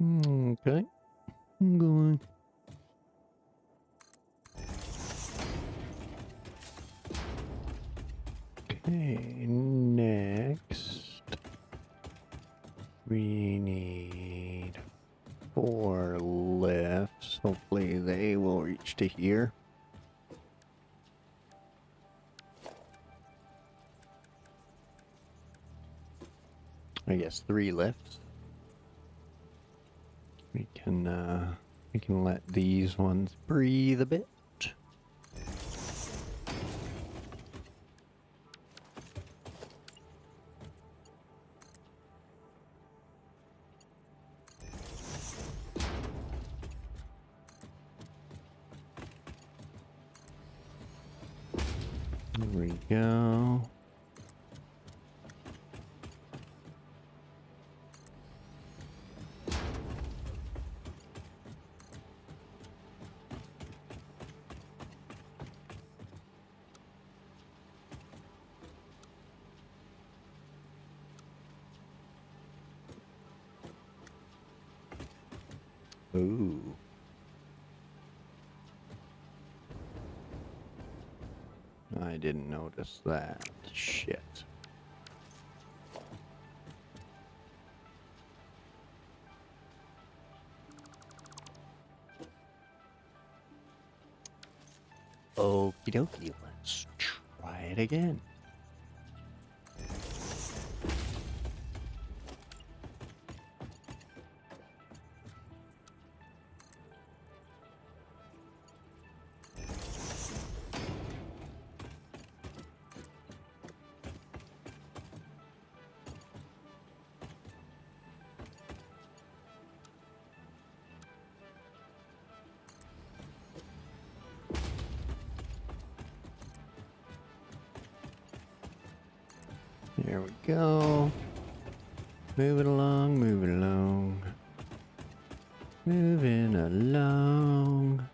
Okay. I'm going. Okay, next we need 4 lifts. Hopefully they will reach to here. I guess 3 lifts. We can let these ones breathe a bit. There we go. Ooh. I didn't notice that. Shit. Okie dokie, let's try it again. There we go. Moving along, moving along. Moving along.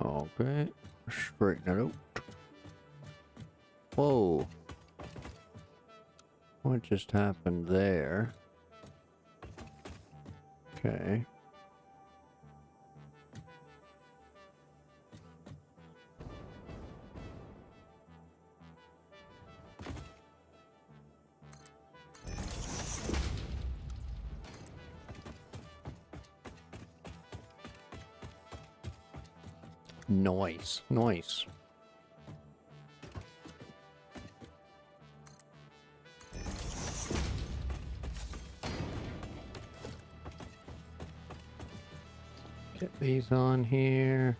Okay, straighten it out. Whoa. What just happened there? Okay. Nice, nice. Get these on here.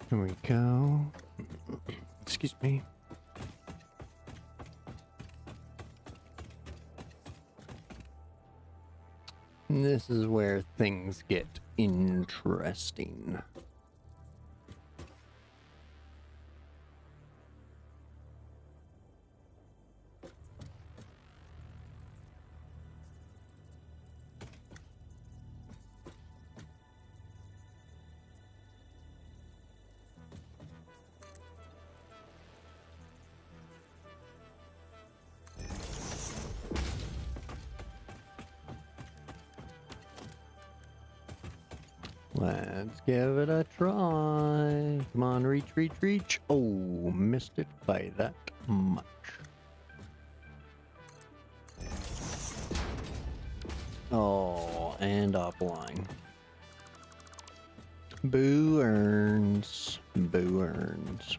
Here we go. Excuse me. And this is where things get interesting. Let's give it a try. Come on, reach, reach, reach. Oh, missed it by that much. Oh, and offline. Boo earns. Boo earns.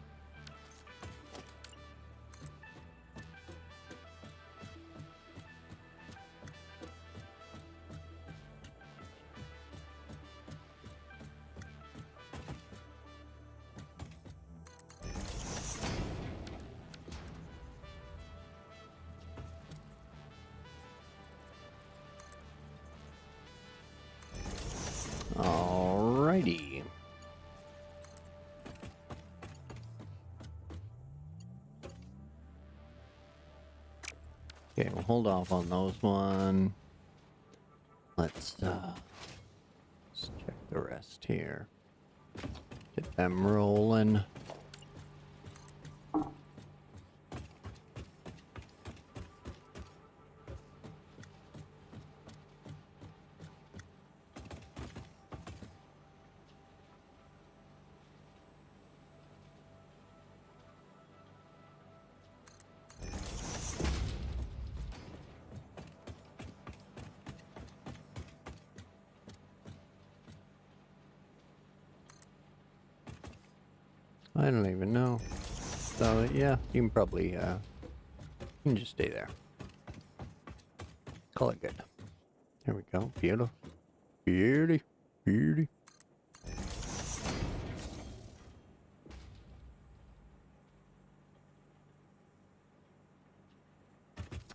Alrighty. Okay, we'll hold off on those one. Let's check the rest here. Get them rolling. I don't even know. So yeah, you can probably you can just stay there. Call it good. There we go. Beautiful. Beauty. Beauty.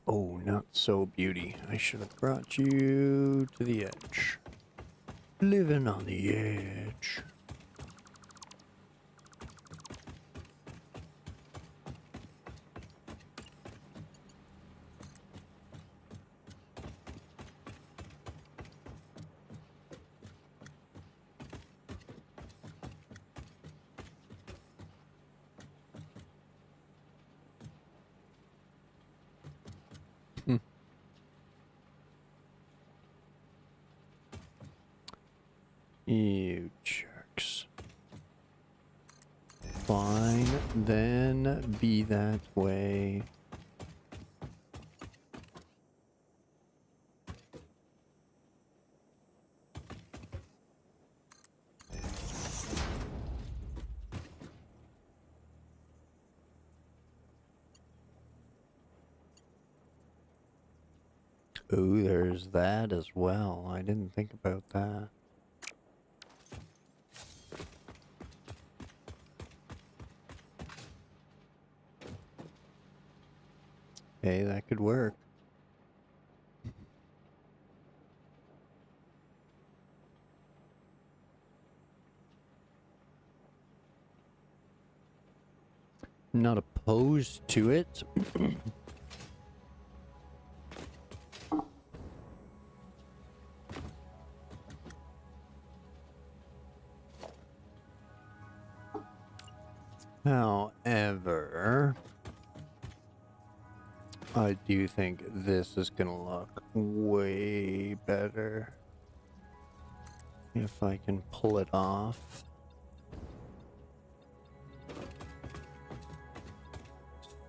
Oh, not so beauty. I should have brought you to the edge. Living on the edge. You jerks. Fine, then be that way. Ooh, there's that as well. I didn't think about that. Hey, that could work. I'm not opposed to it. However, I do think this is gonna look way better if I can pull it off.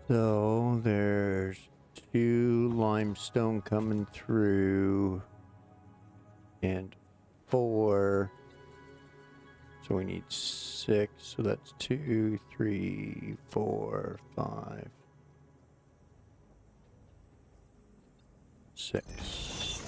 So there's 2 limestone coming through and 4. So we need 6, so that's 2, 3, 4, 5, 6.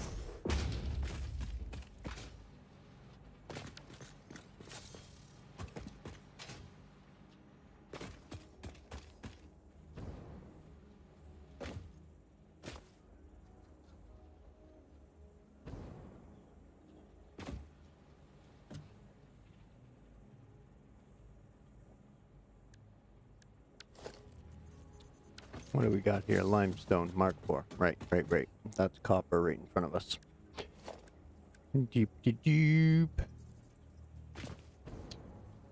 What do we got here? Limestone, Mark 4. Right. That's copper right in front of us. Deep.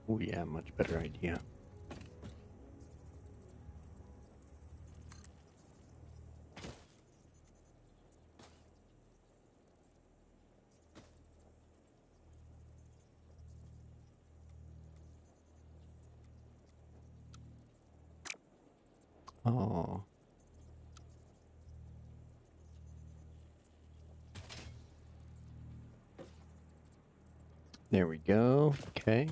Oh yeah, much better idea. Oh. There we go. Okay.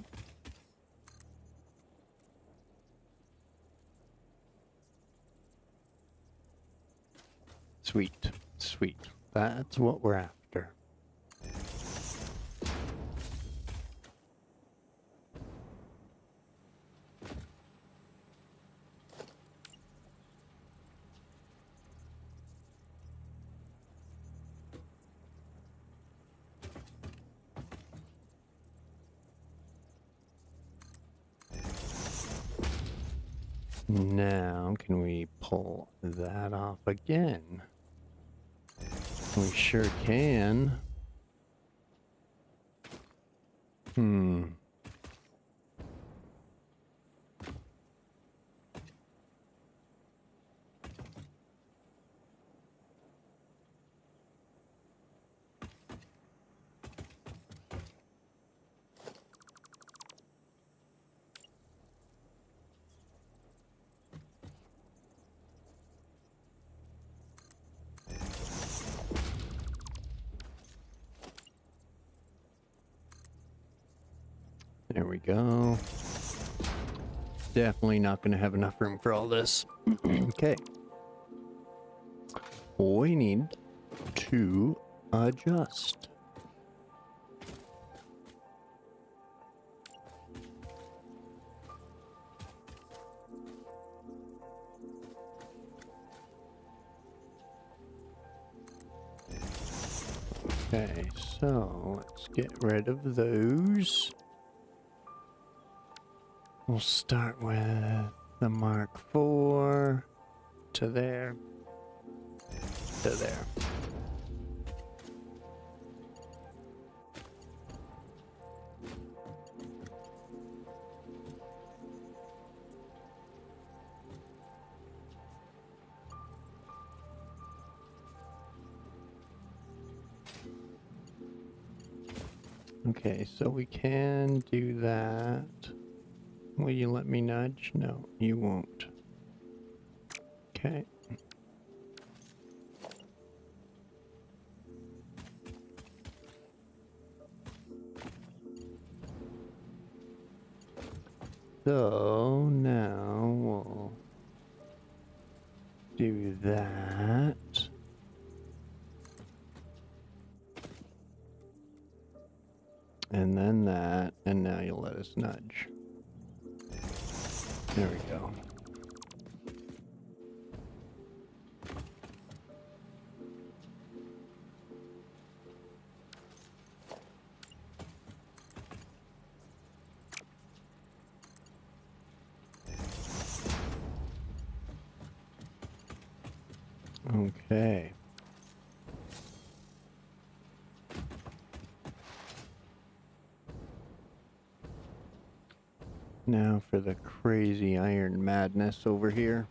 Sweet. That's what we're after. Now, can we pull that off again? We sure can. There we go. Definitely not going to have enough room for all this. Okay. We need to adjust. Okay, so let's get rid of those. We'll start with the Mark IV to there, to there. Okay, so we can do that. Will you let me nudge? No, you won't. Okay. So now we'll do that. And then that, and now you'll let us nudge. There we go. Okay. Now for the crazy iron madness over here.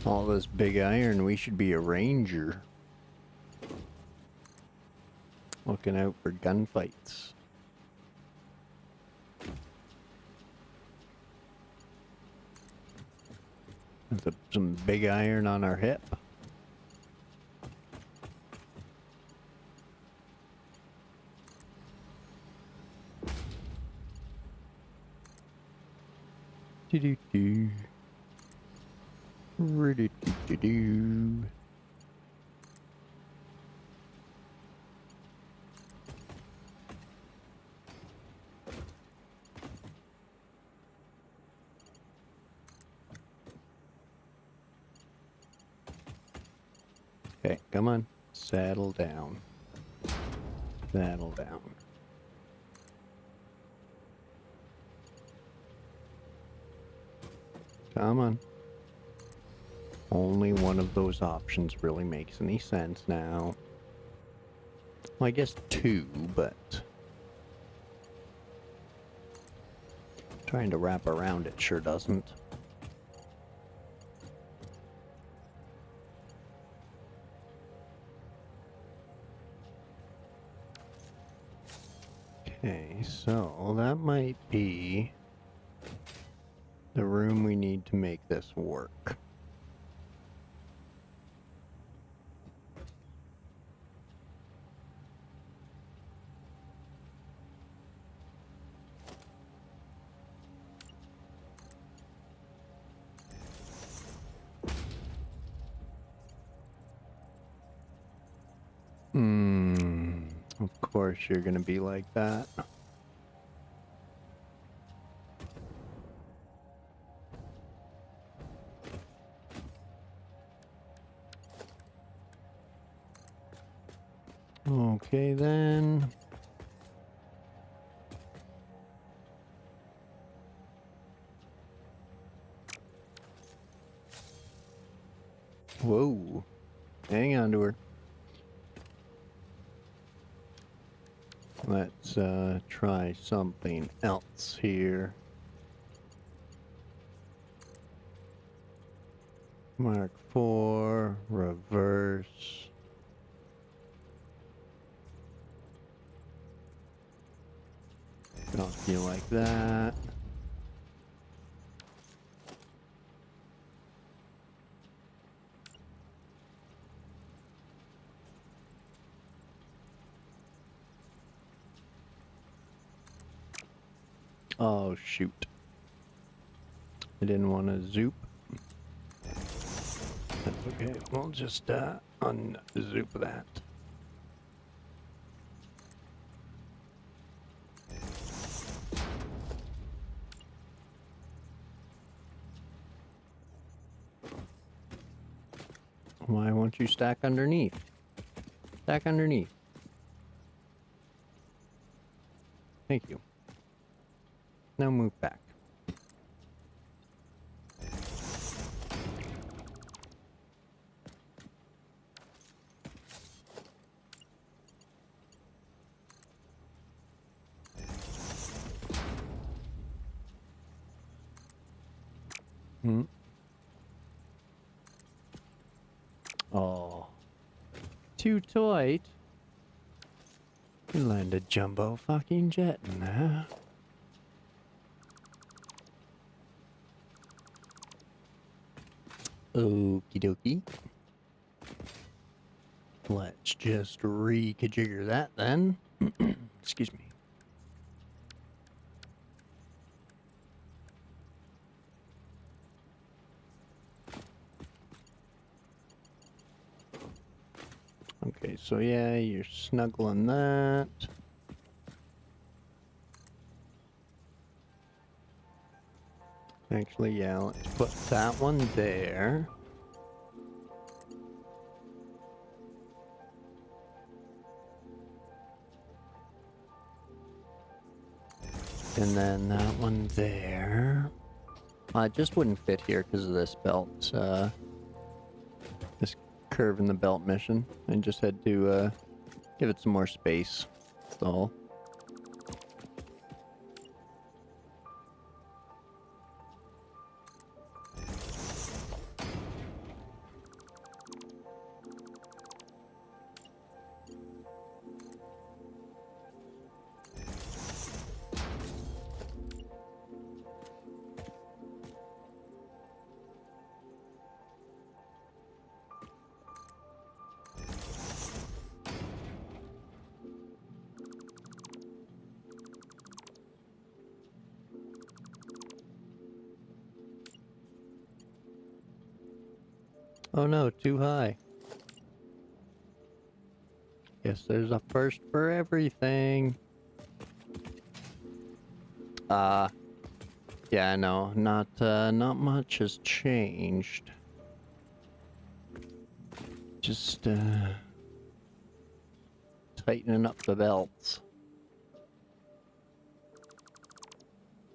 All this big iron, we should be a ranger. Looking out for gunfights. There's some big iron on our hip. Do-do-do. Do-do-do-do. Okay, come on. Saddle down. Saddle down. Come on. Only one of those options really makes any sense now. Well, I guess two, but trying to wrap around it sure doesn't. Okay, so that might be the room we need to make this work. Of course you're gonna be like that. Okay then. Whoa. Hang on to her. Let's try something else here. Mark 4, reverse. Off you like that. Oh shoot. I didn't want to zoop. That's okay. We'll just unzoop that. Why won't you stack underneath? Stack underneath. Thank you. Now move back. Oh. Too tight. You land a jumbo fucking jet in there. Okie dokie. Let's just reconfigure that then. Excuse me. Okay, so yeah, you're snuggling that. Actually, yeah, let's put that one there. And then that one there. It just wouldn't fit here because of this belt, this curve in the belt mission. I just had to give it some more space. That's all. Oh no, too high. Guess there's a first for everything. Yeah, no, not much has changed. Just, tightening up the belts.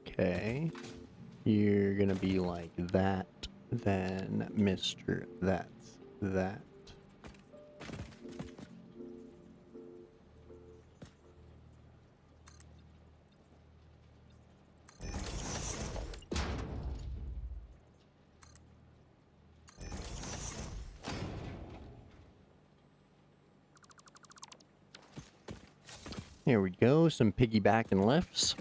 Okay. You're gonna be like that, then Mr. That's that. Here we go, some piggyback and lifts.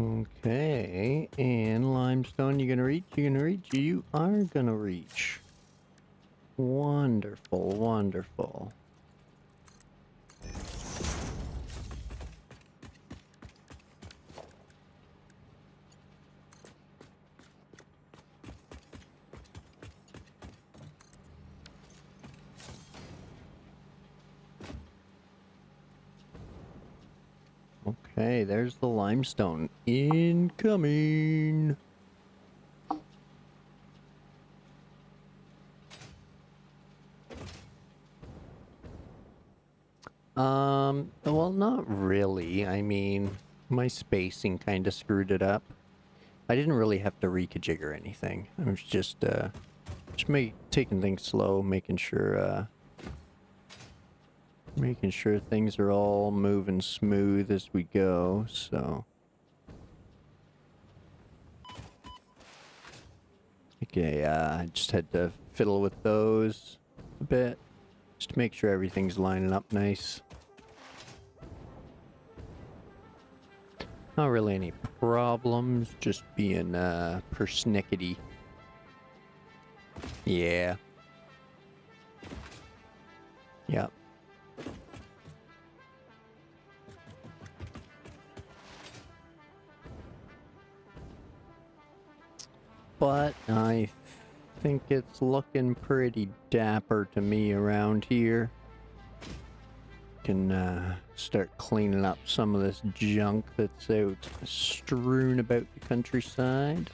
Okay, and limestone, you gonna reach? You gonna reach? You are gonna reach. Wonderful, wonderful. Okay, there's the limestone. Incoming! Well, not really. I mean, my spacing kind of screwed it up. I didn't really have to reconfigure anything. I was just taking things slow, making sure things are all moving smooth as we go, so. Okay, I just had to fiddle with those a bit, just to make sure everything's lining up nice. Not really any problems, just being persnickety. Yeah. Yep. But I think it's looking pretty dapper to me around here. Can start cleaning up some of this junk that's out strewn about the countryside.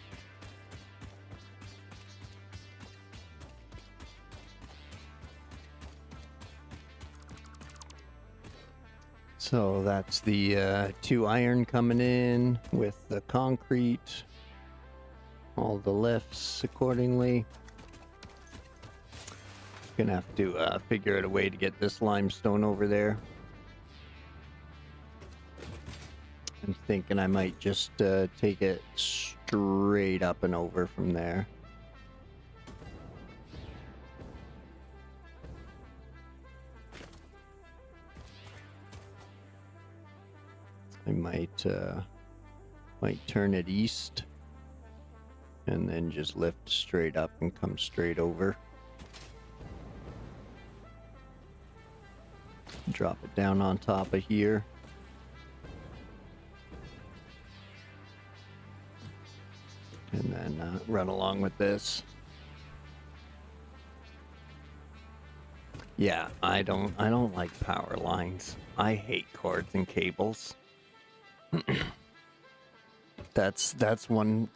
So that's the 2 iron coming in with the concrete. all the lifts accordingly. Gonna have to figure out a way to get this limestone over there. I'm thinking I might just take it straight up and over from there. I might turn it east and then just lift straight up and come straight over. Drop it down on top of here. And then run along with this. Yeah, I don't like power lines. I hate cords and cables. That's one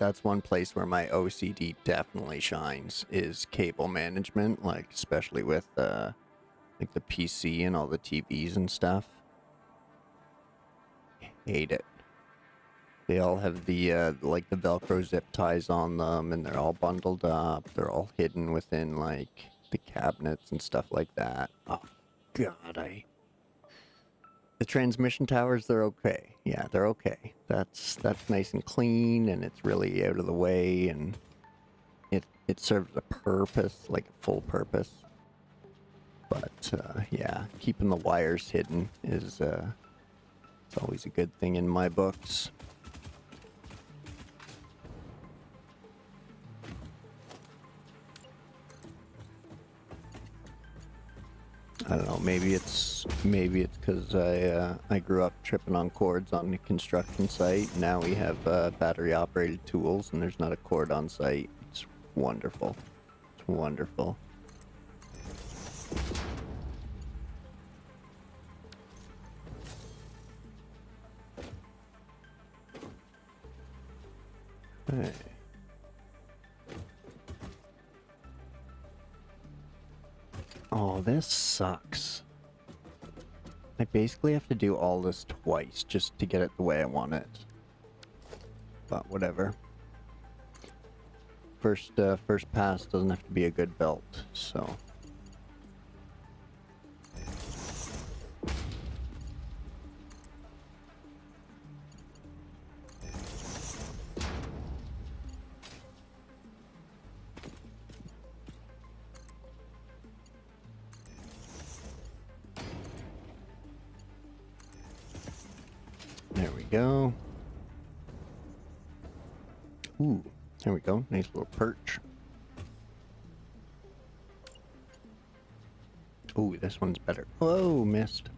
place where my OCD definitely shines, is cable management, like especially with like the PC and all the TVs and stuff. Hate it. They all have the like the Velcro zip ties on them, and they're all bundled up. They're all hidden within like the cabinets and stuff like that. Oh God, the transmission towers, they're okay. Yeah, they're okay. That's nice and clean, and it's really out of the way, and it serves a purpose, like a full purpose. But yeah, keeping the wires hidden is it's always a good thing in my books. I don't know, maybe it's because I grew up tripping on cords on the construction site. Now we have battery operated tools and there's not a cord on site. It's wonderful. It's wonderful. Hey. Oh, this sucks. I basically have to do all this twice just to get it the way I want it. But whatever. First pass doesn't have to be a good belt, so. There we go. Ooh, there we go. Nice little perch. Ooh, this one's better. Whoa, missed.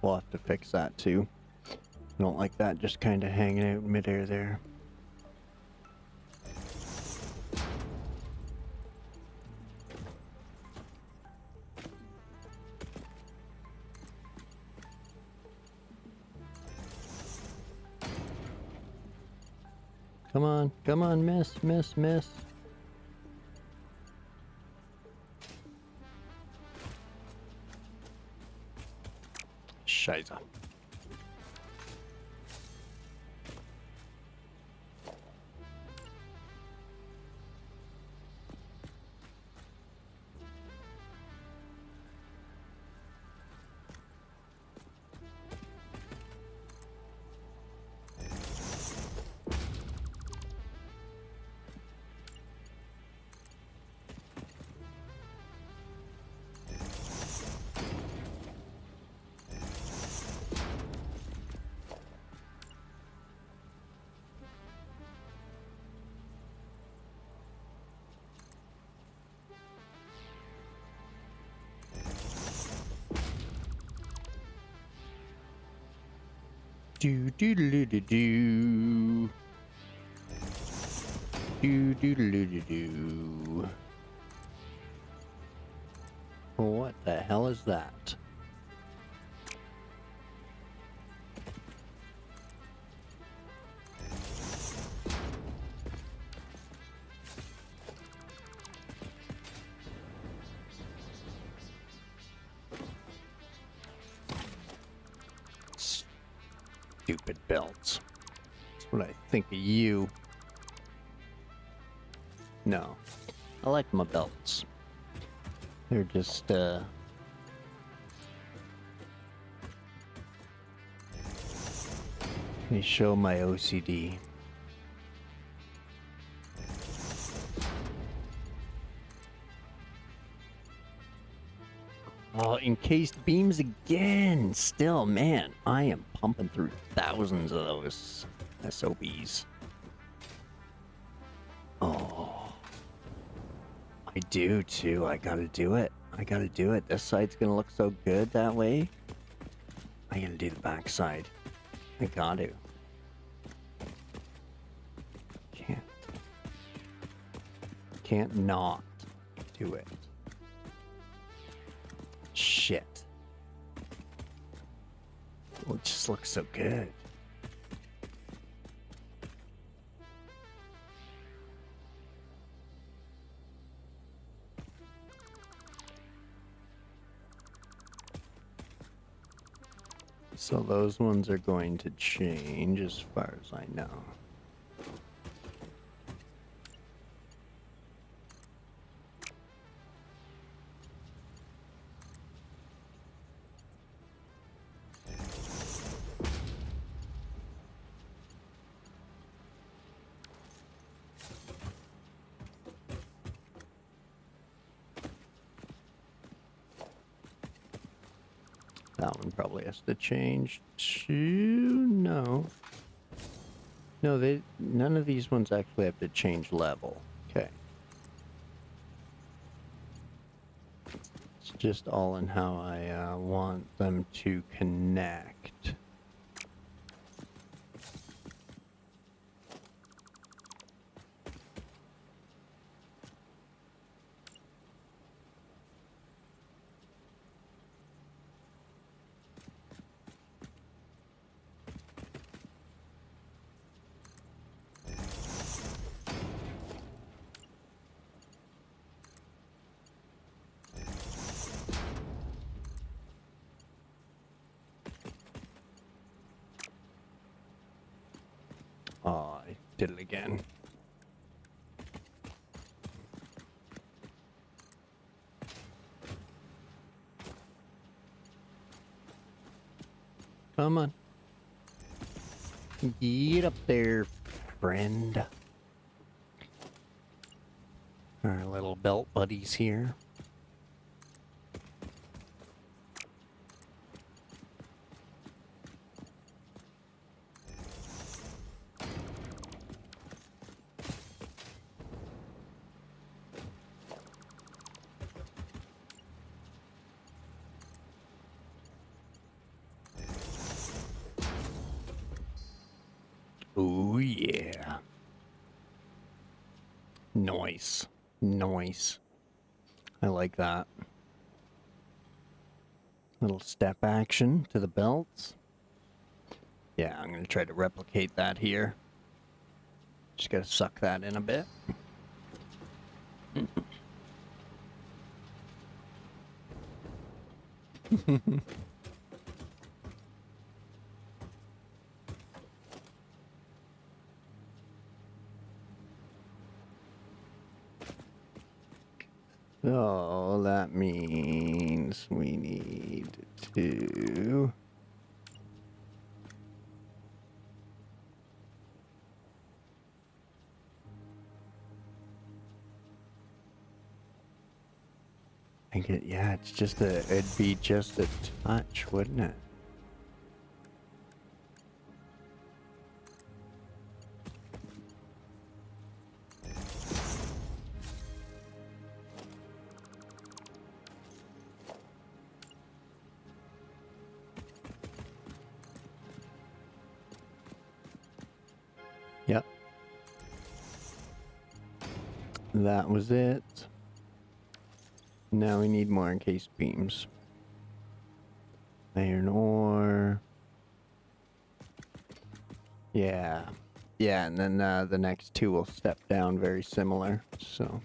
We'll have to fix that too. I don't like that just kind of hanging out in midair there. Come on, miss. Scheiße. Do do do do do. Do do do do do. What the hell is that? stupid belts. That's what I think of you. No. I like my belts. They're just, They show my OCD. Oh, encased beams again! Still, man, I am pumping through thousands of those SOBs. Oh. I do, too. I gotta do it. I gotta do it. This side's gonna look so good that way. I gotta do the back side. I gotta. Can't not do it. Shit. Oh, it just looks so good. So those ones are going to change as far as I know. That one probably has to change to... No. No, none of these ones actually have to change level. Okay. It's just all in how I want them to connect. Oh, I did it again. Come on. Get up there, friend. Our little belt buddies here. Oh, yeah. Nice. Nice. I like that. Little step action to the belts. Yeah, I'm going to try to replicate that here. Just got to suck that in a bit. So that means we need to... yeah, it's just it'd be just a touch, wouldn't it? Yep. That was it. Now we need more encased beams. Iron ore. Yeah. Yeah, and then the next two will step down very similar. So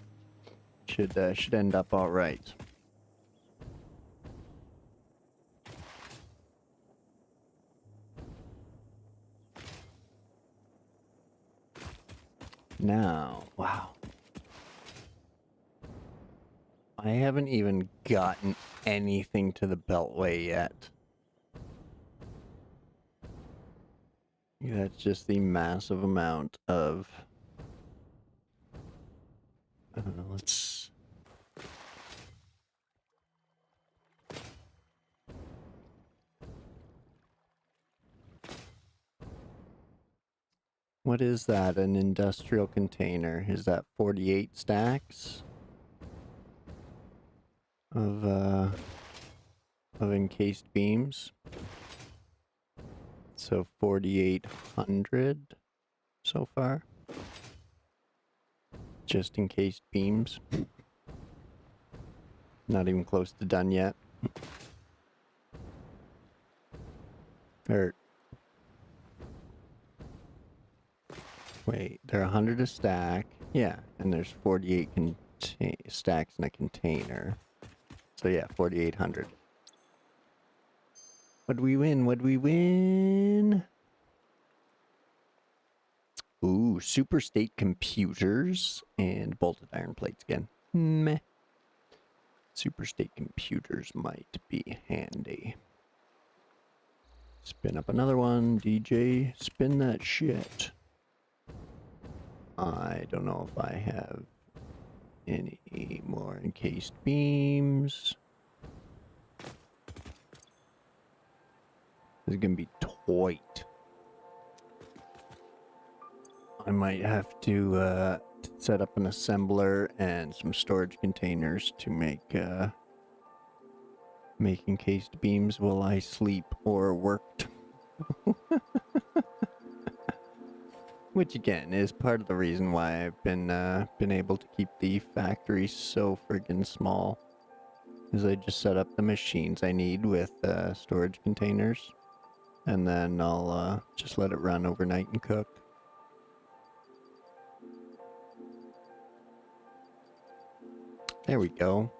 should end up all right. Now, wow. I haven't even gotten anything to the Beltway yet. That's just the massive amount of... let's... What is that? An industrial container? Is that 48 stacks? Of encased beams? So 4,800 so far? Just encased beams? Not even close to done yet. Or... Wait, they're 100 a stack. Yeah, and there's 48 stacks in a container. So yeah, 4,800. What'd we win? What'd we win? Ooh, super state computers and bolted iron plates again. Meh. Super state computers might be handy. Spin up another one, DJ. Spin that shit. I don't know if I have any more encased beams. This is gonna be tight. I might have to set up an assembler and some storage containers to make encased beams while I sleep or worked. Which again is part of the reason why I've been able to keep the factory so friggin' small. Is I just set up the machines I need with storage containers, and then I'll just let it run overnight and cook. There we go.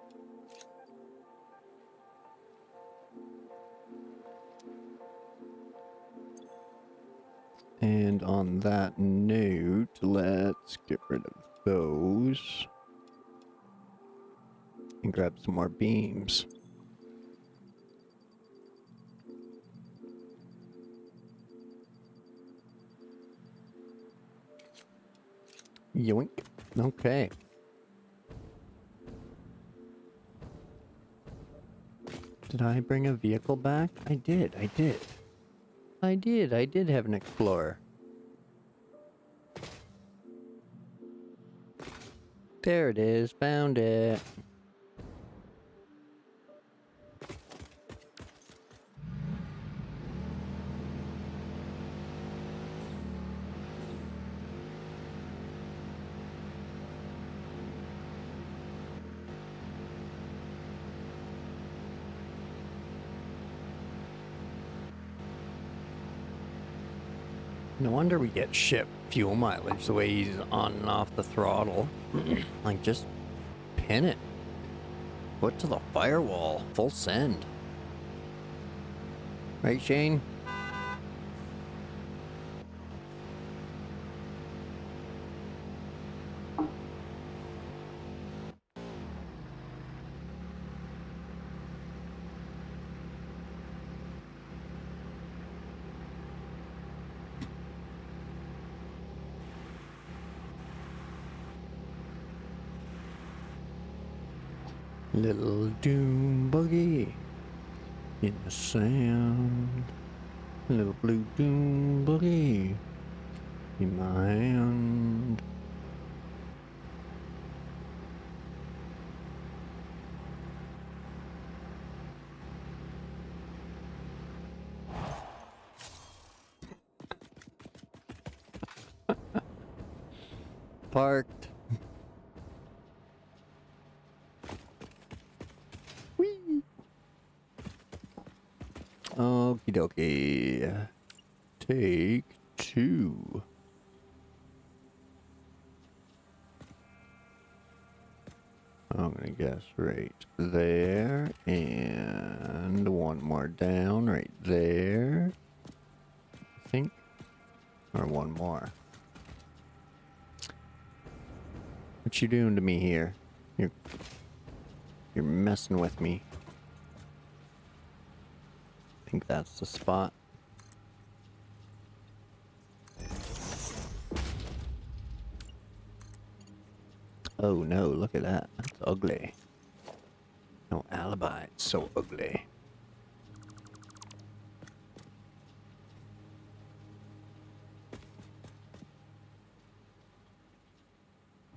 And on that note, let's get rid of those and grab some more beams. Yoink. Okay. Did I bring a vehicle back? I did. I did have an Explorer. There it is. Found it. No wonder we get ship fuel mileage the way he's on and off the throttle. Like, just pin it. Foot to the firewall. Full send. Right, Shane? Little dune buggy in the sand. Little blue dune buggy in my hand. Parked. Okie dokie. Take two. I'm gonna guess right there, and one more down right there, I think, or one more. What you doing to me here? You're messing with me. I think that's the spot. Oh no, look at that. That's ugly. No alibi. It's so ugly.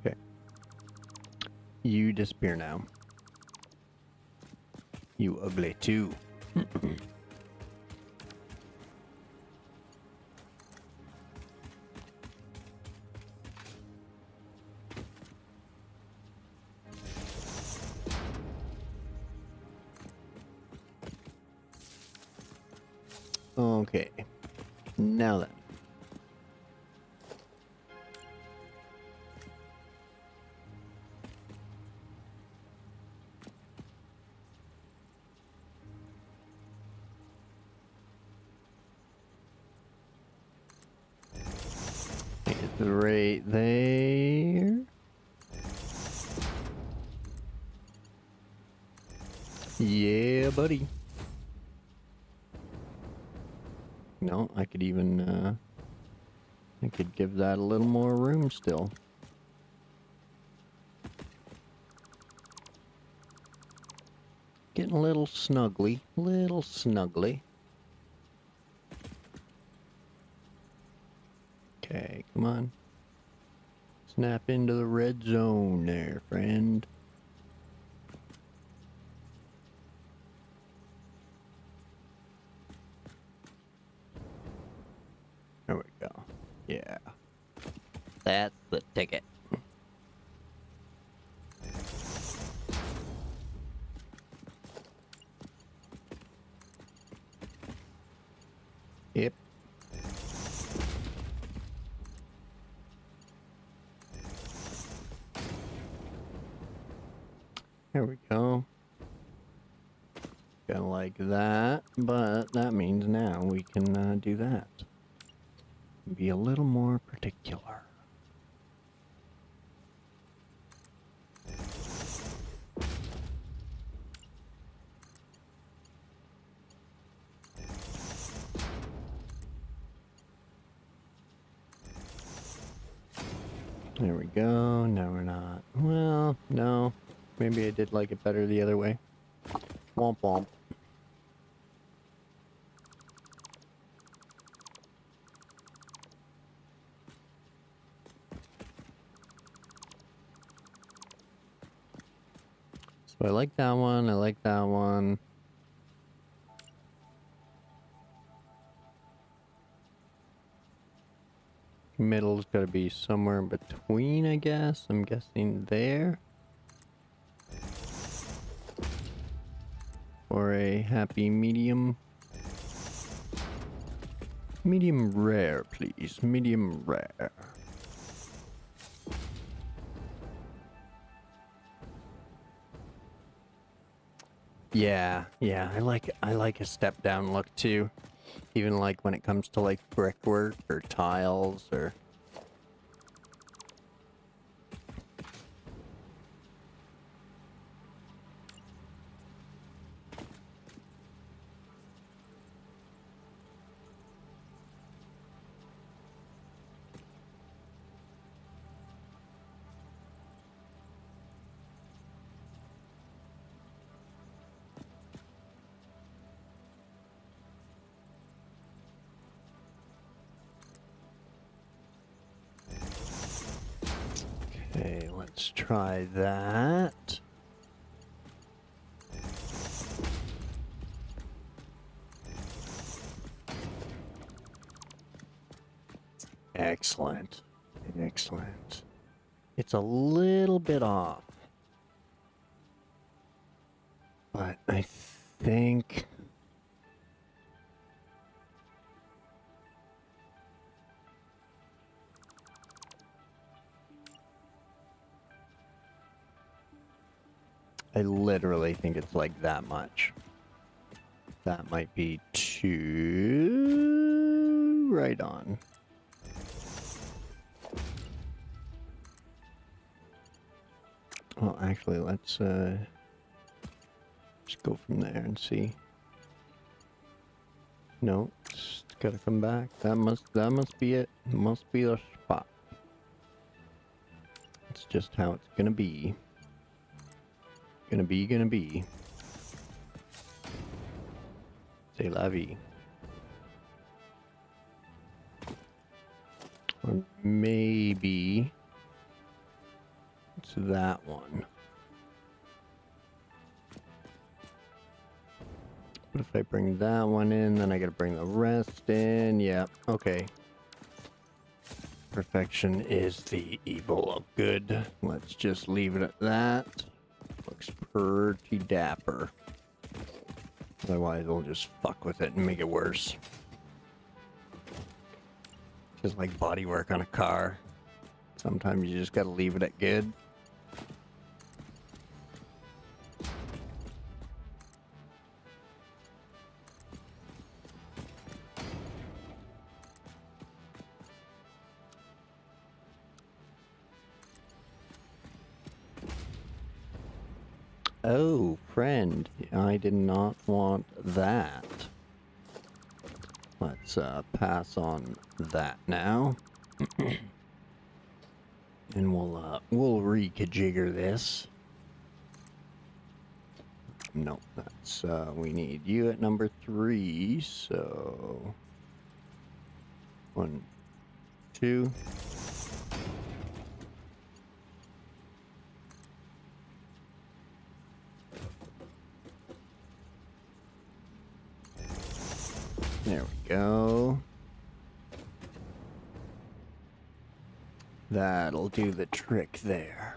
Okay. You disappear now. You ugly too. Okay. Now then. It's right there. Yeah, buddy. No, I could even, I could give that a little more room still. Getting a little snuggly, Okay, come on. Snap into the red zone there, friend. There we go. Yeah. That's the ticket. Yep. There we go. Kinda like that, but that means now we can do that. Be a little more particular. There we go. Now we're not. Well, no. Maybe I did like it better the other way. Womp womp. So I like that one. I like that one. Middle's got to be somewhere in between, I guess. I'm guessing there. Or a happy medium. Medium rare, please. Medium rare. Yeah, I like a step down look too. Even like when it comes to like brickwork or tiles or okay, let's try that. Excellent. Excellent. It's a little bit off. But I think I literally think it's like that much. That might be too right on. Well, actually, let's just go from there and see. No, it's gotta come back. That must be it. Must be the spot. It's just how it's gonna be. Gonna be. C'est la vie. Or maybe it's that one. But if I bring that one in, then I gotta bring the rest in. Yep, okay. Perfection is the evil of good. Let's just leave it at that. Looks pretty dapper. Otherwise, we'll just fuck with it and make it worse. Just like bodywork on a car. Sometimes you just gotta leave it at good. Oh, friend, I did not want that. Let's pass on that now. And we'll rejigger this. Nope, that's we need you at number 3, so 1, 2. There we go. That'll do the trick there.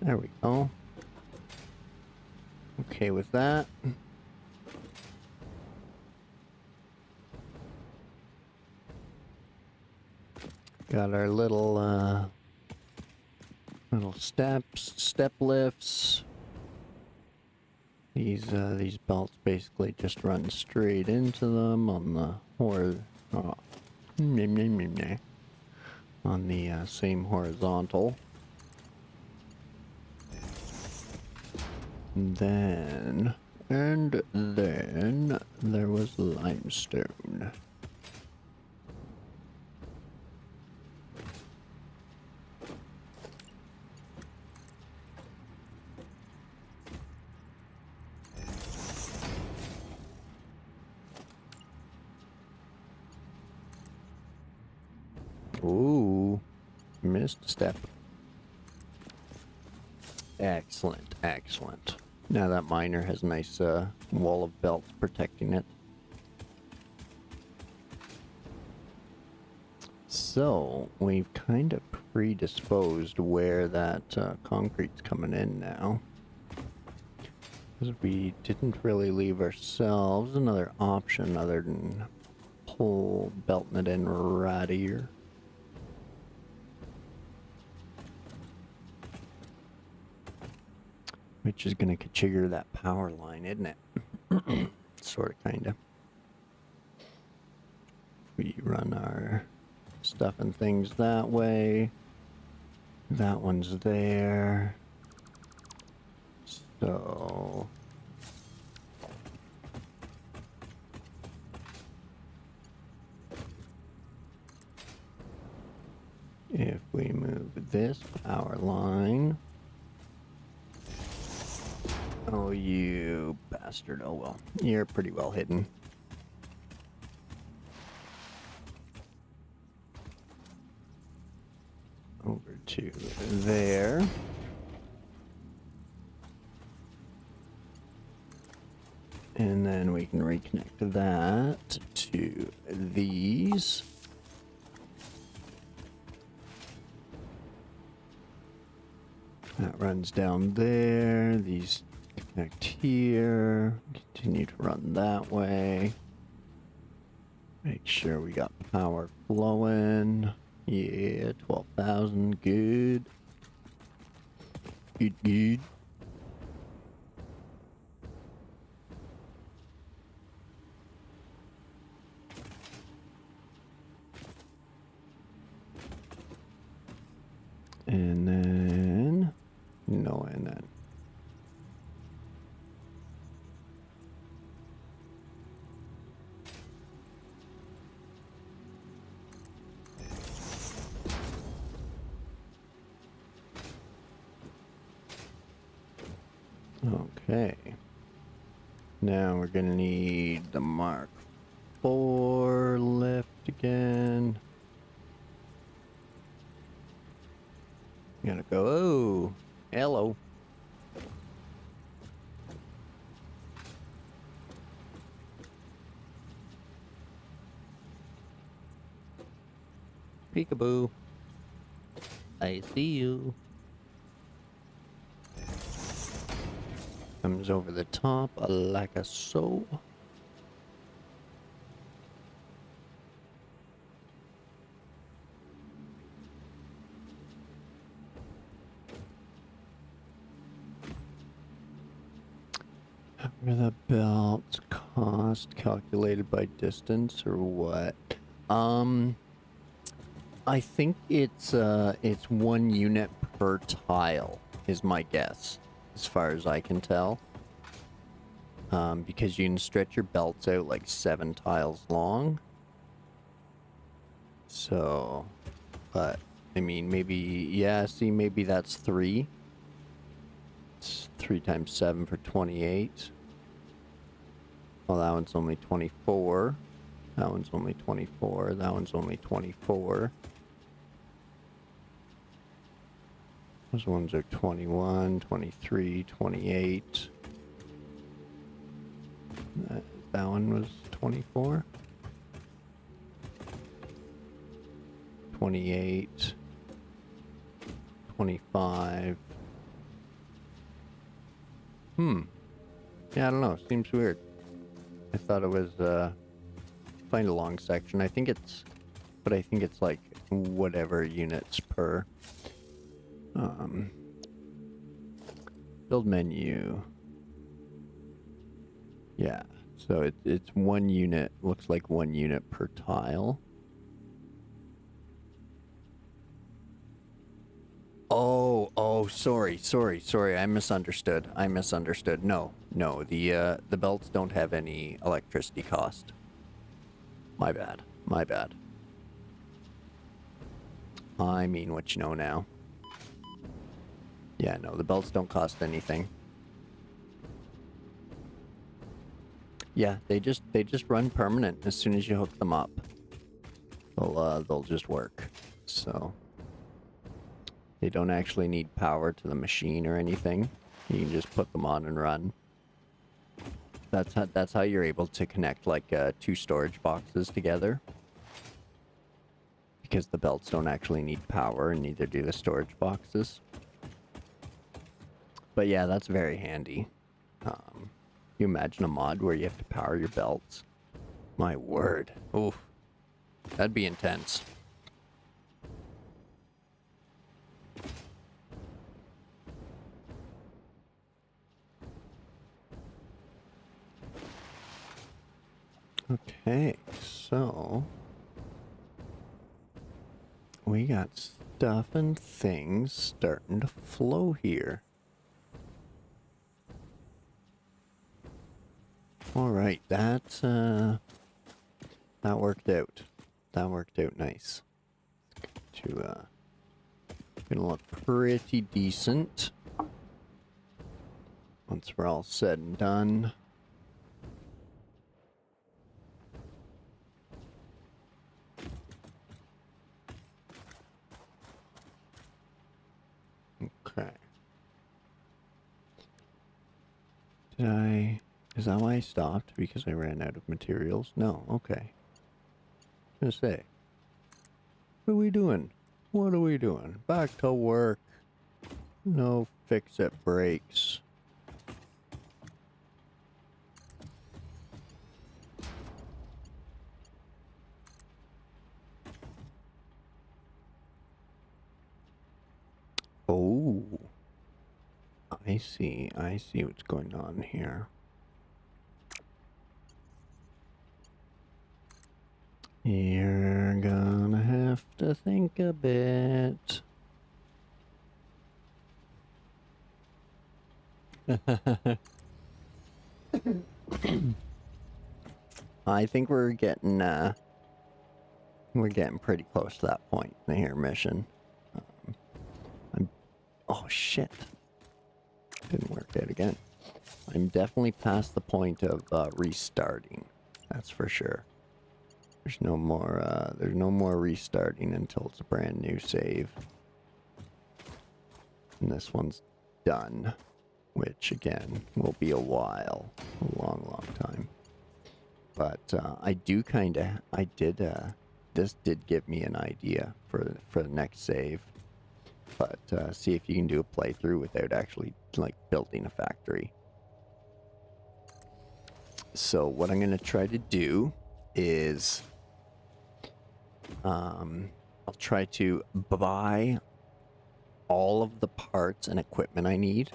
There we go. Okay with that. Got our little step lifts. These belts basically just run straight into them on the same horizontal. And then there was limestone. Ooh, missed a step. Excellent, excellent. Now that miner has a nice wall of belts protecting it. So, we've kind of predisposed where that concrete's coming in now. Because we didn't really leave ourselves another option other than belting it in right here. Which is going to trigger that power line, isn't it? Sort of, kind of. We run our stuff and things that way. That one's there. So... if we move this power line... Oh, you bastard. Oh, well. You're pretty well hidden. Over to there. And then we can reconnect that to these. That runs down there. These connect here. Continue to run that way. Make sure we got power flowing. Yeah, 12,000. Good. Good, good. And then... No, and then... Okay. Now we're gonna need the Mark IV lift again. Gonna go. Oh, hello. Peekaboo. I see you. Comes over the top like a so. What are the belts cost calculated by distance or what? I think it's 1 unit per tile is my guess, as far as I can tell. Because you can stretch your belts out like 7 tiles long. So, but I mean, maybe, yeah, see, maybe that's 3. It's 3 times 7 for 28. Well, that one's only 24. That one's only 24. That one's only 24. Those ones are 21, 23, 28. That one was 24. 28. 25. Yeah, I don't know. Seems weird. I thought it was quite a long section. I think it's like whatever units per build menu. Yeah, so it's 1 unit. Looks like 1 unit per tile. Oh, sorry. I misunderstood. No, the belts don't have any electricity cost. My bad. I mean what you know now. Yeah, no, the belts don't cost anything. Yeah, they just run permanent as soon as you hook them up. They'll just work. So they don't actually need power to the machine or anything. You can just put them on and run. That's how you're able to connect like 2 storage boxes together. Because the belts don't actually need power, and neither do the storage boxes. But yeah, that's very handy. You imagine a mod where you have to power your belts? My word. Oof. That'd be intense. Okay, so we got stuff and things starting to flow here. All right, that worked out. That worked out nice. Gonna look pretty decent once we're all said and done. Okay. Is that why I stopped? Because I ran out of materials? No, okay. I was gonna say. What are we doing? Back to work. No fix-it breaks. Oh, I see. I see what's going on here. You're gonna have to think a bit. I think we're getting pretty close to that point in the mission. Oh shit. Didn't work out again. I'm definitely past the point of restarting. That's for sure. There's no more restarting until it's a brand new save. And this one's done, which again will be a while, a long time. But this did give me an idea for the next save. But see if you can do a playthrough without actually like building a factory. So what I'm gonna try to do is I'll try to buy all of the parts and equipment I need.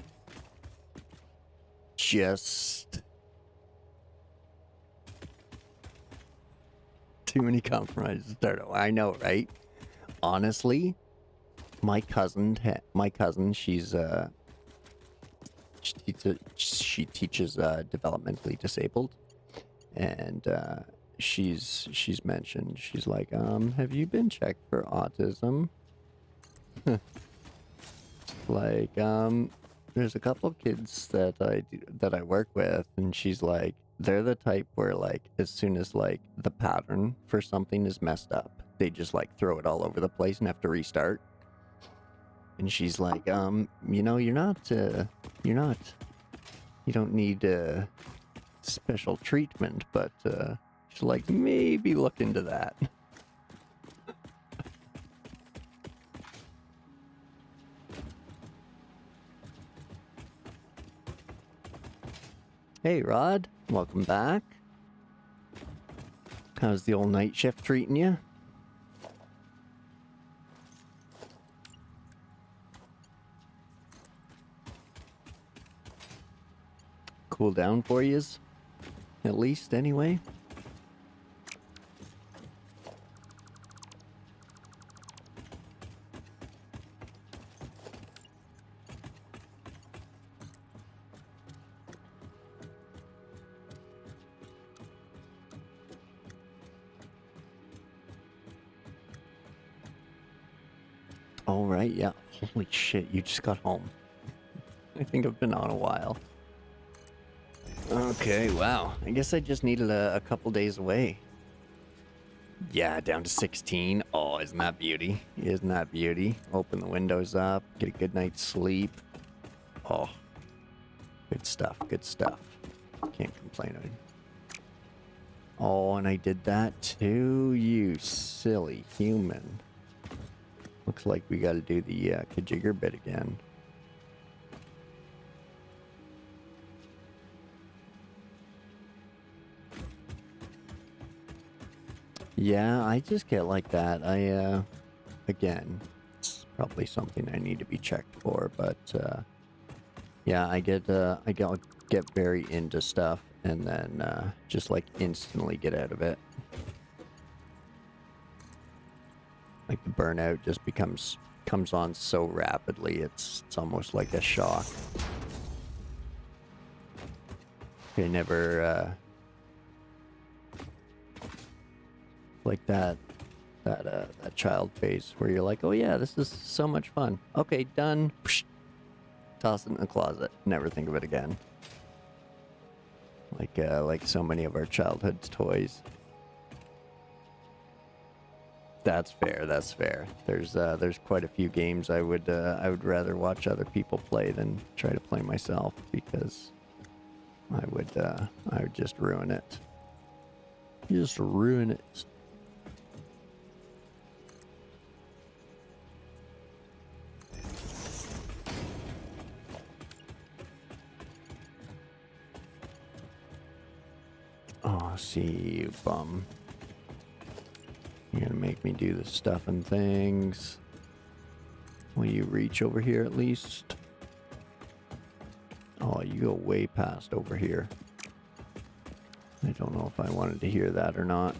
Just too many compromises to start. I know, right? Honestly, my cousin, she teaches developmentally disabled, and she's mentioned, she's like, have you been checked for autism? Like, there's a couple of kids that I work with, and she's like, they're the type where like as soon as like the pattern for something is messed up, they just like throw it all over the place and have to restart. And she's like, you know, you don't need special treatment, but she's like, maybe look into that. Hey, Rod. Welcome back. How's the old night shift treating you? Cool down for yous? At least, anyway? All right, yeah. Holy shit, you just got home. I think I've been on a while. Okay, wow. I guess I just needed a couple days away. Yeah, down to 16. Oh, isn't that beauty? Isn't that beauty? Open the windows up, get a good night's sleep. Oh, good stuff, good stuff. Can't complain. Oh, and I did that too, you silly human. Looks like we gotta do the Kajigger bit again. Yeah, I just get like that. Again, it's probably something I need to be checked for, but yeah, I get very into stuff and then just like instantly get out of it. Like the burnout just comes on so rapidly, it's almost like a shock. I never like that child phase where you're like, oh yeah, this is so much fun. Okay, done. Psh, toss it in the closet. Never think of it again. Like so many of our childhood toys. That's fair. That's fair. There's quite a few games I would rather watch other people play than try to play myself, because I would just ruin it. Just ruin it. Oh, see you, bum. You're gonna make me do the stuff and things. Will you reach over here at least? Oh, you go way past over here. I don't know if I wanted to hear that or not.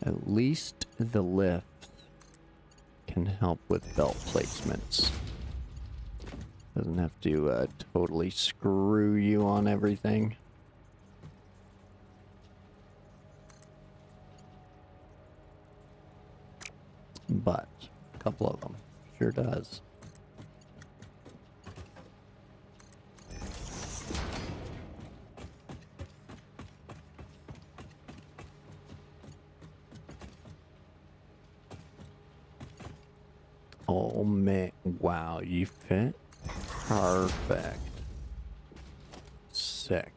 At least the lift can help with belt placements. Doesn't have to totally screw you on everything. But a couple of them sure does. Oh man, wow, you fit perfect. Sick.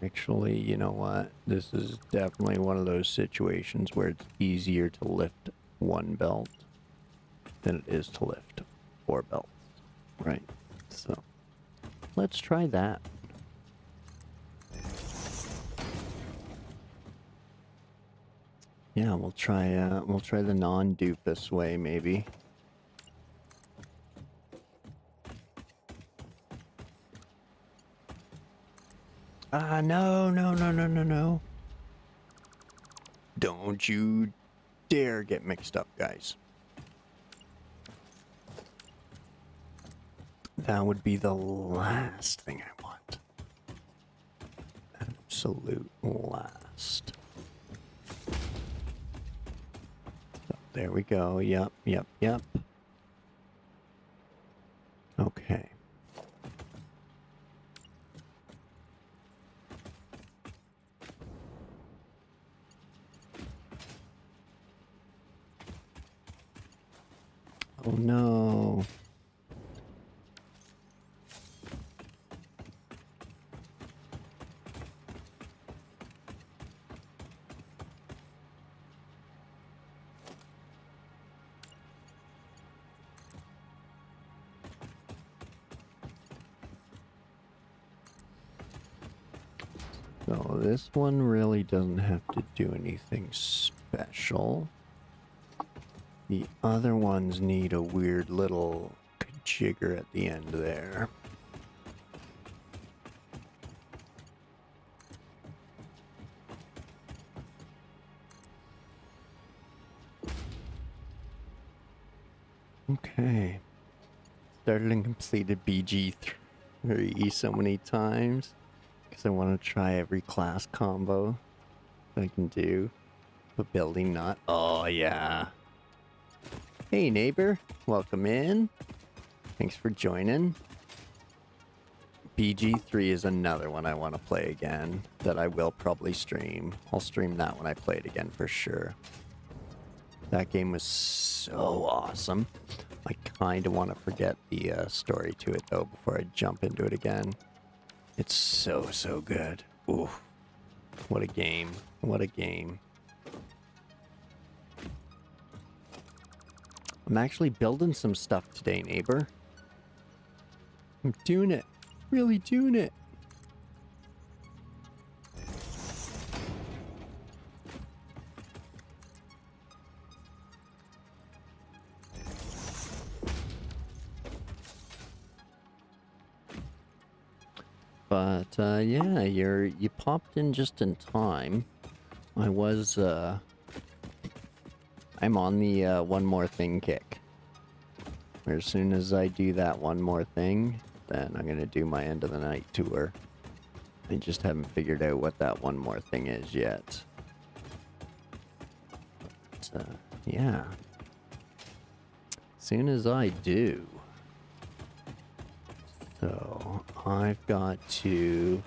Actually, you know what? This is definitely one of those situations where it's easier to lift one belt than it is to lift 4 belts. Right. So, let's try that. Yeah, we'll try the non-doofus way, maybe. No. Don't you dare get mixed up, guys. That would be the last thing I want. Absolute last. So, there we go. Yep. Okay. Oh no. So this one really doesn't have to do anything special. The other ones need a weird little jigger at the end there. Okay. Started and completed BG3 so many times because I want to try every class combo I can do. But building not. Oh yeah. Hey neighbor, welcome in. Thanks for joining. BG3 is another one I want to play again that I will probably stream. I'll stream that when I play it again for sure. That game was so awesome. I kind of want to forget the story to it though before I jump into it again. It's so good. Ooh, what a game. What a game. I'm actually building some stuff today, neighbor. I'm doing it. Really doing it. But yeah, you popped in just in time. I'm on the one more thing kick. Where as soon as I do that one more thing, then I'm gonna do my end of the night tour. I just haven't figured out what that one more thing is yet. But yeah. As soon as I do. So I've got to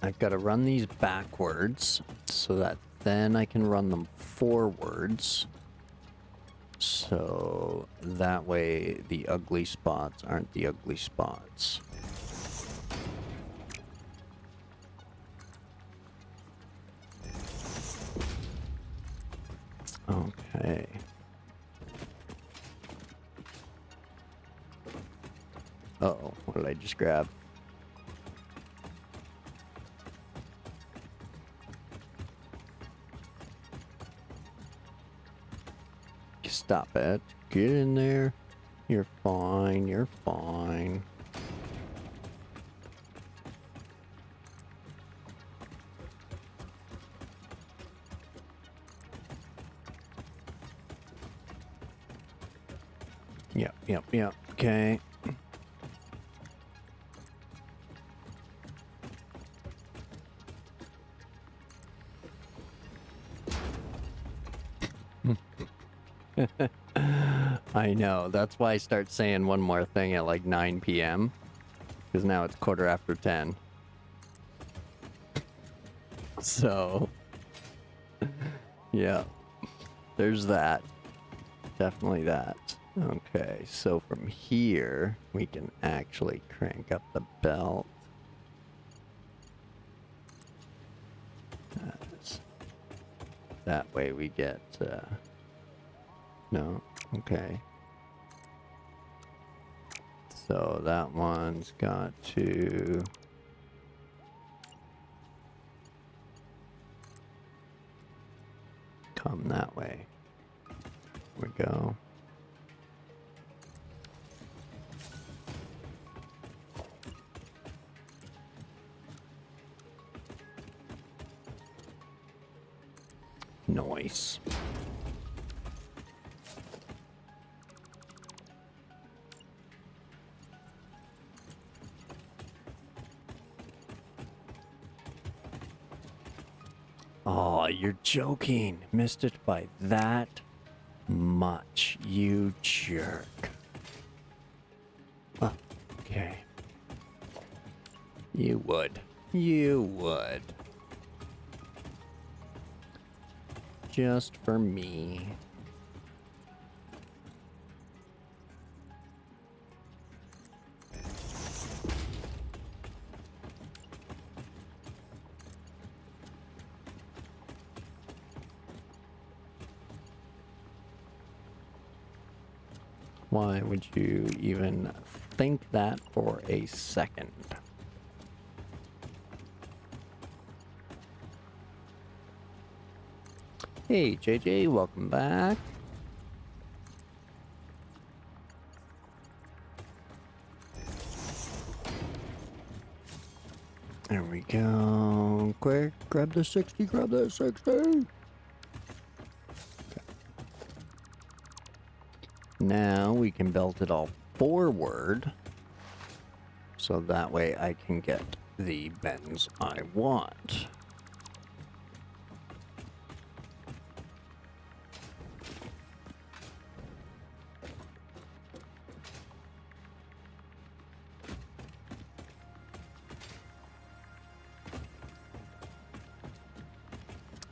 I've got to run these backwards so that then I can run them forwards. So that way the ugly spots aren't the ugly spots. Okay. Uh-oh, what did I just grab? Stop it. Get in there. You're fine. You're fine. Yep. Okay. I know. That's why I start saying one more thing at like 9 p.m. Because now it's 10:15. So, yeah. There's that. Definitely that. Okay, so from here, we can actually crank up the belt. That way we get, no, okay. So that one's got to come that way. There we go. Nice. Oh, you're joking. Missed it by that much, you jerk. Oh, okay. You would. You would. Just for me. Why would you even think that for a second? Hey, JJ, welcome back. There we go. Quick, grab the 60, grab that 60. Okay. Now we can belt it all forward. So that way I can get the bends I want.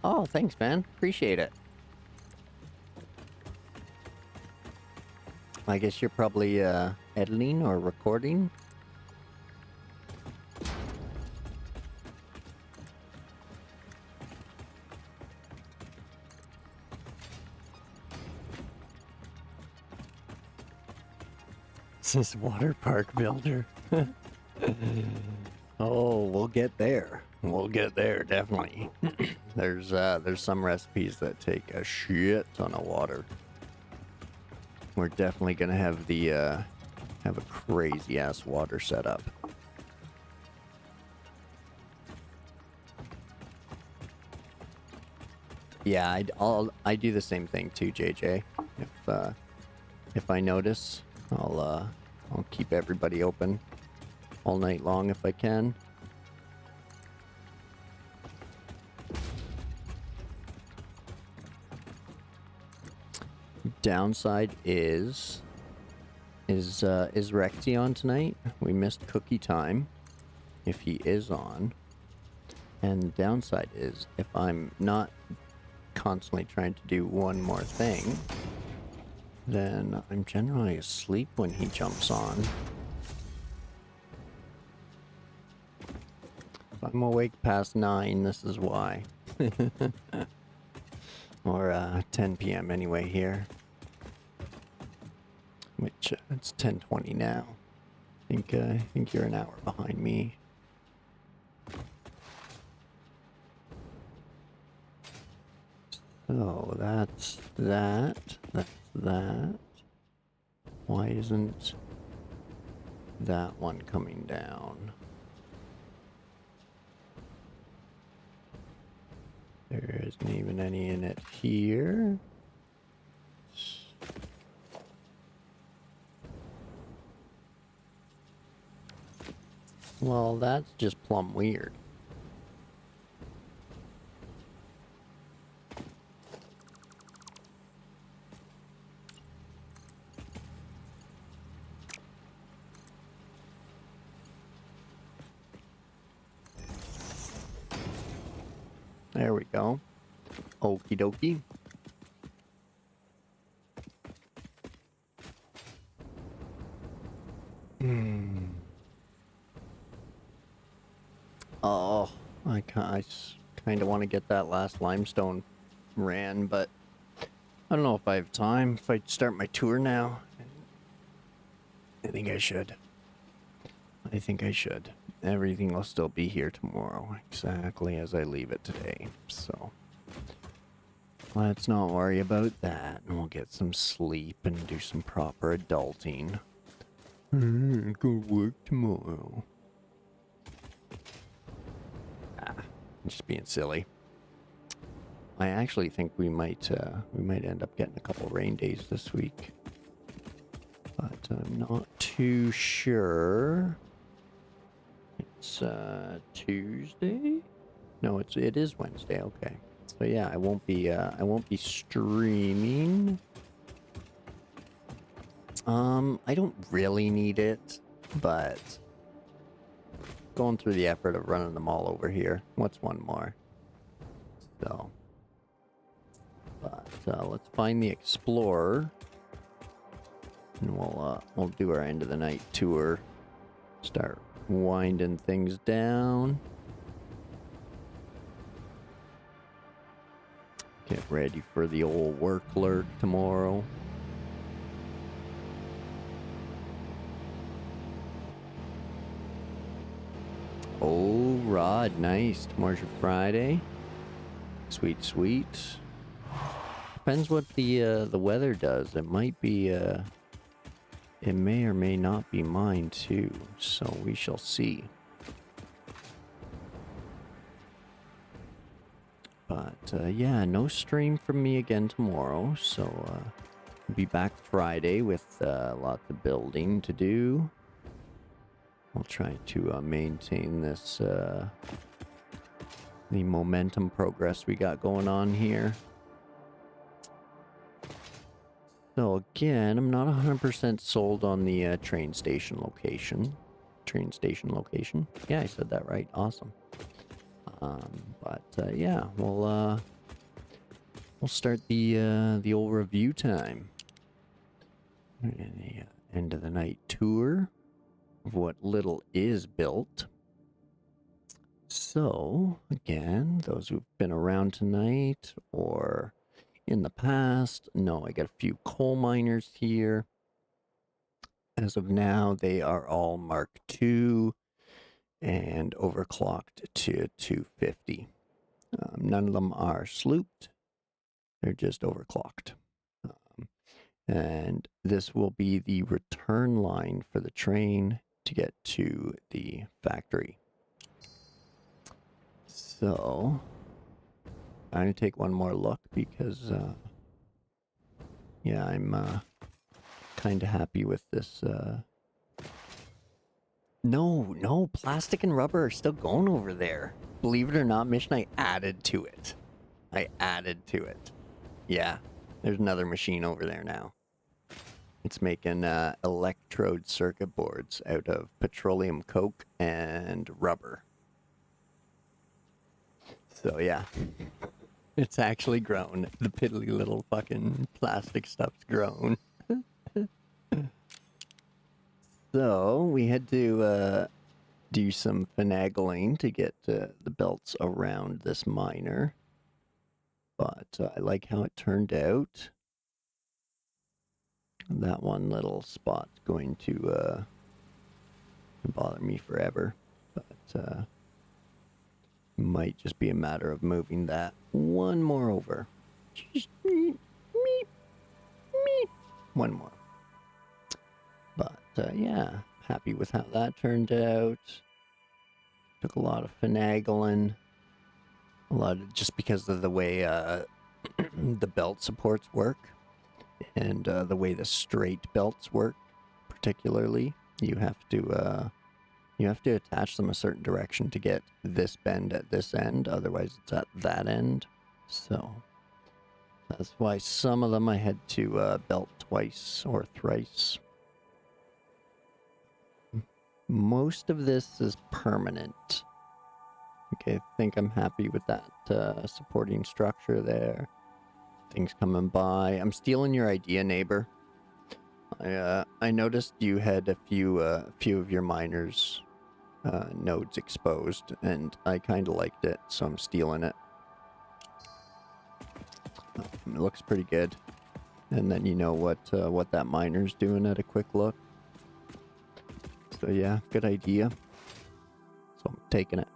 Oh, thanks, man. Appreciate it. I guess you're probably editing or recording. This is water park builder. Oh, we'll get there. We'll get there, definitely. There's some recipes that take a shit ton of water. We're definitely gonna have the have a crazy ass water setup. Yeah, I do the same thing too, JJ. If I notice, I'll keep everybody open all night long if I can. Downside is Rexy on tonight? We missed cookie time. If he is on, And the downside is, if I'm not constantly trying to do one more thing, then I'm generally asleep when he jumps on. If I'm awake past 9, this is why. Or 10 p.m. anyway here. Which, it's 10:20 now. I think you're an hour behind me. So that's that. That's that. Why isn't that one coming down? There isn't even any in it here. Well, that's just plumb weird. There we go. Okie dokie. Oh, I kind of want to get that last limestone ran, but I don't know if I have time. If I start my tour now, I think I should. I think I should. Everything will still be here tomorrow, exactly as I leave it today. So let's not worry about that, and we'll get some sleep and do some proper adulting. Go work tomorrow. I'm just being silly. I actually think we might end up getting a couple rain days this week, but I'm not too sure. It's Tuesday? No, it is Wednesday. Okay, so yeah, I won't be streaming. I don't really need it, but going through the effort of running them all over here. What's one more? So, but let's find the Explorer, and we'll do our end of the night tour. Start winding things down. Get ready for the old work lurk tomorrow. Oh, Rod, nice. Tomorrow's your Friday. Sweet, sweet. Depends what the weather does. It might be, it may or may not be mine too, so we shall see. But, yeah, no stream from me again tomorrow, so, we'll be back Friday with, lots of building to do. I'll try to maintain this, the momentum progress we got going on here. So again, I'm not 100% sold on the train station location. Yeah, I said that right. Awesome. But yeah, we'll start the old review time. And the end of the night tour of what little is built. So, again, those who've been around tonight or in the past, no, I got a few coal miners here. As of now, they are all Mark II and overclocked to 250. None of them are slooped. They're just overclocked. And this will be the return line for the train to get to the factory. So, I'm going to take one more look because, yeah, I'm kind of happy with this. No, plastic and rubber are still going over there. Believe it or not, Mission, I added to it. Yeah, there's another machine over there now. It's making electrode circuit boards out of petroleum coke and rubber. So yeah, it's actually grown. The piddly little fucking plastic stuff's grown. So we had to do some finagling to get the belts around this miner. But I like how it turned out. That one little spot's going to bother me forever. But might just be a matter of moving that one more over. Just meep, one more. But yeah, happy with how that turned out. Took a lot of finagling. A lot of, just because of the way the belt supports work and the way the straight belts work, particularly, you have to attach them a certain direction to get this bend at this end. Otherwise, it's at that end. So that's why some of them I had to belt twice or thrice. Most of this is permanent. Okay, I think I'm happy with that supporting structure there. Things coming by. I'm stealing your idea, neighbor. I noticed you had a few of your miners nodes exposed, and I kind of liked it, so I'm stealing it. It looks pretty good. And then you know what that miner's doing at a quick look. So yeah, good idea. So I'm taking it.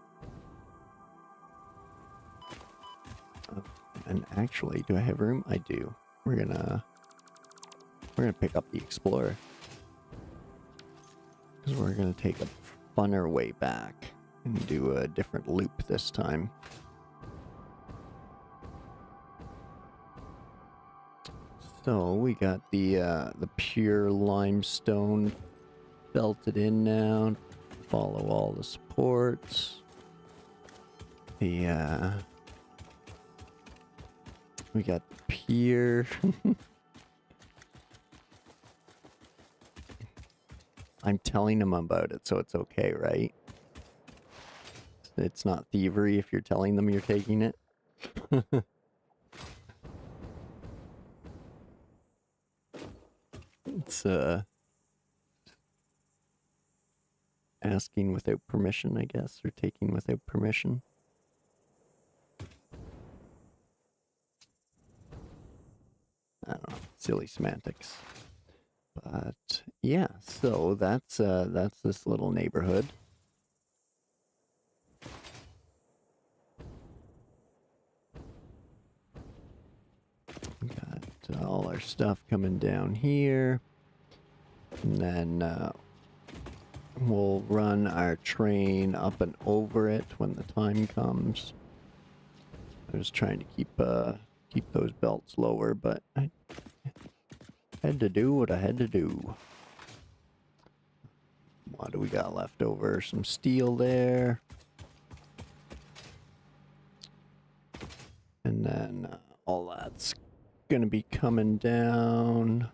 And actually, do I have room? I do. We're gonna pick up the Explorer. Because we're gonna take a funner way back and do a different loop this time. So we got the pure limestone belted in now. Follow all the supports. We got the pier. I'm telling them about it, so it's okay, right? It's not thievery if you're telling them you're taking it. It's asking without permission, I guess, or taking without permission. I don't know, silly semantics. But yeah, so that's this little neighborhood. Got all our stuff coming down here, and then we'll run our train up and over it when the time comes. I was trying to keep those belts lower, but I had to do what I had to do. What do we got left over? Some steel there. And then all that's gonna be coming down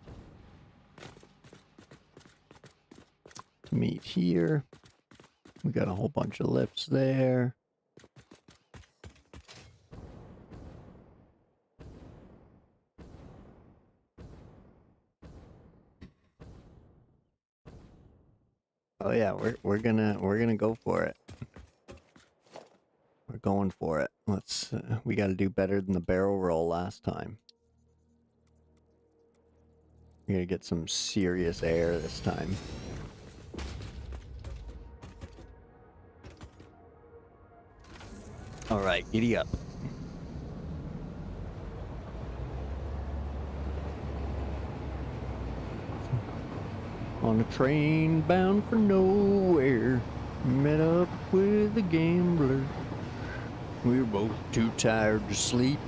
to meet here. We got a whole bunch of lifts there. Oh yeah, we're gonna go for it. We're going for it. Let's we got to do better than the barrel roll last time. We're gonna get some serious air this time. All right, giddy up. On a train bound for nowhere, met up with a gambler. We were both too tired to sleep.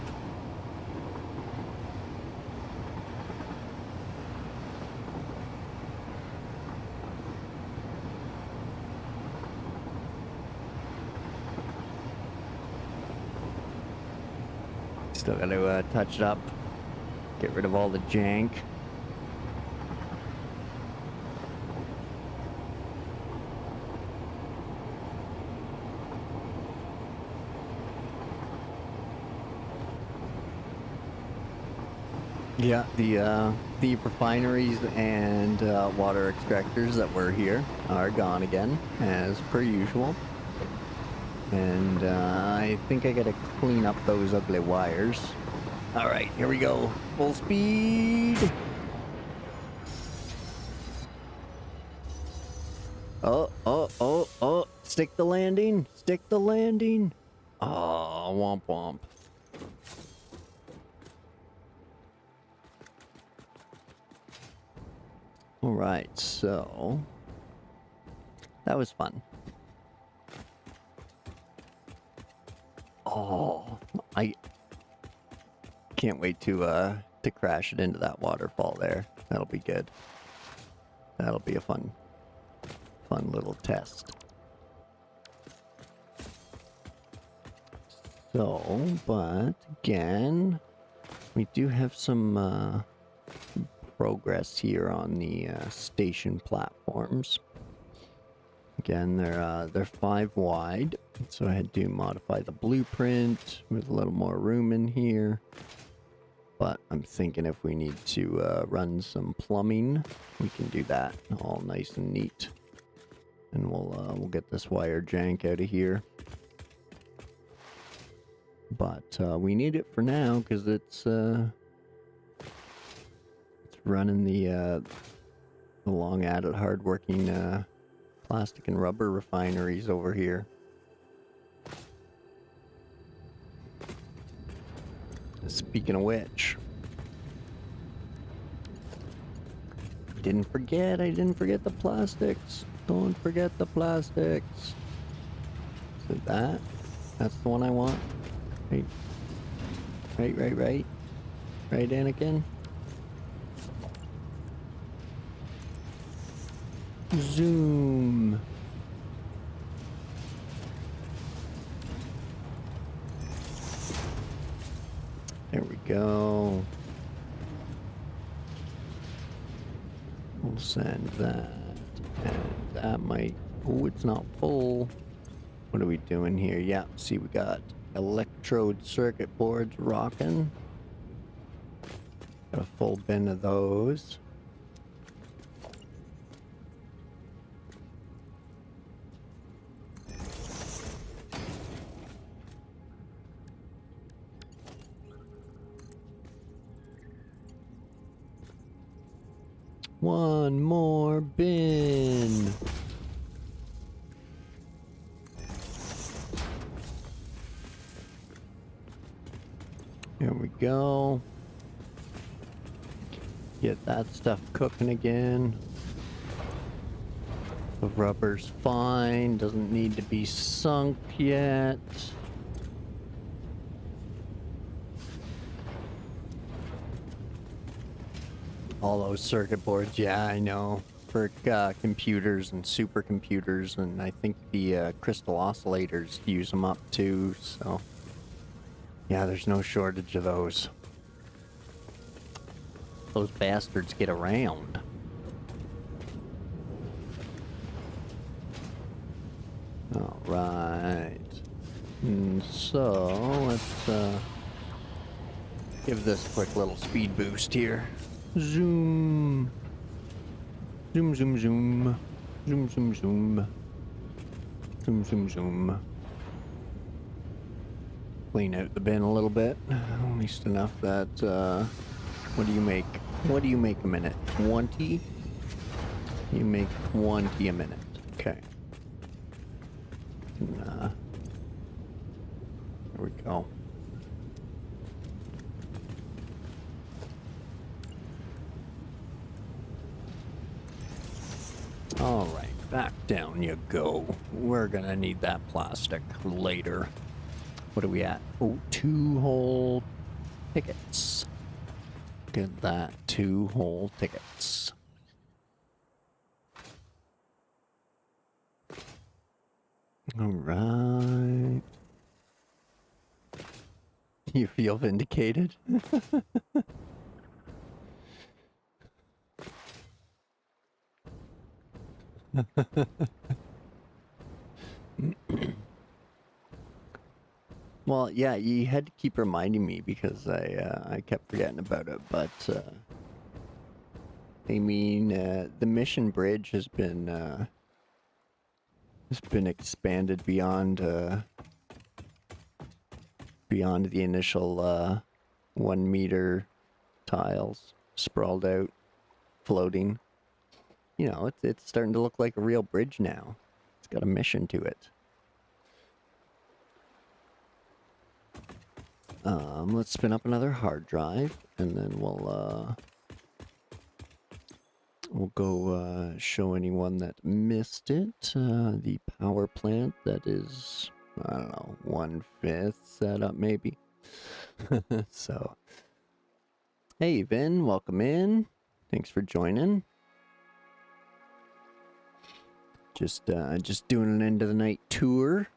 Still gotta touch it up, get rid of all the jank. Yeah, the refineries and water extractors that were here are gone again, as per usual. And I think I gotta clean up those ugly wires. All right, here we go. Full speed. Oh. Stick the landing. Stick the landing. Oh, womp womp. All right, so that was fun. Oh, I can't wait to crash it into that waterfall there. That'll be good. That'll be a fun little test. So, but again, we do have some progress here on the station platforms. Again, they're 5 wide, so I had to modify the blueprint with a little more room in here. But I'm thinking if we need to run some plumbing, we can do that all nice and neat. And we'll get this wire jank out of here. But we need it for now because it's running the long at it, hard-working plastic and rubber refineries over here. Speaking of which, I didn't forget the plastics. Don't forget the plastics. So that's the one I want. Right. Right, Anakin? Zoom. There we go. We'll send that. And that might... Oh, it's not full. What are we doing here? Yeah, see, we got electrode circuit boards rocking. Got a full bin of those. One more bin. There we go. Get that stuff cooking again. The rubber's fine, doesn't need to be sunk yet. All those circuit boards, yeah, I know. For computers and supercomputers, and I think the crystal oscillators use them up too, so... Yeah, there's no shortage of those. Those bastards get around. Alright. And so, let's give this a quick little speed boost here. Zoom. Zoom, zoom, zoom. Zoom, zoom, zoom. Zoom, zoom, zoom. Clean out the bin a little bit. At least enough that, what do you make? What do you make a minute? 20? You make 20 a minute. Okay. There we go. Alright, back down you go. We're gonna need that plastic later. What are we at? Oh, 2-hole tickets. Get that 2-hole tickets. Alright. You feel vindicated? Well, yeah, you had to keep reminding me because I kept forgetting about it. But I mean, the Mission Bridge has been expanded beyond beyond the initial 1 meter tiles sprawled out, floating. You know, it's starting to look like a real bridge now. It's got a mission to it. Let's spin up another hard drive, and then we'll go show anyone that missed it. The power plant that is, I don't know, 1/5 setup maybe. So, hey Vin, welcome in. Thanks for joining. Just doing an end of the night tour.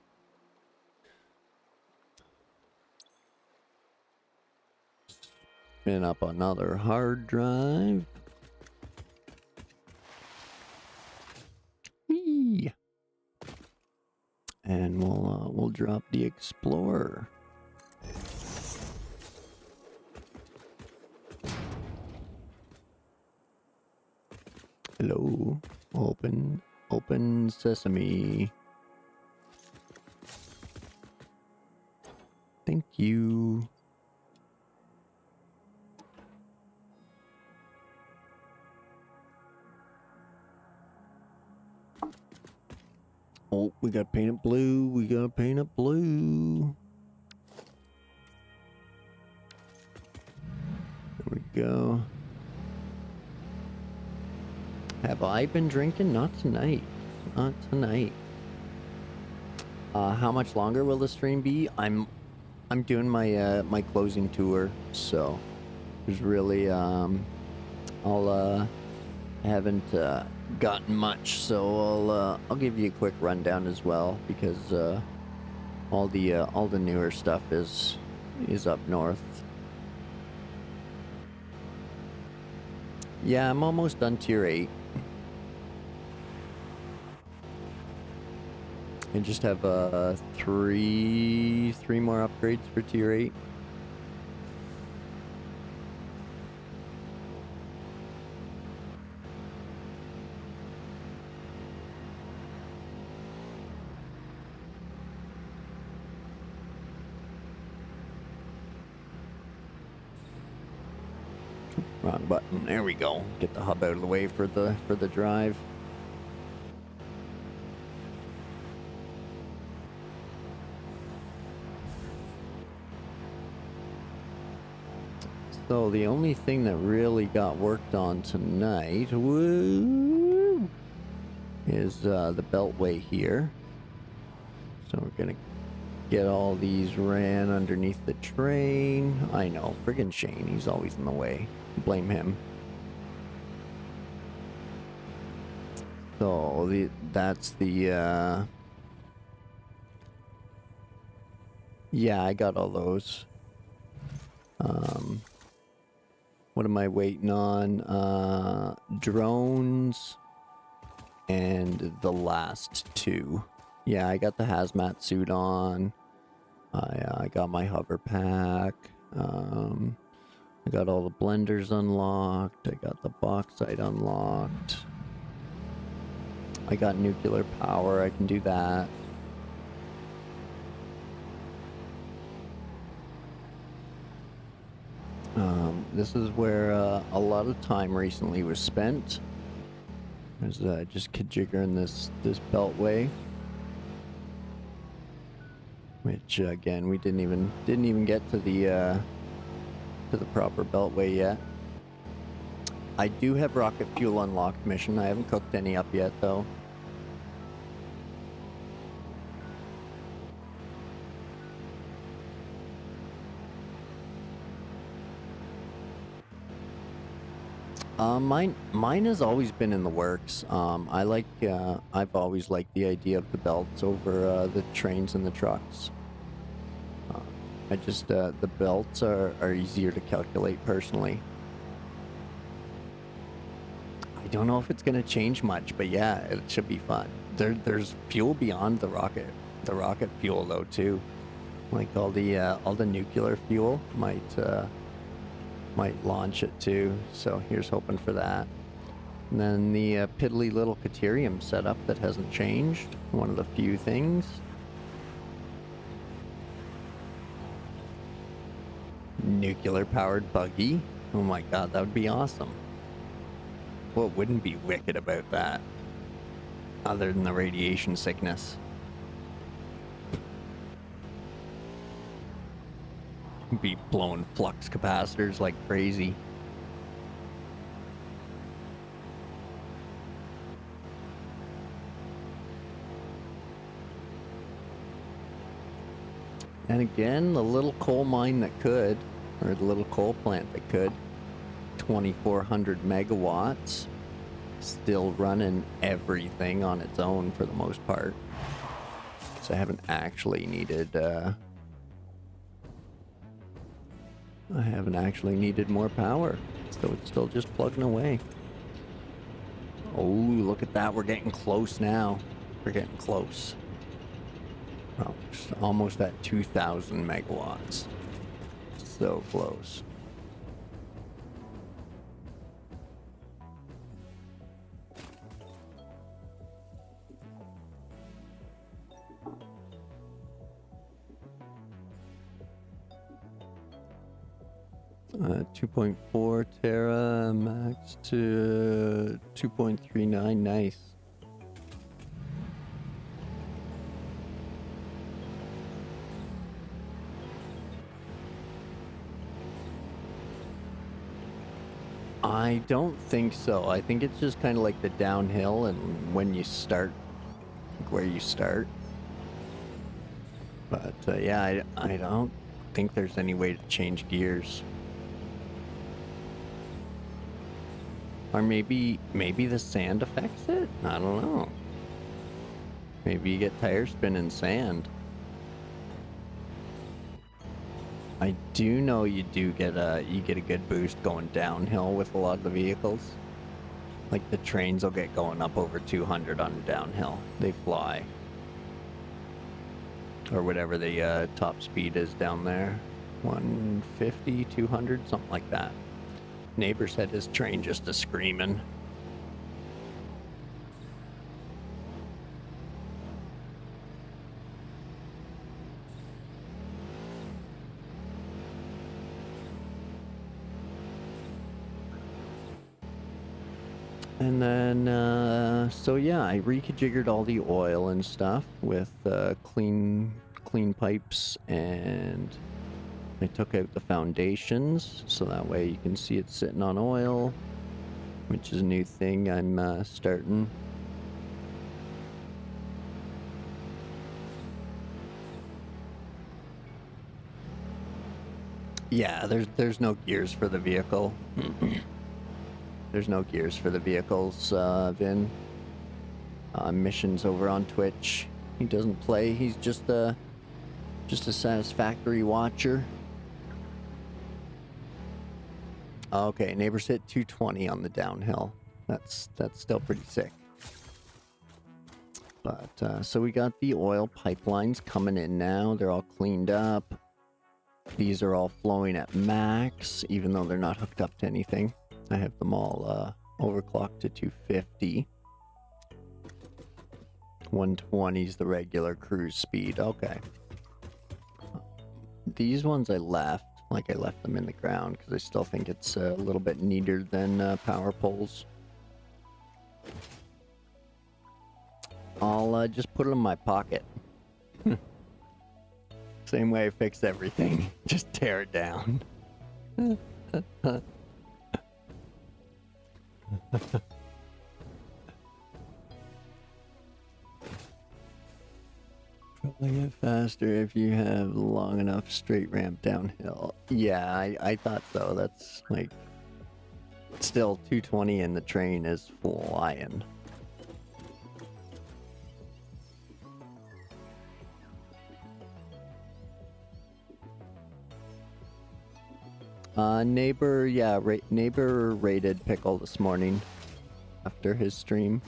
Spin up another hard drive. Whee! And we'll drop the Explorer. Hello. Open sesame. Thank you. Oh, we got painted blue. We got painted blue. There we go. Have I been drinking? Not tonight. Not tonight. How much longer will the stream be? I'm doing my my closing tour, so there's really I haven't gotten much, so I'll give you a quick rundown as well, because all the newer stuff is up north. Yeah, I'm almost done tier 8. I just have three more upgrades for tier 8. Wrong button. There we go. Get the hub out of the way for the drive. So the only thing that really got worked on tonight, woo, is the Beltway here. So we're gonna get all these ran underneath the train. I know, friggin' Shane, he's always in the way. Blame him. So that's the yeah, I got all those. What am I waiting on? Drones and the last two. Yeah, I got the hazmat suit on. I got my hover pack. I got all the blenders unlocked. I got the bauxite unlocked. I got nuclear power. I can do that. This is where a lot of time recently was spent. There's just jiggering this Beltway, which again we didn't even get to the proper Beltway yet. I do have rocket fuel unlocked mission. I haven't cooked any up yet though. Mine has always been in the works. I've always liked the idea of the belts over the trains and the trucks. I just, the belts are easier to calculate personally. I don't know if it's gonna change much, but yeah, it should be fun. There's fuel beyond the rocket fuel though too. Like all the nuclear fuel might launch it too. So here's hoping for that. And then the piddly little Caterium setup that hasn't changed. One of the few things. Nuclear powered buggy. Oh my god, that would be awesome. What wouldn't be wicked about that? Other than the radiation sickness. Be blowing flux capacitors like crazy. And again, the little coal mine that could, or the little coal plant that could, 2,400 megawatts, still running everything on its own for the most part. So I haven't actually needed, more power. So it's still just plugging away. Oh, look at that. We're getting close now. We're getting close. Oh, almost at 2,000 megawatts. So close. Uh, 2.4 tera max to 2.39. Nice. I don't think so. I think it's just kind of like the downhill and when you start, where you start. But yeah, I don't think there's any way to change gears. Or maybe the sand affects it? I don't know. Maybe you get tire spin in sand. I do know you get a good boost going downhill with a lot of the vehicles. Like the trains will get going up over 200 on downhill. They fly. Or whatever the top speed is down there. 150, 200, something like that. Neighbor said his train just is screaming. And then, so yeah, I rejiggered all the oil and stuff with clean pipes, and I took out the foundations, so that way you can see it sitting on oil, which is a new thing I'm starting. Yeah, there's no gears for the vehicle. There's no gears for the vehicles, Vin. Missions over on Twitch. He doesn't play. He's just a Satisfactory watcher. Okay, neighbors hit 220 on the downhill. That's still pretty sick. But so we got the oil pipelines coming in now. They're all cleaned up. These are all flowing at max, even though they're not hooked up to anything. I have them all overclocked to 250. 120 is the regular cruise speed. Okay. These ones I left. Like, I left them in the ground because I still think it's a little bit neater than power poles. I'll just put it in my pocket. Same way I fix everything. Just tear it down. Probably get faster if you have long enough straight ramp downhill. Yeah, I thought so. That's like still 220 and the train is flying. Neighbor, yeah, neighbor raided Pickle this morning after his stream.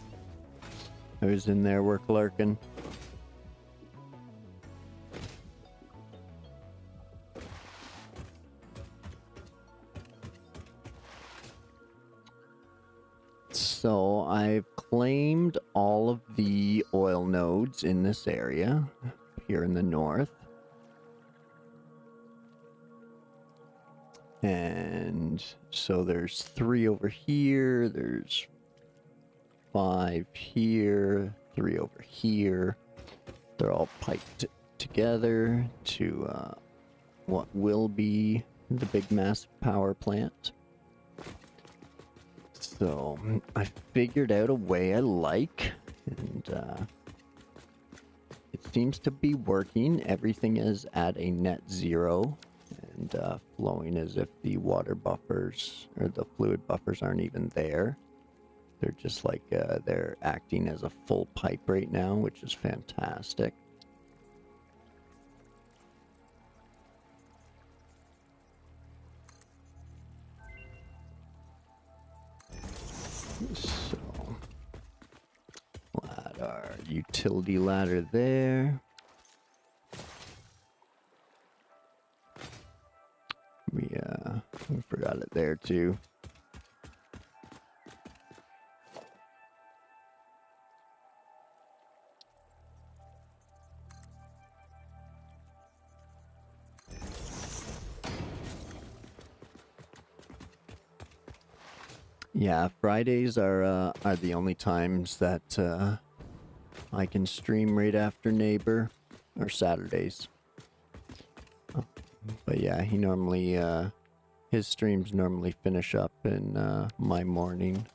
I was in there work lurking. So I've claimed all of the oil nodes in this area here in the north. And so there's 3 over here, there's 5 here, 3 over here. They're all piped together to what will be the big massive power plant. So I figured out a way I like, and it seems to be working. Everything is at a net zero and flowing as if the water buffers or the fluid buffers aren't even there. They're just like they're acting as a full pipe right now, which is fantastic. So we'll add our utility ladder there. We forgot it there too. Yeah, Fridays are the only times that I can stream right after Neighbor, or Saturdays. But yeah, he normally his streams normally finish up in my morning.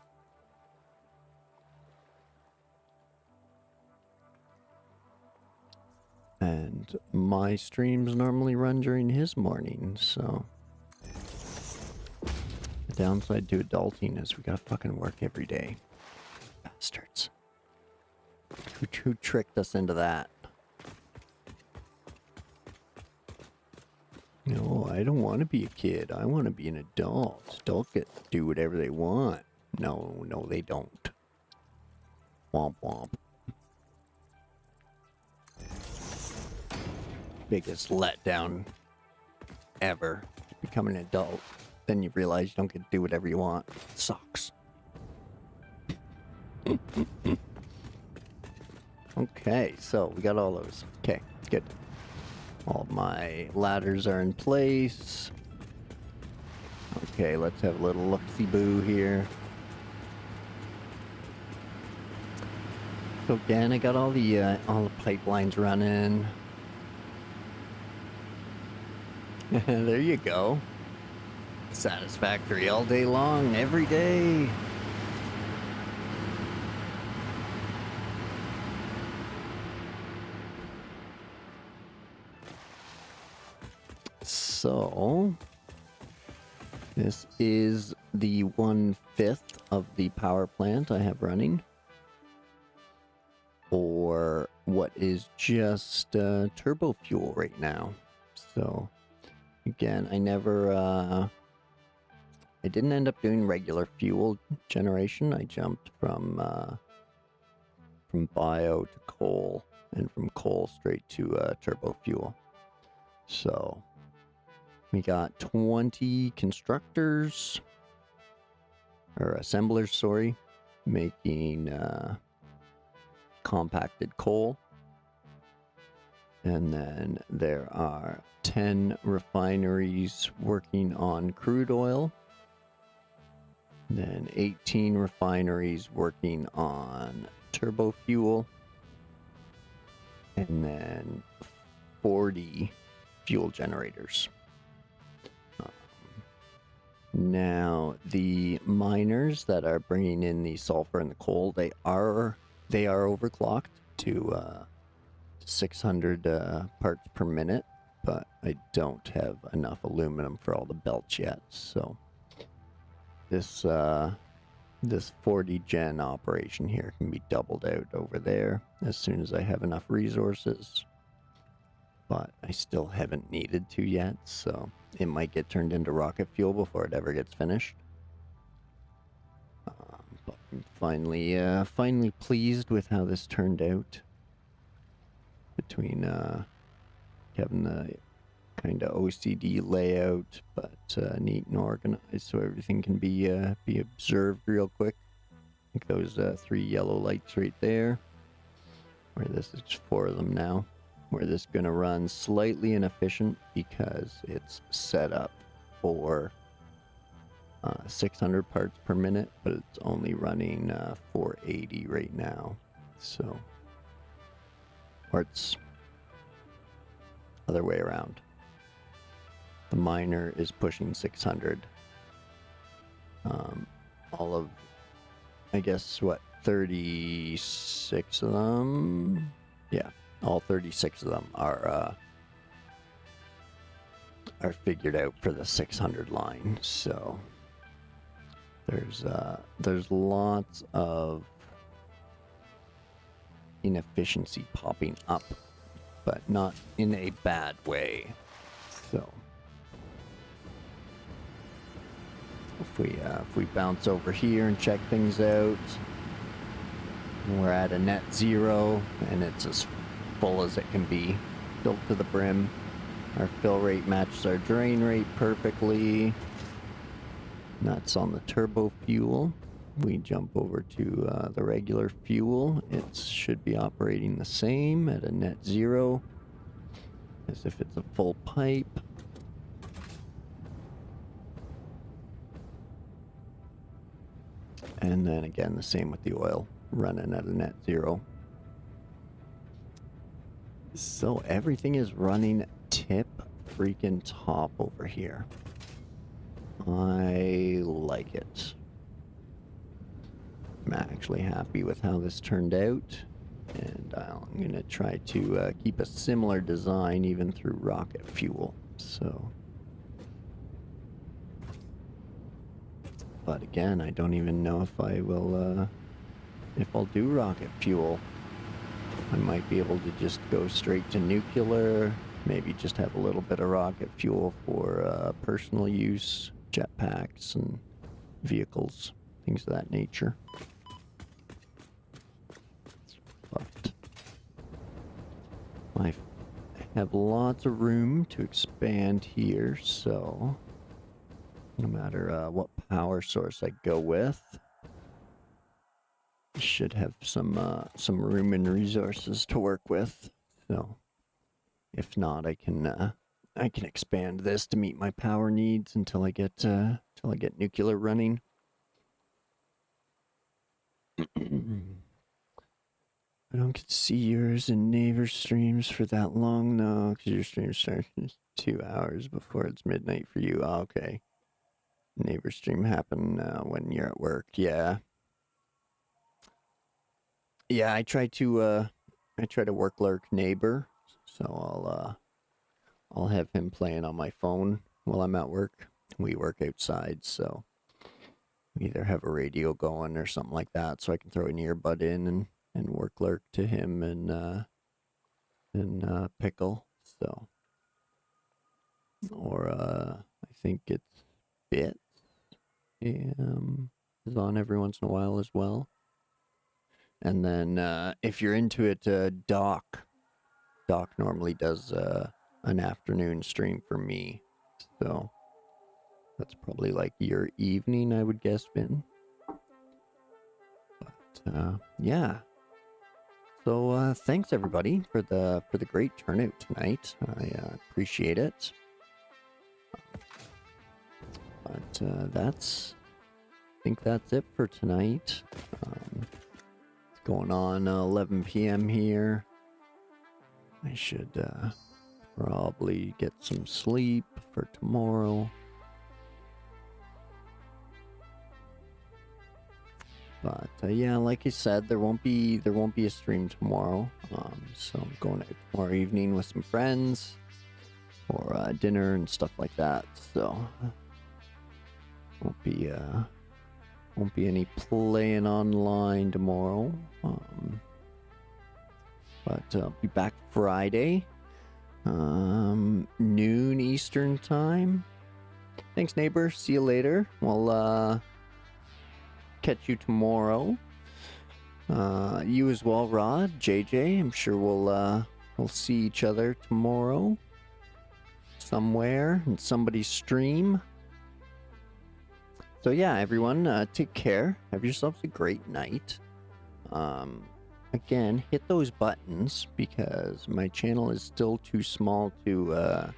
And my streams normally run during his morning, so the downside to adulting is we gotta fucking work every day. Bastards. Who tricked us into that? No, I don't want to be a kid. I want to be an adult. Adults get to do whatever they want. No, they don't. Womp womp. Biggest letdown ever. Become an adult. Then you realize you don't get to do whatever you want. It sucks. Okay, so we got all those. Okay, good. All my ladders are in place. Okay, let's have a little look-see-boo here. So again, I got all the pipelines running. There you go. Satisfactory all day long, every day. So, this is the 1/5 of the power plant I have running, or what is just turbo fuel right now. So, again, I didn't end up doing regular fuel generation. I jumped from bio to coal, and from coal straight to turbo fuel. So we got 20 constructors, or assemblers, sorry, making compacted coal. And then there are 10 refineries working on crude oil. Then 18 refineries working on turbo fuel. And then 40 fuel generators. Now, the miners that are bringing in the sulfur and the coal, they are overclocked to 600 parts per minute, but I don't have enough aluminum for all the belts yet. So this 40 gen operation here can be doubled out over there as soon as I have enough resources. But I still haven't needed to yet, so it might get turned into rocket fuel before it ever gets finished. But I'm finally pleased with how this turned out. Between having the kind of OCD layout, but neat and organized, so everything can be observed real quick. Like those 3 yellow lights right there. Where this is 4 of them now. Where this is going to run slightly inefficient because it's set up for 600 parts per minute, but it's only running 480 right now. So, or it's other way around. The miner is pushing 600. All of, I guess, what, 36 of them? Yeah, all 36 of them are figured out for the 600 line. So there's lots of inefficiency popping up, but not in a bad way. So if we bounce over here and check things out, we're at a net 0 and it's as full as it can be, filled to the brim. Our fill rate matches our drain rate perfectly. That's on the turbo fuel. We jump over to the regular fuel. It should be operating the same at a net 0 as if it's a full pipe. And then again, the same with the oil, running at a net 0. So everything is running tip freaking top over here. I like it. I'm actually happy with how this turned out. And I'm going to try to keep a similar design even through rocket fuel. So, but again, I don't even know if I will, if I'll do rocket fuel. I might be able to just go straight to nuclear, maybe just have a little bit of rocket fuel for personal use, jetpacks and vehicles, things of that nature. But I have lots of room to expand here, so no matter what power source I go with, I should have some room and resources to work with. So if not, I can expand this to meet my power needs until I get nuclear running. I don't get to see yours and neighbor streams for that long, though, because your stream starts 2 hours before it's midnight for you. Oh, okay. Neighbor stream happen when you're at work. Yeah. Yeah, I try to work lurk neighbor, so I'll have him playing on my phone while I'm at work. We work outside, so we either have a radio going or something like that, so I can throw an earbud in and work lurk to him and Pickle. So, or I think it's Bit is on every once in a while as well. And then if you're into it, Doc normally does an afternoon stream for me. So that's probably like your evening, I would guess, Ben. But yeah. So thanks everybody for the great turnout tonight. I appreciate it. But I think that's it for tonight. It's going on 11 p.m. here. I should probably get some sleep for tomorrow. But yeah, like I said, there won't be a stream tomorrow. So I'm going out tomorrow evening with some friends for dinner and stuff like that. So won't be any playing online tomorrow. But I'll be back Friday, noon Eastern time. Thanks, neighbor. See you later. We'll catch you tomorrow. You as well, Rod, JJ. I'm sure we'll see each other tomorrow somewhere in somebody's stream. So yeah, everyone, take care. Have yourselves a great night. Again, hit those buttons because my channel is still too small to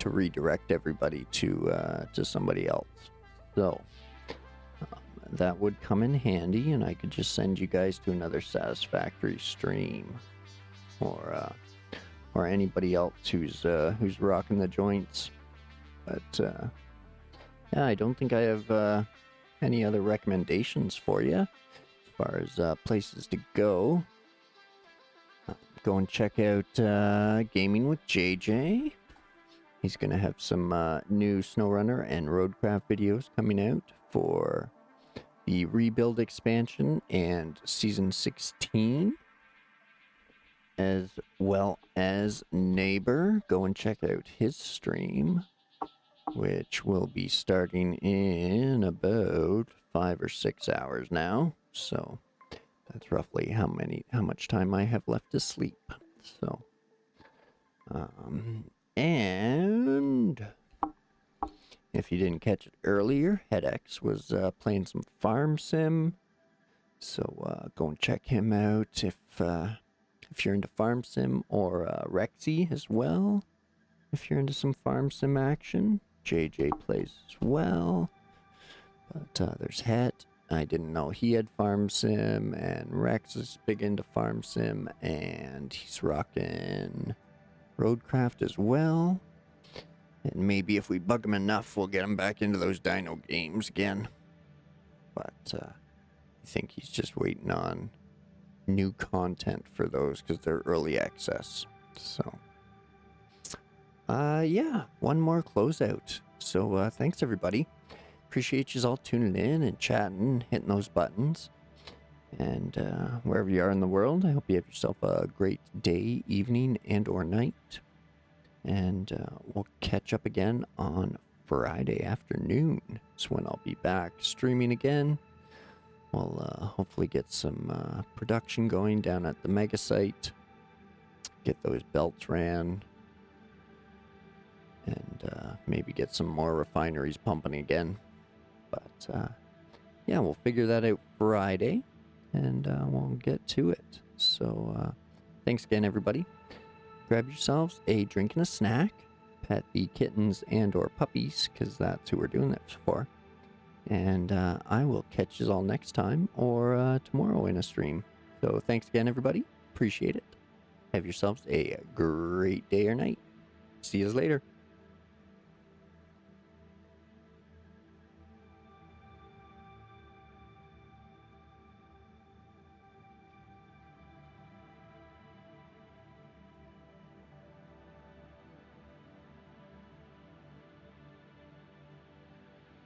redirect everybody to somebody else. So that would come in handy, and I could just send you guys to another Satisfactory stream, or anybody else who's rocking the joints. But yeah, I don't think I have any other recommendations for you as far as places to go. Go and check out Gaming with JJ. He's going to have some new SnowRunner and Roadcraft videos coming out for the Rebuild expansion and Season 16. As well as Neighbor. Go and check out his stream, which will be starting in about 5 or 6 hours now. So that's roughly how much time I have left to sleep. So, and if you didn't catch it earlier, HeadX was playing some Farm Sim. So go and check him out if you're into Farm Sim, or Rexy as well. If you're into some Farm Sim action, JJ plays as well. But there's Het. I didn't know he had Farm Sim, and Rex is big into Farm Sim, and he's rocking Roadcraft as well. And maybe if we bug him enough, we'll get him back into those dino games again. But I think he's just waiting on new content for those because they're early access. So yeah, one more closeout. So thanks everybody. Appreciate you all tuning in and chatting, hitting those buttons. And wherever you are in the world, I hope you have yourself a great day, evening, and or night. And we'll catch up again on Friday afternoon. That's when I'll be back streaming again. We'll hopefully get some production going down at the mega site. Get those belts ran. And maybe get some more refineries pumping again. But yeah, we'll figure that out Friday. And we'll get to it. So thanks again, everybody. Grab yourselves a drink and a snack. Pet the kittens and or puppies, because that's who we're doing this for. And I will catch you all next time or tomorrow in a stream. So thanks again, everybody. Appreciate it. Have yourselves a great day or night. See you later.